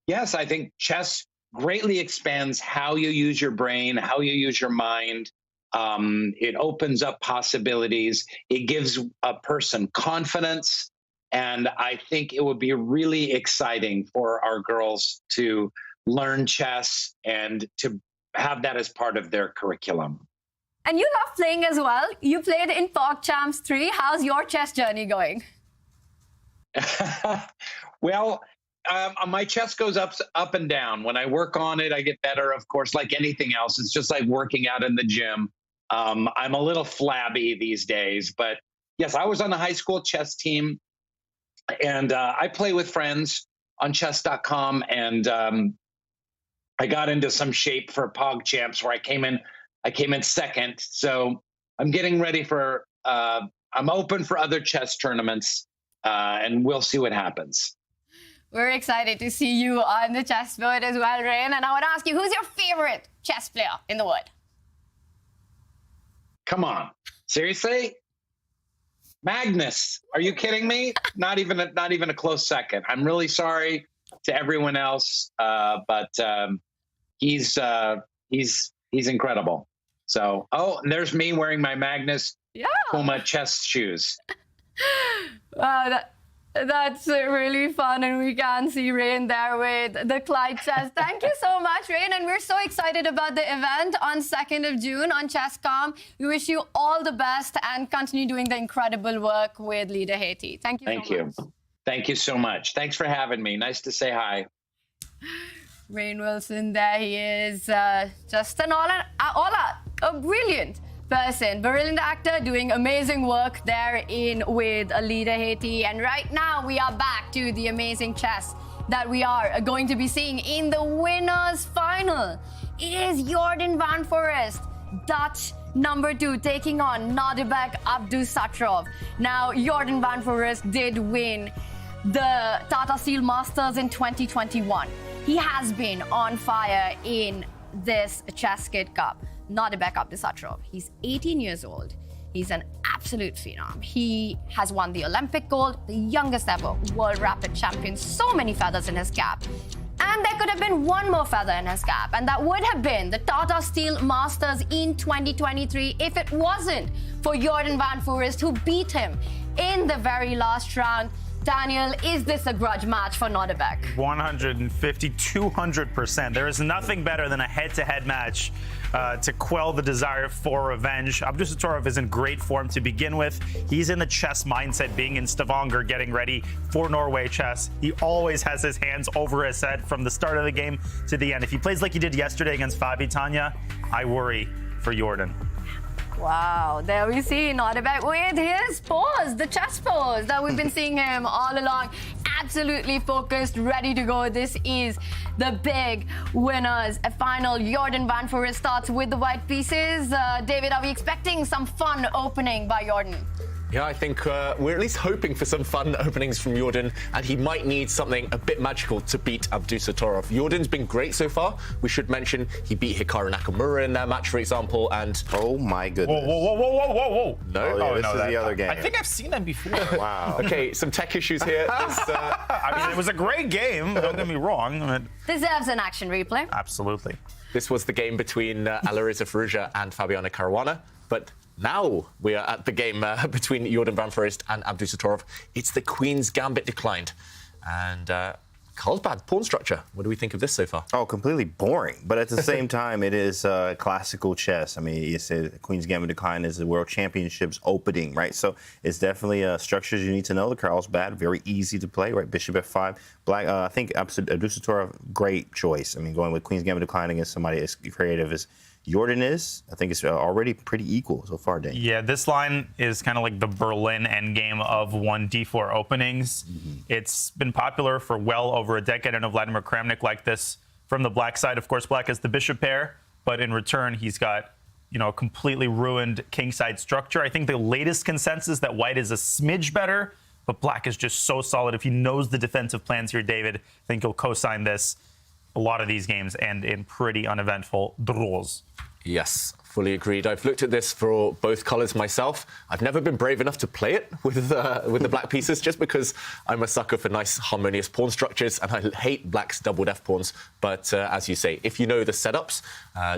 Yes, I think chess greatly expands how you use your brain, how you use your mind. It opens up possibilities. It gives a person confidence. And I think it would be really exciting for our girls to learn chess and to have that as part of their curriculum. And you love playing as well. You played in PogChamps 3. How's your chess journey going? Well, My chess goes up and down. When I work on it, I get better. Of course, like anything else, it's just like working out in the gym. I'm a little flabby these days, but yes, I was on the high school chess team, and I play with friends on chess.com, and I got into some shape for Pog Champs where I came in second. So I'm getting ready for. I'm open for other chess tournaments, and we'll see what happens. We're excited to see you on the chessboard as well, Rain. And I want to ask you, who's your favorite chess player in the world? Come on, seriously? Magnus? Are you kidding me? Not even a close second. I'm really sorry to everyone else, but he's incredible. So, and there's me wearing my Magnus Puma chess shoes. Wow, that's really fun, and we can see Rain there with the Clyde chess. Thank you so much, Rain, and we're so excited about the event on 2nd of June on ChessCom. We wish you all the best and continue doing the incredible work with Leader Haiti. Thank you so much. Thank you so much. Thanks for having me. Nice to say hi. Rain Wilson there. He is just an all-out, a brilliant person, brilliant actor, doing amazing work there with Leader Haiti. And right now we are back to the amazing chess that we are going to be seeing in the winners final. It is Jordan van Foreest, Dutch #2, taking on Nodirbek Abdusattorov. Now, Jordan van Foreest did win the Tata Steel Masters in 2021. He has been on fire in this ChessKid Cup. Nodirbek Abdusattorov. He's 18 years old. He's an absolute phenom. He has won the Olympic gold, the youngest ever world rapid champion, so many feathers in his cap. And there could have been one more feather in his cap, and that would have been the Tata Steel Masters in 2023 if it wasn't for Jordan van Foreest, who beat him in the very last round. Daniel, is this a grudge match for Nodirbek? 150, 200%. There is nothing better than a head-to-head match to quell the desire for revenge. Abdusattorov is in great form to begin with. He's in the chess mindset, being in Stavanger, getting ready for Norway chess. He always has his hands over his head from the start of the game to the end. If he plays like he did yesterday against Fabiano, I worry for Jordan. Wow, there we see Nodirbek with his pose, the chess pose that we've been seeing him all along. Absolutely focused, ready to go. This is the big winners final. Jordan van Foreest starts with the white pieces. David, are we expecting some fun opening by Jordan? Yeah, I think we're at least hoping for some fun openings from Jordan, and he might need something a bit magical to beat Abdusattorov. Jordan's been great so far. We should mention he beat Hikaru Nakamura in their match, for example, and... Oh, my goodness. Whoa. No? Oh, yeah, this is the other game. I think I've seen them before. Wow. Okay, some tech issues here. I mean, it was a great game, don't get me wrong. Deserves an action replay. Absolutely. This was the game between Alireza and Fabiano Caruana, but... now we are at the game between Jordan van Foreest and Abdusattorov. It's the Queen's Gambit declined. And Carlsbad pawn structure. What do we think of this so far? Oh, completely boring. But at the same time, it is classical chess. I mean, you said Queen's Gambit decline is the World Championships opening, right? So it's definitely structures you need to know. The Carlsbad, very easy to play, right? Bishop f5. Black. I think Abdusattorov, great choice. I mean, going with Queen's Gambit decline against somebody as creative as Jordan is, I think it's already pretty equal so far, Dan. Yeah, this line is kind of like the Berlin endgame of 1d4 openings. It's been popular for well over a decade. I know Vladimir Kramnik liked this from the black side. Of course, black has the bishop pair, but in return, he's got, a completely ruined kingside structure. I think the latest consensus that white is a smidge better, but black is just so solid. If he knows the defensive plans here, David, I think he'll co-sign this. A lot of these games end in pretty uneventful draws. Yes, fully agreed. I've looked at this for both colours myself. I've never been brave enough to play it with the black pieces, just because I'm a sucker for nice, harmonious pawn structures, and I hate black's doubled F pawns. But as you say, if you know the setups,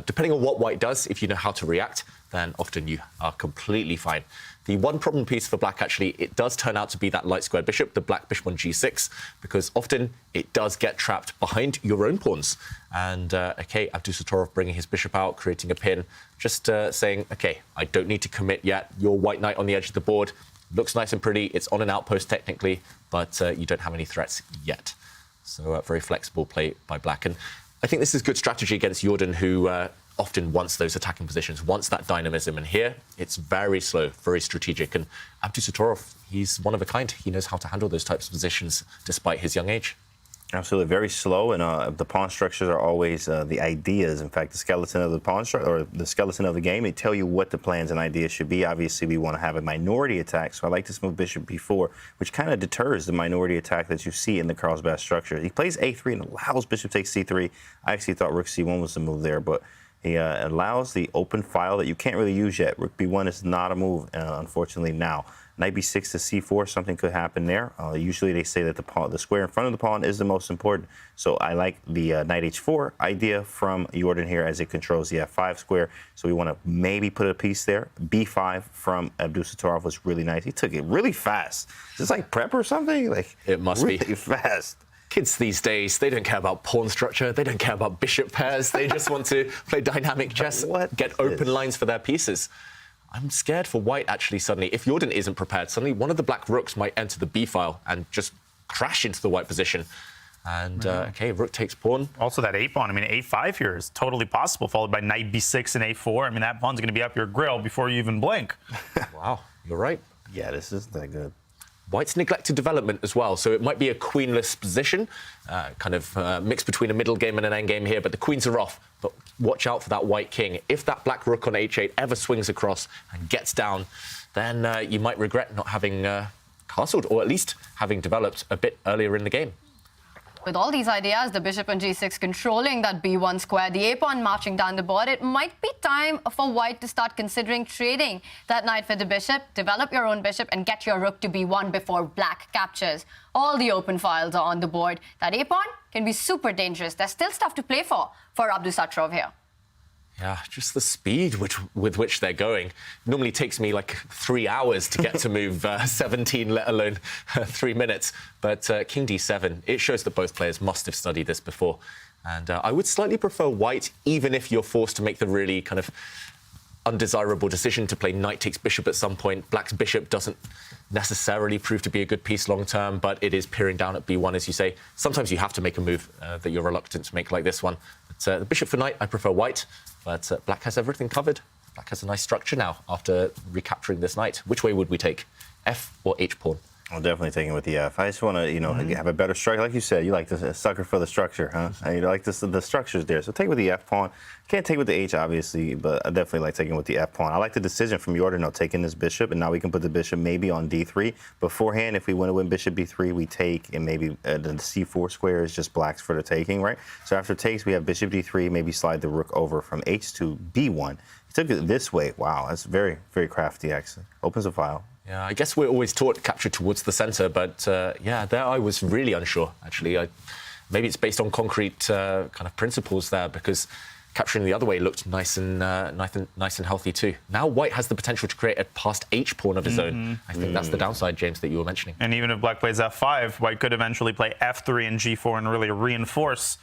depending on what white does, if you know how to react, then often you are completely fine. The one problem piece for black, actually, it does turn out to be that light squared bishop, the black bishop on g6, because often it does get trapped behind your own pawns. And, OK, Abdusattorov bringing his bishop out, creating a pin, just saying, OK, I don't need to commit yet. Your white knight on the edge of the board looks nice and pretty. It's on an outpost technically, but you don't have any threats yet. So very flexible play by Black. And I think this is good strategy against Jordan, who often wants those attacking positions, wants that dynamism. And here, it's very slow, very strategic. And Abdusattorov, he's one of a kind. He knows how to handle those types of positions despite his young age. Absolutely, very slow, and the pawn structures are always the ideas. In fact, the skeleton of the pawn structure, or the skeleton of the game, they tell you what the plans and ideas should be. Obviously, we want to have a minority attack, so I like this move bishop b4, which kind of deters the minority attack that you see in the Carlsbad structure. He plays a3 and allows bishop takes c3. I actually thought rook c1 was the move there, but he allows the open file that you can't really use yet. Rook b1 is not a move, unfortunately, now. Knight b6 to c4, something could happen there. Usually they say that the square in front of the pawn is the most important. So I like the knight h4 idea from Jordan here, as it controls the f5 square. So we want to maybe put a piece there. b5 from Abdusattorov was really nice. He took it really fast. Is this like prep or something? Like, it must really be fast. Kids these days, they don't care about pawn structure. They don't care about bishop pairs. They just want to play dynamic chess, get open lines for their pieces. I'm scared for white, actually, suddenly. If Jordan isn't prepared, suddenly one of the black rooks might enter the b file and just crash into the white position. And, OK, rook takes pawn. Also, that a-pawn, I mean, a5 here is totally possible, followed by knight b6 and a4. I mean, that pawn's going to be up your grill before you even blink. Wow, you're right. Yeah, this isn't that good. White's neglected development as well, so it might be a queenless position, kind of mixed between a middle game and an end game here, but the queens are off. But watch out for that white king. If that black rook on h8 ever swings across and gets down, then you might regret not having castled, or at least having developed a bit earlier in the game. With all these ideas, the bishop on g6 controlling that b1 square, the a-pawn marching down the board, it might be time for white to start considering trading that knight for the bishop, develop your own bishop, and get your rook to b1 before black captures. All the open files are on the board. That a-pawn can be super dangerous. There's still stuff to play for Abdusattorov here. Yeah, just the speed with which they're going. It normally takes me like 3 hours to get to move 17, let alone 3 minutes. But king d7, it shows that both players must have studied this before. And I would slightly prefer white, even if you're forced to make the really kind of undesirable decision to play knight takes bishop at some point. Black's bishop doesn't necessarily prove to be a good piece long term, but it is peering down at b1, as you say. Sometimes you have to make a move that you're reluctant to make, like this one. But the bishop for knight, I prefer white. But black has everything covered. Black has a nice structure now after recapturing this knight. Which way would we take? F or H pawn? I'm definitely taking with the F. I just want to, have a better structure. Like you said, you like the sucker for the structure, huh? You like the structure's there. So take with the F pawn. Can't take with the H, obviously, but I definitely like taking with the F pawn. I like the decision from Jordan, taking this bishop, and now we can put the bishop maybe on d3. Beforehand, if we want to win bishop b3, we take, and maybe the c4 square is just black's for the taking, right? So after takes, we have bishop d3, maybe slide the rook over from h to b1. He took it this way. Wow, that's very, very crafty, actually. Opens a file. Yeah, I guess we're always taught capture towards the centre, but yeah, there I was really unsure, actually. Maybe it's based on concrete kind of principles there, because capturing the other way looked nice and healthy too. Now white has the potential to create a passed H pawn of his own. I think that's the downside, James, that you were mentioning. And even if black plays f5, white could eventually play f3 and g4 and really reinforce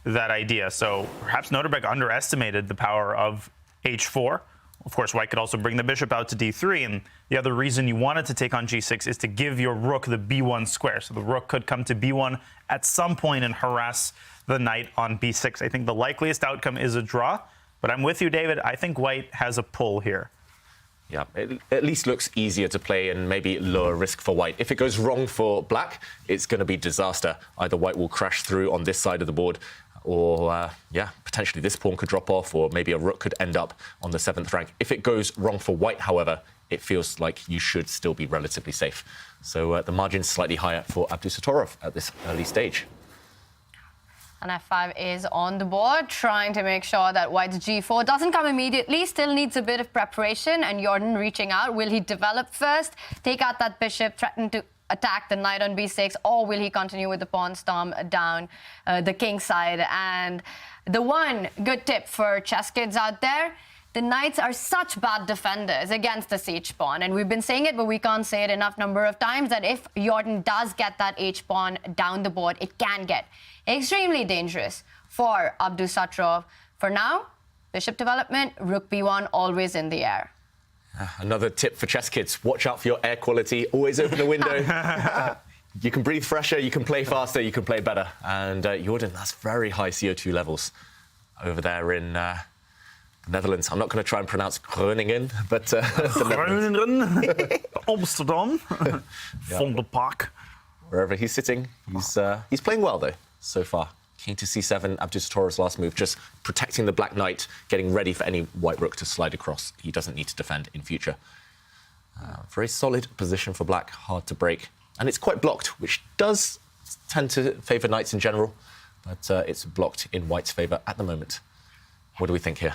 that idea. So perhaps Nodirbek underestimated the power of h4. Of course, white could also bring the bishop out to d3, and the other reason you wanted to take on g6 is to give your rook the b1 square. So the rook could come to b1 at some point and harass the knight on b6. I think the likeliest outcome is a draw, but I'm with you, David. I think white has a pull here. Yeah, it at least looks easier to play and maybe lower risk for white. If it goes wrong for black, it's going to be disaster. Either white will crash through on this side of the board, or, yeah, potentially this pawn could drop off, or maybe a rook could end up on the 7th rank. If it goes wrong for white, however, it feels like you should still be relatively safe. So the margin's slightly higher for Abdusattorov at this early stage. And f5 is on the board, trying to make sure that white's g4 doesn't come immediately, still needs a bit of preparation, and Jordan reaching out. Will he develop first, take out that bishop, threaten to attack the knight on b6, or will he continue with the pawn storm down the king side? And the one good tip for chess kids out there, the knights are such bad defenders against the siege pawn. And we've been saying it, but we can't say it enough number of times, that if Jordan does get that h-pawn down the board, it can get extremely dangerous for Abdusattorov. For now, bishop development, rook b1 always in the air. Another tip for chess kids, watch out for your air quality. Always open the window. You can breathe fresher, you can play faster, you can play better. And Jordan, that's very high CO2 levels over there in the Netherlands. I'm not going to try and pronounce Groningen, but Groningen, Amsterdam, Van der Park. Wherever he's sitting, he's playing well, though, so far. King to c7, Abdusattorov's last move, just protecting the black knight, getting ready for any white rook to slide across. He doesn't need to defend in future. Very solid position for black, hard to break. And it's quite blocked, which does tend to favour knights in general, but it's blocked in white's favour at the moment. What do we think here?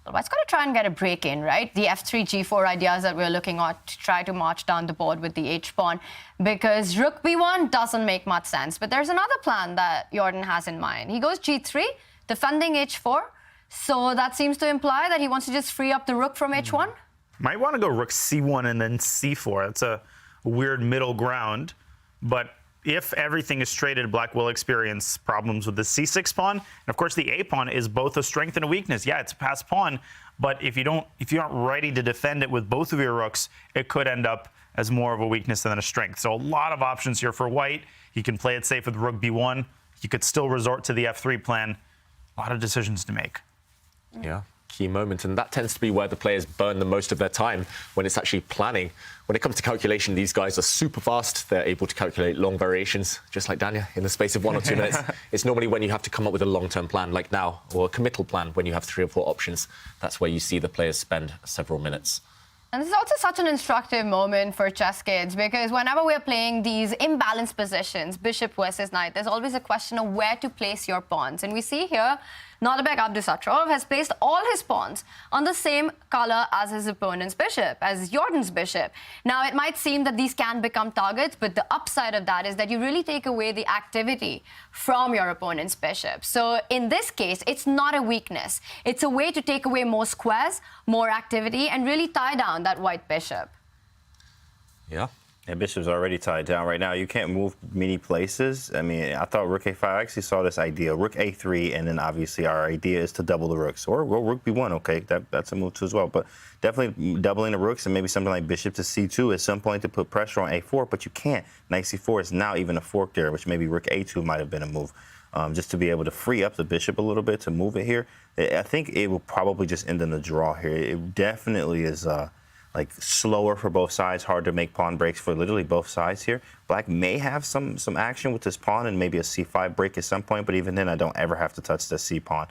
Well, white's got to try and get a break in, right? The f3, g4 ideas that we're looking at to try to march down the board with the h-pawn, because rook b1 doesn't make much sense. But there's another plan that Jordan has in mind. He goes g3, defending h4, so that seems to imply that he wants to just free up the rook from h1. Might want to go rook c1 and then c4. That's a weird middle ground, but if everything is traded, black will experience problems with the c6 pawn. And of course, the a pawn is both a strength and a weakness. Yeah, it's a passed pawn, but if you aren't ready to defend it with both of your rooks, it could end up as more of a weakness than a strength. So a lot of options here for white. He can play it safe with rook b1. He could still resort to the f3 plan. A lot of decisions to make. Yeah. Key moment, and that tends to be where the players burn the most of their time when it's actually planning. When it comes to calculation, these guys are super fast. They're able to calculate long variations, just like Dania, in the space of 1 or 2 minutes. It's normally when you have to come up with a long-term plan, like now, or a committal plan when you have 3 or 4 options. That's where you see the players spend several minutes. And this is also such an instructive moment for chess kids, because whenever we're playing these imbalanced positions, bishop versus knight, there's always a question of where to place your pawns. And we see here, Nodirbek Abdusattorov has placed all his pawns on the same color as his opponent's bishop, as Jordan's bishop. Now, it might seem that these can become targets, but the upside of that is that you really take away the activity from your opponent's bishop. So in this case, it's not a weakness. It's a way to take away more squares, more activity, and really tie down that white bishop. Yeah. Yeah, bishop's already tied down right now. You can't move many places. I mean, I thought rook a5, I actually saw this idea. Rook a3, and then obviously our idea is to double the rooks. Or rook b1, okay, that's a move too as well. But definitely doubling the rooks and maybe something like bishop to c2 at some point to put pressure on a4, but you can't. Knight c4 is now even a fork there, which maybe rook a2 might have been a move. Just to be able to free up the bishop a little bit to move it here. I think it will probably just end in the draw here. It definitely is... like slower for both sides, hard to make pawn breaks for literally both sides here. Black may have some action with this pawn and maybe a c5 break at some point, but even then I don't ever have to touch the c pawn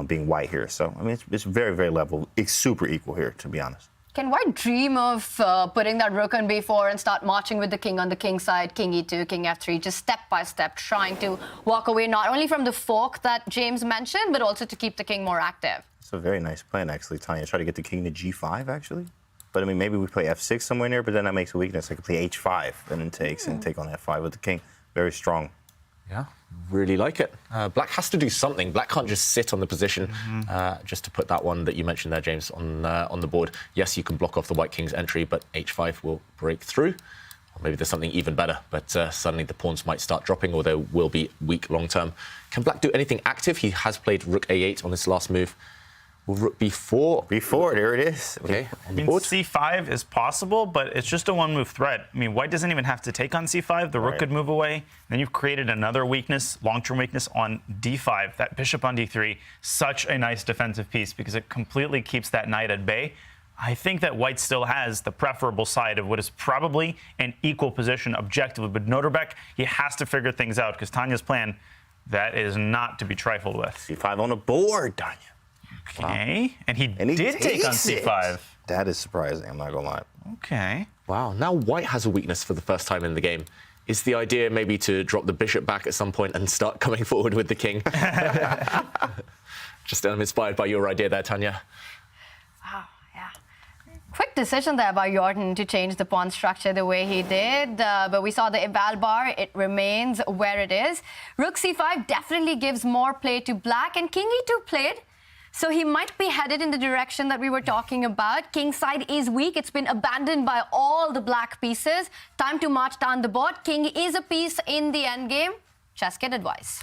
being white here. So, I mean, it's very, very level. It's super equal here, to be honest. Can white dream of putting that rook on b4 and start marching with the king on the king side, king e2, king f3, just step by step, trying to walk away not only from the fork that James mentioned, but also to keep the king more active? It's a very nice plan, actually, Tanya. Try to get the king to g5, actually. But, I mean, maybe we play f6 somewhere near, but then that makes a weakness. I could play h5 and then takes and take on f5 with the king. Very strong. Yeah, really like it. Black has to do something. Black can't just sit on the position. Just to put that one that you mentioned there, James, on the board. Yes, you can block off the white king's entry, but h5 will break through. Or maybe there's something even better, but suddenly the pawns might start dropping, or they will be weak long term. Can Black do anything active? He has played rook a8 on his last move. Will rook b4? b4, there it is. Okay, I mean, c5 is possible, but it's just a one-move threat. I mean, white doesn't even have to take on c5. The rook could move away. Then you've created another weakness, long-term weakness on d5. That bishop on d3, such a nice defensive piece because it completely keeps that knight at bay. I think that white still has the preferable side of what is probably an equal position objectively. But Nodirbek, he has to figure things out because Tanya's plan, that is not to be trifled with. c5 on the board, Tanya. Okay, wow. and he did take on c5. That is surprising, I'm not gonna lie. Okay. Wow, now white has a weakness for the first time in the game. Is the idea maybe to drop the bishop back at some point and start coming forward with the king? Just inspired by your idea there, Tanya. Wow, yeah. Quick decision there by Jordan to change the pawn structure the way he did, but we saw the eval bar, it remains where it is. Rook c5 definitely gives more play to black, and king e2 played. So he might be headed in the direction that we were talking about. King's side is weak. It's been abandoned by all the black pieces. Time to march down the board. King is a piece in the endgame. ChessKid advice.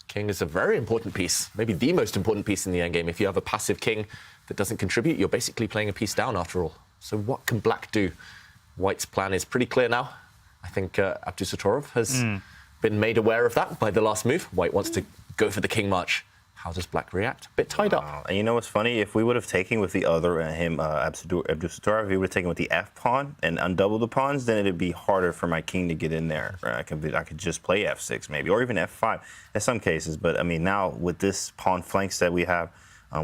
King is a very important piece, maybe the most important piece in the endgame. If you have a passive king that doesn't contribute, you're basically playing a piece down after all. So what can black do? White's plan is pretty clear now. I think Abdusattorov has been made aware of that by the last move. White wants to go for the king march. How does black react? A bit tied up. And you know what's funny? If we would have taken with the other Abdusattorov, if we would have taken with the F pawn and undoubled the pawns, then it'd be harder for my king to get in there. I could just play F6 maybe, or even F5 in some cases. But I mean, now with this pawn flanks that we have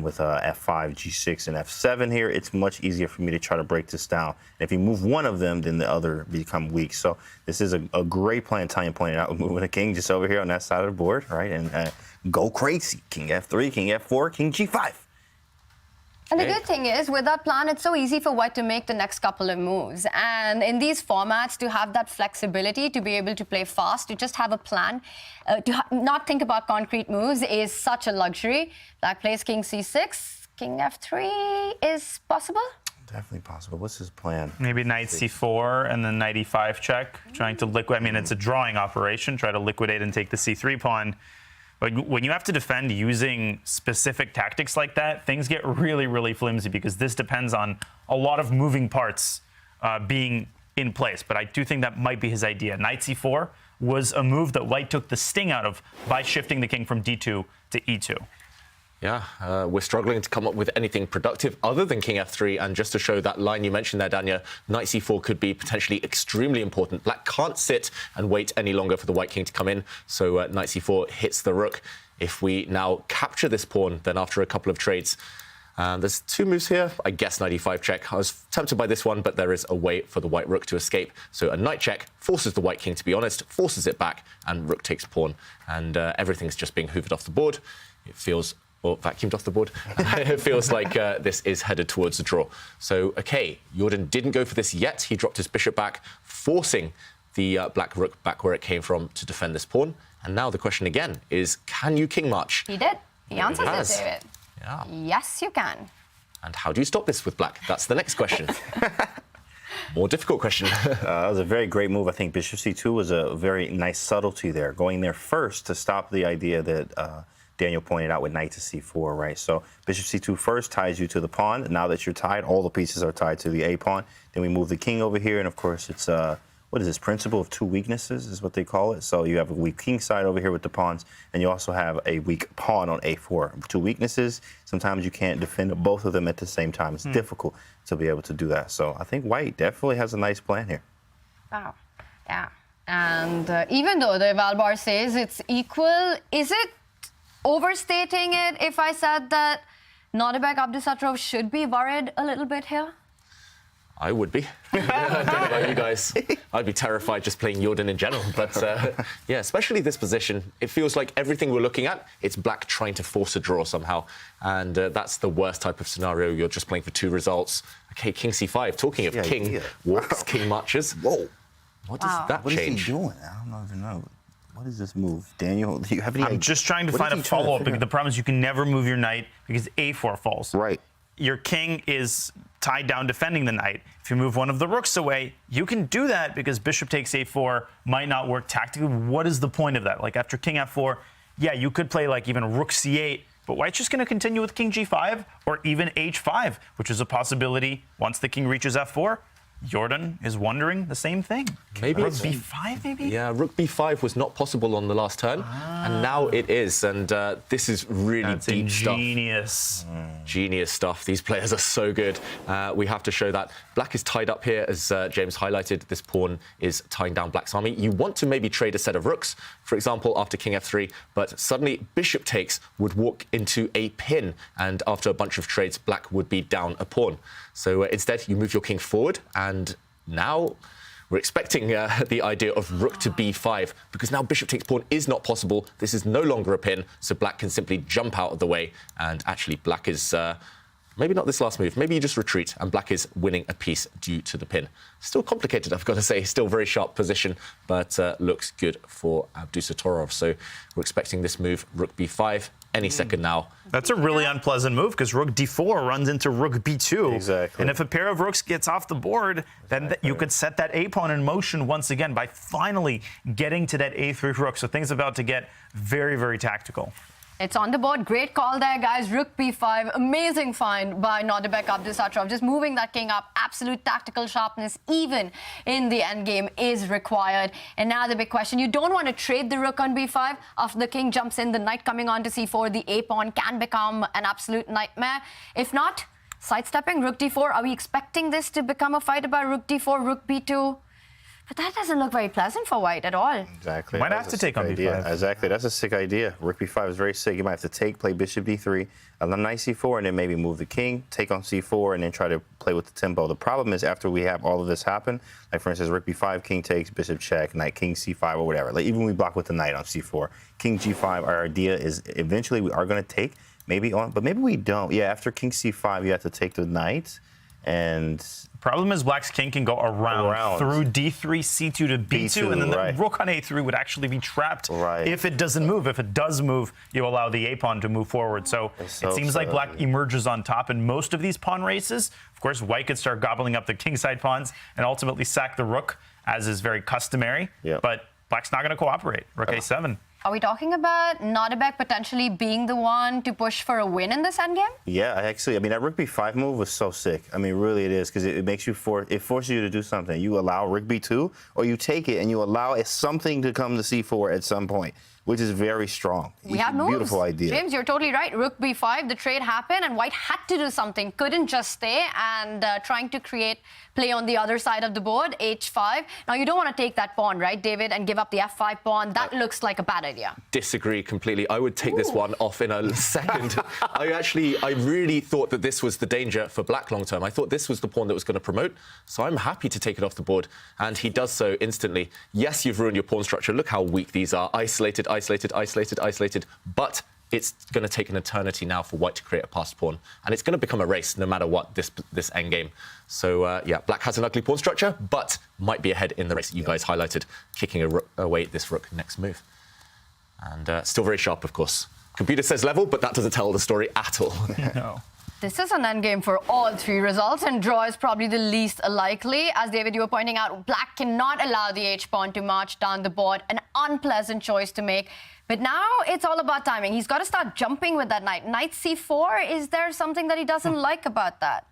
with F5, G6, and F7 here, it's much easier for me to try to break this down. And if you move one of them, then the other become weak. So this is a great plan. Tanya pointed out, moving a king just over here on that side of the board, right? And go crazy. King F3, King F4, King G5. And the good thing is, with that plan, it's so easy for White to make the next couple of moves. And in these formats, to have that flexibility, to be able to play fast, to just have a plan, to not think about concrete moves is such a luxury. Black plays King C6, King F3 is possible? Definitely possible. What's his plan? Maybe knight c4 and then knight e5 check, trying to liquidate. I mean, it's a drawing operation, try to liquidate and take the c3 pawn. But when you have to defend using specific tactics like that, things get really, really flimsy because this depends on a lot of moving parts being in place. But I do think that might be his idea. Knight c4 was a move that White took the sting out of by shifting the king from d2 to e2. Yeah, we're struggling to come up with anything productive other than King F3. And just to show that line you mentioned there, Danya, Knight C4 could be potentially extremely important. Black can't sit and wait any longer for the White King to come in. So Knight C4 hits the rook. If we now capture this pawn, then after a couple of trades, there's two moves here. I guess Knight E5 check. I was tempted by this one, but there is a way for the White Rook to escape. So a Knight check forces the White King to be honest, forces it back, and Rook takes pawn. And everything's just being hoovered off the board. It feels... or vacuumed off the board. It feels like this is headed towards a draw. So, okay, Jordan didn't go for this yet. He dropped his bishop back, forcing the black rook back where it came from to defend this pawn. And now the question again is, can you king march? He did. He answers it, David. Yeah. Yes, you can. And how do you stop this with black? That's the next question. More difficult question. That was a very great move. I think bishop c2 was a very nice subtlety there, going there first to stop the idea that Daniel pointed out with knight to c4, right? So bishop c2 first ties you to the pawn. Now that you're tied, all the pieces are tied to the a pawn. Then we move the king over here, and of course it's what is this, principle of two weaknesses is what they call it. So you have a weak king side over here with the pawns, and you also have a weak pawn on a4. Two weaknesses, sometimes you can't defend both of them at the same time. It's difficult to be able to do that. So I think White definitely has a nice plan here. Wow, yeah. And even though the Valbar says it's equal, is it overstating it if I said that Nodirbek Abdusattorov should be worried a little bit here? I would be. I don't know about you guys. I'd be terrified just playing Jordan in general. But yeah, especially this position, it feels like everything we're looking at, it's black trying to force a draw somehow. And that's the worst type of scenario. You're just playing for two results. Okay, King C5. Talking of king walks, king marches. Whoa. What does that change? What is he doing? I don't even know. What is this move? Daniel, do you have any idea? I'm just trying to find a follow-up because the problem is you can never move your knight because a4 falls. Right. Your king is tied down defending the knight. If you move one of the rooks away, you can do that because bishop takes a4 might not work tactically. What is the point of that? Like after king f4, yeah, you could play like even rook c8, but White's just going to continue with king g5 or even h5, which is a possibility once the king reaches f4. Jordan is wondering the same thing. Maybe rook b5, maybe? Yeah, rook b5 was not possible on the last turn, and now it is. And this is really deep stuff. Genius stuff. These players are so good. We have to show that. Black is tied up here, as James highlighted. This pawn is tying down Black's army. You want to maybe trade a set of rooks, for example, after king f3, but suddenly bishop takes would walk into a pin, and after a bunch of trades, Black would be down a pawn. So instead, you move your king forward, and now we're expecting the idea of rook to b5, because now bishop takes pawn is not possible. This is no longer a pin, so Black can simply jump out of the way, and actually Black is... maybe not this last move. Maybe you just retreat, and Black is winning a piece due to the pin. Still complicated, I've got to say. Still very sharp position, but looks good for Abdusattorov. So we're expecting this move, rook b5, any second now. That's a really unpleasant move because rook d4 runs into rook b2. Exactly. And if a pair of rooks gets off the board, then you could set that a pawn in motion once again by finally getting to that a3 rook. So things are about to get very, very tactical. It's on the board. Great call there, guys. Rook b5. Amazing find by Nodirbek Abdusattorov. Just moving that king up. Absolute tactical sharpness, even in the endgame, is required. And now the big question. You don't want to trade the rook on b5. After the king jumps in, the knight coming on to c4, the a-pawn can become an absolute nightmare. If not, sidestepping, rook d4. Are we expecting this to become a fight about rook d4, rook b2? But that doesn't look very pleasant for white at all. Exactly. Might have to take on b5. Exactly. That's a sick idea. Rook b5 is very sick. You might have to take, play bishop d3, a knight c4, and then maybe move the king, take on c4, and then try to play with the tempo. The problem is after we have all of this happen, like for instance, rook b5, king takes, bishop check, knight king c5, or whatever. Like even we block with the knight on c4, king g5. Our idea is eventually we are going to take, maybe on, but maybe we don't. Yeah, after king c5, you have to take the knight. And problem is black's king can go around through d3, c2 to b2, and then the rook on a3 would actually be trapped if it doesn't move. If it does move, you allow the a-pawn to move forward. So it seems like black emerges on top in most of these pawn races. Of course, white could start gobbling up the kingside pawns and ultimately sack the rook, as is very customary. But black's not going to cooperate. Rook a7. Are we talking about Nodirbek potentially being the one to push for a win in this endgame? Yeah, I mean, that rook b5 move was so sick. I mean, really it is, because it makes you it forces you to do something. You allow rook b2, or you take it and you allow something to come to c4 at some point, which is very strong. We have moves. Beautiful idea. James, you're totally right. Rook b5, the trade happened, and white had to do something. Couldn't just stay, and trying to create play on the other side of the board, h5. Now, you don't want to take that pawn, right, David, and give up the f5 pawn. That looks like a bad idea. Disagree completely. I would take this one off in a second. I really thought that this was the danger for black long term. I thought this was the pawn that was going to promote, so I'm happy to take it off the board, and he does so instantly. Yes, you've ruined your pawn structure. Look how weak these are. Isolated, isolated, isolated, isolated, but it's going to take an eternity now for white to create a passed pawn, and it's going to become a race no matter what this endgame. So yeah, black has an ugly pawn structure, but might be ahead in the race. You guys highlighted kicking away this rook next move, and still very sharp, of course. Computer says level, but that doesn't tell the story at all. No. This is an endgame for all three results, and draw is probably the least likely. As David, you were pointing out, black cannot allow the h-pawn to march down the board. An unpleasant choice to make. But now it's all about timing. He's got to start jumping with that knight. Knight c4, is there something that he doesn't like about that?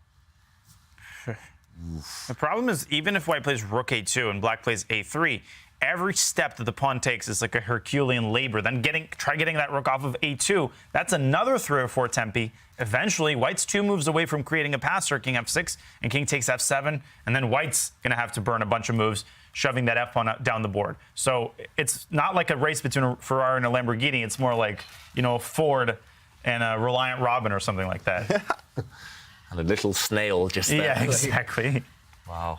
The problem is, even if white plays rook a2 and black plays a3, every step that the pawn takes is like a Herculean labor. Then try getting that rook off of a2. That's another 3 or 4 tempi. Eventually, white's 2 moves away from creating a passer, king f6, and king takes f7, and then white's going to have to burn a bunch of moves, shoving that f-pawn down the board. So it's not like a race between a Ferrari and a Lamborghini. It's more like, you know, a Ford and a Reliant Robin or something like that. And a little snail just there. Yeah, exactly. Wow.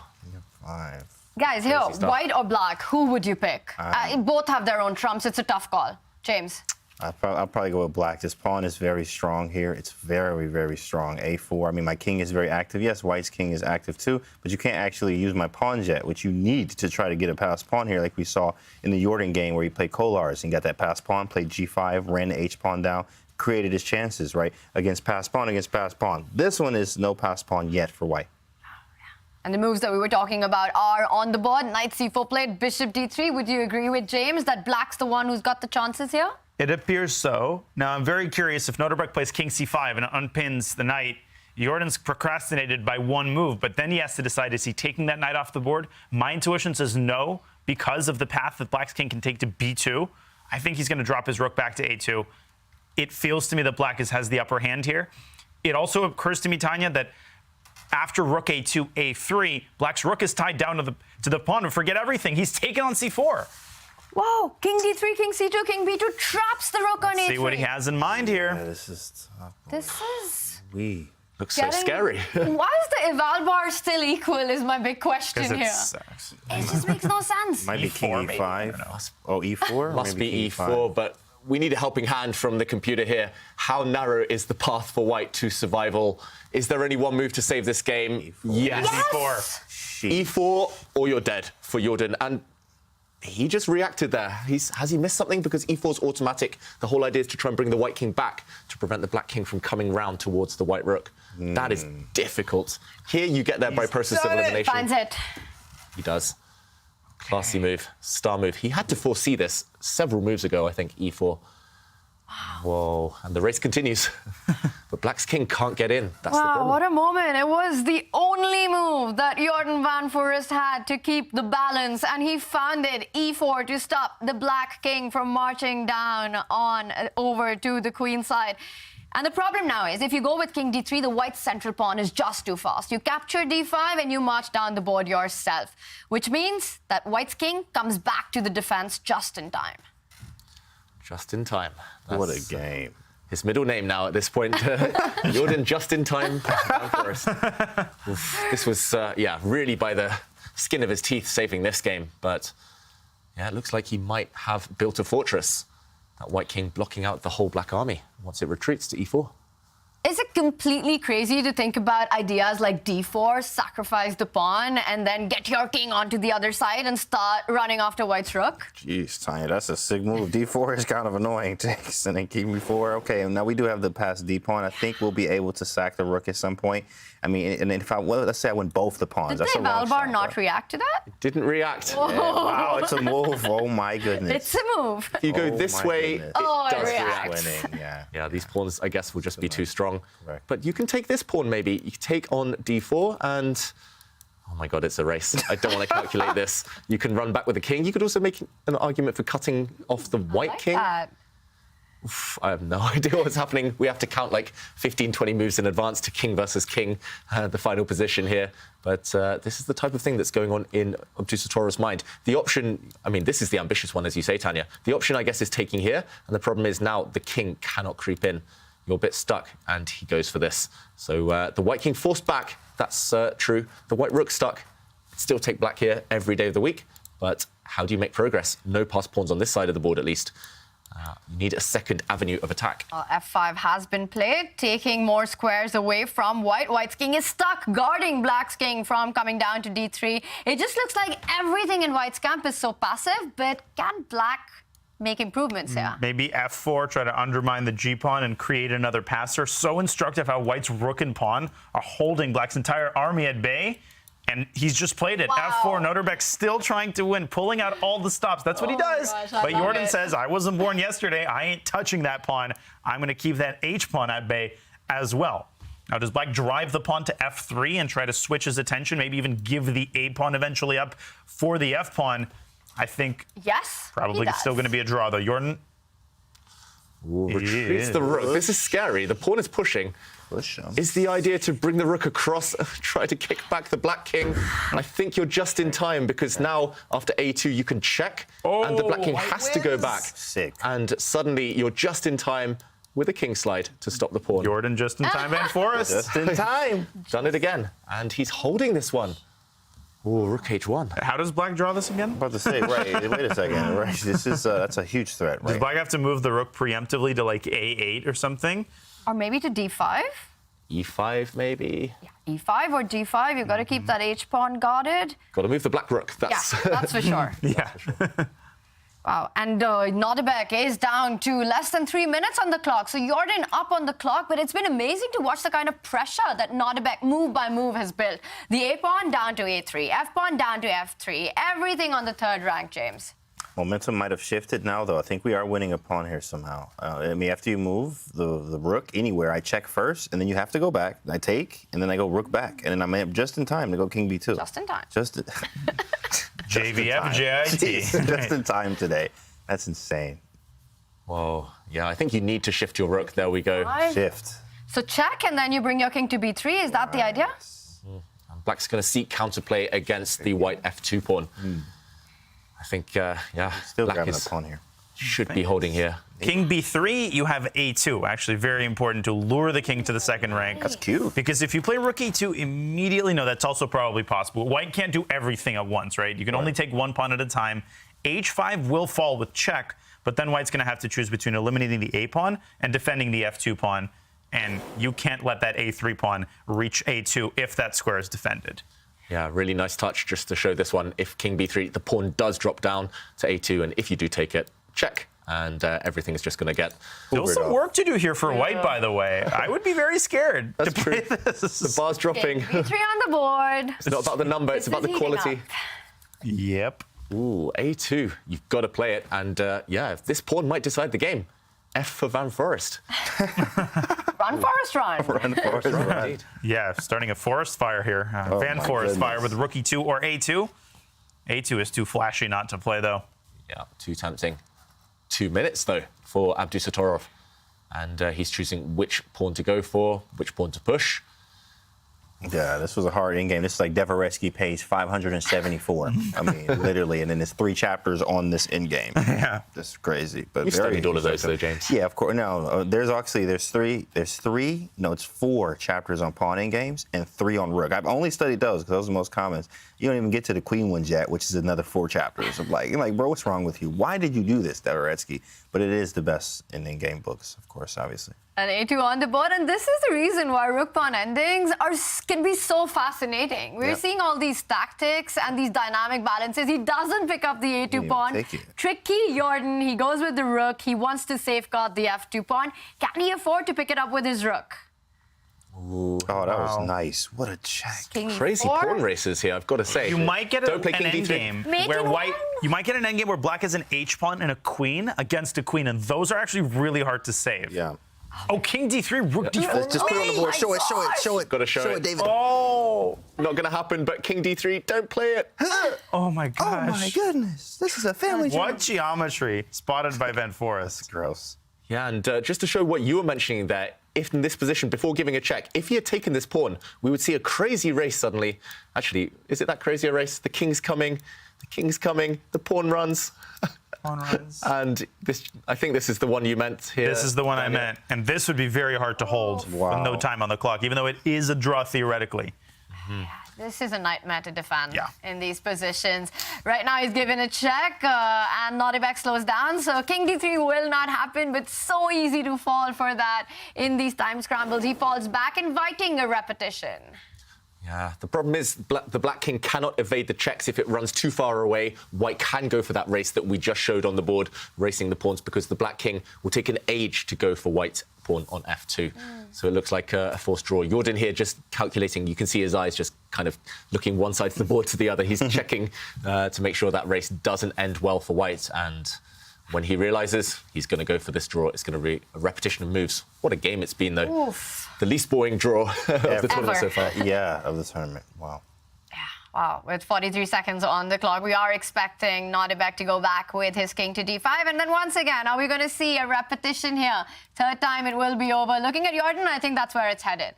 5. Guys, here, white or black, who would you pick? Both have their own trumps. It's a tough call. James? I'll probably go with black. This pawn is very strong here. It's very, very strong. a4. I mean, my king is very active. Yes, white's king is active too, but you can't actually use my pawns yet, which you need to try to get a passed pawn here, like we saw in the Jordan game where he played Kolars and got that passed pawn, played g5, ran the h-pawn down, created his chances, right? Against passed pawn, against passed pawn. This one is no passed pawn yet for white. And the moves that we were talking about are on the board. Knight c4 played, bishop d3. Would you agree with James that black's the one who's got the chances here? It appears so. Now, I'm very curious if Nodirbek plays king c5 and unpins the knight. Jordan's procrastinated by 1 move, but then he has to decide, is he taking that knight off the board? My intuition says no, because of the path that black's king can take to b2. I think he's going to drop his rook back to a2. It feels to me that black has the upper hand here. It also occurs to me, Tanya, that after rook a2, a3, black's rook is tied down to the pawn, and forget everything. He's taken on c4. Whoa, king d3, king c2, king b2 traps the rook on a3. See what he has in mind here. Yeah, this is tough. This is... Looks so scary. Why is the eval bar still equal is my big question here. It just makes no sense. Might be king e5. Oh, e4? Must be e4, but we need a helping hand from the computer here. How narrow is the path for white to survival? Is there any one move to save this game? Yes. e4. E4 or you're dead for Jordan. And he just reacted there. Has he missed something? Because e4 is automatic. The whole idea is to try and bring the white king back to prevent the black king from coming round towards the white rook. That is difficult. Here you get there by process of elimination. Finds it. He does. Classy move, star move. He had to foresee this several moves ago, I think, e4. Whoa, and the race continues. But Black's king can't get in. That's the Wow, problem. what a moment. It was the only move that Jordan van Foreest had to keep the balance, and he found it, e4, to stop the Black king from marching down on over to the queen side. And the problem now is, if you go with king d3, the white central pawn is just too fast. You capture d5 and you march down the board yourself, which means that white's king comes back to the defense just in time. Just in time. What a game. His middle name now at this point. Jordan just in time. This was, really by the skin of his teeth saving this game. But, yeah, it looks like he might have built a fortress. That white king blocking out the whole black army once it retreats to e4. Is it completely crazy to think about ideas like d4, sacrifice the pawn, and then get your king onto the other side and start running after white's rook? Jeez, Tanya, that's a sick move. d4 is kind of annoying. Takes and then king b4. Okay, and now we do have the passed d pawn. I think we'll be able to sack the rook at some point. I mean, and if let's say I win both the pawns. Did the Valbar not react to that? It didn't react. Yeah, wow, it's a move. Oh my goodness. It's a move. If you go this way, goodness. it does reacts. react. Yeah, these pawns, I guess, will just be too strong. Correct. But you can take this pawn, maybe. You can take on d4, and oh my God, it's a race. I don't want to calculate this. You can run back with the king. You could also make an argument for cutting off the white king. That. I have no idea what's happening. We have to count like 15, 20 moves in advance to king versus king, the final position here. But this is the type of thing that's going on in Abdusattorov's mind. The option, I mean, this is the ambitious one, as you say, Tanya. The option, I guess, is taking here. And the problem is now the king cannot creep in. You're a bit stuck, and he goes for this. So the white king forced back. That's true. The white rook stuck. Still take black here every day of the week. But how do you make progress? No passed pawns on this side of the board, at least. You need a second avenue of attack. F5 has been played, taking more squares away from white. White's king is stuck, guarding black's king from coming down to d3. It just looks like everything in white's camp is so passive, but can black make improvements here? Maybe f4, try to undermine the g-pawn and create another passer. So instructive how white's rook and pawn are holding black's entire army at bay. And he's just played it. Wow. F4, Nodirbek still trying to win, pulling out all the stops. That's what he does. Gosh, but Jordan says, I wasn't born yesterday. I ain't touching that pawn. I'm going to keep that h-pawn at bay as well. Now, does black drive the pawn to f3 and try to switch his attention, maybe even give the a-pawn eventually up for the f-pawn? I think yes, probably it's still going to be a draw, though. Jordan retreats the rook. This is scary. The pawn is pushing. Is the idea to bring the rook across, try to kick back the black king? And I think you're just in time, because now, after a2, you can check, and the black king has to go back. Sick. And suddenly, you're just in time with a king slide to stop the pawn. Jordan just in time, Van Foreest. Just in time. Done it again. And he's holding this one. Ooh, rook h1. How does black draw this again? I'm about to say, wait a second. Right, this is that's a huge threat, right? Does black have to move the rook preemptively to like a8 or something? Or maybe to d5? e5, maybe? Yeah, e5 or d5. You've got to keep that h-pawn guarded. Got to move the black rook. That's, yeah, that's for sure. Yeah. Wow, and Nodirbek is down to less than 3 minutes on the clock. So Jordan up on the clock, but it's been amazing to watch the kind of pressure that Nodirbek move by move has built. The a-pawn down to a3, f-pawn down to f3, everything on the third rank, James. Momentum might have shifted now, though. I think we are winning a pawn here somehow. I mean, after you move the rook anywhere, I check first, and then you have to go back. I take, and then I go rook back, and then I'm just in time to go king b2. Just in time. JVF, JIT. Just in time today. That's insane. Whoa. Yeah, I think you need to shift your rook. There we go. Right. Shift. So check, and then you bring your king to b3. Is that the idea? And black's going to seek counterplay against the white f2 pawn. I think, still black grabbing a pawn here. Should be holding here. King b3, you have a2. Actually, very important to lure the king to the second rank. That's cute. Because if you play rook e2 immediately, no, that's also probably possible. White can't do everything at once, right? You can only take one pawn at a time. h5 will fall with check, but then white's going to have to choose between eliminating the a pawn and defending the f2 pawn. And you can't let that a3 pawn reach a2 if that square is defended. Yeah, really nice touch just to show this one. If king b3, the pawn does drop down to a2, and if you do take it, check. And everything is just going to get still some work to do here for white, by the way. I would be very scared to play this. The bar's dropping. b3 on the board. It's not about the number, it's about the quality. Yep. Ooh, a2. You've got to play it. And if this pawn might decide the game. F for Van Foreest. Run, Forest, run. Run, Forest, run. Yeah, starting a forest fire here. Van Forest fire with Rookie 2 or A2. A2 is too flashy not to play, though. Yeah, too tempting. 2 minutes, though, for Abdusattorov. And he's choosing which pawn to go for, which pawn to push. Yeah, this was a hard in game. This is like Dvoretsky page 574. I mean, literally, and then there's 3 chapters on this in game. Yeah, that's crazy. But you studied all of those, though, James. Yeah, of course. No, there's 4 chapters on pawn in games and 3 on rook. I've only studied those because those are the most common. You don't even get to the queen ones yet, which is another 4 chapters. I'm like, bro, what's wrong with you? Why did you do this, Dvoretsky? But it is the best in game books, of course, obviously. And A2 on the board, and this is the reason why rook pawn endings can be so fascinating. We're seeing all these tactics and these dynamic balances. He doesn't pick up the A2 pawn. Tricky Jordan, he goes with the rook. He wants to safeguard the F2 pawn. Can he afford to pick it up with his rook? Ooh, oh, that was nice. What a check. Crazy pawn races here, I've got to say. You might get Don't play an King endgame D3. where white. You might get an endgame where black has an H pawn and a queen against a queen, and those are actually really hard to save. Yeah. Oh, King D3, Rook D4. Just put it on the board. Show it. Got to show it, David. Oh, not going to happen. But King D3, don't play it. Oh my gosh. Oh my goodness. This is a family. What geometry spotted by Van Foreest. That's gross. Yeah, and just to show what you were mentioning there, if in this position, before giving a check, if he had taken this pawn, we would see a crazy race suddenly. Actually, is it that crazy a race? The king's coming, the pawn runs. And I think this is the one you meant here. This is the one I meant. And this would be very hard to hold with no time on the clock, even though it is a draw theoretically. This is a nightmare to defend in these positions. Right now he's given a check and Nodirbek slows down. So King D3 will not happen, but so easy to fall for that in these time scrambles. He falls back, inviting a repetition. Yeah, the problem is the black king cannot evade the checks if it runs too far away. White can go for that race that we just showed on the board, racing the pawns, because the black king will take an age to go for white pawn on f2. So it looks like a forced draw. Jordan here just calculating. You can see his eyes just kind of looking one side of the board to the other. He's checking to make sure that race doesn't end well for white. And when he realizes he's going to go for this draw, it's going to be a repetition of moves. What a game it's been, though. Oof. The least boring draw of the tournament so far. Yeah, of the tournament. Wow. Wow, with 43 seconds on the clock, we are expecting Nodirbek to go back with his king to d5. And then once again, are we going to see a repetition here? Third time it will be over. Looking at Jordan, I think that's where it's headed.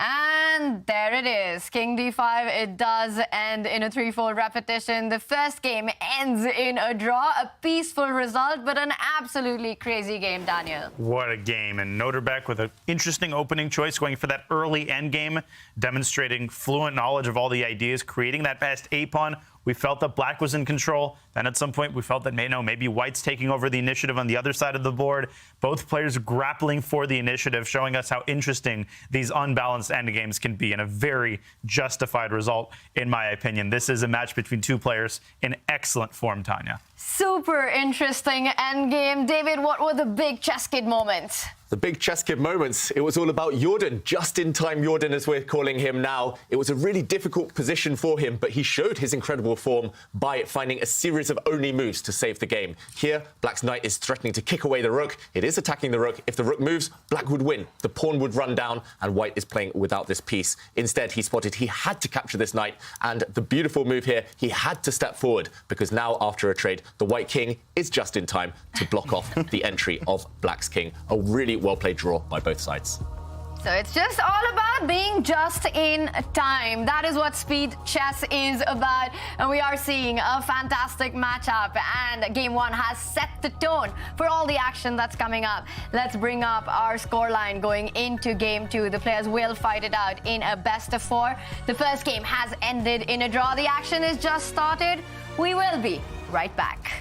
And there it is, King d5. It does end in a 3-4 repetition. The first game ends in a draw, a peaceful result, but an absolutely crazy game, Daniel. What a game. And Nodirbek with an interesting opening choice, going for that early endgame, demonstrating fluent knowledge of all the ideas, creating that fast A-pawn. We felt that black was in control. Then at some point, we felt that maybe white's taking over the initiative on the other side of the board. Both players grappling for the initiative, showing us how interesting these unbalanced endgames can be, and a very justified result, in my opinion. This is a match between two players in excellent form, Tanya. Super interesting endgame. David, what were the big ChessKid moments? The big ChessKid moments, it was all about Jordan, just-in-time Jordan as we're calling him now. It was a really difficult position for him, but he showed his incredible form by finding a series of only moves to save the game. Here, black's knight is threatening to kick away the rook. It is attacking the rook. If the rook moves, black would win. The pawn would run down, and white is playing without this piece. Instead, he spotted he had to capture this knight, and the beautiful move here, he had to step forward, because now, after a trade, the white king is just in time to block off the entry of black's king. A really well-played draw by both sides. So it's just all about being just in time. That is what speed chess is about. And we are seeing a fantastic matchup. And game one has set the tone for all the action that's coming up. Let's bring up our scoreline going into game two. The players will fight it out in a best of 4. The first game has ended in a draw. The action is just started. We will be right back.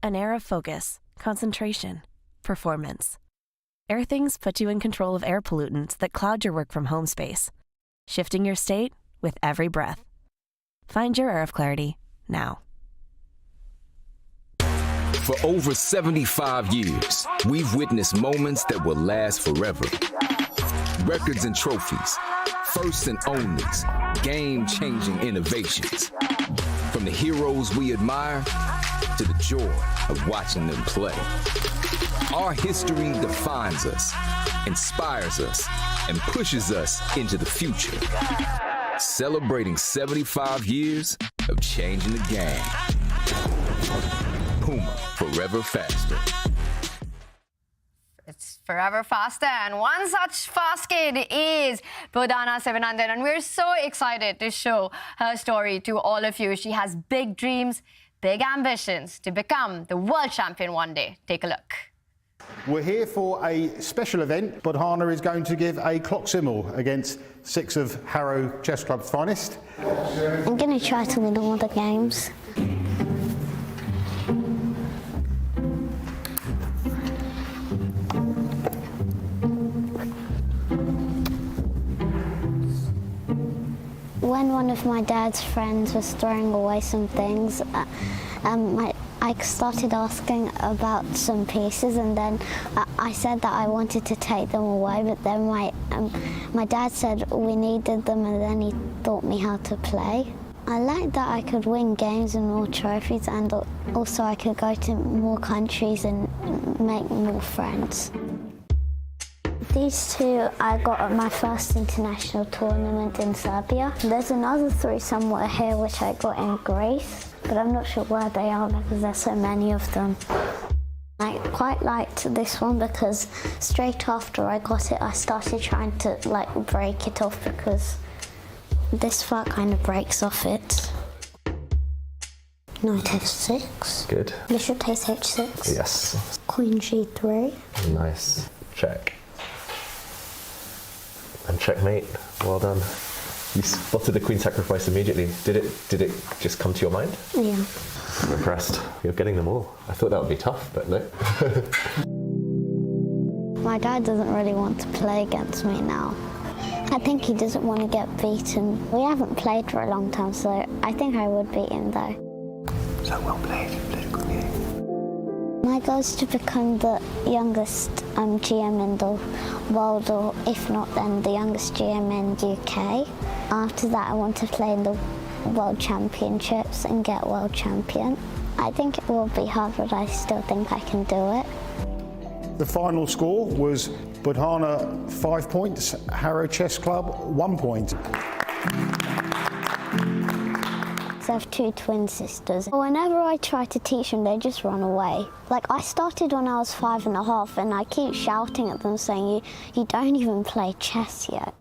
An air of focus, concentration, performance. Airthings puts you in control of air pollutants that cloud your work from home space, shifting your state with every breath. Find your air of clarity now. For over 75 years, we've witnessed moments that will last forever. Records and trophies, first and onlys, game-changing innovations. From the heroes we admire to the joy of watching them play. Our history defines us, inspires us, and pushes us into the future. Celebrating 75 years of changing the game. Puma, forever faster. It's forever faster, and one such fast kid is Bogdana Seivanandan, and we're so excited to show her story to all of you. She has big dreams, big ambitions to become the world champion one day. Take a look. We're here for a special event. Bogdana is going to give a clock signal against 6 of Harrow Chess Club's finest. I'm going to try to win all the games. When one of my dad's friends was throwing away some things, I started asking about some pieces, and then I said that I wanted to take them away, but then my dad said we needed them, and then he taught me how to play. I liked that I could win games and more trophies, and also I could go to more countries and make more friends. These 2 I got at my first international tournament in Serbia. There's another 3 somewhere here which I got in Greece, but I'm not sure where they are because there's so many of them. I quite liked this one because straight after I got it, I started trying to break it off because this part kind of breaks off it. Knight f6. Good. Bishop takes h6. Yes. Queen g3. Nice. Check. And checkmate. Well done. You spotted the queen sacrifice immediately. Did it just come to your mind? Yeah. I'm impressed. You're getting them all. I thought that would be tough, but no. My dad doesn't really want to play against me now. I think he doesn't want to get beaten. We haven't played for a long time, so I think I would beat him though. So well played. You played a good game. My goal is to become the youngest GM in the world, or if not then the youngest GM in the UK. After that I want to play in the World Championships and get World Champion. I think it will be hard, but I still think I can do it. The final score was Bogdana 5 points, Harrow Chess Club 1 point. I have 2 twin sisters. Whenever I try to teach them, they just run away. I started when I was 5.5, and I keep shouting at them saying, you don't even play chess yet.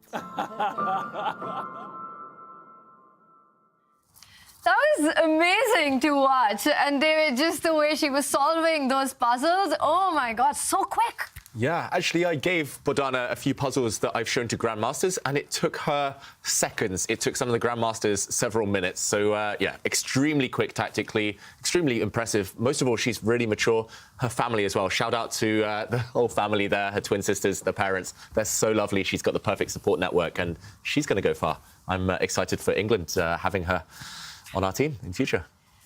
That was amazing to watch, and they were just the way she was solving those puzzles. Oh my God, so quick. Yeah, actually, I gave Bogdana a few puzzles that I've shown to grandmasters, and it took her seconds. It took some of the grandmasters several minutes. So, yeah, extremely quick tactically, extremely impressive. Most of all, she's really mature. Her family as well. Shout out to the whole family there, her twin sisters, the parents. They're so lovely. She's got the perfect support network, and she's going to go far. I'm excited for England having her on our team in future.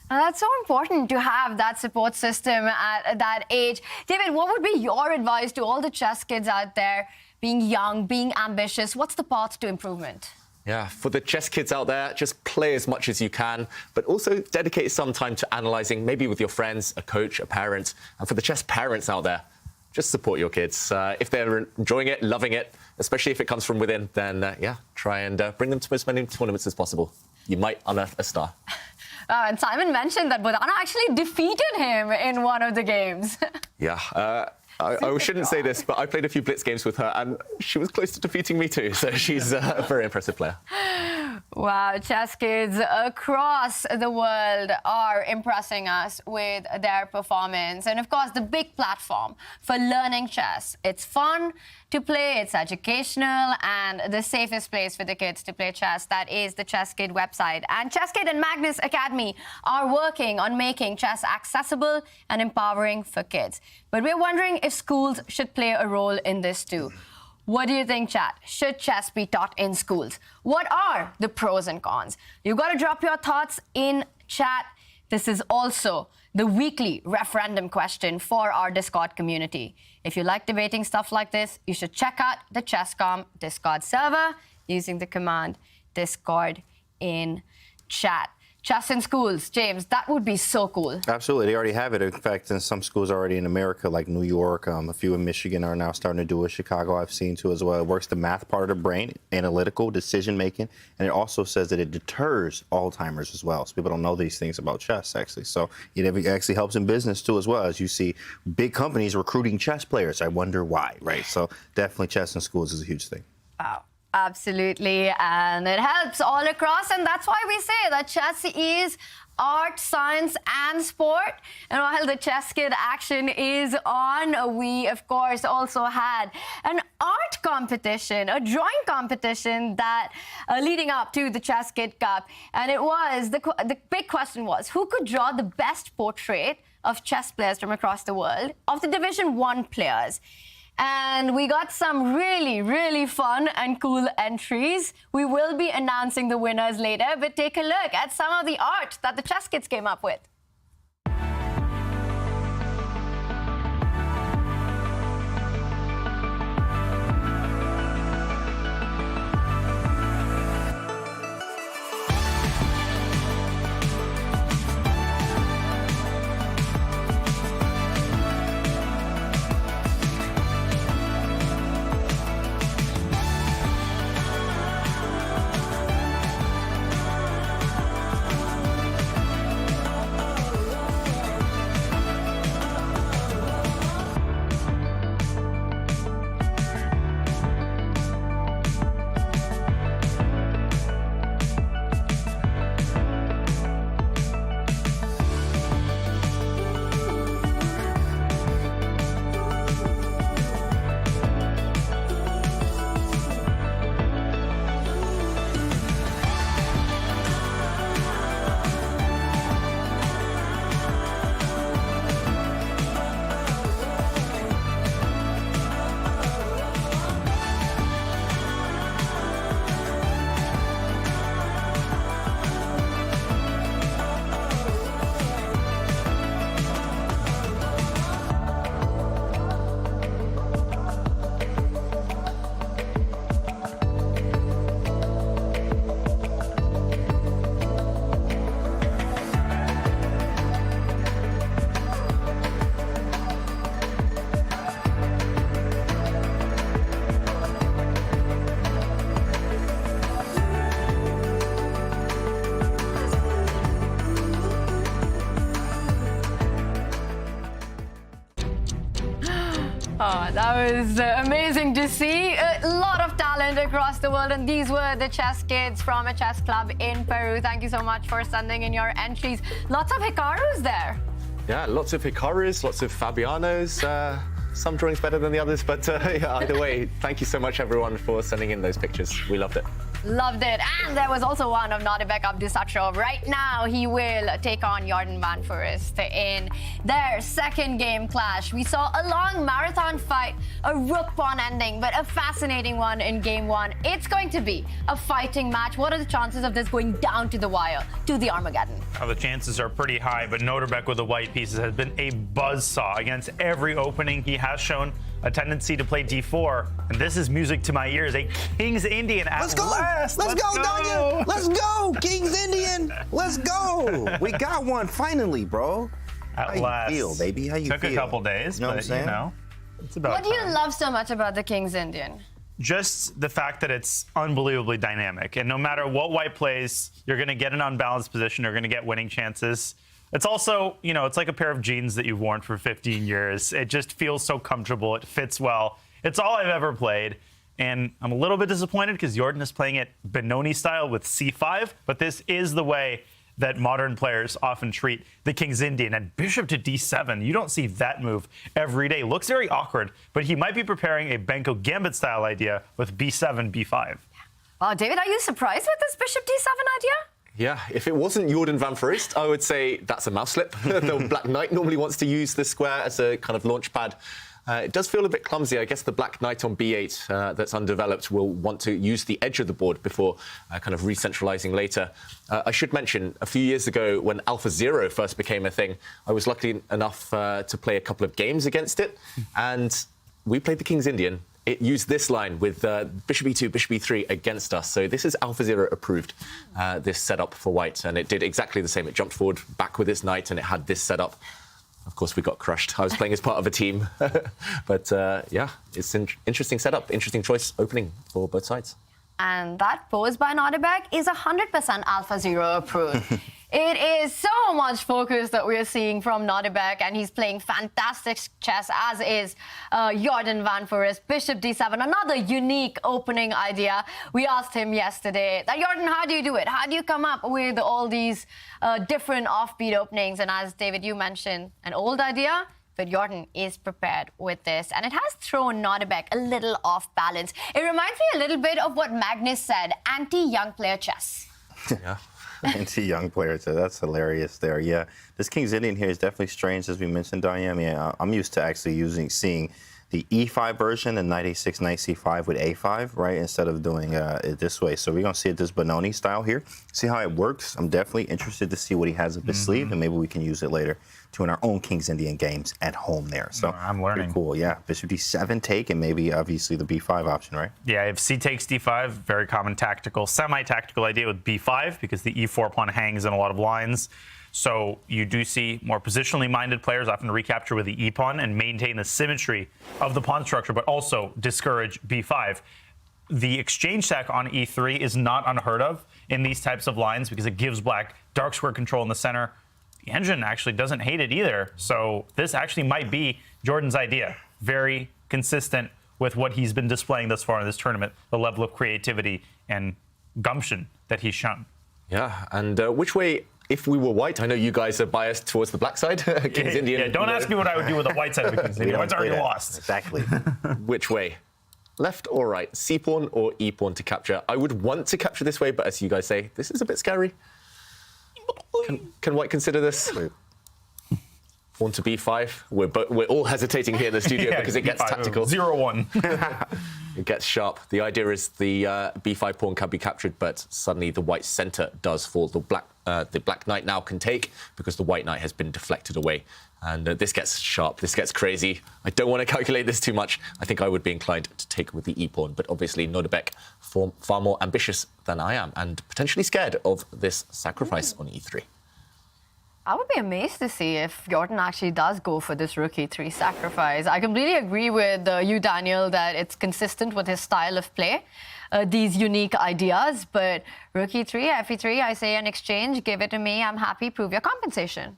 And that's so important to have that support system at that age. David, what would be your advice to all the chess kids out there, being young, being ambitious? What's the path to improvement? Yeah, for the chess kids out there, just play as much as you can, but also dedicate some time to analysing, maybe with your friends, a coach, a parent. And for the chess parents out there, just support your kids. If they're enjoying it, loving it, especially if it comes from within, then, yeah, try and bring them to as many tournaments as possible. You might unearth a star. And Simon mentioned that Bogdana actually defeated him in one of the games. Yeah, I shouldn't say this, but I played a few Blitz games with her, and she was close to defeating me too. So she's a very impressive player. Wow, chess kids across the world are impressing us with their performance. And of course, the big platform for learning chess. It's fun to play, it's educational, and the safest place for the kids to play chess. That is the ChessKid website. And ChessKid and Magnus Academy are working on making chess accessible and empowering for kids. But we're wondering if schools should play a role in this too. What do you think, chat? Should chess be taught in schools? What are the pros and cons? You've got to drop your thoughts in chat. This is also the weekly referendum question for our Discord community. If you like debating stuff like this, you should check out the ChessCom Discord server using the command Discord in chat. Chess in schools, James, that would be so cool. Absolutely, they already have it. In fact, in some schools already in America, like New York, a few in Michigan are now starting to do it. Chicago, I've seen too as well. It works the math part of the brain, analytical, decision making, and it also says that it deters Alzheimer's as well. So people don't know these things about chess, actually. So it actually helps in business too as well, as you see big companies recruiting chess players. I wonder why, right? So definitely chess in schools is a huge thing. Wow. Absolutely, and it helps all across, and that's why we say that chess is art, science, and sport. And while the ChessKid action is on, we, of course, also had an art competition, a drawing competition that leading up to the ChessKid Cup. And it was, the big question was, who could draw the best portrait of chess players from across the world, of the Division 1 players? And we got some really, really fun and cool entries. We will be announcing the winners later, but take a look at some of the art that the Chess Kids came up with. Oh, that was amazing to see. A lot of talent across the world, and these were the chess kids from a chess club in Peru. Thank you so much for sending in your entries. Lots of Hikarus there. Yeah, lots of Hikarus, lots of Fabianos. Some drawings better than the others, but yeah, either way, thank you so much, everyone, for sending in those pictures. We loved it. Loved it. And there was also one of Nodirbek Abdusattorov. Right now, he will take on Jordan van Foreest in their second game clash. We saw a long marathon fight, a rook-pawn ending, but a fascinating one in game one. It's going to be a fighting match. What are the chances of this going down to the wire, to the Armageddon? The chances are pretty high, but Nodirbek with the white pieces has been a buzzsaw against every opening. He has shown a tendency to play d4, and this is music to my ears. A King's Indian at last. Let's go, Danya. Let's go, King's Indian. Let's go. We got one finally, bro. At last. How you feel, baby? How you feel? Took a couple days, you know but you know, it's about What do you love so much about the King's Indian? Just the fact that it's unbelievably dynamic, and no matter what white plays, you're going to get an unbalanced position. You're going to get winning chances. It's also, you know, it's like a pair of jeans that you've worn for 15 years. It just feels so comfortable. It fits well. It's all I've ever played. And I'm a little bit disappointed because Jordan is playing it Benoni style with c5, but this is the way that modern players often treat the King's Indian. And bishop to d7, you don't see that move every day. Looks very awkward, but he might be preparing a Benko Gambit style idea with b7, b5. Wow, David, are you surprised with this bishop d7 idea? Yeah, if it wasn't Jordan van Foreest, I would say that's a mouse slip. The Black Knight normally wants to use this square as a kind of launch pad. It does feel a bit clumsy. I guess the Black Knight on b8 that's undeveloped will want to use the edge of the board before kind of re-centralizing later. I should mention, a few years ago when Alpha Zero first became a thing, I was lucky enough to play a couple of games against it, and we played the King's Indian. It used this line with bishop e2, bishop e3 against us. So this is Alpha Zero approved, this setup for white. And it did exactly the same. It jumped forward back with its knight, and it had this setup. Of course, we got crushed. I was playing as part of a team. But yeah, it's an interesting setup, interesting choice opening for both sides. And that pose by Nodirbek is 100% Alpha Zero approved. It is so much focus that we're seeing from Nodirbek, and he's playing fantastic chess, as is Jordan van Foreest. Bishop d7, another unique opening idea. We asked him yesterday, that Jordan, how do you do it? How do you come up with all these different offbeat openings? And as David, you mentioned, an old idea, but Jordan is prepared with this, and it has thrown Nodirbek a little off balance. It reminds me a little bit of what Magnus said, anti-young player chess. Yeah. Anti-young player, so that's hilarious there. Yeah, this King's Indian here is definitely strange, as we mentioned, Diane. I mean, I'm used to actually seeing the e5 version and knight a6, knight c5 with a5, right, instead of doing it this way. So we're going to see it this Benoni style here, see how it works. I'm definitely interested to see what he has up his sleeve, and maybe we can use it later to win our own King's Indian games at home there. So I'm learning. Pretty cool, yeah. Bishop d7 take, and maybe obviously the b5 option, right? Yeah, if c takes d5, very common tactical, semi-tactical idea with b5, because the e4 pawn hangs in a lot of lines. So you do see more positionally minded players often recapture with the e-pawn and maintain the symmetry of the pawn structure, but also discourage b5. The exchange sack on e3 is not unheard of in these types of lines because it gives black dark square control in the center. The engine actually doesn't hate it either. So this actually might be Jordan's idea. Very consistent with what he's been displaying thus far in this tournament, the level of creativity and gumption that he's shown. Yeah, and which way... If we were white, I know you guys are biased towards the black side. King's Indian. Yeah, don't ask me what I would do with the white side of the King's Indian. White's already lost. Exactly. Which way? Left or right? C-pawn or E-pawn to capture? I would want to capture this way, but as you guys say, this is a bit scary. Can white consider this? Pawn to B5. We're all hesitating here in the studio because it gets tactical. 0-1. It gets sharp. The idea is the B5 pawn can be captured, but suddenly the white center does fall. The black knight now can take because the white knight has been deflected away. And this gets sharp. This gets crazy. I don't want to calculate this too much. I think I would be inclined to take with the e-pawn, but obviously Nodirbek far more ambitious than I am and potentially scared of this sacrifice on e3. I would be amazed to see if Jordan actually does go for this rook e3 sacrifice. I completely agree with you, Daniel, that it's consistent with his style of play, these unique ideas. But rook e3, fe3, I say an exchange, give it to me, I'm happy, prove your compensation.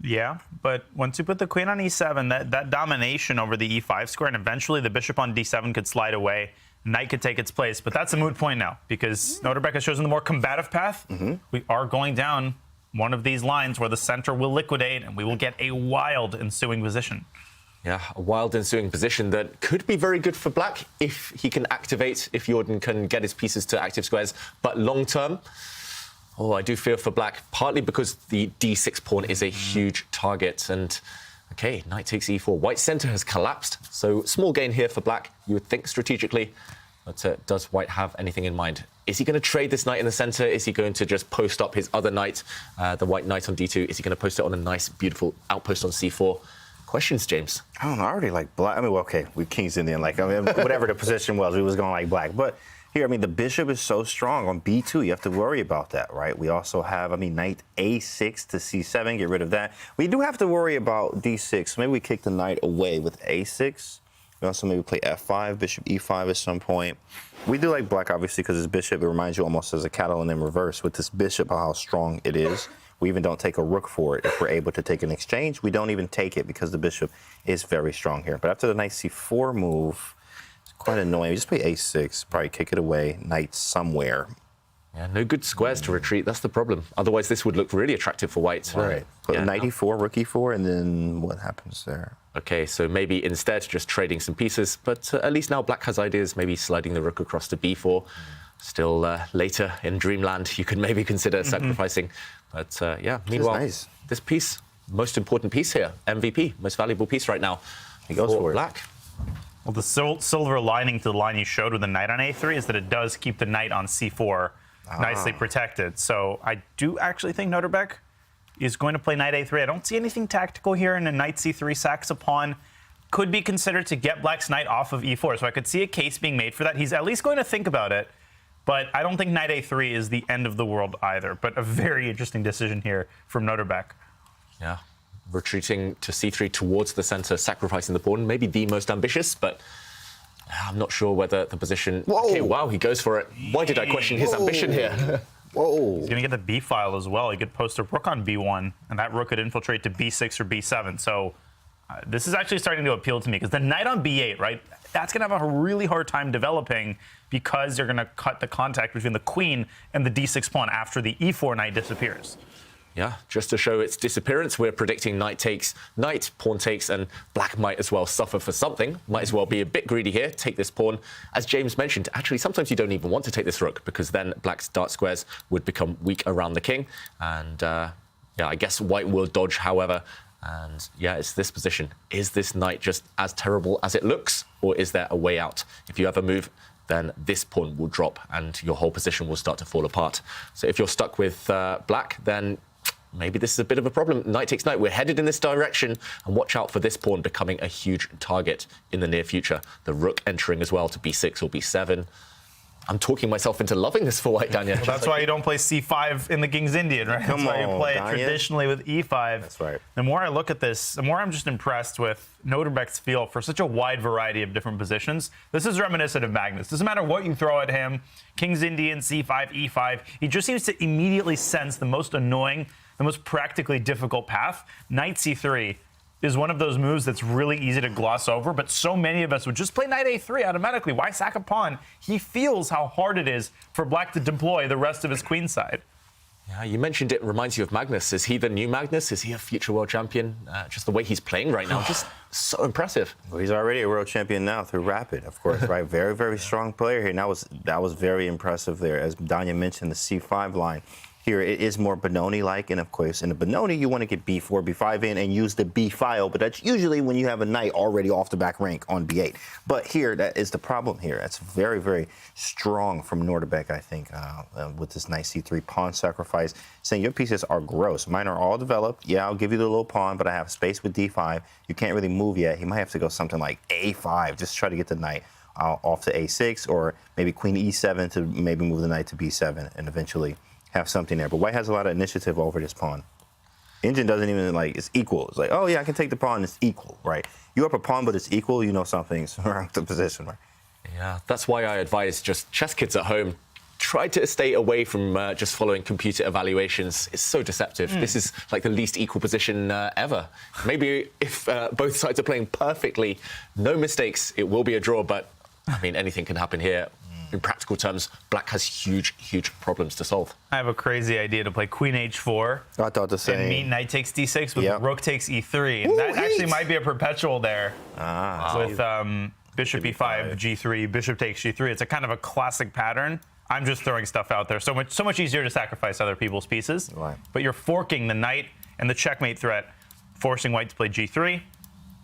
Yeah, but once you put the queen on e7, that domination over the e5 square, and eventually the bishop on d7 could slide away, knight could take its place. But that's a moot point now, because Nodirbek has chosen the more combative path. We are going down one of these lines where the center will liquidate and we will get a wild ensuing position. Yeah, a wild ensuing position that could be very good for black if he can activate, if Jordan can get his pieces to active squares. But long term, I do fear for black, partly because the d6 pawn is a huge target. And okay, knight takes e4. White center has collapsed, so small gain here for black, you would think strategically. But does white have anything in mind? Is he going to trade this knight in the center? Is he going to just post up his other knight, the white knight on d2? Is he going to post it on a nice, beautiful outpost on c4? Questions, James? I don't know. I already like black. I mean, well, okay, we King's Indian. Like, I mean, whatever the position was, we was going like black. But here, I mean, the bishop is so strong on b2. You have to worry about that, right? We also have, I mean, knight a6 to c7. Get rid of that. We do have to worry about d6. Maybe we kick the knight away with a6. We also maybe play f5, bishop e5 at some point. We do like black, obviously, because this bishop, it reminds you almost as a Catalan in reverse with this bishop, how strong it is. We even don't take a rook for it. If we're able to take an exchange, we don't even take it because the bishop is very strong here. But after the knight c4 move, it's quite annoying. Just play a6, probably kick it away, knight somewhere. Yeah, no good squares to retreat. That's the problem. Otherwise, this would look really attractive for white. Right. Knight e4, rook e4, and then what happens there? Okay, so maybe instead just trading some pieces, but at least now black has ideas, maybe sliding the rook across to b4. Still later in dreamland, you could maybe consider sacrificing. But yeah, meanwhile, this piece, most important piece here, MVP, most valuable piece right now. He goes for black. Well, the silver lining to the line you showed with the knight on a3 is that it does keep the knight on c4 nicely protected. So I do actually think Nodirbek is going to play knight a3. I don't see anything tactical here, and a knight c3 sacks a pawn could be considered to get black's knight off of e4. So I could see a case being made for that. He's at least going to think about it, but I don't think knight a3 is the end of the world either. But a very interesting decision here from Nodirbek. Yeah, retreating to c3 towards the center, sacrificing the pawn, maybe the most ambitious, but I'm not sure whether the position... Whoa. Okay, wow, he goes for it. Why did I question his ambition here? Whoa. He's going to get the b file as well. He could post a rook on b1, and that rook could infiltrate to b6 or b7. So this is actually starting to appeal to me, because the knight on b8, right, that's going to have a really hard time developing, because you're going to cut the contact between the queen and the d6 pawn after the e4 knight disappears. Yeah, just to show its disappearance, we're predicting knight takes, knight, pawn takes, and black might as well suffer for something. Might as well be a bit greedy here, take this pawn. As James mentioned, actually, sometimes you don't even want to take this rook, because then black's dart squares would become weak around the king. And yeah, I guess white will dodge, however. And yeah, it's this position. Is this knight just as terrible as it looks, or is there a way out? If you ever move, then this pawn will drop and your whole position will start to fall apart. So if you're stuck with black, then maybe this is a bit of a problem. Knight takes knight. We're headed in this direction, and watch out for this pawn becoming a huge target in the near future. The rook entering as well to b6 or b7. I'm talking myself into loving this for white, Daniel. Well, that's why you don't play c5 in the King's Indian, right? That's why you play it traditionally with e5. That's right. The more I look at this, the more I'm just impressed with Nodirbek's feel for such a wide variety of different positions. This is reminiscent of Magnus. Doesn't matter what you throw at him, King's Indian, c5, e5, he just seems to immediately sense the most annoying, the most practically difficult path. Knight c3 is one of those moves that's really easy to gloss over, but so many of us would just play knight a3 automatically. Why sack a pawn? He feels how hard it is for black to deploy the rest of his queen side. Yeah, you mentioned it reminds you of Magnus. Is he the new Magnus? Is he a future world champion? Just the way he's playing right now, just so impressive. Well, he's already a world champion now through Rapid, of course, right? Very, very strong player here. And that was very impressive there. As Danya mentioned, the c5 line. Here it is more Benoni-like, and of course, in a Benoni, you want to get b4, b5 in and use the b file, but that's usually when you have a knight already off the back rank on b8. But here, that is the problem here. That's very, very strong from Nodirbek, I think, with this knight c3 pawn sacrifice, saying your pieces are gross. Mine are all developed. Yeah, I'll give you the little pawn, but I have space with d5. You can't really move yet. He might have to go something like a5, just try to get the knight off to a6, or maybe queen e7 to maybe move the knight to b7, and eventually have something there. But white has a lot of initiative over this pawn. Engine doesn't even, like, it's equal. It's like, oh yeah, I can take the pawn, it's equal, right? You up a pawn, but it's equal, you know something's wrong with the position, right? Yeah, that's why I advise just chess kids at home, try to stay away from just following computer evaluations. It's so deceptive. This is like the least equal position ever. Maybe if both sides are playing perfectly, no mistakes, it will be a draw, but I mean, anything can happen here. In practical terms, black has huge, huge problems to solve. I have a crazy idea to play queen h4. I thought the same. And meet knight takes d6 with rook takes e3. And that actually might be a perpetual there. With bishop e5, g3, bishop takes g3. It's a kind of a classic pattern. I'm just throwing stuff out there. So much easier to sacrifice other people's pieces. Right. But you're forking the knight and the checkmate threat, forcing white to play g3,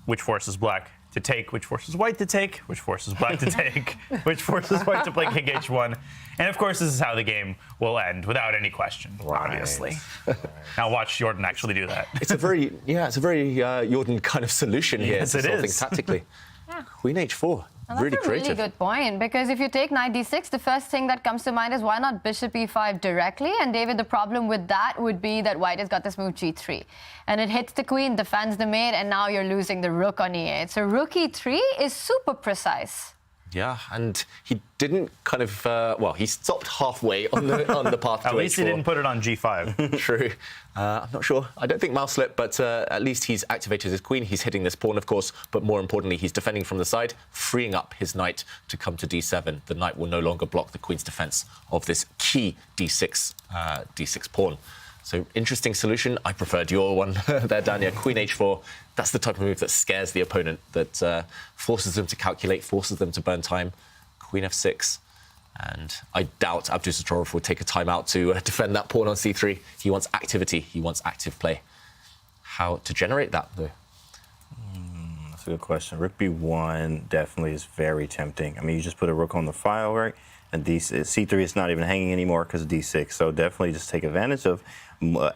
which forces black to take, which forces white to take, which forces black to take, which forces white to play king h1. And of course, this is how the game will end, without any question, obviously. Now watch Jordan actually do that. It's a very, Jordan kind of solution here to solve things tactically. Queen h4, really That's a creative. really good point, because if you take knight d6, the first thing that comes to mind is why not bishop e5 directly? And David, the problem with that would be that white has got this move g3. And it hits the queen, defends the mate, and now you're losing the rook on e8. So rook e3 is super precise. Yeah, and he didn't kind of, well, he stopped halfway on the path to At least H4. he didn't put it on G5. True. I'm not sure. I don't think mouse slip, but at least he's activated his queen. He's hitting this pawn, of course, but more importantly, he's defending from the side, freeing up his knight to come to D7. The knight will no longer block the queen's defense of this key D6 pawn. So interesting solution. I preferred your one there, Dania. Queen H4. That's the type of move that scares the opponent, that forces them to calculate, forces them to burn time. Queen F6. And I doubt Abdusattorov will take a timeout to defend that pawn on C3. He wants activity. He wants active play. How to generate that, though? That's a good question. Rook B1 definitely is very tempting. I mean, you just put a rook on the file, right? And C3 is not even hanging anymore because of D6. So definitely just take advantage of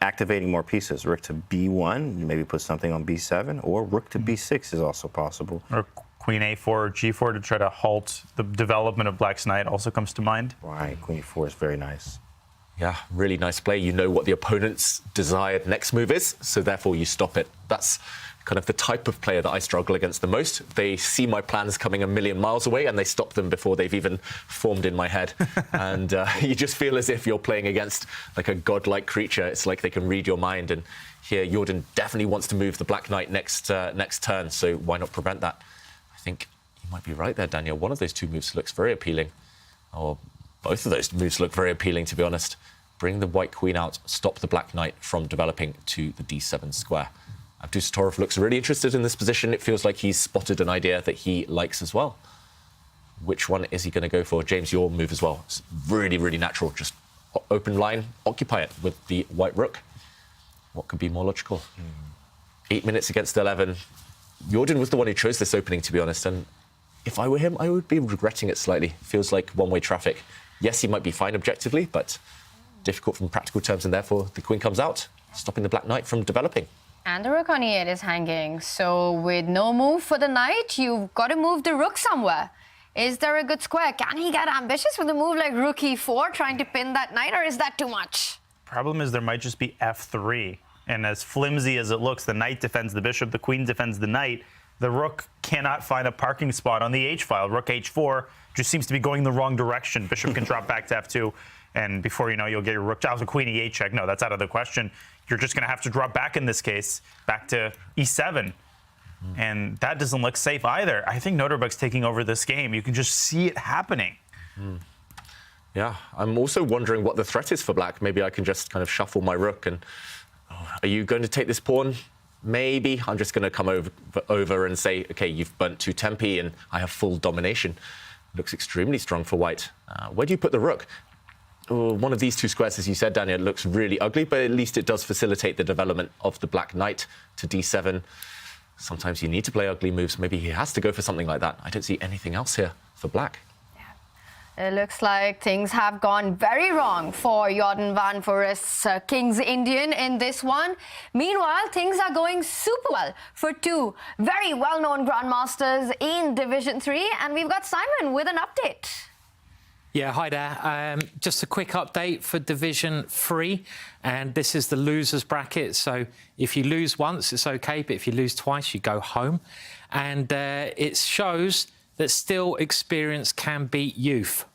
activating more pieces. Rook to B1, maybe put something on B7, or rook to B6 is also possible. Or Queen A4 or G4 to try to halt the development of Black's knight also comes to mind. Right, Queen E4 is very nice. Yeah, really nice play. You know what the opponent's desired next move is, so therefore you stop it. That's kind of the type of player that I struggle against the most. They see my plans coming a million miles away and they stop them before they've even formed in my head. And you just feel as if you're playing against like a godlike creature. It's like they can read your mind. And here, Jordan definitely wants to move the Black Knight next turn, so why not prevent that? I think you might be right there, Daniel. One of those two moves looks very appealing. Or both of those moves look very appealing, to be honest. Bring the white queen out, stop the Black Knight from developing to the D7 square. Abdusattorov looks really interested in this position. It feels like he's spotted an idea that he likes as well. Which one is he going to go for? James, your move as well. It's really, really natural. Just open line, occupy it with the white rook. What could be more logical? 8 minutes against 11. Jordan was the one who chose this opening, to be honest. And if I were him, I would be regretting it slightly. Feels like one-way traffic. Yes, he might be fine objectively, but difficult from practical terms. And therefore, the queen comes out, stopping the Black Knight from developing. And the rook on E8 is hanging. So with no move for the knight, you've got to move the rook somewhere. Is there a good square? Can he get ambitious with a move like rook E4, trying to pin that knight, or is that too much? Problem is there might just be F3. And as flimsy as it looks, the knight defends the bishop, the queen defends the knight. The rook cannot find a parking spot on the H-file. Rook H4 just seems to be going the wrong direction. Bishop can drop back to F2. And before you know, you'll get your rook. Also, queen E8 check. No, that's out of the question. You're just going to have to drop back in this case, back to E7. And that doesn't look safe either. I think Nodirbek's taking over this game. You can just see it happening. Yeah, I'm also wondering what the threat is for Black. Maybe I can just kind of shuffle my rook and... Are you going to take this pawn? Maybe. I'm just going to come over and say, OK, you've burnt 2 tempi and I have full domination. Looks extremely strong for white. Where do you put the rook? One of these two squares, as you said, Daniel, looks really ugly, but at least it does facilitate the development of the Black Knight to D7. Sometimes you need to play ugly moves. Maybe he has to go for something like that. I don't see anything else here for Black. It looks like things have gone very wrong for Jordan van Foreest's King's Indian in this one. Meanwhile, things are going super well for two very well-known grandmasters in Division 3. And we've got Simon with an update. Yeah, hi there. Just a quick update for Division 3. And this is the losers bracket. So if you lose once, it's OK. But if you lose twice, you go home. And it shows that still experience can beat youth.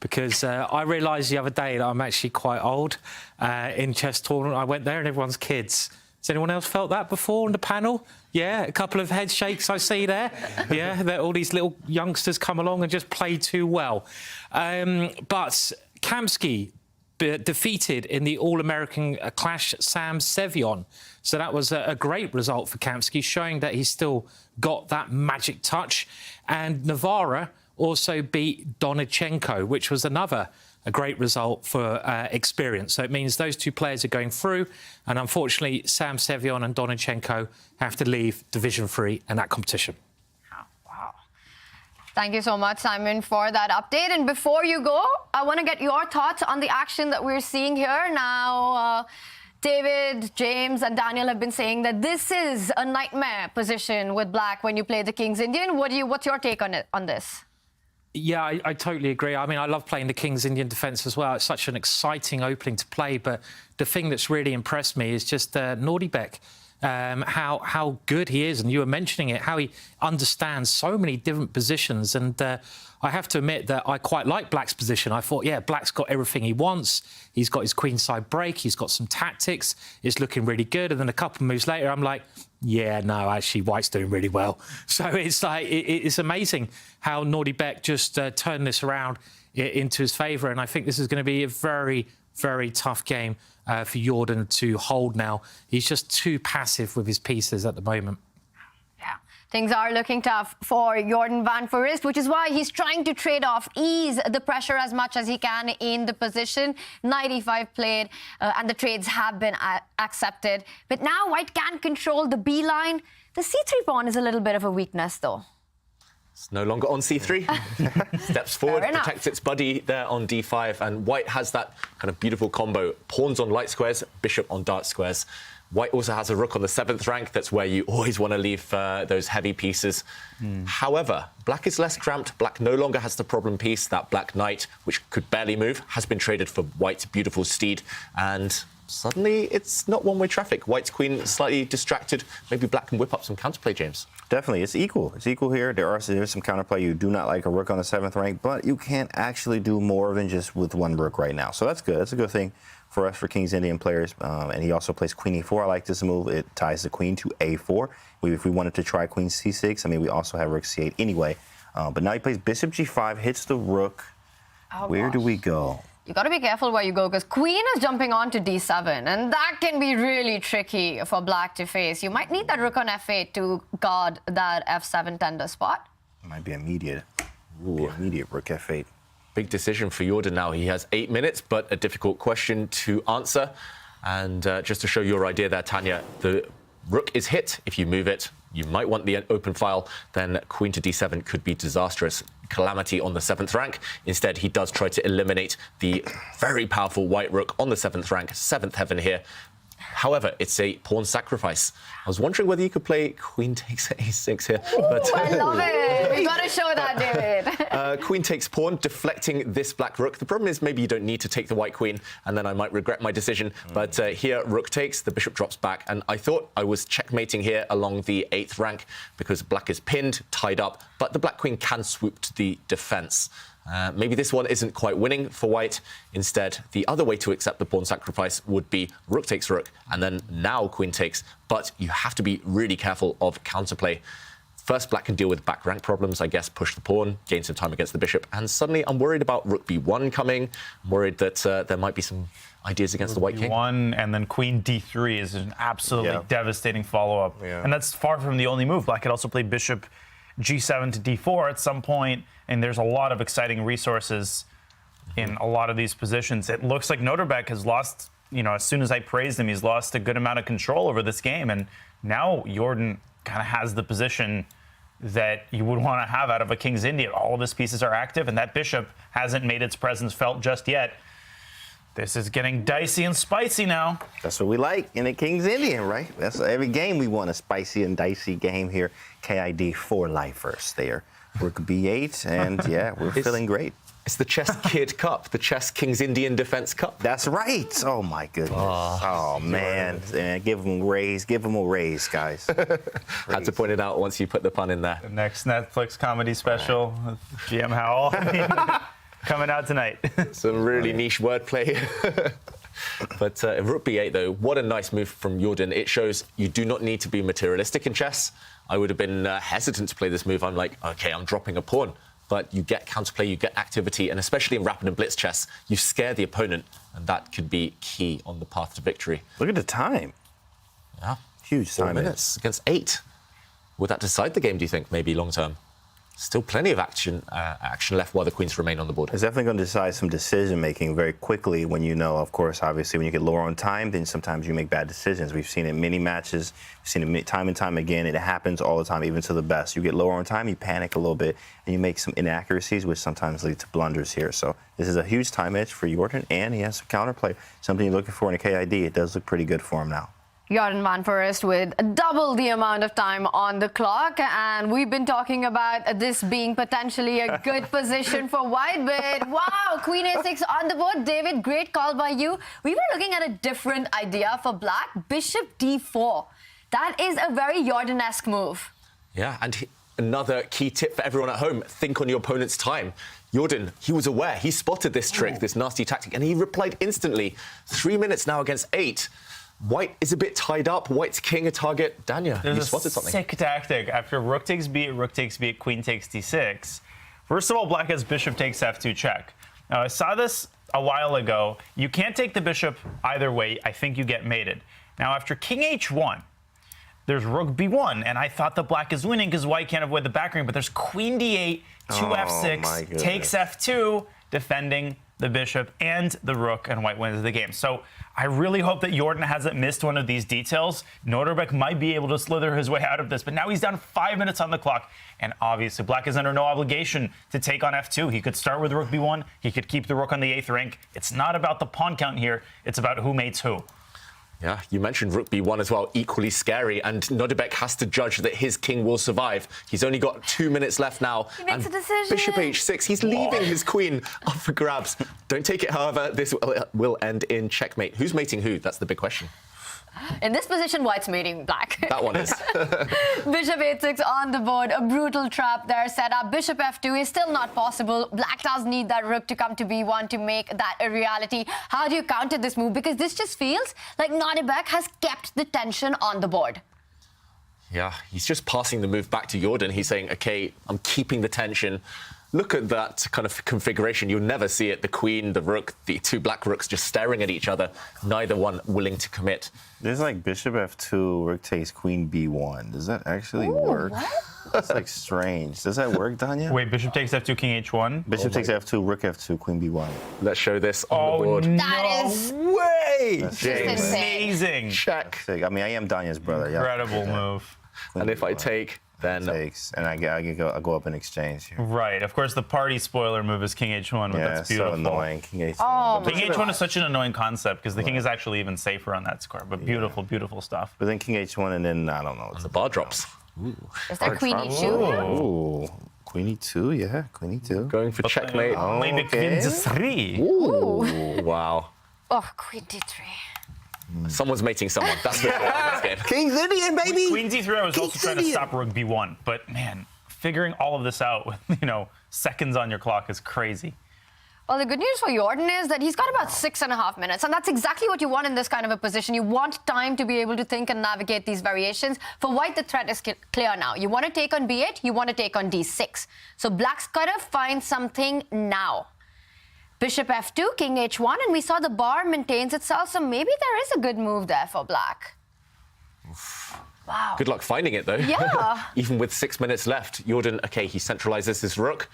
Because I realised the other day that I'm actually quite old in chess tournament. I went there and everyone's kids. Has anyone else felt that before on the panel? Yeah, a couple of head shakes I see there. Yeah, that all these little youngsters come along and just play too well. But Kamsky defeated in the All-American Clash Sam Sevion. So that was a great result for Kamsky, showing that he's still got that magic touch. And Navarra also beat Donichenko, which was a great result for experience. So it means those two players are going through. And unfortunately, Sam Sevion and Donichenko have to leave Division 3 and that competition. Wow. Thank you so much, Simon, for that update. And before you go, I want to get your thoughts on the action that we're seeing here. Now, David, James and Daniel have been saying that this is a nightmare position with Black when you play the King's Indian. What's your take on this? Yeah, I totally agree. I mean, I love playing the King's Indian defence as well. It's such an exciting opening to play. But the thing that's really impressed me is just Nodirbek how good he is, and you were mentioning it, how he understands so many different positions. And I have to admit that I quite like Black's position. I thought, yeah, Black's got everything he wants. He's got his queenside break. He's got some tactics. It's looking really good. And then a couple of moves later, I'm like, yeah, no, actually, White's doing really well. So it's like it's amazing how Nodirbek just turned this around into his favour. And I think this is going to be a very, very tough game for Jordan to hold now. He's just too passive with his pieces at the moment. Yeah, things are looking tough for Jordan van Foreest, which is why he's trying to trade off, ease the pressure as much as he can in the position. 95 played, and the trades have been accepted. But now White can control the B line. The C3 pawn is a little bit of a weakness, though. It's no longer on C3. Steps forward, protects its buddy there on D5, and White has that kind of beautiful combo. Pawns on light squares, bishop on dark squares. White also has a rook on the 7th rank. That's where you always want to leave those heavy pieces. However, Black is less cramped. Black no longer has the problem piece. That Black Knight, which could barely move, has been traded for White's beautiful steed. And suddenly, it's not one-way traffic. White's queen slightly distracted. Maybe Black can whip up some counterplay, James. Definitely, it's equal. It's equal here. There's some counterplay. You do not like a rook on the 7th rank, but you can't actually do more than just with one rook right now. So that's good. That's a good thing for us, for King's Indian players. And he also plays queen e4. I like this move. It ties the queen to a4. If we wanted to try queen c6, I mean, we also have rook c8 anyway. But now he plays bishop g5, hits the rook. Oh, Where do we go? You got to be careful where you go, because queen is jumping on to d7, and that can be really tricky for Black to face. You might need that rook on f8 to guard that f7 tender spot. It might be immediate. Immediate rook f8. Big decision for Jordan now. He has 8 minutes, but a difficult question to answer. And just to show your idea there, Tanya, the rook is hit. If you move it, you might want the open file. Then queen to d7 could be disastrous. Calamity on the 7th rank. Instead, he does try to eliminate the very powerful white rook on the 7th rank, 7th heaven here. However, it's a pawn sacrifice. I was wondering whether you could play queen takes a6 here. But I love it. We got to show that, David. Queen takes pawn, deflecting this black rook. The problem is maybe you don't need to take the white queen, and then I might regret my decision. But here, rook takes, the bishop drops back. And I thought I was checkmating here along the 8th rank because black is pinned, tied up, but the black queen can swoop to the defense. Maybe this one isn't quite winning for White. Instead, the other way to accept the pawn sacrifice would be rook takes rook, and then now queen takes. But you have to be really careful of counterplay. First, Black can deal with back rank problems, I guess, push the pawn, gain some time against the bishop. And suddenly, I'm worried about rook b1 coming. I'm worried that there might be some ideas against the white king. B1 and then queen d3 is an absolutely devastating follow-up. And that's far from the only move. Black could also play bishop g7 to d4 at some point, and there's a lot of exciting resources in a lot of these positions. It looks like Nodirbek has lost, as soon as I praised him, he's lost a good amount of control over this game, and now Jordan kind of has the position that you would want to have out of a King's Indian. All of his pieces are active, and that bishop hasn't made its presence felt just yet. This is getting dicey and spicy now. That's what we like in a King's Indian, right? That's every game we want, a spicy and dicey game here. KID 4 lifers there. Rook b8, and yeah, we're feeling great. It's the ChessKid Cup, the Chess King's Indian Defense Cup. That's right. Oh, my goodness. Oh man. Give them a raise. Give them a raise, guys. Had to point it out once you put the pun in there. The next Netflix comedy special with GM Howell. Coming out tonight. Some really niche wordplay. But rook b8, though, what a nice move from Jordan. It shows you do not need to be materialistic in chess. I would have been hesitant to play this move. I'm like, OK, I'm dropping a pawn. But you get counterplay, you get activity, and especially in rapid and blitz chess, you scare the opponent, and that could be key on the path to victory. Look at the time. Yeah. Huge time. 4 minutes against 8. Would that decide the game, do you think, maybe long term? Still plenty of action left while the queens remain on the board. It's definitely going to decide some decision-making very quickly when of course, obviously, when you get lower on time, then sometimes you make bad decisions. We've seen it in many matches. We've seen it time and time again. It happens all the time, even to the best. You get lower on time, you panic a little bit, and you make some inaccuracies, which sometimes lead to blunders here. So this is a huge time edge for Jordan, and he has some counterplay, something you're looking for in a KID. It does look pretty good for him now. Jordan van Foreest with double the amount of time on the clock, and we've been talking about this being potentially a good position for White, but wow, Queen A6 on the board. David, great call by you. We were looking at a different idea for Black, Bishop D4. That is a very Jordan-esque move. Yeah, and another key tip for everyone at home, think on your opponent's time. Jordan, he was aware, he spotted this trick, this nasty tactic, and he replied instantly. 3 minutes now against 8. White is a bit tied up. White's king a target. Danya, you spotted something. Sick tactic. After rook takes b8, queen takes d6. First of all, black has bishop takes f2 check. Now, I saw this a while ago. You can't take the bishop either way. I think you get mated. Now, after king h1, there's rook b1, and I thought that black is winning because white can't avoid the back ring, but there's queen d8, f6, takes f2, defending the bishop and the rook, and white wins the game. So I really hope that Jordan hasn't missed one of these details. Nodirbek might be able to slither his way out of this, but now he's down 5 minutes on the clock, and obviously black is under no obligation to take on f2. He could start with rook b1, he could keep the rook on the 8th rank. It's not about the pawn count here, it's about who mates who. Yeah, you mentioned rook b1 as well, equally scary, and Nodirbek has to judge that his king will survive. He's only got 2 minutes left now. He makes a decision. Bishop h6, he's leaving his queen up for grabs. Don't take it, however, this will end in checkmate. Who's mating who? That's the big question. In this position, white's mating black. That one is. Bishop h6 on the board, a brutal trap there set up. Bishop f2 is still not possible. Black does need that rook to come to b1 to make that a reality. How do you counter this move? Because this just feels like Nodirbek has kept the tension on the board. Yeah, he's just passing the move back to Jordan. He's saying, OK, I'm keeping the tension. Look at that kind of configuration. You'll never see it. The queen, the rook, the two black rooks just staring at each other, neither one willing to commit. There's like bishop f2, rook takes queen b1. Does that actually work? What? That's like strange. Does that work, Danya? Wait, bishop takes f2, king h1? Bishop takes f2, rook f2, queen b1. Let's show this on the board. That is way! That's amazing. Check. I mean, I am Danya's brother. Incredible move. And if I take, then takes, and I go up in exchange here. Right. Of course, the party spoiler move is king h1, but that's beautiful. So annoying. King h1. Oh, king h1 is such an annoying concept because the king is actually even safer on that score. But beautiful, beautiful stuff. But then king h1, and then I don't know. The bar drops. Is there queen e2? Ooh. Queen e2, yeah, queen e2. Going for checkmate. Maybe queen d3. Ooh. Wow. Oh, queen d3. Someone's mating someone. That's the game. King's Indian, baby. Queen d3, I was also trying to stop rook b1. But man, figuring all of this out with, seconds on your clock is crazy. Well, the good news for Jordan is that he's got about 6.5 minutes, and that's exactly what you want in this kind of a position. You want time to be able to think and navigate these variations. For white, the threat is clear now. You want to take on b8, you want to take on d6. So black's got to find something now. Bishop f2, king h1, and we saw the bar maintains itself, so maybe there is a good move there for black. Wow. Good luck finding it, though. Yeah. Even with 6 minutes left, Jordan, OK, he centralizes his rook.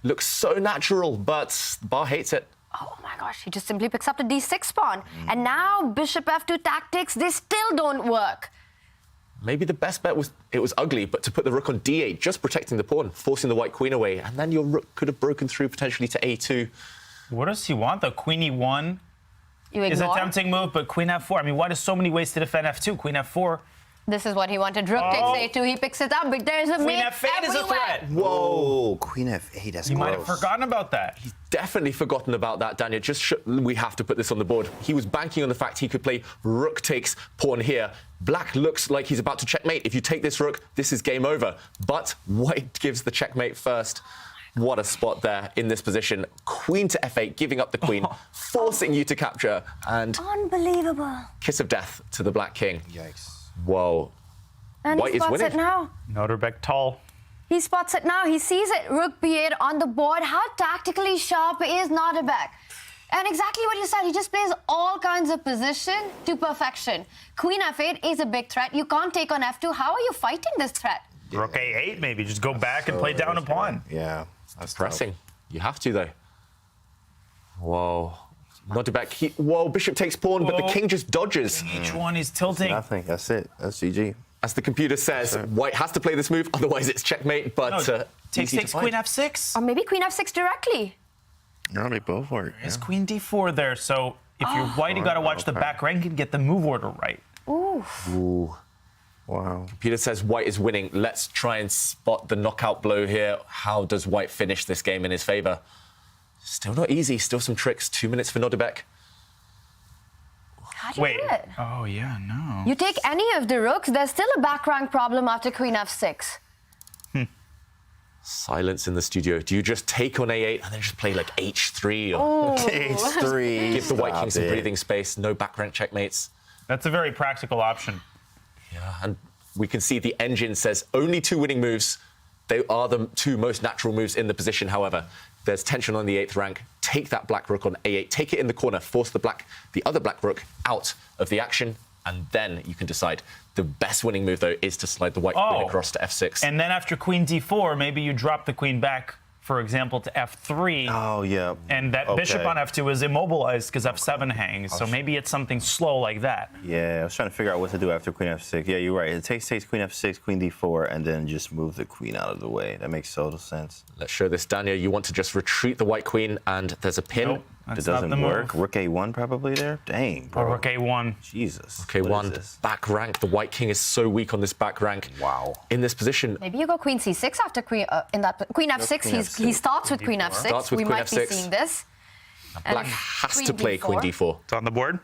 Looks so natural, but Bar hates it. Oh, my gosh, he just simply picks up the d6 pawn. And now bishop f2 tactics, they still don't work. Maybe the best bet was, it was ugly, but to put the rook on d8, just protecting the pawn, forcing the white queen away, and then your rook could have broken through potentially to a2. What does he want, though? Queen e1 is a tempting move, but queen f4. I mean, white has so many ways to defend f2. Queen f4. This is what he wanted. Rook takes a2, he picks it up, but there's a Queen mate f8 is a threat. Whoa, queen f8, that's You gross. might have forgotten about that. He's definitely forgotten about that, Daniel. We have to put this on the board. He was banking on the fact he could play rook takes pawn here. Black looks like he's about to checkmate. If you take this rook, this is game over. But white gives the checkmate first. What a spot there in this position. Queen to f8, giving up the queen, forcing you to capture, and unbelievable. Kiss of death to the black king. Yikes. Whoa. And White he is spots winning. it now. Nodirbek tall. He spots it now. He sees it. Rook b8 on the board. How tactically sharp is Nodirbek? And exactly what you said. He just plays all kinds of position to perfection. Queen f8 is a big threat. You can't take on f2. How are you fighting this threat? Rook a8, maybe. Just go back and play down a pawn. Yeah. That's pressing. You have to, though. Whoa. Nodirbek. Whoa, bishop takes pawn, but the king just dodges. King h1 is tilting. Nothing. That's it. That's GG. As the computer says, white has to play this move, otherwise it's checkmate, but takes queen f6. Or maybe queen f6 directly. No, they both work. There's queen d4 there, so if you're white, you got to watch the back rank and get the move order right. Ooh. Ooh. Wow. Computer says white is winning. Let's try and spot the knockout blow here. How does white finish this game in his favor? Still not easy. Still some tricks. 2 minutes for Nodirbek. How do you do it? Oh, yeah, no. You take any of the rooks, there's still a back rank problem after queen f6. Silence in the studio. Do you just take on a8 and then just play like h3 or h3? Give the white king some breathing space. No back rank checkmates. That's a very practical option. Yeah, and we can see the engine says only 2 winning moves. They are the 2 most natural moves in the position. However, there's tension on the 8th rank. Take that black rook on a8. Take it in the corner. Force the other black rook out of the action. And then you can decide. The best winning move, though, is to slide the white queen across to f6. And then after queen d4, maybe you drop the queen back, for example, to f3. Oh, yeah. And that bishop on f2 is immobilized because f7 hangs. So maybe it's something slow like that. Yeah, I was trying to figure out what to do after queen f6. Yeah, you're right. It takes queen f6, queen d4, and then just move the queen out of the way. That makes total sense. Let's show this, Daniel. You want to just retreat the white queen, and there's a pin. Nope, it doesn't work. Rook a1 probably there? Dang, bro. Or rook a1. Jesus. Rook a1, back rank. The white king is so weak on this back rank. Wow. In this position. Maybe you go queen c6 after queen f6. He starts with queen f6. We might be seeing this. Black has to play queen d4. It's on the board.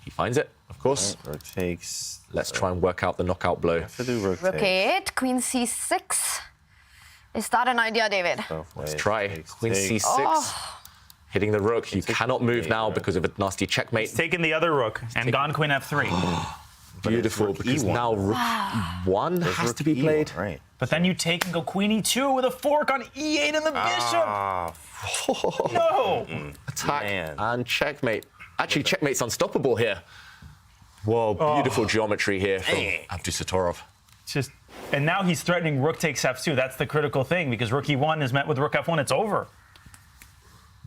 He finds it, of course. Rook takes. Let's try and work out the knockout blow. Have to do rook a8, queen c6. Is that an idea, David? Let's try. Queen c6. Hitting the rook. You cannot move now because of a nasty checkmate. He's taken the other rook and gone queen f3. Beautiful, because now rook e1 has to be played. Right. But then you take and go queen e2 with a fork on e8 and the bishop. No! Attack and checkmate. Actually, checkmate's unstoppable here. Whoa, beautiful geometry here from Abdusattorov. And now he's threatening rook takes f2. That's the critical thing, because rook e1 is met with rook f1. It's over.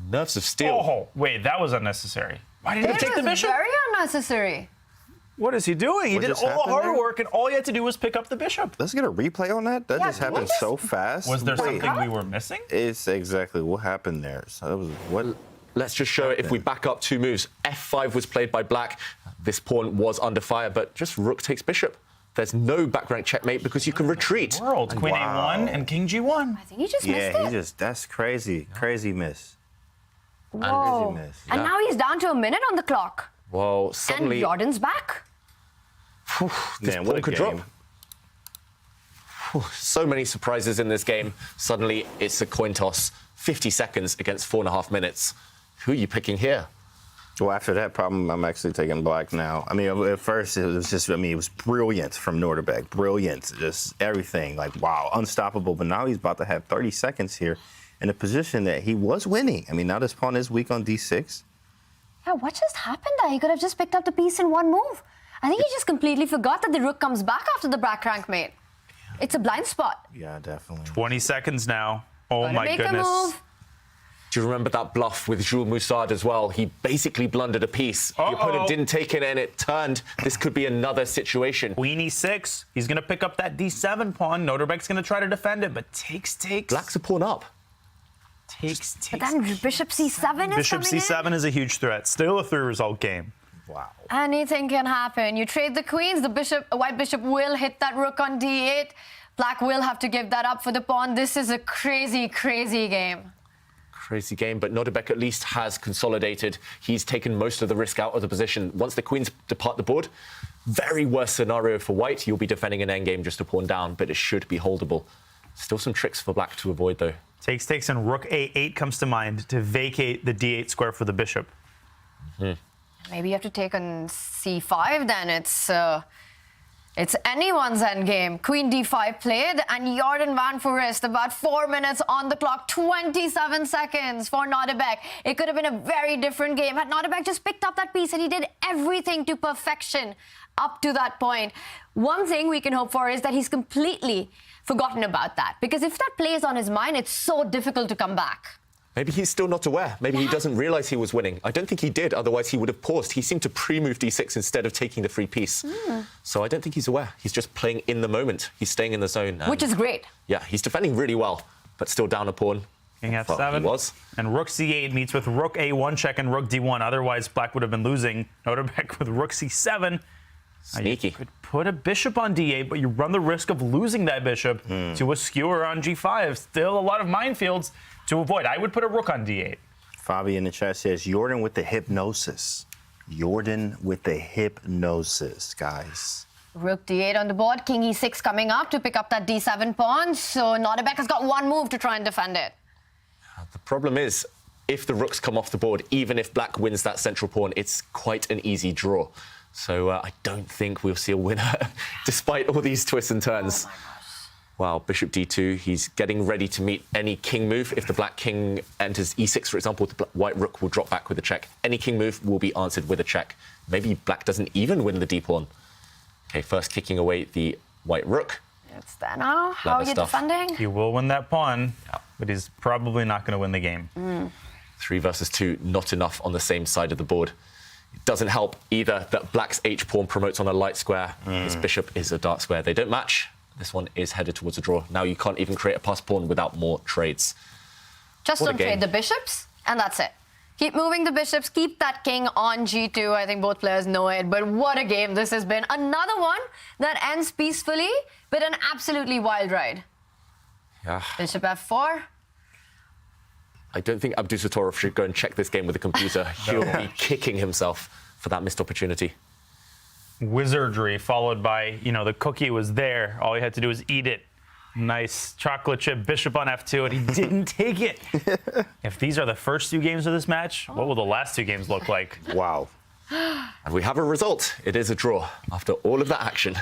Nerves of steel. Oh, wait, that was unnecessary. Why did he take the bishop? Very unnecessary. What is he doing? He did all the hard work, and all he had to do was pick up the bishop. Let's get a replay on that. That just happened so fast. Was there something we were missing? It's exactly what happened there. So that was what. Let's just show it. If we back up 2 moves, f5 was played by black. This pawn was under fire, but just rook takes bishop. There's no back rank checkmate because you can retreat. Queen a1 and king g1. I think he just missed it. That's crazy. Crazy miss. Whoa. And now he's down to a minute on the clock. Well, suddenly. And Jordan's back. This pawn could drop. So many surprises in this game. Suddenly, it's a coin toss. 50 seconds against 4.5 minutes. Who are you picking here? Well, after that problem, I'm actually taking black now. I mean, at first, it was just, it was brilliant from Nodirbek. Brilliant. Just everything. Like, wow, unstoppable. But now he's about to have 30 seconds here in a position that he was winning. I mean, now this pawn is weak on d6. Yeah, what just happened there? He could have just picked up the piece in one move. I think he just completely forgot that the rook comes back after the back rank mate. It's a blind spot. Yeah, definitely. 20 seconds now. Oh, Gotta my make goodness. A move. Do you remember that bluff with Jules Moussard as well? He basically blundered a piece. The opponent didn't take it and it turned. This could be another situation. Queen e6. He's going to pick up that d7 pawn. Nodirbek's going to try to defend it, but takes. Black's a pawn up. Takes. But then bishop c7 is Bishop coming c7 in. is a huge threat. Still a 3-result game. Wow. Anything can happen. You trade the queens, the white bishop will hit that rook on d8. Black will have to give that up for the pawn. This is a crazy, crazy game. Crazy game, but Nodirbek at least has consolidated. He's taken most of the risk out of the position. Once the queens depart the board, very worst scenario for white. You'll be defending an endgame just a pawn down, but it should be holdable. Still some tricks for black to avoid, though. Takes, and rook a8 comes to mind to vacate the d8 square for the bishop. Maybe you have to take on c5 then. It's anyone's endgame. Queen d5 played, and Jordan van Foreest, about 4 minutes on the clock, 27 seconds for Nodirbek. It could have been a very different game had Nodirbek just picked up that piece, and he did everything to perfection up to that point. One thing we can hope for is that he's completely forgotten about that, because if that plays on his mind, it's so difficult to come back. Maybe he's still not aware. Maybe he doesn't realize he was winning. I don't think he did, otherwise he would have paused. He seemed to pre-move d6 instead of taking the free piece. So I don't think he's aware. He's just playing in the moment. He's staying in the zone. Which is great. Yeah, he's defending really well, but still down a pawn. King f7. He was. And rook c8 meets with rook a1 check and rook d1. Otherwise, black would have been losing. Nodirbek with rook c7. Sneaky. You could put a bishop on d8, but you run the risk of losing that bishop to a skewer on g5. Still a lot of minefields to avoid. I would put a rook on d8. Fabi in the chat says, Jordan with the hypnosis. Jordan with the hypnosis, guys. Rook d8 on the board, king e6 coming up to pick up that d7 pawn. So Nodirbek has got one move to try and defend it. The problem is, if the rooks come off the board, even if black wins that central pawn, it's quite an easy draw. So I don't think we'll see a winner, despite all these twists and turns. Wow, bishop d2, he's getting ready to meet any king move. If the black king enters e6, for example, the white rook will drop back with a check. Any king move will be answered with a check. Maybe black doesn't even win the d-pawn. Okay, first kicking away the white rook. It's there now. How are you defending? He will win that pawn, but he's probably not going to win the game. 3 versus 2, not enough on the same side of the board. It doesn't help either that black's h-pawn promotes on a light square. His bishop is a dark square. They don't match. This one is headed towards a draw. Now you can't even create a pass pawn without more trades. Just don't trade the bishops, and that's it. Keep moving the bishops, keep that king on g2. I think both players know it, but what a game this has been. Another one that ends peacefully, but an absolutely wild ride. Yeah. Bishop f4. I don't think Abdusattorov should go and check this game with a computer. He'll be kicking himself for that missed opportunity. Wizardry followed by, the cookie was there. All he had to do was eat it. Nice chocolate chip bishop on f2, and he didn't take it. If these are the first 2 games of this match, what will the last 2 games look like? Wow. And we have a result. It is a draw after all of that action.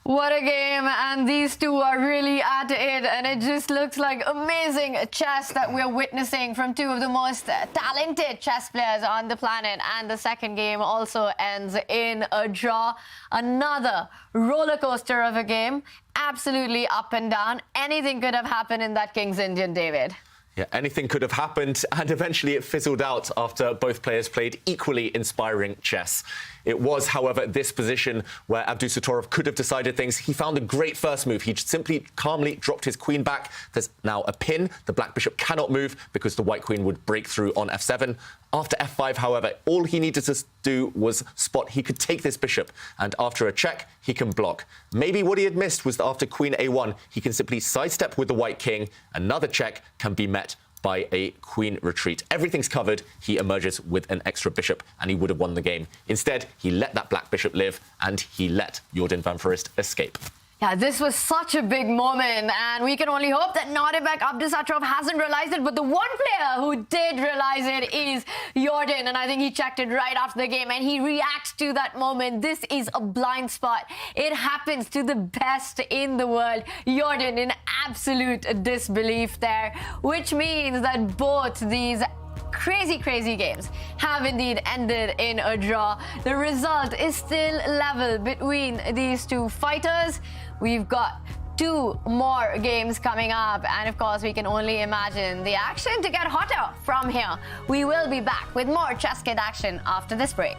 What a game, and these two are really at it, and it just looks like amazing chess that we're witnessing from 2 of the most talented chess players on the planet. And the second game also ends in a draw. Another roller coaster of a game, absolutely up and down. Anything could have happened in that King's Indian, David. Yeah, anything could have happened, and eventually it fizzled out after both players played equally inspiring chess. It was, however, this position where Abdusattorov could have decided things. He found a great first move. He simply calmly dropped his queen back. There's now a pin. The black bishop cannot move because the white queen would break through on f7. After f5, however, all he needed to do was spot he could take this bishop, and after a check, he can block. Maybe what he had missed was that after queen a1, he can simply sidestep with the white king. Another check can be met by a queen retreat. Everything's covered. He emerges with an extra bishop, and he would have won the game. Instead, he let that black bishop live, and he let Jordan van Foreest escape. Yeah, this was such a big moment, and we can only hope that Nodirbek Abdusattorov hasn't realized it, but the one player who did realize it is Jordan, and I think he checked it right after the game, and he reacts to that moment. This is a blind spot. It happens to the best in the world. Jordan in absolute disbelief there, which means that both these crazy games have indeed ended in a draw. The result is still level between these 2 fighters. We've got 2 more games coming up, and of course we can only imagine the action to get hotter from here. We will be back with more ChessKid action after this break.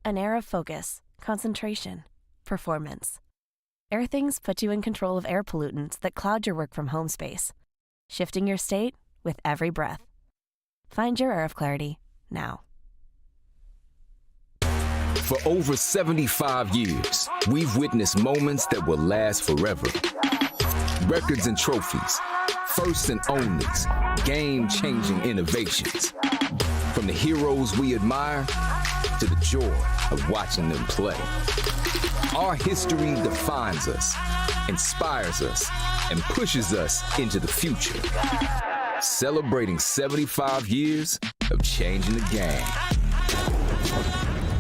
An air of focus, concentration, performance. Airthings put you in control of air pollutants that cloud your work from home space, shifting your state with every breath. Find your air of clarity now. For over 75 years, we've witnessed moments that will last forever. Records and trophies, firsts and onlys, game-changing innovations. From the heroes we admire to the joy of watching them play. Our history defines us, inspires us, and pushes us into the future. Celebrating 75 years of changing the game.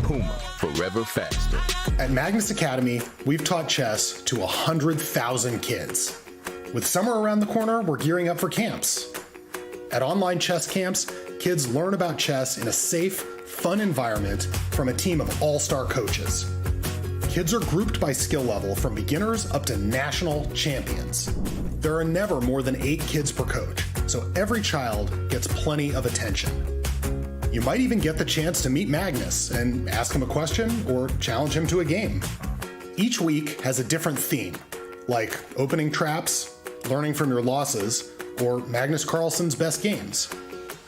Puma, forever faster. At Magnus Academy, we've taught chess to 100,000 kids. With summer around the corner, we're gearing up for camps. At online chess camps, kids learn about chess in a safe, fun environment from a team of all-star coaches. Kids are grouped by skill level from beginners up to national champions. There are never more than 8 kids per coach, so every child gets plenty of attention. You might even get the chance to meet Magnus and ask him a question or challenge him to a game. Each week has a different theme, like opening traps, learning from your losses, or Magnus Carlsen's best games.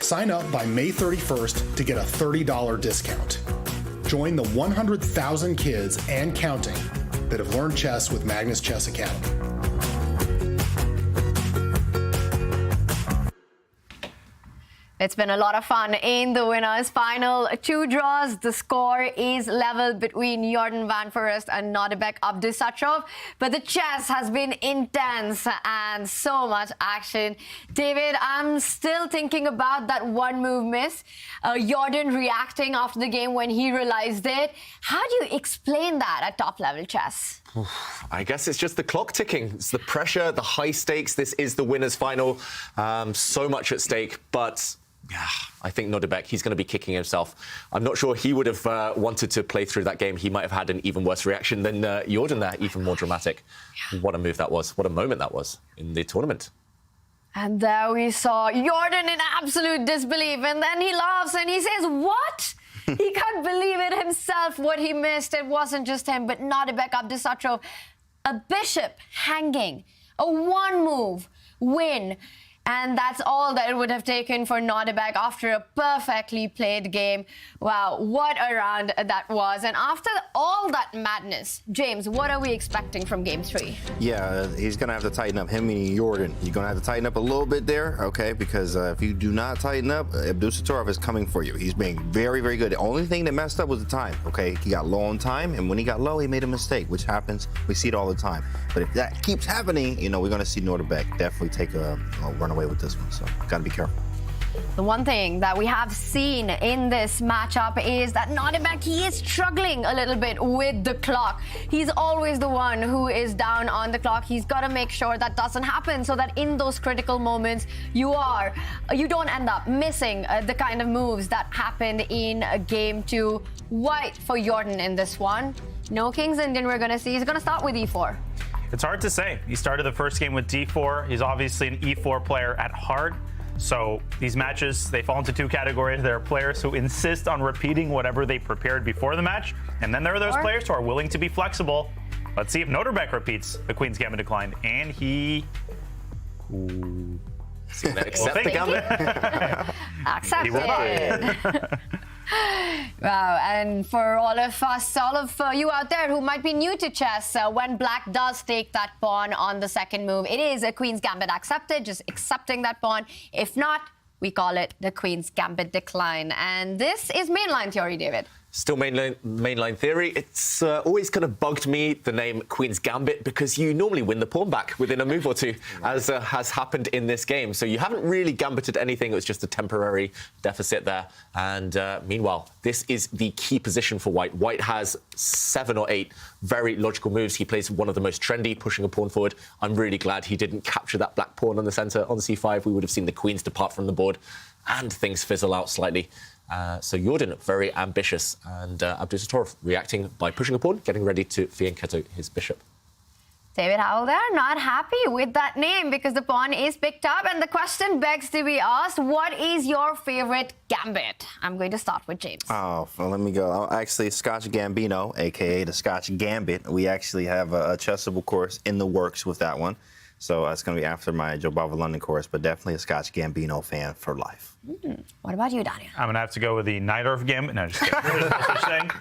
Sign up by May 31st to get a $30 discount. Join the 100,000 kids and counting that have learned chess with Magnus Chess Academy. It's been a lot of fun in the winners' final. 2 draws. The score is level between Jordan van Foreest and Nodirbek Abdusattorov. But the chess has been intense and so much action. David, I'm still thinking about that one move miss. Jordan reacting after the game when he realized it. How do you explain that at top-level chess? I guess it's just the clock ticking. It's the pressure, the high stakes. This is the winners' final. So much at stake, but yeah, I think Nodirbek, he's going to be kicking himself. I'm not sure he would have wanted to play through that game. He might have had an even worse reaction than Jordan there, even more dramatic. What a move that was. What a moment that was in the tournament. And there we saw Jordan in absolute disbelief. And then he laughs and he says, what? He can't believe it himself, what he missed. It wasn't just him, but Nodirbek Abdusattorov. A bishop hanging. A one-move win. And that's all that it would have taken for Nodirbek after a perfectly played game. Wow, what a round that was. And after all that madness, James, what are we expecting from Game 3? Yeah, he's going to have to tighten up, him and Jordan. You're going to have to tighten up a little bit there, okay? Because if you do not tighten up, Abdusattorov is coming for you. He's being very, very good. The only thing that messed up was the time, okay? He got low on time, and when he got low, he made a mistake, which happens. We see it all the time. But if that keeps happening, you know, we're going to see Nodirbek definitely take a run away with this one, so got to be careful. The one thing that we have seen in this matchup is that Nodirbek, he is struggling a little bit with the clock. He's always the one who is down on the clock. He's got to make sure that doesn't happen so that in those critical moments, you don't end up missing the kind of moves that happened in Game 2. White for Jordan in this one. No King's Indian we're going to see. He's going to start with E4. It's hard to say. He started the first game with D4. He's obviously an E4 player at heart. So these matches, they fall into 2 categories. There are players who insist on repeating whatever they prepared before the match. And then there are those players who are willing to be flexible. Let's see if Nodirbek repeats the Queen's Gambit decline. And he... Accept the gambit. Accepted. Wow, and for all of us, all of you out there who might be new to chess, when black does take that pawn on the second move, it is a Queen's Gambit accepted, just accepting that pawn. If not, we call it the Queen's Gambit decline. And this is mainline theory, David. Still mainline theory. It's always kind of bugged me, the name Queen's Gambit, because you normally win the pawn back within a move or two, as has happened in this game. So you haven't really gambited anything. It was just a temporary deficit there. And meanwhile, this is the key position for White. White has 7 or 8 very logical moves. He plays one of the most trendy, pushing a pawn forward. I'm really glad he didn't capture that black pawn on the centre. On c5, we would have seen the queens depart from the board and things fizzle out slightly. So Jordan, very ambitious, and Abdusattorov reacting by pushing a pawn, getting ready to fianchetto his bishop. David Howell there, not happy with that name because the pawn is picked up, and the question begs to be asked, what is your favorite gambit? I'm going to start with James. Oh, well, let me go. Actually, Scotch Gambino, a.k.a. the Scotch Gambit. We actually have a chessable course in the works with that one. So it's going to be after my Joe Bava London course, but definitely a Scotch Gambino fan for life. What about you, Daniel? I'm going to have to go with the Nodirbek Gambit. No, just kidding.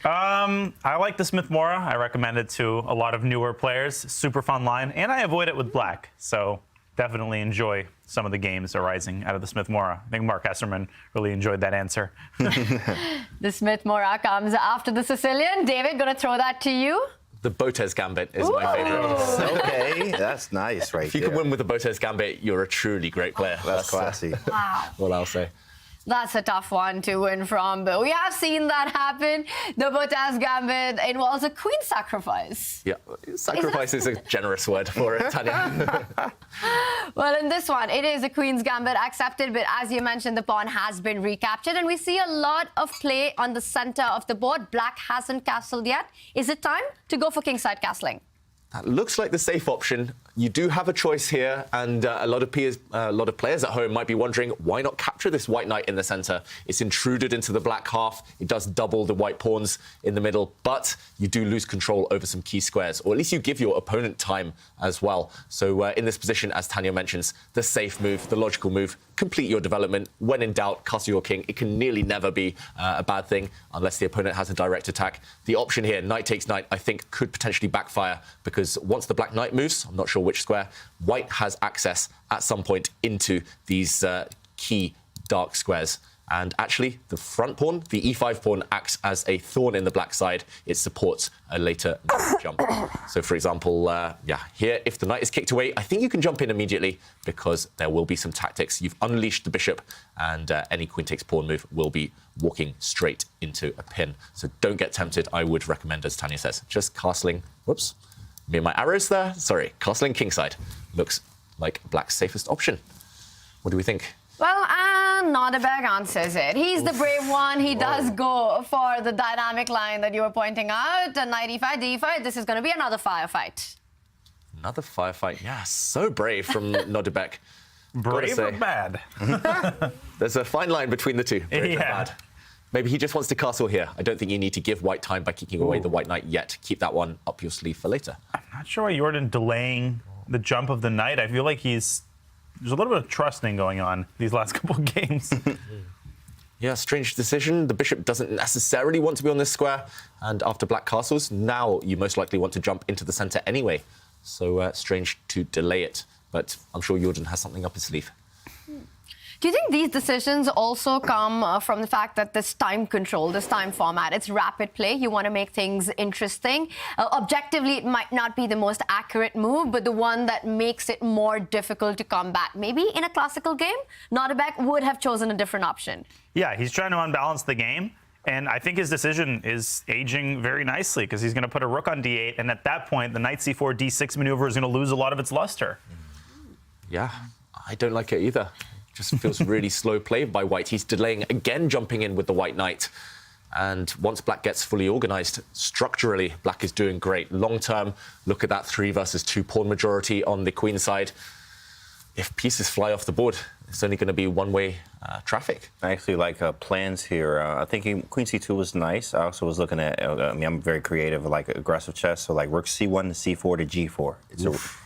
I like the Smith Mora. I recommend it to a lot of newer players. Super fun line, and I avoid it with black. So definitely enjoy some of the games arising out of the Smith Mora. I think Mark Esserman really enjoyed that answer. The Smith Mora comes after the Sicilian. David, going to throw that to you. The Botez Gambit is my favourite. Okay, that's nice right If you there. can win with the Botez Gambit, you're a truly great player. That's classy. Wow. What I'll say. That's a tough one to win from, but we have seen that happen. The Botez Gambit involves a queen sacrifice. Yeah, sacrifice is a generous word for it, Tanya. Well, in this one, it is a Queen's Gambit accepted, but as you mentioned, the pawn has been recaptured, and we see a lot of play on the center of the board. Black hasn't castled yet. Is it time to go for kingside castling? That looks like the safe option. You do have a choice here, and a lot of players at home might be wondering, why not capture this white knight in the center? It's intruded into the black half. It does double the white pawns in the middle, but you do lose control over some key squares, or at least you give your opponent time as well. So in this position, as Tanya mentions, the safe move, the logical move, complete your development. When in doubt, castle your king. It can nearly never be a bad thing unless the opponent has a direct attack. The option here, knight takes knight, I think could potentially backfire, because once the black knight moves, I'm not sure which square, white has access at some point into these key dark squares. And actually, the front pawn, the e5 pawn, acts as a thorn in the black side. It supports a later jump. So, for example, here, if the knight is kicked away, I think you can jump in immediately because there will be some tactics. You've unleashed the bishop, and any queen takes pawn move will be walking straight into a pin. So don't get tempted. I would recommend, as Tanya says, just castling. Whoops. Me and my arrows there. Sorry, castling kingside looks like black's safest option. What do we think? Well, Nodirbek answers it. He's the brave one. He does go for the dynamic line that you were pointing out. Knight e5, d5. This is going to be another firefight. Another firefight. Yeah, so brave from Nodirbek. Brave or bad? There's a fine line between the two. Brave and bad. Maybe he just wants to castle here. I don't think you need to give white time by kicking away the white knight yet. Keep that one up your sleeve for later. I'm not sure why Jordan delaying the jump of the knight. I feel like there's a little bit of trusting going on these last couple of games. Yeah, strange decision. The bishop doesn't necessarily want to be on this square. And after black castles, now you most likely want to jump into the center anyway. So strange to delay it. But I'm sure Jordan has something up his sleeve. Do you think these decisions also come from the fact that this time control, this time format, it's rapid play? You want to make things interesting. Objectively, it might not be the most accurate move, but the one that makes it more difficult to combat. Maybe in a classical game, Nodirbek would have chosen a different option. Yeah, he's trying to unbalance the game. And I think his decision is aging very nicely because he's going to put a rook on d8. And at that point, the knight c4, d6 maneuver is going to lose a lot of its luster. Yeah, I don't like it either. Just feels really slow play by white. He's delaying again, jumping in with the white knight. And once black gets fully organized, structurally, black is doing great. Long term, look at that 3 versus 2 pawn majority on the queen side. If pieces fly off the board, it's only going to be one-way traffic. I actually like plans here. I think queen c2 was nice. I also was looking at, I'm very creative, like aggressive chess. So like rook c1 to c4 to g4.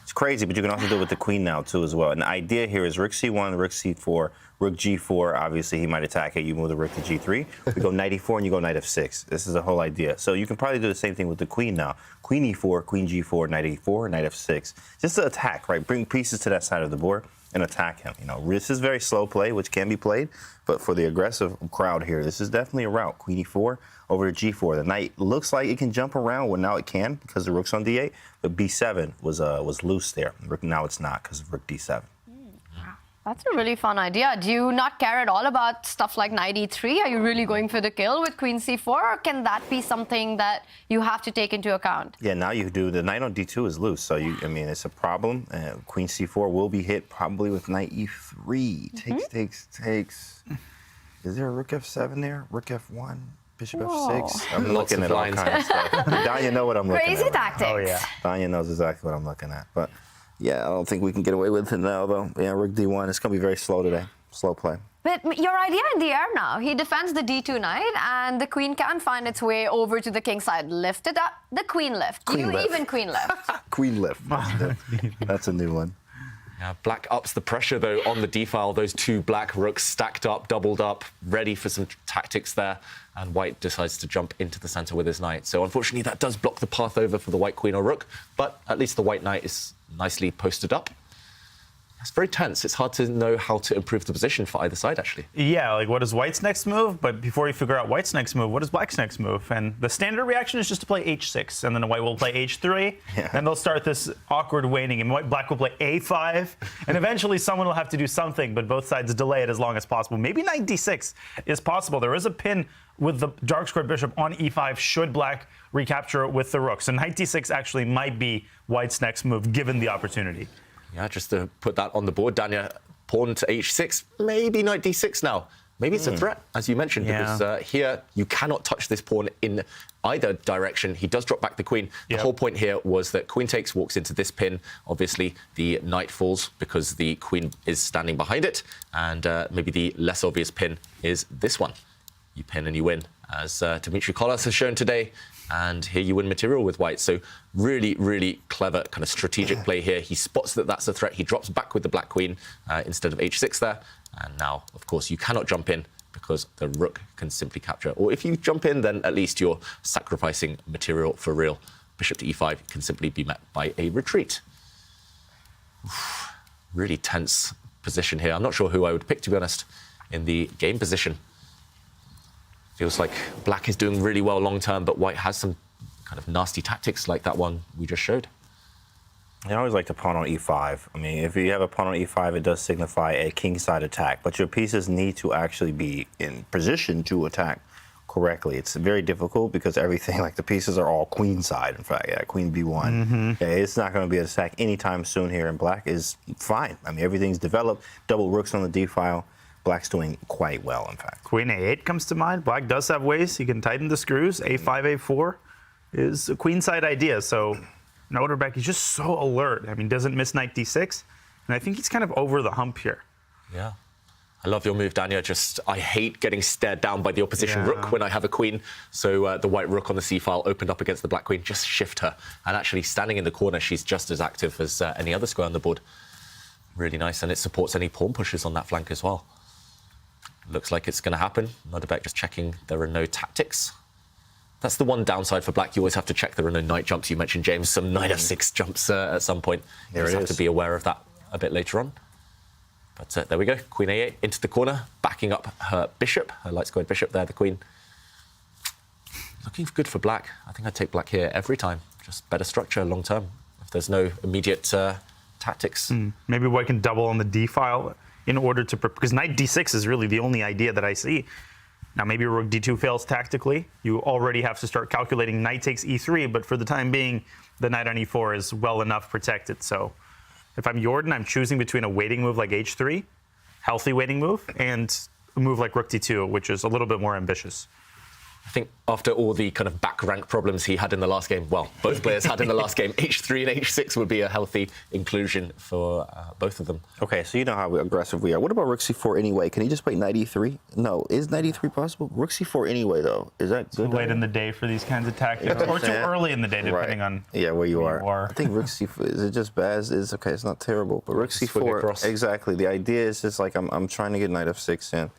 It's crazy, but you can also do it with the queen now too as well. And the idea here is rook c1, rook c4, rook g4. Obviously, he might attack it. You move the rook to g3. We go knight e4 and you go knight f6. This is the whole idea. So you can probably do the same thing with the queen now. Queen e4, queen g4, knight e4, knight f6. Just to attack, right? Bring pieces to that side of the board and attack him. This is very slow play, which can be played, but for the aggressive crowd here, this is definitely a route. Queen e4 over to g4. The knight looks like it can jump around. Well, now it can because the rook's on d8, but b7 was loose there. Now it's not because of rook d7. That's a really fun idea. Do you not care at all about stuff like knight e3? Are you really going for the kill with queen c4, or can that be something that you have to take into account? Yeah, now you do. The knight on d2 is loose, so it's a problem. Queen c4 will be hit probably with knight e3. Takes. Is there a rook f7 there? Rook f1, bishop f6. I'm looking at all kinds of stuff. Danya know what I'm looking at. Crazy tactics. Oh yeah. Danya knows exactly what I'm looking at, but. Yeah, I don't think we can get away with it now, though. Yeah, rook d1. It's going to be very slow today. Slow play. But your idea in the air now. He defends the d2 knight, and the queen can find its way over to the king side. Lift it up. The queen lift. Even queen lift. Queen lift. That's a new one. Yeah, black ups the pressure, though, on the d-file. Those 2 black rooks stacked up, doubled up, ready for some tactics there. And white decides to jump into the center with his knight. So unfortunately, that does block the path over for the white queen or rook. But at least the white knight is nicely posted up. It's very tense. It's hard to know how to improve the position for either side, actually. Yeah, like what is white's next move? But before you figure out white's next move, what is black's next move? And the standard reaction is just to play h6, and then the white will play h3. Yeah. Then they'll start this awkward waning, and black will play a5. And eventually someone will have to do something, but both sides delay it as long as possible. Maybe knight d6 is possible. There is a pin with the dark squared bishop on e5 should black recapture it with the rook. So knight d6 actually might be white's next move, given the opportunity. Yeah, just to put that on the board, Danya, pawn to h6, maybe knight d6 now. Maybe it's a threat, as you mentioned, because here you cannot touch this pawn in either direction. He does drop back the queen. The whole point here was that queen takes, walks into this pin. Obviously, the knight falls because the queen is standing behind it. And maybe the less obvious pin is this one. You pin and you win, as Dmitry Kolas has shown today. And here you win material with white. So really, really clever kind of strategic play here. He spots that that's a threat. He drops back with the black queen instead of h6 there. And now, of course, you cannot jump in because the rook can simply capture. Or if you jump in, then at least you're sacrificing material for real. Bishop to e5 can simply be met by a retreat. Really tense position here. I'm not sure who I would pick, to be honest, in the game position. Feels like black is doing really well long term, but white has some kind of nasty tactics like that one we just showed. I always like to pawn on e5. I mean, if you have a pawn on e5, it does signify a kingside attack, but your pieces need to actually be in position to attack correctly. It's very difficult because everything, like the pieces are all queenside, in fact. Yeah, queen b1. Okay, it's not going to be an attack anytime soon here, and black is fine. I mean, everything's developed. Double rooks on the d file. Black's doing quite well, in fact. Queen a8 comes to mind. Black does have ways. He can tighten the screws. a5, a4 is a queenside idea, so Nodirbek is just so alert. I mean, doesn't miss knight d6, and I think he's kind of over the hump here. Yeah. I love your move, Dania. Just, I hate getting stared down by the opposition rook when I have a queen. So the white rook on the c-file opened up against the black queen. Just shift her. And actually, standing in the corner, she's just as active as any other square on the board. Really nice, and it supports any pawn pushes on that flank as well. Looks like it's going to happen. Nodirbek just checking there are no tactics. That's the one downside for black. You always have to check there are no knight jumps. You mentioned, James, some knight f6 jumps at some point. You just have to be aware of that a bit later on. But there we go. Queen a8 into the corner, backing up her bishop, her light squared bishop there, the queen. Looking good for black. I think I'd take black here every time. Just better structure long term if there's no immediate tactics. Maybe white can double on the d file in order to, because knight d6 is really the only idea that I see. Now, maybe rook d2 fails tactically. You already have to start calculating knight takes e3, but for the time being, the knight on e4 is well enough protected. So if I'm Jordan, I'm choosing between a waiting move like h3, healthy waiting move, and a move like rook d2, which is a little bit more ambitious. I think after all the kind of back rank problems he had in the last game, well, both players had in the last game, h3 and h6 would be a healthy inclusion for both of them. Okay, so you know how aggressive we are. What about rook c4 anyway? Can he just play knight e3? No. Is knight e3 possible? Rook c4 anyway, though. Is that good? Too late in the day for these kinds of tactics, or too early in the day, depending on where you are. I think rook c4, is it just bad? It's okay, it's not terrible. But rook c4, exactly. The idea is just like I'm trying to get knight f6 in.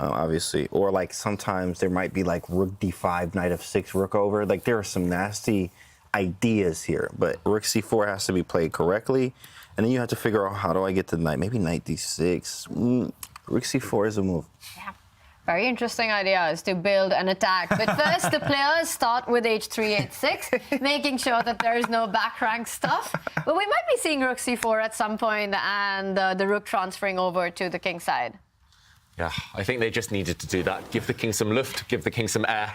Obviously, or like sometimes there might be like rook d5, knight f6, rook over. Like there are some nasty ideas here, but rook c4 has to be played correctly, and then you have to figure out how do I get to knight. Maybe knight d6. Rook c4 is a move. Yeah, very interesting ideas to build an attack. But first, the players start with h3, h6, making sure that there is no back rank stuff. But we might be seeing rook c4 at some point, and the rook transferring over to the king side. Yeah, I think they just needed to do that. Give the king some lift, give the king some air.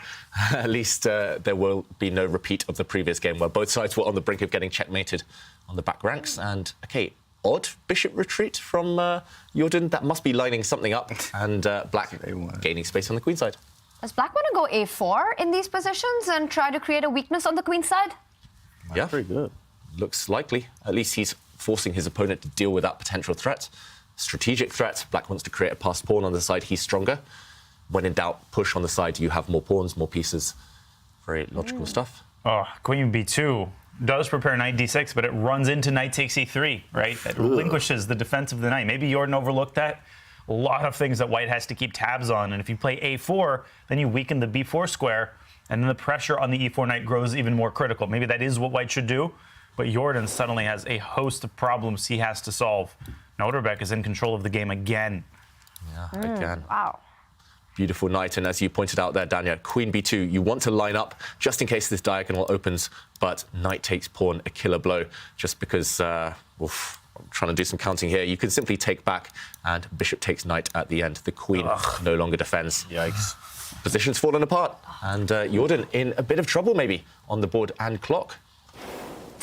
At least there will be no repeat of the previous game where both sides were on the brink of getting checkmated on the back ranks. And, okay, odd bishop retreat from Jordan. That must be lining something up. And black gaining space on the queen side. Does black want to go a4 in these positions and try to create a weakness on the queen side? Yeah, very good. Looks likely. At least he's forcing his opponent to deal with that potential threat. Strategic threat. Black wants to create a passed pawn on the side. He's stronger. When in doubt, push on the side. You have more pawns, more pieces. Very logical stuff. Oh, queen b2 does prepare knight d6, but it runs into knight takes e3, right? It relinquishes the defense of the knight. Maybe Jordan overlooked that. A lot of things that white has to keep tabs on. And if you play a4, then you weaken the b4 square, and then the pressure on the e4 knight grows even more critical. Maybe that is what white should do, but Jordan suddenly has a host of problems he has to solve. Nodirbek is in control of the game again. Yeah, again. Wow. Beautiful knight, and as you pointed out there, Dania, queen b2, you want to line up just in case this diagonal opens, but knight takes pawn, a killer blow, just because, I'm trying to do some counting here. You can simply take back, and bishop takes knight at the end. The queen no longer defends. Yikes. Position's fallen apart, and Jordan in a bit of trouble maybe on the board and clock.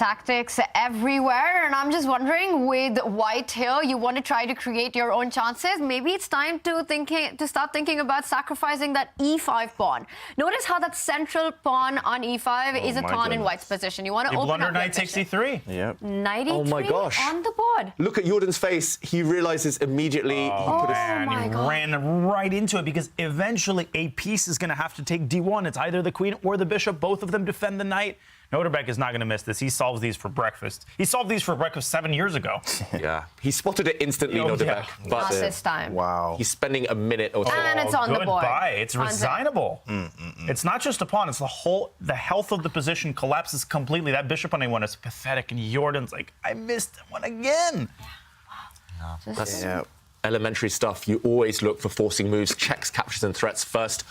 tactics everywhere, and I'm just wondering, with white here, you want to try to create your own chances. Maybe it's time to start thinking about sacrificing that e5 pawn. Notice how that central pawn on e5 is a pawn in white's position. You want to open up knight takes e3. Yep. Knight e3 Oh my gosh. on the board. Look at Jordan's face. He realizes immediately he put He ran right into it because eventually a piece is going to have to take d1. It's either the queen or the bishop. Both of them defend the knight. Nodirbek is not going to miss this. He solves these for breakfast. He solved these for breakfast 7 years ago. Yeah, he spotted it instantly, Nodirbek. Yeah. But Not this time. Wow. he's spending a minute or so. And it's on the board. Goodbye. It's resignable. It's not just a pawn. It's the health of the position collapses completely. That bishop on a1 is pathetic, and Jordan's like, I missed one again. That's elementary stuff. You always look for forcing moves, checks, captures, and threats first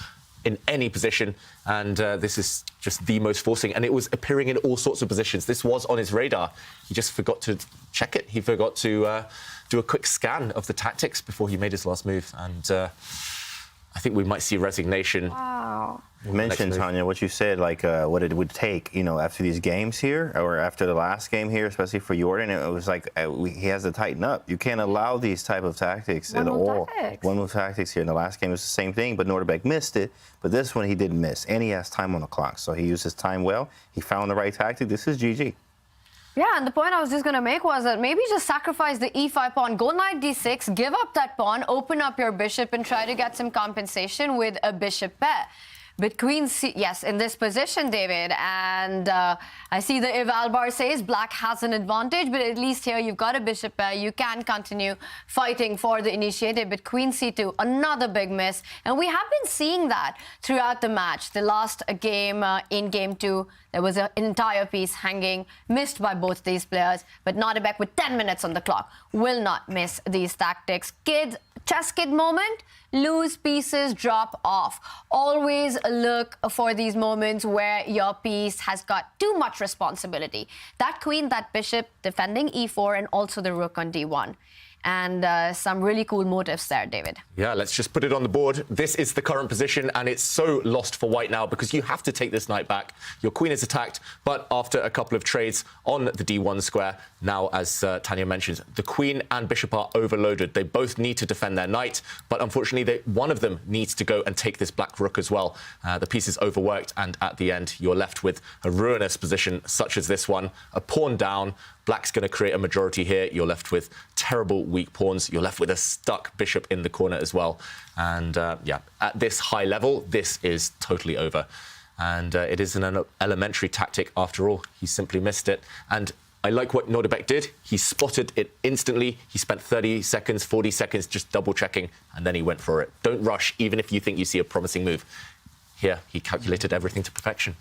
in any position, and this is just the most forcing, and it was appearing in all sorts of positions. This was on his radar. He just forgot to check it. He forgot to do a quick scan of the tactics before he made his last move, and I think we might see resignation. Wow. You mentioned, Tanya, what you said, like what it would take, after these games here, or after the last game here, especially for Jordan. It was like he has to tighten up. You can't allow these type of tactics at all. One-move tactics here. In the last game, it was the same thing, but Nodirbek missed it. But this one, he didn't miss, and he has time on the clock. So he used his time well. He found the right tactic. This is GG. Yeah, and the point I was just going to make was that maybe just sacrifice the e5 pawn, go knight d6, give up that pawn, open up your bishop, and try to get some compensation with a bishop pair. But queen c, yes, in this position, David, and I see that if Albar says black has an advantage, but at least here you've got a bishop pair, you can continue fighting for the initiative. But queen c2, another big miss, and we have been seeing that throughout the match. The last game in game 2, there was an entire piece hanging, missed by both these players, but Nodirbek with 10 minutes on the clock will not miss these tactics. Kids, chess kid moment, lose pieces, drop off. Always look for these moments where your piece has got too much responsibility. That queen, that bishop, defending e4, and also the rook on d1. And some really cool motives there, David. Yeah, let's just put it on the board. This is the current position, and it's so lost for white now because you have to take this knight back. Your queen is attacked, but after a couple of trades on the d1 square, now, as Tanya mentions, the queen and bishop are overloaded. They both need to defend their knight, but unfortunately, one of them needs to go and take this black rook as well. The piece is overworked, and at the end, you're left with a ruinous position such as this one. A pawn down. Black's going to create a majority here. You're left with terrible weak pawns. You're left with a stuck bishop in the corner as well. And yeah, at this high level, this is totally over. And it is an elementary tactic after all. He simply missed it. And I like what Nodirbek did. He spotted it instantly. He spent 30 seconds, 40 seconds just double checking, and then he went for it. Don't rush, even if you think you see a promising move. Here, he calculated everything to perfection.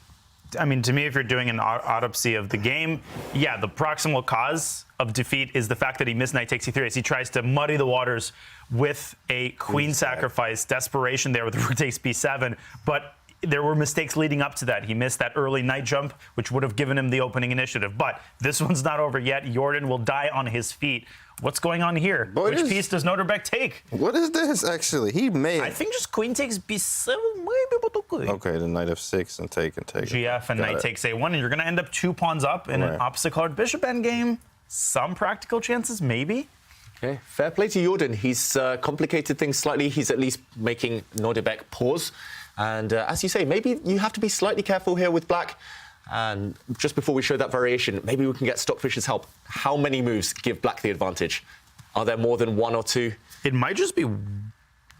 I mean, to me, if you're doing an autopsy of the game, yeah, the proximal cause of defeat is the fact that he missed knight takes e3 as he tries to muddy the waters with a queen sacrifice, desperation there with rook takes b7, but there were mistakes leading up to that. He missed that early knight jump, which would have given him the opening initiative. But this one's not over yet. Jordan will die on his feet. What's going on here? Which piece does Nodirbek take? What is this, actually? He may... I think just queen takes b7, maybe. Okay, the knight f6 and take. GF and knight takes a1, and you're going to end up 2 pawns up in an opposite-colored bishop endgame. Some practical chances, maybe. Okay, fair play to Jordan. He's complicated things slightly. He's at least making Nodirbek pause. And as you say, maybe you have to be slightly careful here with black. And just before we show that variation, maybe we can get Stockfish's help. How many moves give black the advantage? Are there more than 1 or 2? It might just be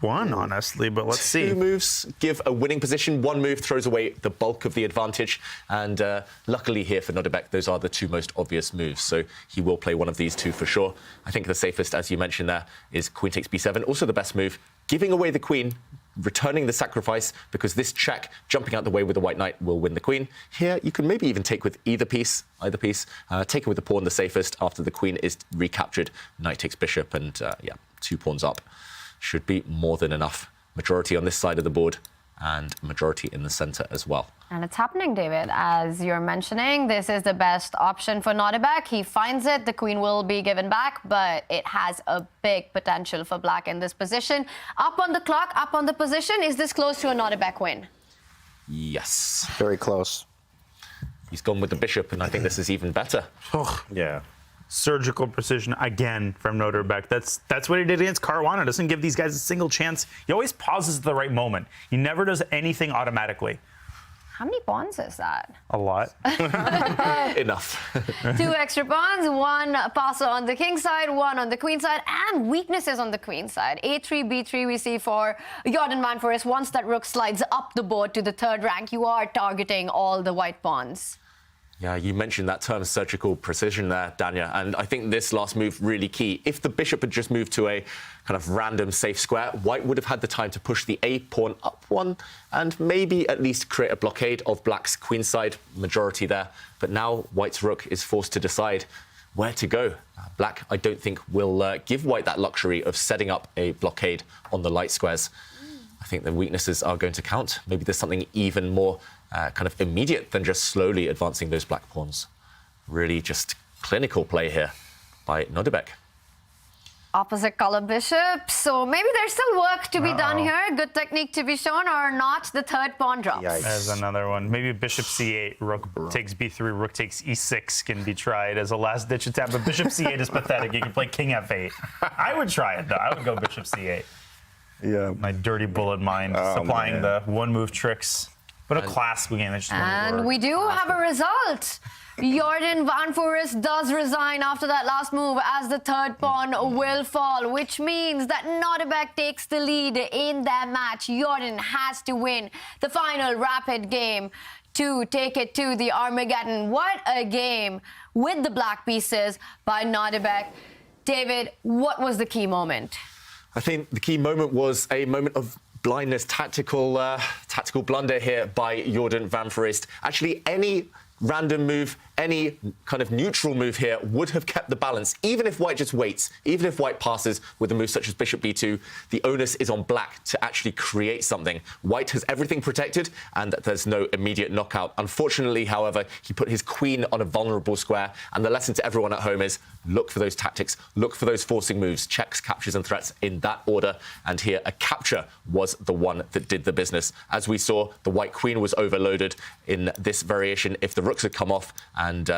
1, honestly, but let's see. 2 moves give a winning position. 1 move throws away the bulk of the advantage. And luckily here for Nodirbek, those are the 2 most obvious moves. So he will play one of these 2 for sure. I think the safest, as you mentioned there, is queen takes b7. Also the best move, giving away the queen, returning the sacrifice, because this check, jumping out the way with the white knight, will win the queen. Here, you can maybe even take with either piece. Take it with the pawn the safest after the queen is recaptured. Knight takes bishop, and yeah, 2 pawns up. Should be more than enough. Majority on this side of the board, and majority in the center as well. And it's happening, David. As you're mentioning, this is the best option for Nodirbek. He finds it, the queen will be given back, but it has a big potential for black in this position. Up on the clock, up on the position. Is this close to a Nodirbek win? Yes. Very close. he's gone with the bishop, and I think this is even better. Yeah. Surgical precision again from Nodirbek. That's what he did against Caruana. Doesn't give these guys a single chance. He always pauses at the right moment. He never does anything automatically. How many pawns is that? A lot. Enough. 2 extra pawns, 1 passer on the king side, 1 on the queen side, and weaknesses on the queen side. A3, B3 we see for Jordan van Foreest. Once that rook slides up the board to the 3rd rank, you are targeting all the white pawns. Yeah, you mentioned that term surgical precision there, Dania, and I think this last move really key. If the bishop had just moved to a kind of random safe square, white would have had the time to push the A pawn up 1 and maybe at least create a blockade of black's queenside majority there. But now white's rook is forced to decide where to go. Black, I don't think, will give white that luxury of setting up a blockade on the light squares. I think the weaknesses are going to count. Maybe there's something even more kind of immediate than just slowly advancing those black pawns. Really just clinical play here by Nodirbek. Opposite color bishop, so maybe there's still work to be done here. Good technique to be shown, or not. The 3rd pawn drops. There's another one. Maybe bishop c8, rook takes b3, rook takes e6 can be tried as a last-ditch attempt. But bishop c8 is pathetic. You can play king f8. I would try it, though. I would go bishop c8. Yeah. My dirty bullet mind, supplying the one-move tricks. But a classical game that just wouldn't work. We do have a result. Jordan van Foreest does resign after that last move, as the 3rd pawn will fall, which means that Nodirbek takes the lead in their match. Jordan has to win the final rapid game to take it to the Armageddon. What a game with the black pieces by Nodirbek. David, what was the key moment? I think the key moment was a moment of blindness, tactical blunder here by Jordan van Foreest. Actually, any random move, any kind of neutral move here would have kept the balance. Even if white just waits, even if white passes with a move such as bishop b2, the onus is on black to actually create something. White has everything protected, and there's no immediate knockout. Unfortunately, however, he put his queen on a vulnerable square, and the lesson to everyone at home is look for those tactics, look for those forcing moves, checks, captures, and threats in that order. And here, a capture was the one that did the business. As we saw, the white queen was overloaded in this variation if the rooks had come off, and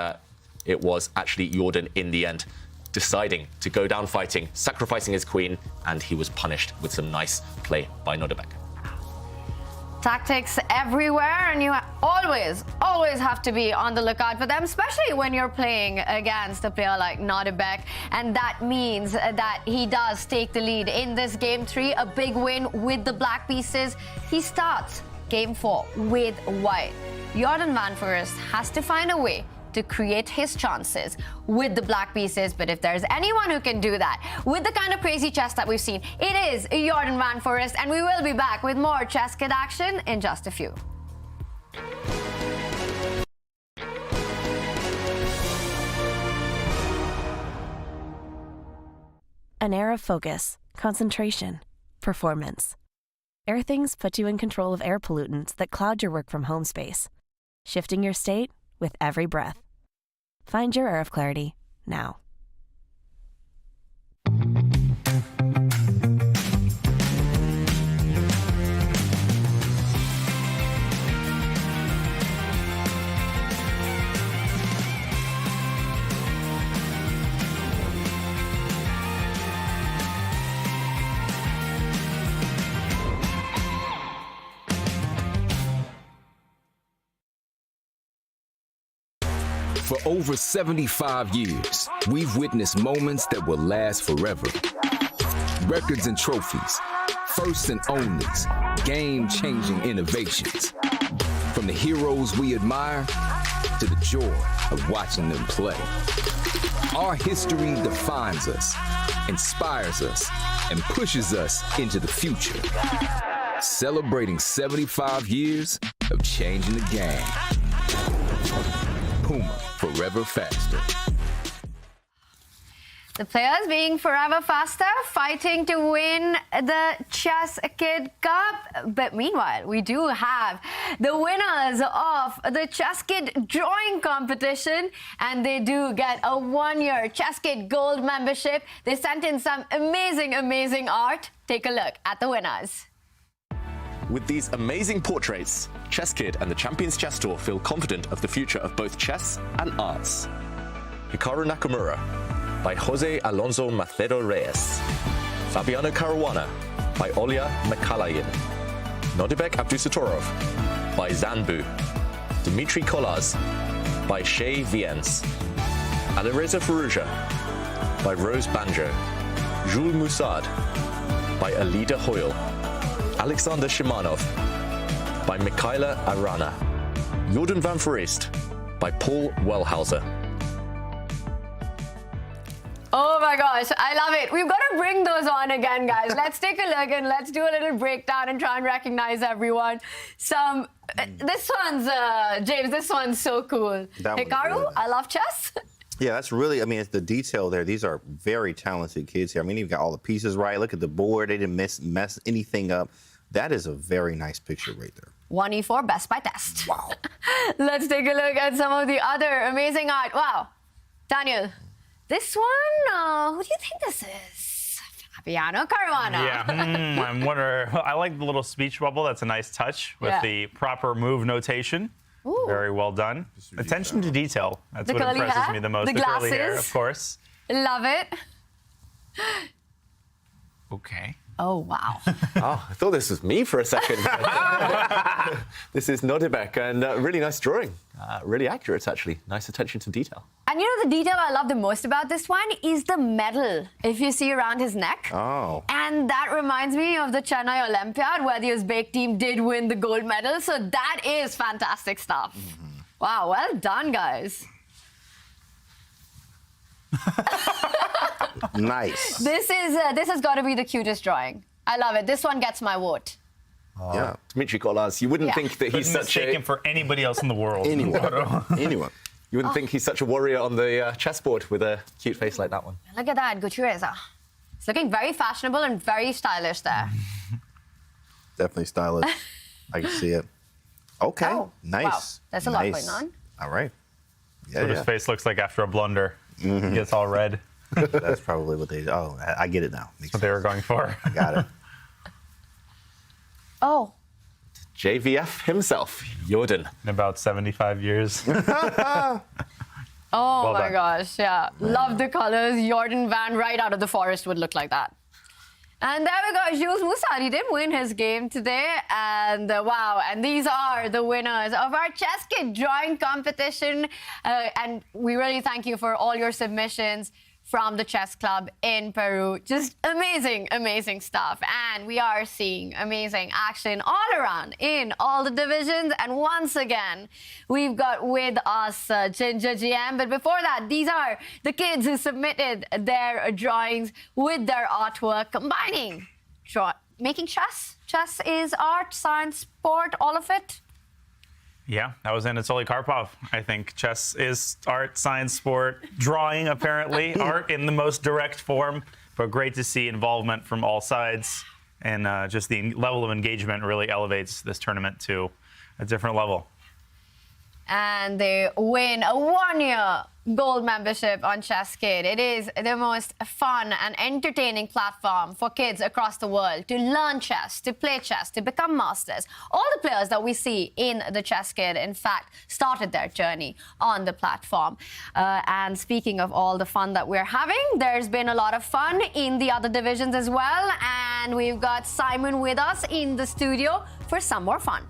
it was actually Jordan in the end deciding to go down fighting, sacrificing his queen, and he was punished with some nice play by Nodirbek. Tactics everywhere, and you always have to be on the lookout for them, especially when you're playing against a player like Nodirbek. And that means that he does take the lead in this game 3, a big win with the black pieces. He starts game 4 with white. Jordan van Foreest has to find a way to create his chances with the black pieces, but if there's anyone who can do that with the kind of crazy chess that we've seen, it is Jordan van Foreest, and we will be back with more ChessKid action in just a few. An air of focus, concentration, performance. Airthings puts you in control of air pollutants that cloud your work from home space, shifting your state with every breath. Find your air of clarity now. For over 75 years, we've witnessed moments that will last forever. Records and trophies, firsts and onlys, game-changing innovations. From the heroes we admire to the joy of watching them play. Our history defines us, inspires us, and pushes us into the future. Celebrating 75 years of changing the game. Puma, forever faster. The players being forever faster, fighting to win the ChessKid Cup. But meanwhile, we do have the winners of the ChessKid drawing competition, and they do get a 1-year ChessKid Gold membership. They sent in some amazing art. Take a look at the winners. With these amazing portraits, ChessKid and the Champions Chess Tour feel confident of the future of both chess and arts. Hikaru Nakamura by Jose Alonso Macedo Reyes. Fabiano Caruana by Olya Mikalayin. Nodirbek Abdusattorov by Zanbu. Dmitry Kolas by Shay Viens. Alireza Firouzja by Rose Banjo. Jules Moussard by Alida Hoyle. Alexander Shimanov by Mikhaila Arana. Jordan van Foreest by Paul Wellhauser. Oh my gosh, I love it. We've got to bring those on again, guys. Let's take a look and let's do a little breakdown and try and recognize everyone. This one's, James, this one's so cool. Hikaru, I love chess. Yeah, that's really, I mean, it's the detail there. These are very talented kids here. I mean, you've got all the pieces right. Look at the board. They didn't mess anything up. That is a very nice picture right there. 1e4, best by test. Wow. Let's take a look at some of the other amazing art. Wow. Daniel, this one, who do you think this is? Fabiano Caruana. Yeah, I'm wondering. I like the little speech bubble. That's a nice touch with the proper move notation. Ooh. Very well done. Attention to detail. That's The what curly impresses hair, me the most. the curly hair, glasses. of course. Love it. Okay. Oh, wow. Oh, I thought this was me for a second. This is Nodirbek, and really nice drawing. Really accurate, actually. Nice attention to detail. And you know the detail I love the most about this one is the medal, if you see around his neck. Oh. And that reminds me of the Chennai Olympiad, where the Uzbek team did win the gold medal. So that is fantastic stuff. Wow, well done, guys. Nice. This has got to be the cutest drawing. I love it. This one gets my vote. Yeah, Dmitry Kolas. You wouldn't think that he's such mistake him for anybody else in the world. Anyone. You wouldn't think he's such a warrior on the chessboard with a cute face like that one. Look at that, Gutierreza. It's looking very fashionable and very stylish there. Definitely stylish. I can see it. Okay, Oh, nice. wow. There's a lot going on. All right. That's what his face looks like after a blunder. He gets all red. That's probably what they. Oh, I get it now. That's what they were going for. I got it. Oh. JVF himself, Jordan. In about 75 years. Oh Well my done. gosh, yeah. Love the colors. Jordan Van right out of the Foreest would look like that. And there we go. Jules Moussard, he did win his game today. And wow, and these are the winners of our ChessKid drawing competition. And we really thank you for all your submissions from the chess club in Peru. Just amazing, amazing stuff. And we are seeing amazing action all around in all the divisions. And once again, we've got with us Ginger GM. But before that, these are the kids who submitted their drawings with their artwork, combining making chess. Chess is art, science, sport, all of it. Yeah, that was Anatoly Karpov. I think chess is art, science, sport, drawing, apparently. Art in the most direct form, but great to see involvement from all sides. And just the level of engagement really elevates this tournament to a different level. And they win a 1-year gold membership on ChessKid. It is the most fun and entertaining platform for kids across the world to learn chess, to play chess, to become masters. All the players that we see in the ChessKid, in fact, started their journey on the platform. And speaking of all the fun that we're having, there's been a lot of fun in the other divisions as well. And we've got Simon with us in the studio for some more fun.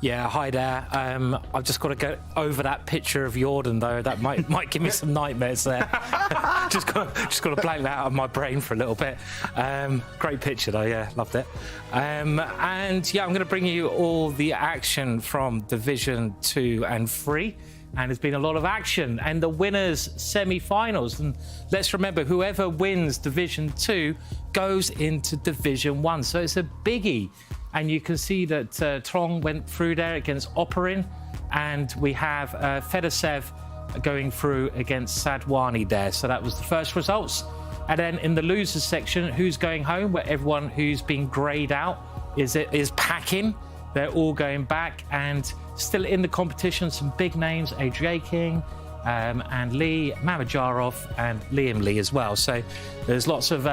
Yeah, hi there. I've just got to go over that picture of Jordan, though. That might give me some nightmares there. just got to blank that out of my brain for a little bit. Great picture, though. Yeah, loved it. And yeah, I'm going to bring you all the action from Division 2 and 3. And there's been a lot of action and the winners' semi-finals. And let's remember, whoever wins Division 2 goes into Division 1. So it's a biggie. And you can see that Trong went through there against Oparin. And we have Fedosev going through against Sadwani there. So that was the first results. And then in the losers section, who's going home, where everyone who's been grayed out is packing. They're all going back, and still in the competition, some big names, Adrian King and Lee, Mamajarov and Liam Lee as well. So there's lots of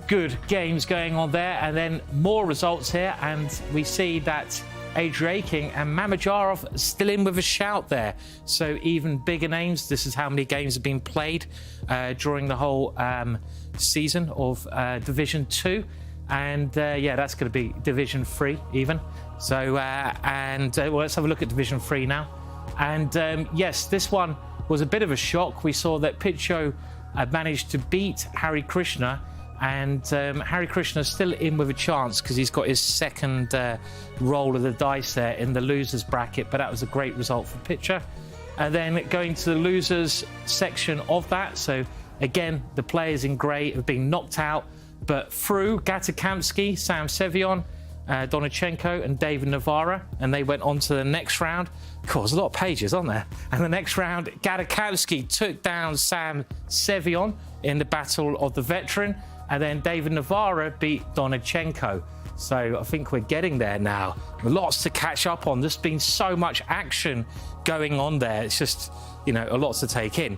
good games going on there. And then more results here, and we see that Adriaking and Mamajarov still in with a shout there. So even bigger names. This is how many games have been played during the whole season of Division 2. And yeah, that's going to be Division 3 even. So, well, let's have a look at Division 3 now. And yes, this one was a bit of a shock. We saw that Picho managed to beat Hari Krishna, and Hari Krishna is still in with a chance because he's got his second roll of the dice there in the losers bracket, but that was a great result for Picho. And then going to the losers section of that, so again, the players in grey have been knocked out, but through Gatakamsky, Sam Sevion, Donichenko and David Navarra, and they went on to the next round. Of course, a lot of pages, aren't there? And the next round, Gatakamsky took down Sam Sevion in the Battle of the Veteran, and then David Navarra beat Donichenko. So I think we're getting there now. Lots to catch up on. There's been so much action going on there. It's just, you know, a lot to take in.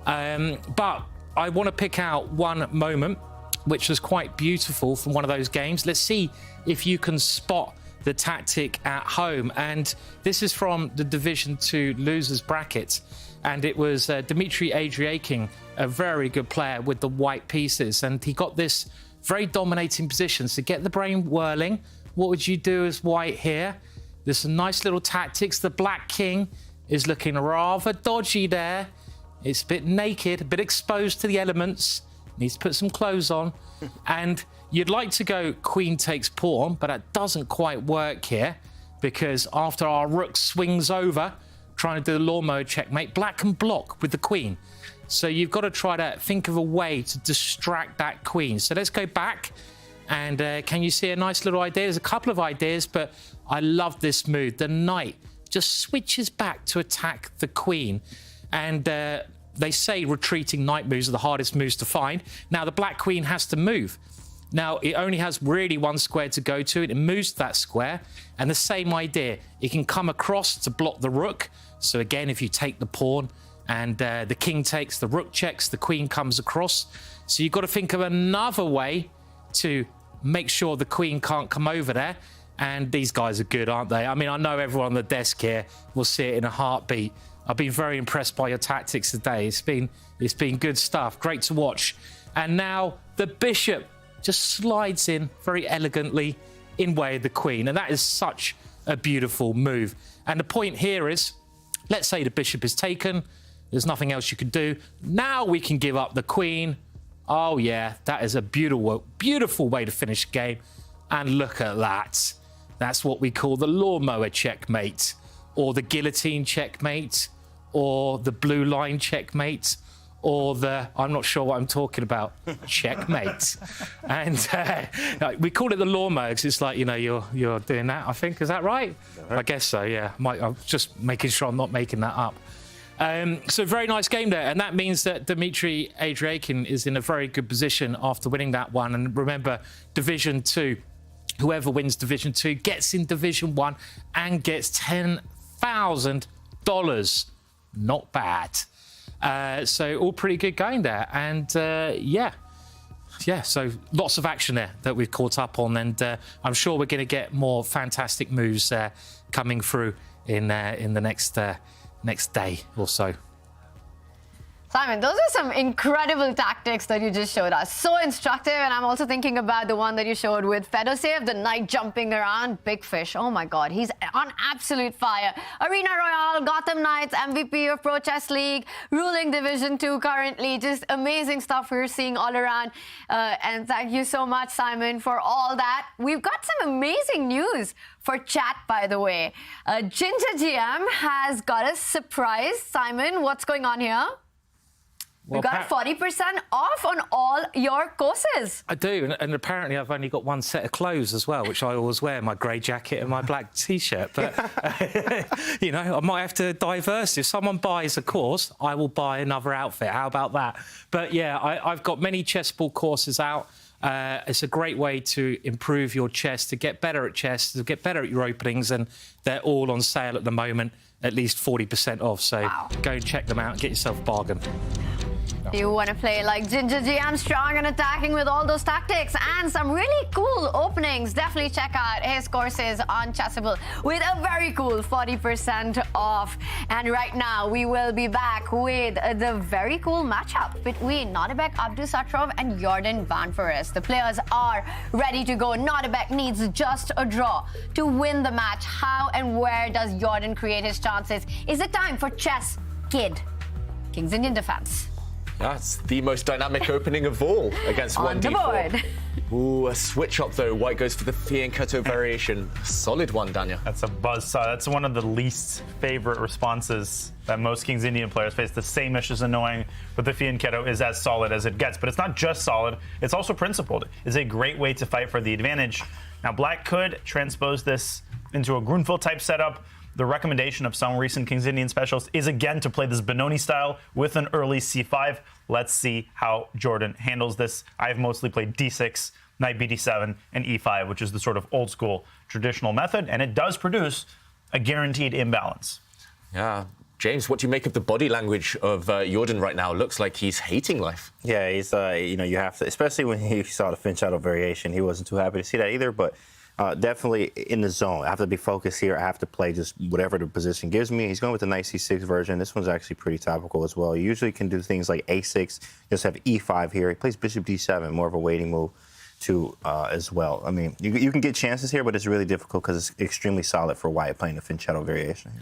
But I want to pick out one moment which was quite beautiful from one of those games. Let's see if you can spot the tactic at home. And this is from the Division 2 losers bracket. And it was Dmitry Adriaking, a very good player with the white pieces. And he got this very dominating position. So get the brain whirling. What would you do as white here? There's some nice little tactics. The black king is looking rather dodgy there. It's a bit naked, a bit exposed to the elements. Needs to put some clothes on. And you'd like to go queen takes pawn, but that doesn't quite work here, because after our rook swings over, trying to do the lawnmower checkmate, black can block with the queen. So you've got to try to think of a way to distract that queen. So let's go back. And can you see a nice little idea? There's a couple of ideas, but I love this move. The knight just switches back to attack the queen. And they say retreating knight moves are the hardest moves to find. Now, the black queen has to move. Now, it only has really one square to go to. It moves that square. And the same idea. It can come across to block the rook. So again, if you take the pawn and the king takes, the rook checks, the queen comes across. So you've got to think of another way to make sure the queen can't come over there. And these guys are good, aren't they? I mean, I know everyone on the desk here will see it in a heartbeat. I've been very impressed by your tactics today. It's been good stuff. Great to watch. And now the bishop just slides in very elegantly in way of the queen. And that is such a beautiful move. And the point here is, let's say the bishop is taken. There's nothing else you can do. Now we can give up the queen. Oh, yeah, that is a beautiful, beautiful way to finish the game. And look at that. That's what we call the lawnmower checkmate, or the guillotine checkmate, or the blue line checkmate, or the, I'm not sure what I'm talking about, checkmate. And we call it the lawnmower because it's like, you know, you're doing that, I think. Is that right? I guess so, yeah. I'm just making sure I'm not making that up. So very nice game there. And that means that Dmitry Adriaking is in a very good position after winning that one. And remember, Division 2, whoever wins Division 2 gets in Division 1 and gets $10,000. Not bad. So all pretty good going there. And yeah, so lots of action there that we've caught up on. And I'm sure we're going to get more fantastic moves coming through in the next day or so. Simon, those are some incredible tactics that you just showed us. So instructive, and I'm also thinking about the one that you showed with Fedoseev, the knight jumping around. Big fish. Oh my God, he's on absolute fire. Arena Royale, Gotham Knights, MVP of Pro Chess League, ruling Division 2 currently. Just amazing stuff we're seeing all around. And thank you so much, Simon, for all that. We've got some amazing news for chat, by the way. Ginger GM has got a surprise. Simon, what's going on here? Well, you got 40% off on all your courses. I do, and apparently I've only got one set of clothes as well, which I always wear, my grey jacket and my black T-shirt. But, you know, I might have to diverse. If someone buys a course, I will buy another outfit. How about that? But, yeah, I've got many chess ball courses out. It's a great way to improve your chess, to get better at chess, to get better at your openings, and they're all on sale at the moment, at least 40% off. So Go and check them out and get yourself a bargain. You want to play like Ginger GM, strong and attacking with all those tactics and some really cool openings. Definitely check out his courses on Chessable with a very cool 40% off. And right now, we will be back with the very cool matchup between Nodirbek, Abdusattorov, and Jordan van Foreest. The players are ready to go. Nodirbek needs just a draw to win the match. How and where does Jordan create his chances? Is it time for ChessKid, King's Indian defense? That's the most dynamic opening of all against on 1d4. the board. Ooh, a switch up though. White goes for the fianchetto variation. Solid one, Daniel. That's a buzzsaw. That's one of the least favorite responses that most King's Indian players face. The same-ish is annoying, but the fianchetto is as solid as it gets. But it's not just solid, it's also principled. It's a great way to fight for the advantage. Now, Black could transpose this into a Grunfeld type setup. The recommendation of some recent King's Indian specialists is again to play this Benoni style with an early c5. Let's see how Jordan handles this. I've mostly played d6, knight bd7, and e5, which is the sort of old school traditional method, and it does produce a guaranteed imbalance. Yeah. James, what do you make of the body language of Jordan right now? Looks like he's hating life. Yeah, he's, you have to, especially when he saw the fianchetto variation, he wasn't too happy to see that either, but definitely in the zone. I have to be focused here. I have to play just whatever the position gives me. He's going with the knight c6 version. This one's actually pretty topical as well. You usually can do things like a6, just have e5 here. He plays bishop d7, more of a waiting move too as well. I mean, you can get chances here, but it's really difficult because it's extremely solid for White playing the fianchetto variation here.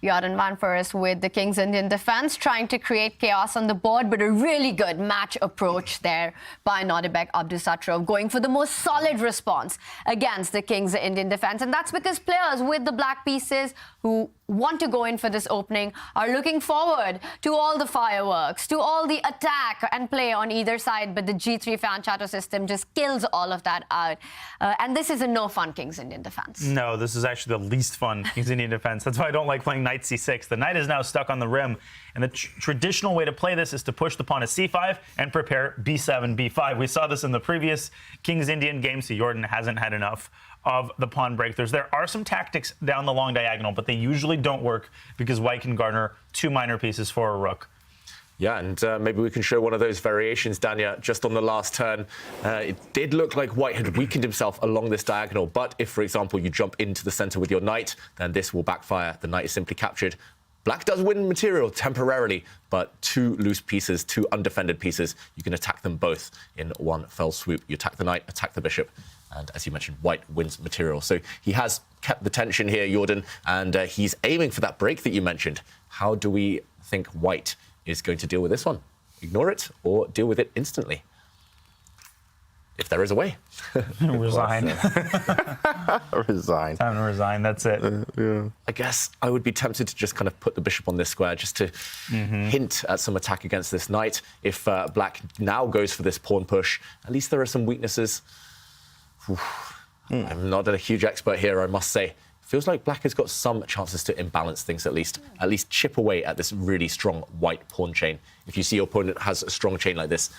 Jordan van Foreest with the King's Indian defense, trying to create chaos on the board, but a really good match approach there by Nodirbek Abdusattorov, going for the most solid response against the King's Indian defense. And that's because players with the black pieces who want to go in for this opening are looking forward to all the fireworks, to all the attack and play on either side, but the G3 fianchetto system just kills all of that out. And this is a no-fun King's Indian defense. No, this is actually the least fun King's Indian defense. That's why I don't like playing knight c6. The knight is now stuck on the rim, and the traditional way to play this is to push the pawn to c5 and prepare b7, b5. We saw this in the previous King's Indian game, so Jordan hasn't had enough of the pawn breakthroughs. There are some tactics down the long diagonal, but they usually don't work because White can garner 2 minor pieces for a rook. Yeah, and maybe we can show one of those variations, Dania, just on the last turn. It did look like White had weakened himself along this diagonal, but if, for example, you jump into the center with your knight, then this will backfire. The knight is simply captured. Black does win material temporarily, but 2 loose pieces, 2 undefended pieces, you can attack them both in one fell swoop. You attack the knight, attack the bishop, and as you mentioned, White wins material. So he has kept the tension here, Jordan, and he's aiming for that break that you mentioned. How do we think White is going to deal with this one? Ignore it or deal with it instantly? If there is a way. Resign. Resign. Time to resign, that's it. Yeah. I guess I would be tempted to just kind of put the bishop on this square just to hint at some attack against this knight. If Black now goes for this pawn push, at least there are some weaknesses. I'm not a huge expert here, I must say. Feels like Black has got some chances to imbalance things at least chip away at this really strong White pawn chain. If you see your opponent has a strong chain like this,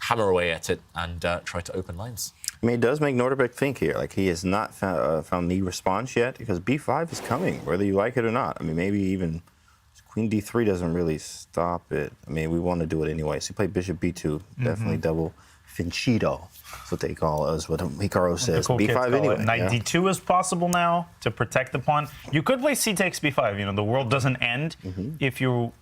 hammer away at it and try to open lines. I mean, it does make Nodirbek think here. Like, he has not found the response yet, because b5 is coming, whether you like it or not. I mean, maybe even queen d3 doesn't really stop it. I mean, we want to do it anyway. So you play bishop b2, definitely double fianchetto. That's what they call it, is what Hikaru says. Cool b5 anyway. Knight d2 is possible now to protect the pawn. You could play c takes b5. You know, the world doesn't end if you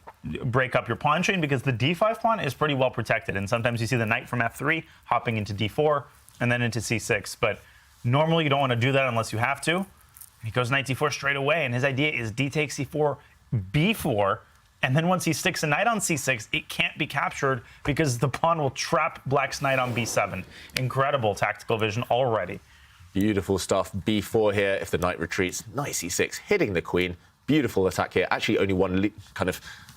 break up your pawn chain, because the d5 pawn is pretty well protected. And sometimes you see the knight from f3 hopping into d4 and then into c6. But normally you don't want to do that unless you have to. He goes knight d4 straight away, and his idea is d takes c4, b4, and then once he sticks a knight on c6, it can't be captured because the pawn will trap Black's knight on b7. Incredible tactical vision already. Beautiful stuff. b4 here if the knight retreats. Knight c6, hitting the queen. Beautiful attack here. Actually, only one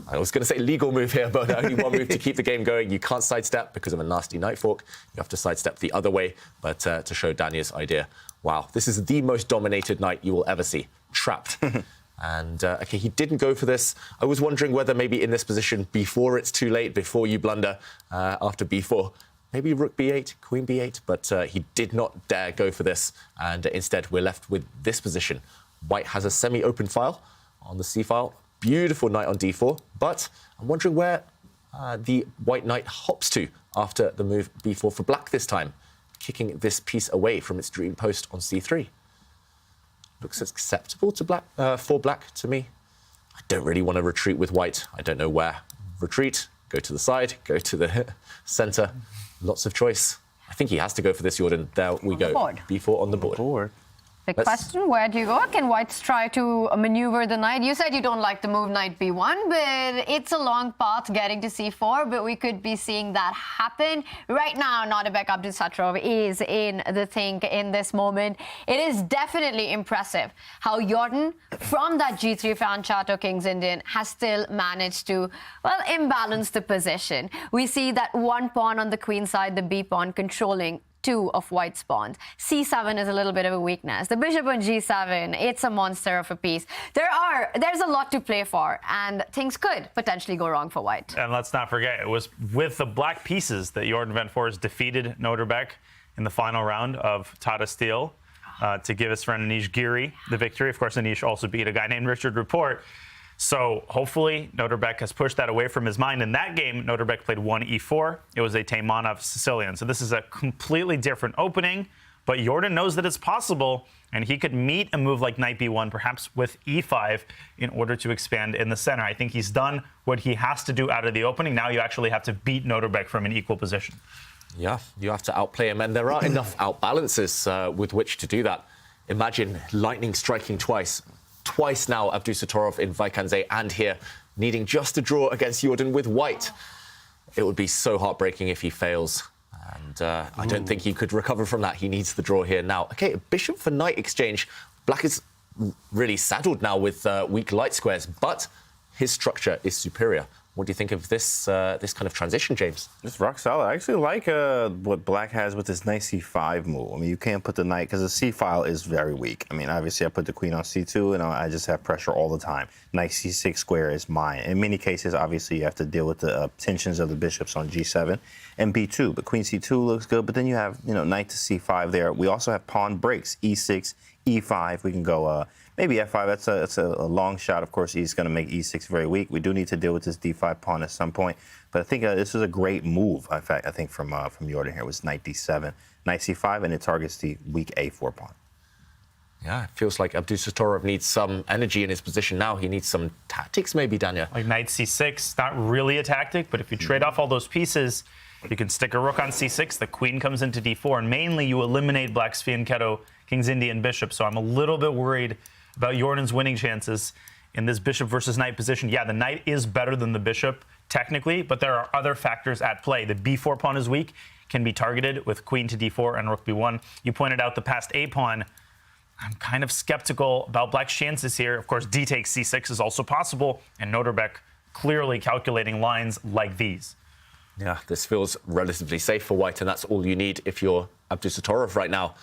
I was going to say legal move here, but only one move to keep the game going. You can't sidestep because of a nasty knight fork. You have to sidestep the other way, but to show Dania's idea. Wow, this is the most dominated knight you will ever see. Trapped. And, OK, he didn't go for this. I was wondering whether maybe in this position, before it's too late, before you blunder, after b4, maybe rook b8, queen b8, but he did not dare go for this. And instead, we're left with this position. White has a semi-open file on the c file. Beautiful knight on d4, but I'm wondering where the white knight hops to after the move b4 for black this time, kicking this piece away from its dream post on c3. Looks acceptable to black, for black to me. I don't really want to retreat with white. I don't know where. Retreat, go to the side, go to the center. Lots of choice. I think he has to go for this, Jordan. There we go. b4 on the board. Big question, where do you go? Can whites try to maneuver the knight? You said you don't like the move knight b1, but it's a long path getting to c4, but we could be seeing that happen. Right now, Nodirbek Abdusattorov is in the think in this moment. It is definitely impressive how Jordan, from that g3 fan Chateau King's Indian, has still managed to, well, imbalance the position. We see that one pawn on the queen side, the b pawn, controlling two of white's pawns. c7 is a little bit of a weakness. The bishop on g7, it's a monster of a piece. There's a lot to play for, and things could potentially go wrong for white. And let's not forget, it was with the black pieces that Jordan van Foreest defeated Nodirbek in the final round of Tata Steel to give his friend Anish Giri the victory. Of course, Anish also beat a guy named Richard Rapport. So hopefully Nodirbek has pushed that away from his mind. In that game, Nodirbek played 1e4. It was a Taimanov Sicilian. So this is a completely different opening, but Jordan knows that it's possible, and he could meet a move like knight b1, perhaps with e5, in order to expand in the center. I think he's done what he has to do out of the opening. Now you actually have to beat Nodirbek from an equal position. Yeah, you have to outplay him, and there are enough outbalances with which to do that. Imagine lightning striking twice now, Abdusattorov in Vaikanze and here, needing just a draw against Jordan with white. It would be so heartbreaking if he fails. And I don't think he could recover from that. He needs the draw here now. OK, bishop for knight exchange. Black is really saddled now with weak light squares, but his structure is superior. What do you think of this this kind of transition, James? It's rock solid. I actually like what Black has with this knight c5 move. I mean, you can't put the knight, because the c file is very weak. I mean, obviously, I put the queen on c2, and I just have pressure all the time. Knight c6 square is mine. In many cases, obviously, you have to deal with the tensions of the bishops on g7 and b2. But queen c2 looks good, but then you have, knight to c5 there. We also have pawn breaks, e6, e5. We can go maybe f5. That's a long shot. Of course, he's going to make e6 very weak. We do need to deal with this d5 pawn at some point. But I think this is a great move. In fact, I think from Jordan here was knight d7, knight c5, and it targets the weak a4 pawn. Yeah, it feels like Abdusattorov needs some energy in his position now. He needs some tactics, maybe, Danya. Like knight c6, not really a tactic, but if you trade off all those pieces, you can stick a rook on c6, the queen comes into d4, and mainly you eliminate Black's fianchetto, King's Indian bishop. So I'm a little bit worried about Jordan's winning chances in this bishop versus knight position. Yeah, the knight is better than the bishop technically, but there are other factors at play. The b4 pawn is weak, can be targeted with queen to d4 and rook b1. You pointed out the passed a pawn. I'm kind of skeptical about Black's chances here. Of course, d takes c6 is also possible, and Nodirbek clearly calculating lines like these. Yeah, this feels relatively safe for white, and that's all you need if you're Abdusattorov right now.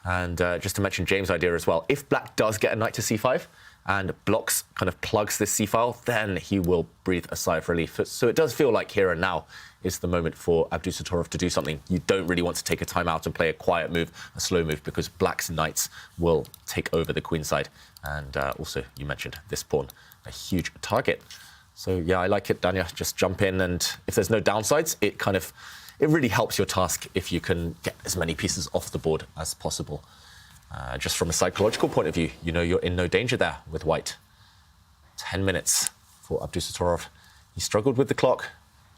And just to mention James' idea as well, if Black does get a knight to c5 and blocks, kind of plugs this c-file, then he will breathe a sigh of relief. So it does feel like here and now is the moment for Abdusattorov to do something. You don't really want to take a time out and play a quiet move, a slow move, because Black's knights will take over the queen side. And also, you mentioned this pawn, a huge target. So yeah, I like it, Danya. Just jump in, and if there's no downsides, it really helps your task if you can get as many pieces off the board as possible. Just from a psychological point of view, you're in no danger there with white. 10 minutes for Abdusattorov. He struggled with the clock,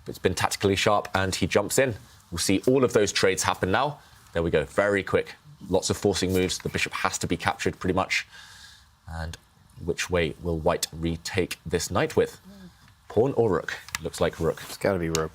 but it's been tactically sharp, and he jumps in. We'll see all of those trades happen now. There we go, very quick. Lots of forcing moves. The bishop has to be captured pretty much. And which way will white retake this knight with? Pawn or rook? Looks like rook. It's got to be rook.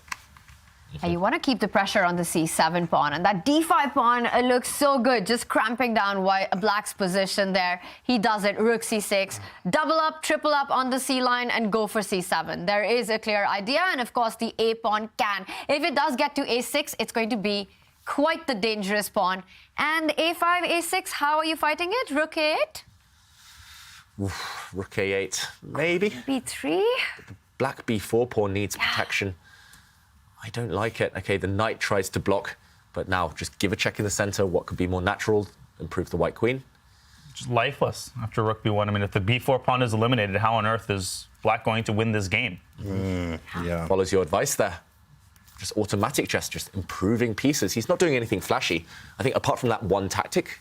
You want to keep the pressure on the c7 pawn, and that d5 pawn looks so good, just cramping down Black's position there. He does it, rook c6, double up, triple up on the c line, and go for c7. There is a clear idea, and of course the a pawn can. If it does get to a6, it's going to be quite the dangerous pawn. And a5, a6, how are you fighting it? Rook a8? Rook a8, maybe. b3? The Black b4 pawn needs protection. I don't like it. OK, the knight tries to block, but now just give a check in the center. What could be more natural? Improve the white queen. Just lifeless after rook b1. I mean, if the b4 pawn is eliminated, how on earth is Black going to win this game. Yeah. Follows your advice there. Just automatic chess, just improving pieces. He's not doing anything flashy. I think apart from that one tactic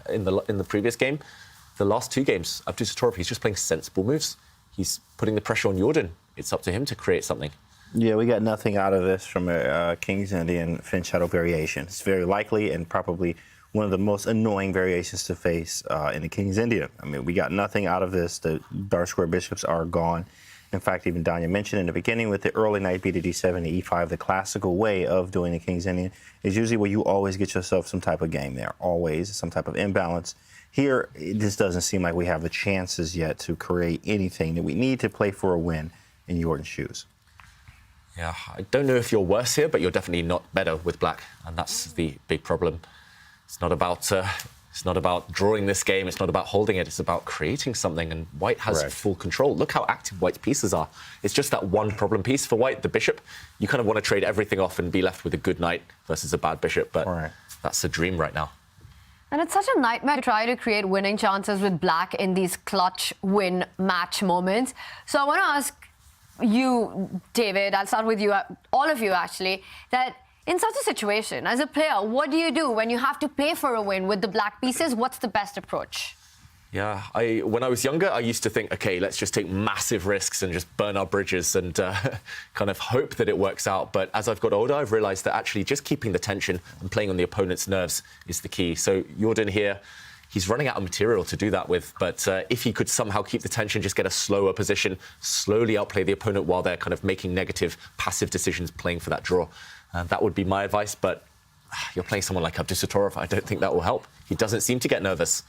in the previous game, the last two games, Abdusattorov, he's just playing sensible moves. He's putting the pressure on Jordan. It's up to him to create something. Yeah, we got nothing out of this from a King's Indian Fin Shadow variation. It's very likely and probably one of the most annoying variations to face in the King's Indian. I mean, we got nothing out of this. The dark square bishops are gone. In fact, even Danya mentioned in the beginning with the early knight b to d7 to e5, the classical way of doing the King's Indian is usually where you always get yourself some type of game there, always, some type of imbalance. Here, it just doesn't seem like we have the chances yet to create anything that we need to play for a win in Jordan's shoes. Yeah, I don't know if you're worse here, but you're definitely not better with Black, and that's the big problem. It's not about drawing this game. It's not about holding it. It's about creating something, and White has full control. Look how active White's pieces are. It's just that one problem piece for White, the bishop. You kind of want to trade everything off and be left with a good knight versus a bad bishop, but that's a dream right now. And it's such a nightmare to try to create winning chances with Black in these clutch win match moments. So I want to ask you, David, I'll start with you, all of you actually, that in such a situation, as a player, what do you do when you have to play for a win with the Black pieces? What's the best approach? Yeah, when I was younger, I used to think, okay, let's just take massive risks and just burn our bridges and kind of hope that it works out. But as I've got older, I've realized that actually just keeping the tension and playing on the opponent's nerves is the key. So Jordan here, he's running out of material to do that with. But if he could somehow keep the tension, just get a slower position, slowly outplay the opponent while they're kind of making negative, passive decisions, playing for that draw. That would be my advice. But you're playing someone like Abdusattorov. I don't think that will help. He doesn't seem to get nervous.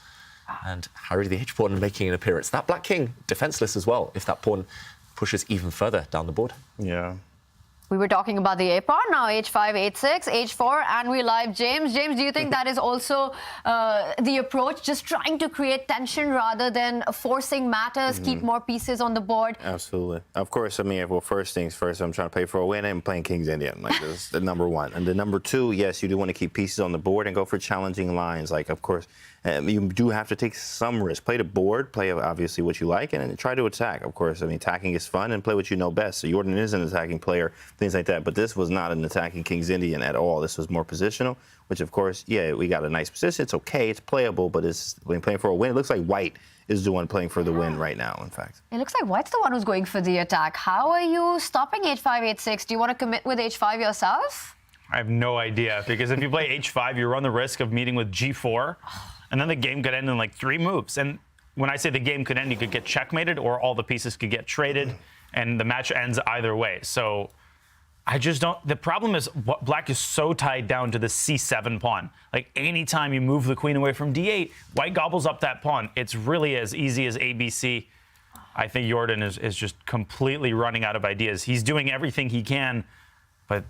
And Harry the H-pawn making an appearance. That Black king, defenseless as well, if that pawn pushes even further down the board. Yeah. We were talking about the A-pawn, now H5, H6, H4, and we live James. James, do you think that is also the approach, just trying to create tension rather than forcing matters, keep more pieces on the board? Absolutely. Of course, I mean, well, first things first, I'm trying to play for a win and playing King's Indian. Like, that's the number one. And the number two, yes, you do want to keep pieces on the board and go for challenging lines. Like, of course, you do have to take some risk. Play the board, play obviously what you like, and then try to attack. Of course, I mean, attacking is fun and play what you know best. So Jordan is an attacking player, things like that. But this was not an attacking King's Indian at all. This was more positional, which, of course, yeah, we got a nice position. It's okay. It's playable, but it's when playing for a win. It looks like White is the one playing for the win right now, in fact. It looks like White's the one who's going for the attack. How are you stopping H5, H6? Do you want to commit with H5 yourself? I have no idea, because if you play H5, you run the risk of meeting with G4, and then the game could end in like 3 moves. And when I say the game could end, you could get checkmated, or all the pieces could get traded, and the match ends either way. So I just don't. The problem is Black is so tied down to the C7 pawn. Like, anytime you move the queen away from D8, White gobbles up that pawn. It's really as easy as ABC. I think Jordan is just completely running out of ideas. He's doing everything he can, but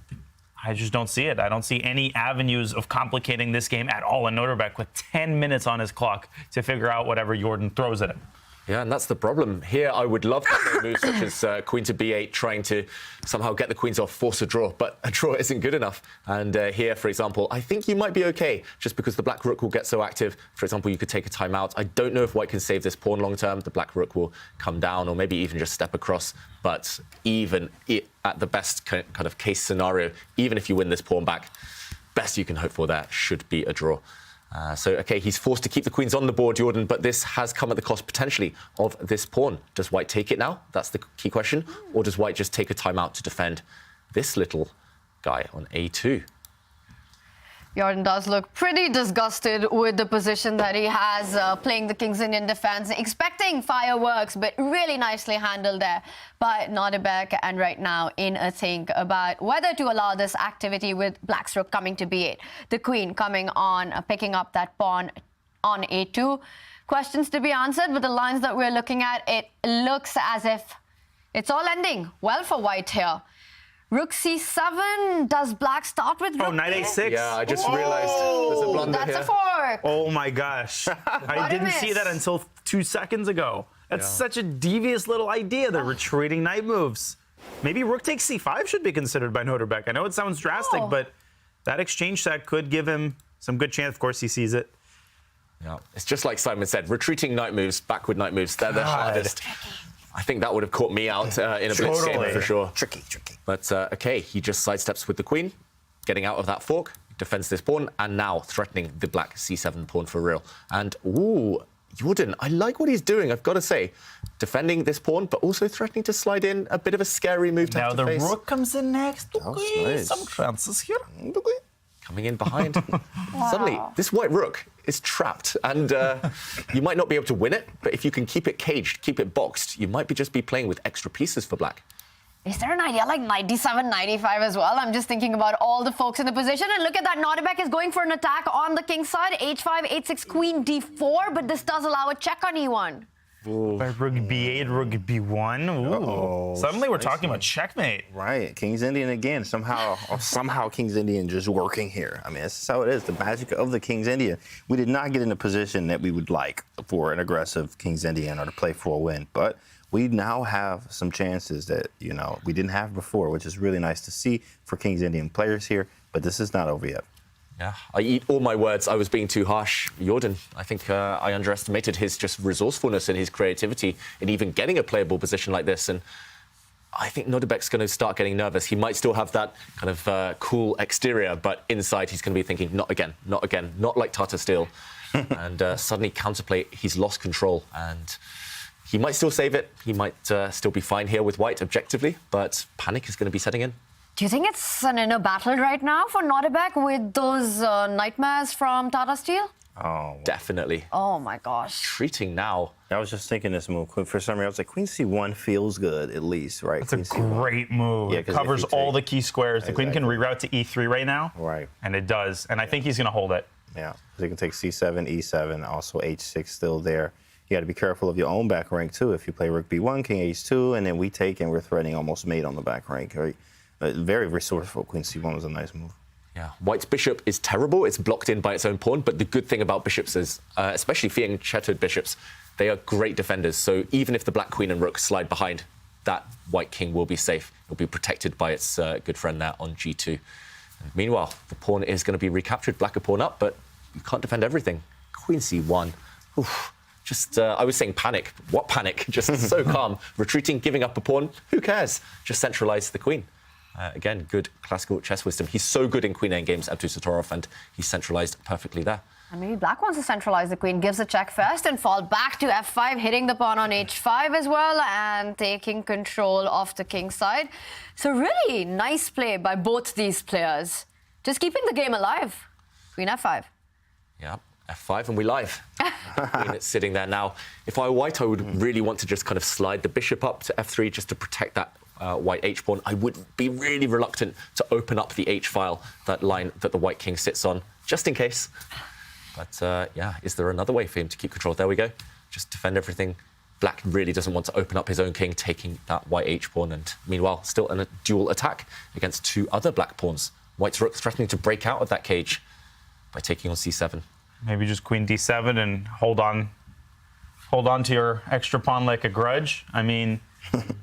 I just don't see it. I don't see any avenues of complicating this game at all in Nodirbek with 10 minutes on his clock to figure out whatever Jordan throws at him. Yeah, and that's the problem. Here, I would love to play moves such as queen to b8, trying to somehow get the queens off, force a draw, but a draw isn't good enough. And here, for example, I think you might be okay, just because the Black rook will get so active. For example, you could take a timeout. I don't know if White can save this pawn long term. The Black rook will come down, or maybe even just step across. But even at the best kind of case scenario, even if you win this pawn back, best you can hope for there should be a draw. Okay, he's forced to keep the queens on the board, Jordan, but this has come at the cost, potentially, of this pawn. Does White take it now? That's the key question. Or does White just take a timeout to defend this little guy on A2? Jordan does look pretty disgusted with the position that he has, playing the King's Indian defense, expecting fireworks, but really nicely handled there by Nodirbek. And right now in a think about whether to allow this activity with Black's rook coming to B8, the queen coming on, picking up that pawn on A2. Questions to be answered, but the lines that we're looking at, it looks as if it's all ending well for White here. Rook C7, does Black start with rook? Oh, knight A6? Yeah, I just realized there's a blunder that's here. a fork. Oh my gosh. I didn't see that until 2 seconds ago. That's such a devious little idea, the retreating knight moves. Maybe rook takes C5 should be considered by Nodirbek. I know it sounds drastic, but that exchange set could give him some good chance. Of course, he sees it. Yeah, it's just like Simon said, retreating knight moves, backward knight moves, they're the hardest. I think that would have caught me out in a blitz game for sure. Tricky. But okay, he just sidesteps with the queen, getting out of that fork, defends this pawn, and now threatening the black c7 pawn for real. And ooh, Jordan, I like what he's doing, I've got to say. Defending this pawn, but also threatening to slide in a bit of a scary move to have to face. Now the rook comes in next. Nice. Some chances here. Coming in behind. Suddenly, this white rook is trapped, and you might not be able to win it, but if you can keep it caged, keep it boxed, you might just be playing with extra pieces for black. Is there an idea like 97, 95 as well? I'm just thinking about all the folks in the position. And look at that. Nodirbek is going for an attack on the king's side. H5, H6, queen, D4. But this does allow a check on E1. By rook B8, rook B1. Ooh. Suddenly we're talking about checkmate. Right. King's Indian again. Somehow King's Indian just working here. I mean, that's how it is. The magic of the King's Indian. We did not get in a position that we would like for an aggressive King's Indian or to play for a win. But we now have some chances that, we didn't have before, which is really nice to see for King's Indian players here. But this is not over yet. Yeah, I eat all my words. I was being too harsh. Jordan, I think I underestimated his just resourcefulness and his creativity in even getting a playable position like this. And I think Nodirbek's going to start getting nervous. He might still have that kind of cool exterior, but inside he's going to be thinking, not again, not like Tata Steel. And suddenly counterplay, he's lost control. And he might still save it. He might still be fine here with white objectively, but panic is going to be setting in. Do you think it's an inner battle right now for Nodirbek with those nightmares from Tata Steel? Oh, definitely. Oh my gosh. Treating now. I was just thinking this move. For some reason, I was like, Queen C1 feels good, at least, right? It's a great move. Yeah, it covers all the key squares. The queen can reroute to E3 right now. Right. And it does. And I think he's going to hold it. Yeah. So you can take C7, E7, also H6 still there. You got to be careful of your own back rank, too. If you play rook B1, king H2, and then we take and we're threatening almost mate on the back rank, right? Very resourceful. Queen C1 was a nice move. Yeah, white's bishop is terrible. It's blocked in by its own pawn. But the good thing about bishops is, especially fianchetted bishops, they are great defenders. So even if the black queen and rook slide behind, that white king will be safe. It'll be protected by its good friend there on G2. And meanwhile, the pawn is going to be recaptured. Black a pawn up, but you can't defend everything. Queen C1. Oof. Just, I was saying panic. What panic? Just so calm. Retreating, giving up a pawn. Who cares? Just centralize the queen. Again, good classical chess wisdom. He's so good in queen endgames, Abdusattorov, and he's centralized perfectly there. And maybe black wants to centralize the queen, gives a check first and fall back to F5, hitting the pawn on H5 as well, and taking control of the king's side. So really nice play by both these players. Just keeping the game alive. Queen F5. Yeah, F5 and we live. Queen is sitting there now. If I were white, I would really want to just kind of slide the bishop up to F3 just to protect that white h-pawn. I would be really reluctant to open up the h-file, that line that the white king sits on, just in case. But yeah, is there another way for him to keep control? There we go. Just defend everything. Black really doesn't want to open up his own king, taking that white h-pawn, and meanwhile, still in a dual attack against two other black pawns. White's rook threatening to break out of that cage by taking on c7. Maybe just queen d7 and hold on to your extra pawn like a grudge. I mean,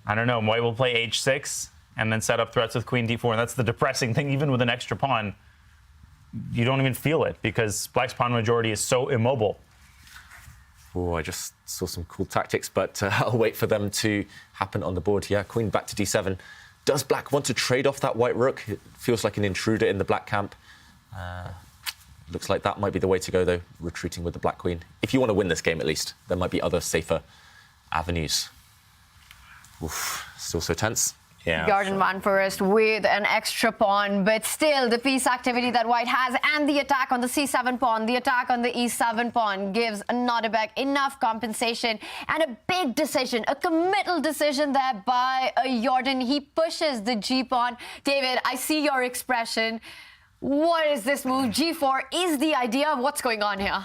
I don't know. White will play h6 and then set up threats with queen d4. And that's the depressing thing. Even with an extra pawn, you don't even feel it because black's pawn majority is so immobile. Oh, I just saw some cool tactics, but I'll wait for them to happen on the board. Yeah, queen back to d7. Does black want to trade off that white rook? It feels like an intruder in the black camp. Looks like that might be the way to go, though, retreating with the black queen. If you want to win this game, at least, there might be other safer avenues. Oof, still so tense. Yeah. Jordan van Foreest with an extra pawn, but still the piece activity that white has and the attack on the c7 pawn, the attack on the e7 pawn gives Nodirbek enough compensation and a big decision, a committal decision there by Jordan. He pushes the g pawn. David, I see your expression. What is this move? G4 is the idea. What's going on here?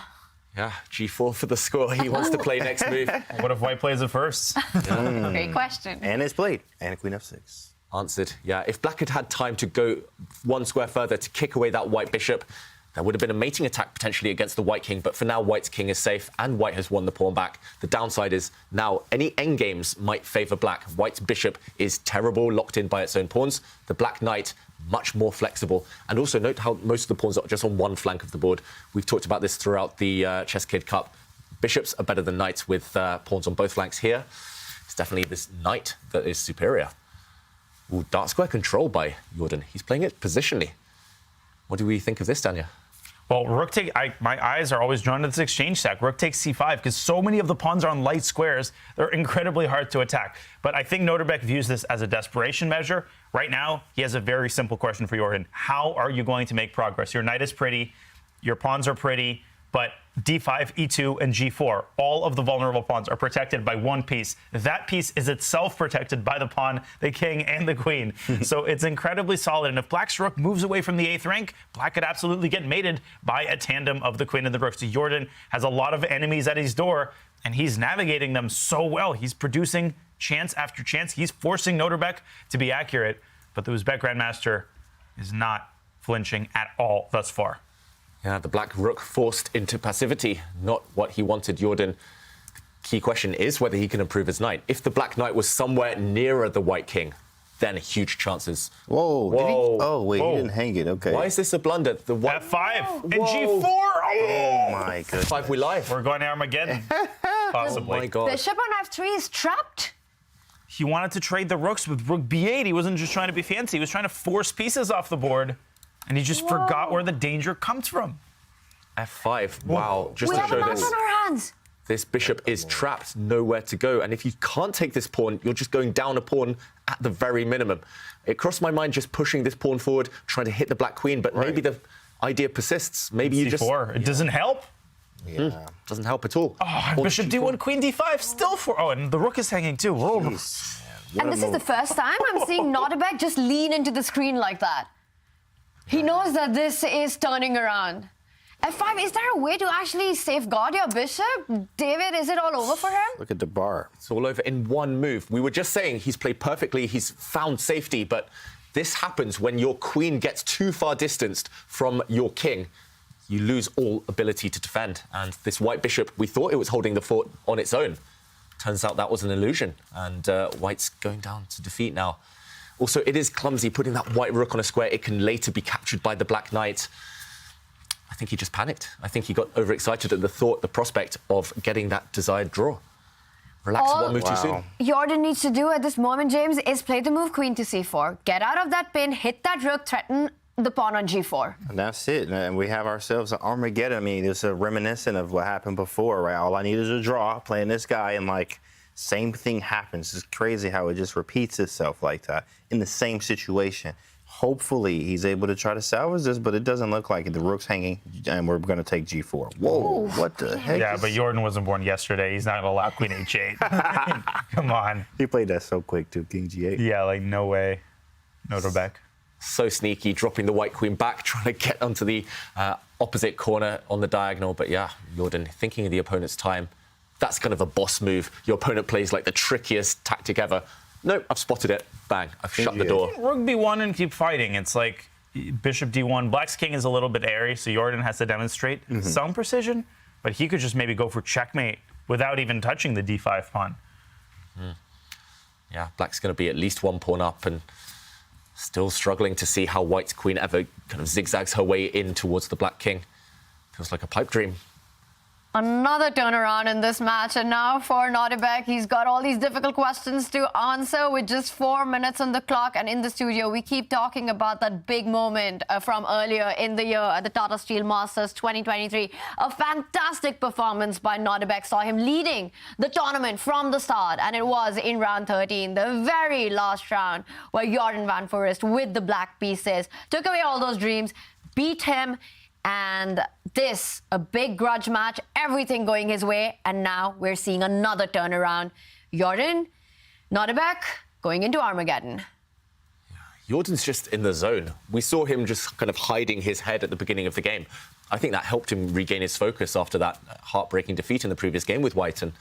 Yeah, G4 for the score. He wants to play next move. What if white plays it first? Great question. And it's played. And queen f6. Answered. Yeah, if black had had time to go one square further to kick away that white bishop, there would have been a mating attack potentially against the white king. But for now, white's king is safe and white has won the pawn back. The downside is now any endgames might favor black. White's bishop is terrible, locked in by its own pawns. The black knight, much more flexible. And also note how most of the pawns are just on one flank of the board. We've talked about this throughout the ChessKid Cup. Bishops are better than knights with pawns on both flanks here. It's definitely this knight that is superior. Ooh, dark square controlled by Jordan. He's playing it positionally. What do we think of this, Daniel? Well, rook take. My eyes are always drawn to this exchange stack. Rook takes c5 because so many of the pawns are on light squares. They're incredibly hard to attack. But I think Nodirbek views this as a desperation measure. Right now, he has a very simple question for Jordan. How are you going to make progress? Your knight is pretty, your pawns are pretty, but d5, e2, and g4, all of the vulnerable pawns are protected by one piece. That piece is itself protected by the pawn, the king, and the queen. So it's incredibly solid. And if Black's rook moves away from the 8th rank, Black could absolutely get mated by a tandem of the queen and the rook. So Jordan has a lot of enemies at his door, and he's navigating them so well. He's producing chance after chance. He's forcing Nodirbek to be accurate, but the Uzbek Grandmaster is not flinching at all thus far. Yeah, the black rook forced into passivity, not what he wanted. Jordan, the key question is whether he can improve his knight. If the black knight was somewhere nearer the white king, then huge chances. Whoa. Did he? Oh, wait, he didn't hang it. Okay. Why is this a blunder? The white... F5 and G4. Oh, my goodness. F5, we live. We're going to Armageddon, possibly. Oh, my God. Bishop on f3 is trapped. He wanted to trade the rooks with rook b8. He wasn't just trying to be fancy. He was trying to force pieces off the board. And he just forgot where the danger comes from. F5. Wow. Just We to have a show match this. on our hands. This bishop is trapped, nowhere to go. And if you can't take this pawn, you're just going down a pawn at the very minimum. It crossed my mind just pushing this pawn forward, trying to hit the black queen, but maybe the idea persists. Maybe you just... It doesn't help. Yeah. Doesn't help at all. Oh, bishop d1, queen d5, still 4. Oh, and the rook is hanging too. Whoa. And this is the first time I'm seeing Nodirbek just lean into the screen like that. He knows that this is turning around. F5, is there a way to actually safeguard your bishop? David, is it all over for him? Look at the bar. It's all over in one move. We were just saying he's played perfectly, he's found safety, but this happens when your queen gets too far distanced from your king. You lose all ability to defend. And this white bishop, we thought it was holding the fort on its own. Turns out that was an illusion, and white's going down to defeat now. Also, it is clumsy putting that white rook on a square. It can later be captured by the black knight. I think he just panicked. I think he got overexcited at the prospect of getting that desired draw. Relax, one move too soon. Jordan needs to do at this moment, James, is play the move queen to c4. Get out of that pin, hit that rook, threaten the pawn on g4. And that's it. And we have ourselves an Armageddon. I mean, it's a reminiscent of what happened before, right? All I need is a draw, playing this guy, and, like, same thing happens. It's crazy how it just repeats itself like that in the same situation. Hopefully, he's able to try to salvage this, but it doesn't look like it. The rook's hanging, and we're going to take g4. Whoa, what the heck? Yeah, but Jordan wasn't born yesterday. He's not going to allow queen h8. Come on. He played that so quick, too, king g8. Yeah, like, no way. Nodirbek. So sneaky, dropping the white queen back, trying to get onto the opposite corner on the diagonal. But yeah, Jordan thinking of the opponent's time. That's kind of a boss move. Your opponent plays like the trickiest tactic ever. Nope, I've spotted it. Bang, I've shut the door. Rook b1 and keep fighting. It's like bishop d1. Black's king is a little bit airy, so Jordan has to demonstrate some precision, but he could just maybe go for checkmate without even touching the d5 pawn. Yeah, black's going to be at least one pawn up and still struggling to see how white's queen ever kind of zigzags her way in towards the black king. Feels like a pipe dream. Another turnaround in this match, and now for Nodirbek, he's got all these difficult questions to answer with just 4 minutes on the clock. And in the studio, we keep talking about that big moment from earlier in the year at the Tata Steel Masters 2023. A fantastic performance by Nodirbek saw him leading the tournament from the start, and it was in round 13, the very last round, where Jordan van Foreest, with the black pieces, took away all those dreams, beat him. And this, a big grudge match, everything going his way. And now we're seeing another turnaround. Jordan, Nodirbek, going into Armageddon. Jordan's just in the zone. We saw him just kind of hiding his head at the beginning of the game. I think that helped him regain his focus after that heartbreaking defeat in the previous game with white. And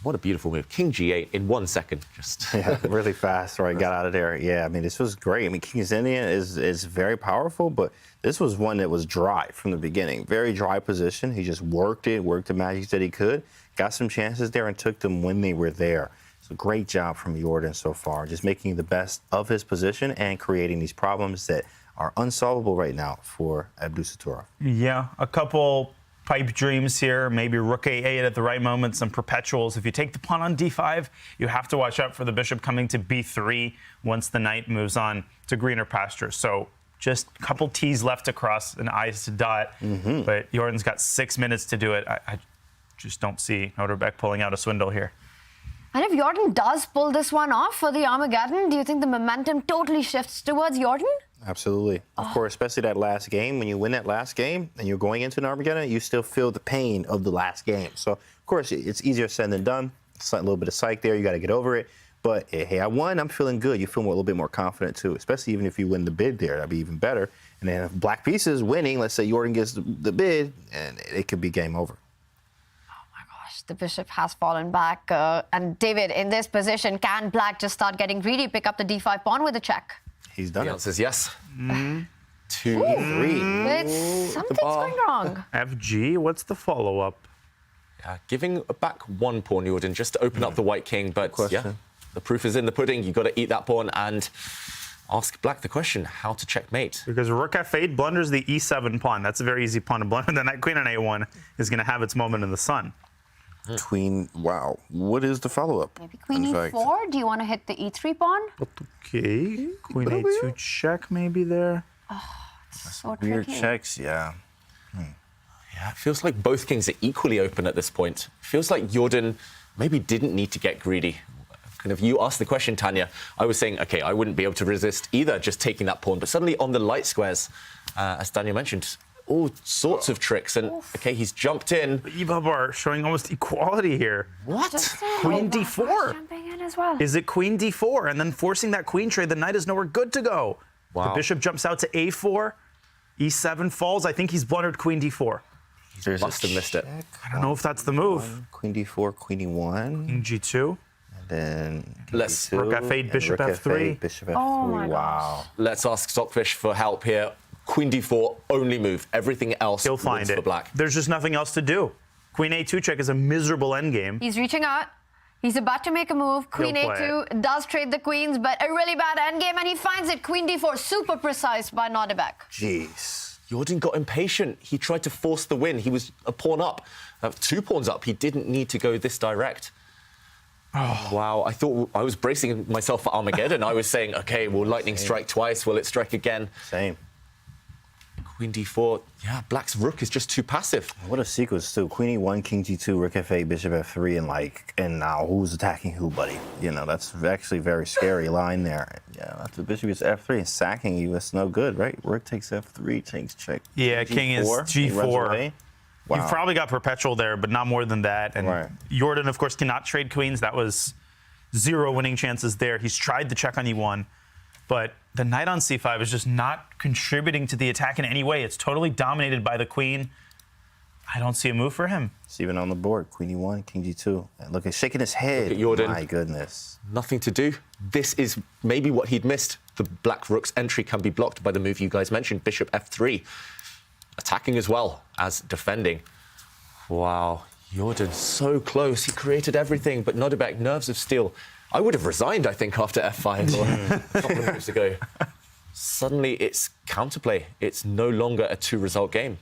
what a beautiful move. King g8 in 1 second. Just yeah, really fast, right? Got out of there. Yeah, I mean, this was great. I mean, King's Indian is very powerful, but this was one that was dry from the beginning. Very dry position. He just worked the magic that he could, got some chances there, and took them when they were there. So great job from Jordan so far, just making the best of his position and creating these problems that are unsolvable right now for Abdusattorov. Yeah, a couple pipe dreams here. Maybe rook a8 at the right moment, some perpetuals. If you take the pawn on d5, you have to watch out for the bishop coming to b3 once the knight moves on to greener pastures. So just a couple T's left to cross and I's to dot. But Jordan's got 6 minutes to do it. I just don't see Nodirbek pulling out a swindle here. And if Jordan does pull this one off for the Armageddon, do you think the momentum totally shifts towards Jordan? Absolutely. Of course, especially that last game. When you win that last game and you're going into an Armageddon, you still feel the pain of the last game. So, of course, it's easier said than done. It's a little bit of psych there. You got to get over it. But, hey, I won. I'm feeling good. You feel a little bit more confident, too, especially even if you win the bid there. That'd be even better. And then if black pieces winning, let's say Jordan gets the bid, and it could be game over. The bishop has fallen back. And David, in this position, can black just start getting greedy, pick up the d5 pawn with a check? He's done the it. answer is yes. 2, 3. Something's going wrong. FG, what's the follow-up? Yeah, giving back one pawn, Jordan, just to open up the white king. But yeah, the proof is in the pudding. You've got to eat that pawn and ask black the question, how to checkmate. Because rook f8 blunders the e7 pawn. That's a very easy pawn to blunder. Then that queen on a1 is going to have its moment in the sun. Queen, wow. What is the follow-up? Maybe queen e4. Do you want to hit the e3 pawn? Okay. Queen a2 check maybe there. So weird tricky. checks, yeah. Yeah, it feels like both kings are equally open at this point. Feels like Jordan maybe didn't need to get greedy. Kind of, you asked the question, Tanya. I was saying, okay, I wouldn't be able to resist either just taking that pawn. But suddenly on the light squares, as Daniel mentioned, all sorts of tricks. And, okay, he's jumped in. Ibabar showing almost equality here. What? Queen d4. Jumping in as well. Is it queen d4? And then forcing that queen trade, the knight is nowhere good to go. Wow. The bishop jumps out to a4. E7 falls. I think he's blundered queen d4. He must have missed it. I don't know if that's the move. Queen d4, queen e1. King g2. And then Let's rook f8, bishop f3. Bishop f3. Oh my wow. Let's ask Stockfish for help here. Queen d4, only move. Everything else He'll find wins it. for black. There's just nothing else to do. Queen a2 check is a miserable endgame. He's reaching out. He's about to make a move. Queen He'll play a2 does trade the queens, but a really bad endgame, and he finds it. Queen d4, super precise by Nodirbek. Jeez. Jordan got impatient. He tried to force the win. He was a pawn up, 2 pawns up. He didn't need to go this direct. Oh, wow. I thought I was bracing myself for Armageddon. I was saying, okay, will lightning strike twice? Will it strike again? Same. Queen d4. Yeah, black's rook is just too passive. What a sequence, too. Queen e1, king g2, rook f8, bishop f3, and now who's attacking who, buddy? You know, that's actually a very scary line there. Yeah, after the bishop gets f3 and sacking you, it's no good, right? Rook takes f3, takes check. Yeah, king is g4. Wow. You've probably got perpetual there, but not more than that. And Jordan, of course, cannot trade queens. That was 0 winning chances there. He's tried the check on e1, but the knight on c5 is just not contributing to the attack in any way. It's totally dominated by the queen. I don't see a move for him. It's even on the board. Queen e1, king g2. And look, he's shaking his head. Look at Jordan. My goodness. Nothing to do. This is maybe what he'd missed. The black rook's entry can be blocked by the move you guys mentioned, bishop f3. Attacking as well as defending. Wow, Jordan so close. He created everything, but Nodirbek, nerves of steel. I would have resigned, I think, after f5 or a couple of moves ago. Suddenly, it's counterplay. It's no longer a 2-result game.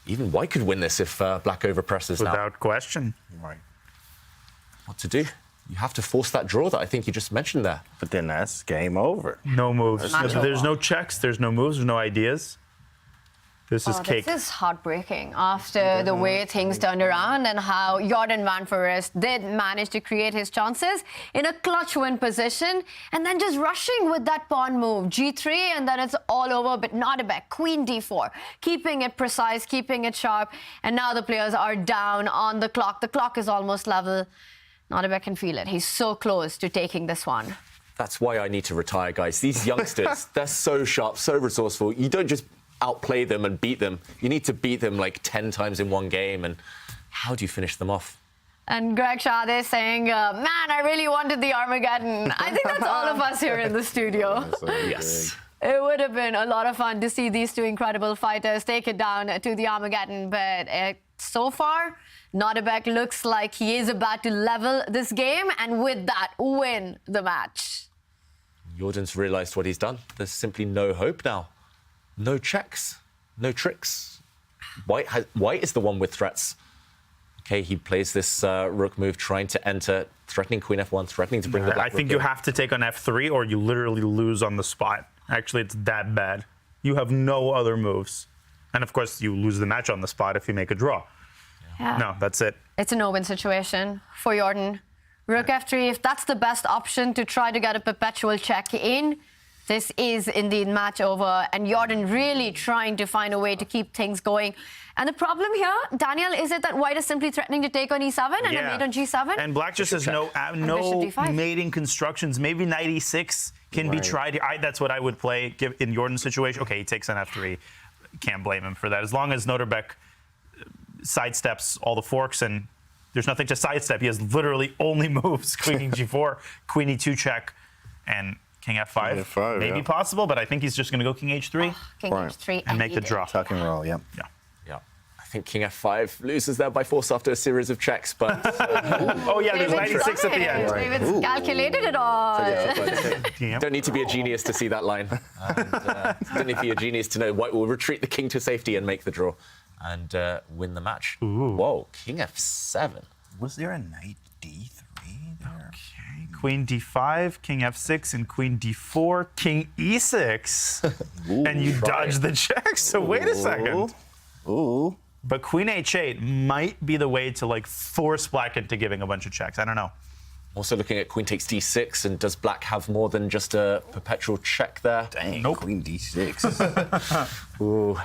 Even white could win this if black overpresses now. Without question. Right. What to do? You have to force that draw that I think you just mentioned there. But then that's game over. No moves. There's no checks. There's no moves. There's no ideas. This is cake. This is heartbreaking after the way things turned around and how Jordan Van Foreest did manage to create his chances in a clutch win position and then just rushing with that pawn move, g3, and then it's all over. But Nodirbek, queen d4, keeping it precise, keeping it sharp. And now the players are down on the clock. The clock is almost level. Nodirbek can feel it. He's so close to taking this one. That's why I need to retire, guys. These youngsters, they're so sharp, so resourceful. You don't just outplay them and beat them. You need to beat them like 10 times in one game. And how do you finish them off? And Greg Shade saying, man, I really wanted the Armageddon. I think that's all of us here in the studio. Yes. It would have been a lot of fun to see these two incredible fighters take it down to the Armageddon. But so far, Nodirbek looks like he is about to level this game and with that, win the match. Jordan's realised what he's done. There's simply no hope now. No checks, no tricks. White is the one with threats. Okay, he plays this rook move, trying to enter, threatening queen f1, threatening to bring the black I think rook you in. have to take on f3 or you literally lose on the spot. Actually, it's that bad. You have no other moves. And of course, you lose the match on the spot if you make a draw. Yeah. No, that's it. It's a no-win situation for Jordan. Rook f3, if that's the best option to try to get a perpetual check in, this is indeed match over. And Jordan really trying to find a way to keep things going. And the problem here, Daniel, is it that White is simply threatening to take on e7 and a mate on g7? And Black just has no mating constructions. Maybe knight e6 can be tried. That's what I would play in Jordan's situation. Okay, he takes on f3. Can't blame him for that. As long as Nodirbek sidesteps all the forks and there's nothing to sidestep. He has literally only moves. Queen g4, queen e2 check, and king f5. King f5 maybe possible, but I think he's just going to go king h3. King h3. And make the draw. Tuck and roll, yeah. I think king f5 loses there by force after a series of checks, but... oh, yeah, there's knight e6 at the end. David's calculated it all. Don't need to be a genius to see that line. And, don't need to be a genius to know White will retreat the king to safety and make the draw and win the match. Whoa, king f7. Was there a knight d3 there? Okay, queen d5, king f6, and queen d4, king e6. And you dodge the check, so wait a second. Ooh. But queen h8 might be the way to like force Black into giving a bunch of checks. I don't know. Also looking at queen takes d6, and does Black have more than just a perpetual check there? Dang, nope. Queen d6. Ooh.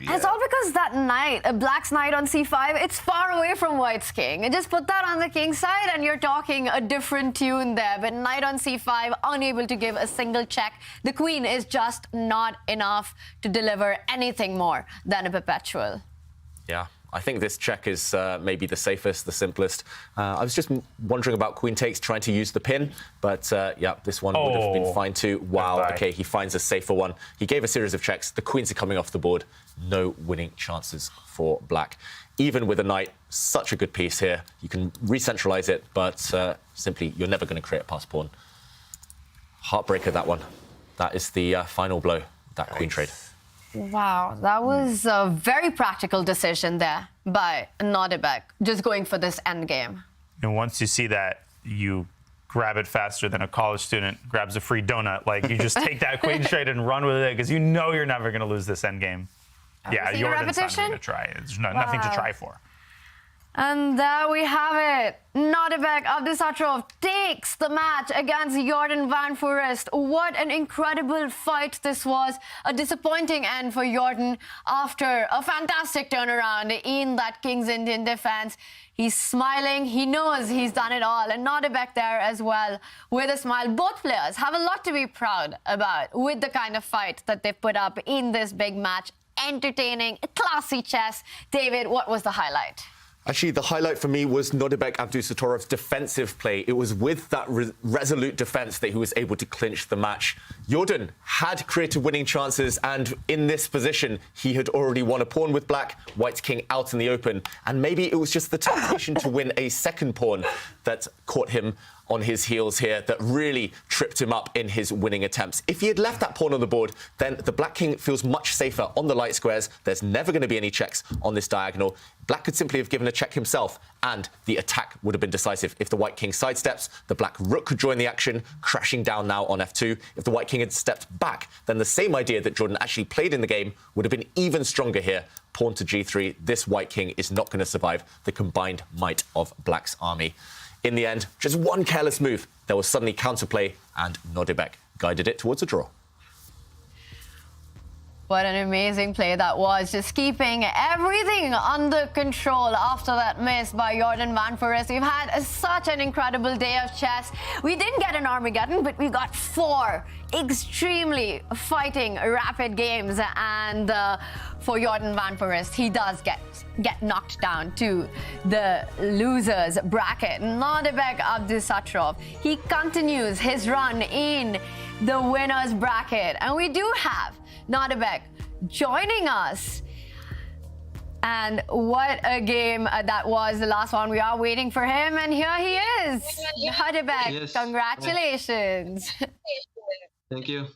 Yeah. It's all because that knight, Black's knight on c5, it's far away from White's king. And just put that on the king's side and you're talking a different tune there. But knight on c5, unable to give a single check. The queen is just not enough to deliver anything more than a perpetual. Yeah, I think this check is maybe the safest, the simplest. I was just wondering about queen takes, trying to use the pin, but yeah, this one would have been fine too. Wow, okay, he finds a safer one. He gave a series of checks. The queens are coming off the board. No winning chances for Black. Even with a knight, such a good piece here. You can re-centralize it, but simply, you're never going to create a pass pawn. Heartbreaker, that one. That is the final blow, that queen trade. Wow, that was a very practical decision there by Nodirbek, just going for this endgame. And once you see that, you grab it faster than a college student grabs a free donut. Like, you just take that queen trade and run with it, because you know you're never going to lose this endgame. Yeah, Jordan's not going to try. There's nothing to try for. And there we have it. Nodirbek Abdusattorov takes the match against Jordan van Foreest. What an incredible fight this was. A disappointing end for Jordan after a fantastic turnaround in that King's Indian defense. He's smiling. He knows he's done it all. And Nodirbek there as well with a smile. Both players have a lot to be proud about with the kind of fight that they've put up in this big match. Entertaining, classy chess. David, what was the highlight? Actually, the highlight for me was Nodirbek Abdusattorov's defensive play. It was with that resolute defense that he was able to clinch the match. Jordan had created winning chances, and in this position, he had already won a pawn with Black, White's king out in the open. And maybe it was just the temptation to win a second pawn that caught him on his heels here, that really tripped him up in his winning attempts. If he had left that pawn on the board, then the Black king feels much safer on the light squares. There's never going to be any checks on this diagonal. Black could simply have given a check himself, and the attack would have been decisive. If the White king sidesteps, the Black rook could join the action, crashing down now on f2. If the White king had stepped back, then the same idea that Jordan actually played in the game would have been even stronger here. Pawn to g3. This White king is not going to survive the combined might of Black's army. In the end, just one careless move, there was suddenly counterplay, and Nodirbek guided it towards a draw. What an amazing play that was, just keeping everything under control after that miss by Jordan van Foreest. We've had such an incredible day of chess. We didn't get an Armageddon, but we got 4 extremely fighting rapid games. And for Jordan van Foreest, he does get knocked down to the losers bracket. Nodirbek Abdusattorov, he continues his run in the winners bracket. And we do have Nodirbek joining us. And what a game that was, the last one. We are waiting for him, and here he is. Nodirbek, yes. Congratulations. Thank you.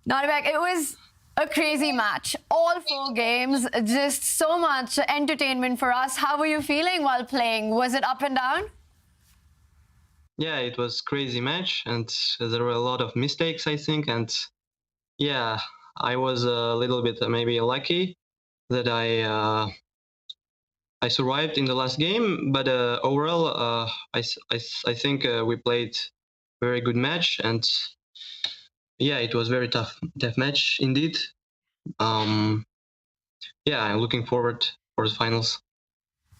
Nodirbek, it was A crazy match. All 4 games, just so much entertainment for us. How were you feeling while playing? Was it up and down? Yeah, it was crazy match, and there were a lot of mistakes, I think. And yeah, I was a little bit maybe lucky that I survived in the last game. But overall, I think we played very good match, and yeah, it was very tough match indeed. Yeah, I'm looking forward for the finals.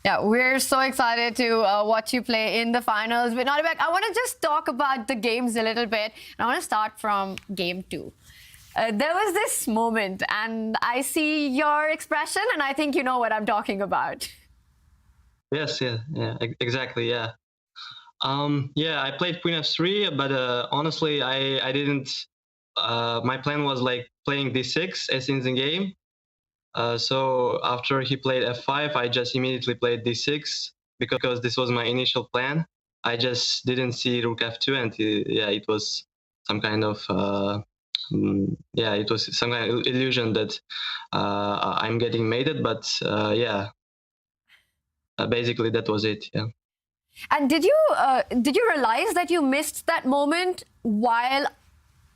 Yeah, we're so excited to watch you play in the finals. But Nodirbek, I want to just talk about the games a little bit. And I want to start from game 2. There was this moment, and I see your expression, and I think you know what I'm talking about. Yes, exactly, yeah. Yeah, I played Queen f3, but honestly, I didn't. My plan was like playing d6 as in the game. So after he played f5, I just immediately played d6 because this was my initial plan. I just didn't see rook f2, and yeah, it was some kind of it was some kind of illusion that I'm getting mated. But yeah, basically that was it. Yeah. And did you realize that you missed that moment while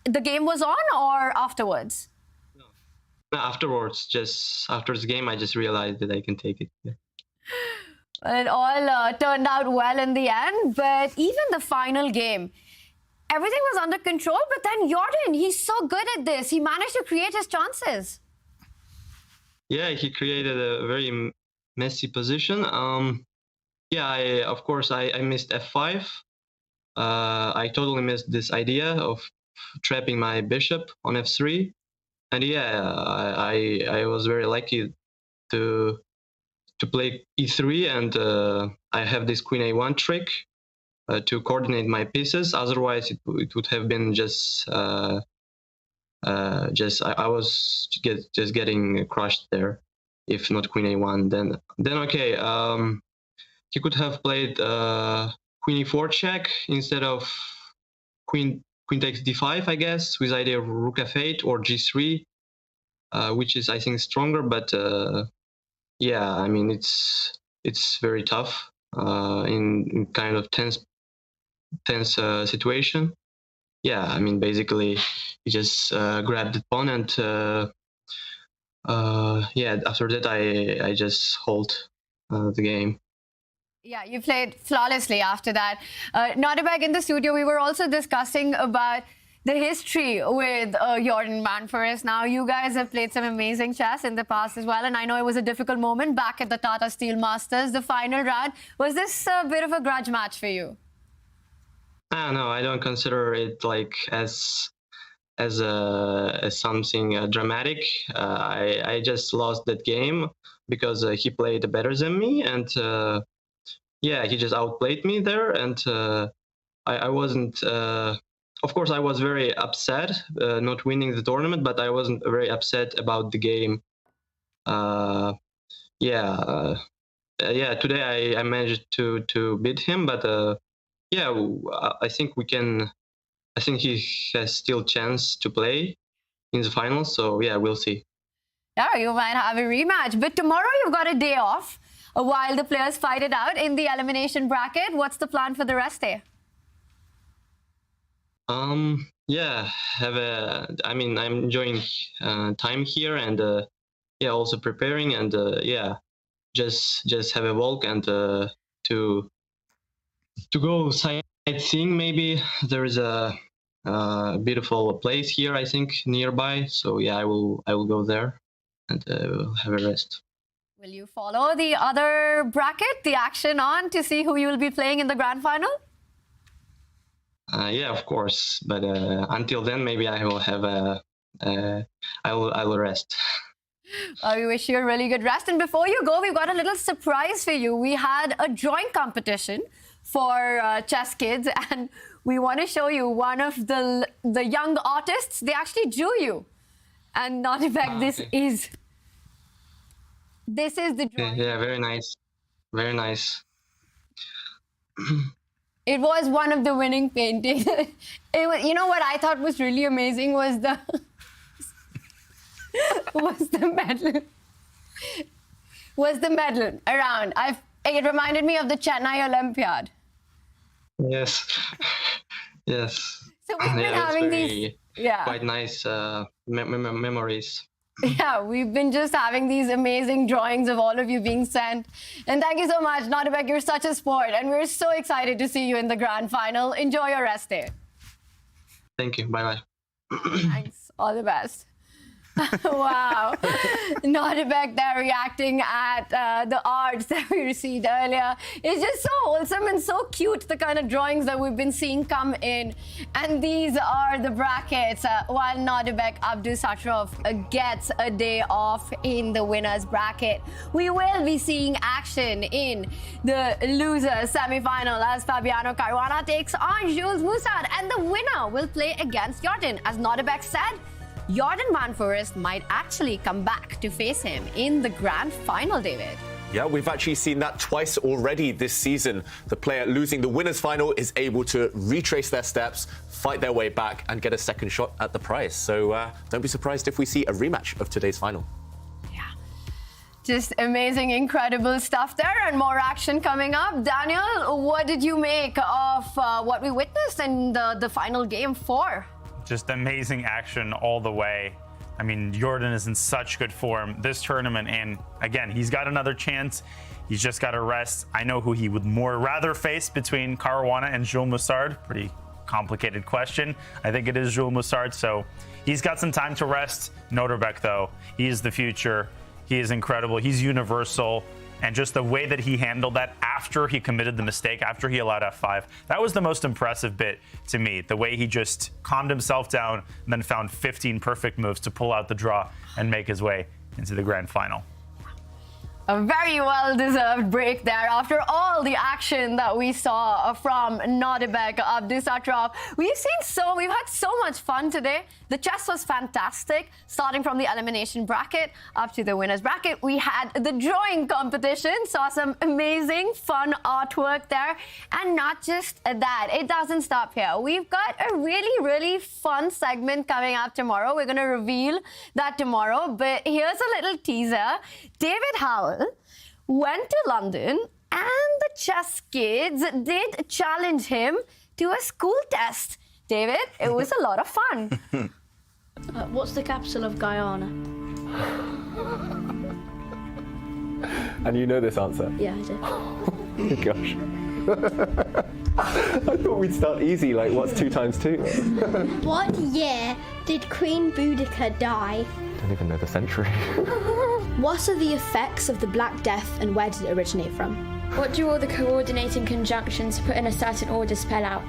the game was on, or afterwards? No, afterwards, just after the game, I just realized that I can take it. Yeah. It all turned out well in the end, but even the final game, everything was under control. But then Jordan, he's so good at this. He managed to create his chances. Yeah, he created a very messy position. Yeah, of course, I missed f5. I totally missed this idea of trapping my bishop on f3. And yeah, I was very lucky to play e3, and I have this queen a1 trick to coordinate my pieces. Otherwise, it would have been just I was just getting crushed there. If not queen a1, then okay. He could have played queen e4 check instead of queen takes d5, I guess, with idea of rook f8 or g3, which is I think stronger. But yeah, I mean it's very tough in kind of tense situation. Yeah, I mean basically he just grabbed the pawn, and yeah, after that I just hold the game. Yeah, you played flawlessly after that. Nodirbek, in the studio, we were also discussing about the history with Jordan and Foreest. Now, you guys have played some amazing chess in the past as well, and I know it was a difficult moment back at the Tata Steel Masters, the final round. Was this a bit of a grudge match for you? No, I don't consider it like as something dramatic. I just lost that game because he played better than me, and yeah, he just outplayed me there, and I wasn't. Of course, I was very upset not winning the tournament, but I wasn't very upset about the game. Yeah, today I managed to beat him, but yeah, I think we can. I think he has still chance to play in the finals. So yeah, we'll see. Yeah, you might have a rematch, but tomorrow you've got a day off while the players fight it out in the elimination bracket. What's the plan for the rest day? Yeah, I mean, I'm enjoying time here, and yeah, also preparing, and yeah, just have a walk, and to go sightseeing. Maybe there is a beautiful place here, I think, nearby. So yeah, I will go there and have a rest. Will you follow the other bracket, the action on, to see who you will be playing in the grand final? Yeah, of course. But until then, maybe I will have I will rest. We wish you a really good rest. And before you go, we've got a little surprise for you. We had a drawing competition for Chess Kids, and we want to show you one of the young artists. They actually drew you. And Nodirbek, this is the drawing. Yeah, very nice. Very nice. It was one of the winning paintings. You know what I thought was really amazing was was the medal around. It reminded me of the Chennai Olympiad. Yes. Yes. So we've been having these, quite nice memories. Yeah, we've been just having these amazing drawings of all of you being sent. And thank you so much, Nodirbek. You're such a sport, and we're so excited to see you in the grand final. Enjoy your rest day. Thank you. Bye-bye. Thanks. All the best. Wow. Nodirbek there reacting at the arts that we received earlier. It's just so wholesome and so cute, the kind of drawings that we've been seeing come in. And these are the brackets. While Nodirbek Abdusattorov gets a day off in the winner's bracket, we will be seeing action in the loser semi-final as Fabiano Caruana takes on Jules Moussard, and the winner will play against Jordan. As Nodirbek said, Jordan van Foreest might actually come back to face him in the grand final, David. Yeah, we've actually seen that twice already this season. The player losing the winner's final is able to retrace their steps, fight their way back, and get a second shot at the prize. So don't be surprised if we see a rematch of today's final. Just amazing, incredible stuff there, and more action coming up. Daniel, what did you make of what we witnessed in the final game 4? Just amazing action all the way. I mean, Jordan is in such good form this tournament, and again, he's got another chance. He's just got to rest. I know who he would more rather face between Caruana and Jules Moussard. Pretty complicated question. I think it is Jules Moussard, so he's got some time to rest. Nodirbek, though, he is the future. He is incredible. He's universal. And just the way that he handled that after he committed the mistake, after he allowed F5, that was the most impressive bit to me. The way he just calmed himself down and then found 15 perfect moves to pull out the draw and make his way into the grand final. A very well-deserved break there after all the action that we saw from Nodirbek Abdusattorov. We've had so much fun today. The chess was fantastic, starting from the elimination bracket up to the winner's bracket. We had the drawing competition, saw some amazing, fun artwork there. And not just that, it doesn't stop here. We've got a really, really fun segment coming up tomorrow. We're going to reveal that tomorrow, but here's a little teaser. David Howell went to London and the chess kids did challenge him to a school test. David, it was a lot of fun. What's the capital of Guyana? And you know this answer? Yeah, I do. Oh, gosh. I thought we'd start easy, like what's 2 times 2? What year did Queen Boudica die? I don't even know the century. What are the effects of the Black Death and where did it originate from? What do all the coordinating conjunctions put in a certain order spell out?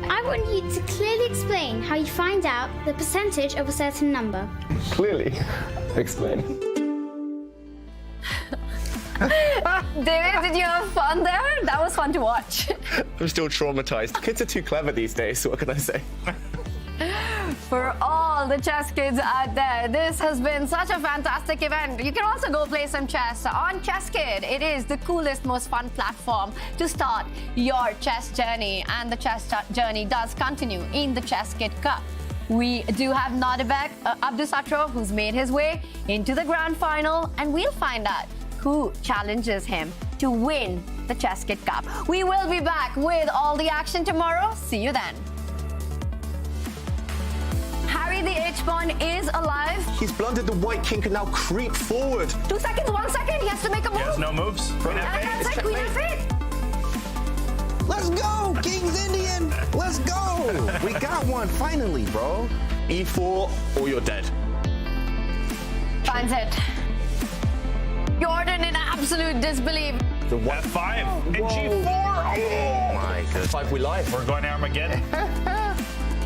I want you to clearly explain how you find out the percentage of a certain number. Clearly. Explain. David, did you have fun there? That was fun to watch. I'm still traumatized. Kids are too clever these days, so what can I say? For all the chess kids out there, this has been such a fantastic event. You can also go play some chess on ChessKid. It is the coolest, most fun platform to start your chess journey. And the chess journey does continue in the ChessKid Cup. We do have Nodirbek Abdusattorov, who's made his way into the grand final, and we'll find out who challenges him to win the ChessKid Cup. We will be back with all the action tomorrow. See you then. Harry the H-pawn is alive. He's blundered. The white king can now creep forward. 2 seconds, 1 second. He has to make a move. He has no moves. And that's it. Queen F8. Let's go, King's Indian. Let's go. We got one finally, bro. E4 or you're dead. Finds it. Jordan in absolute disbelief. The F5 and G4. Oh my goodness. 5 we live. We're going to Armageddon.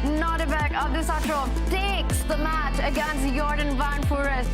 Nodirbek Abdusattorov takes the match against Jordan van Foreest.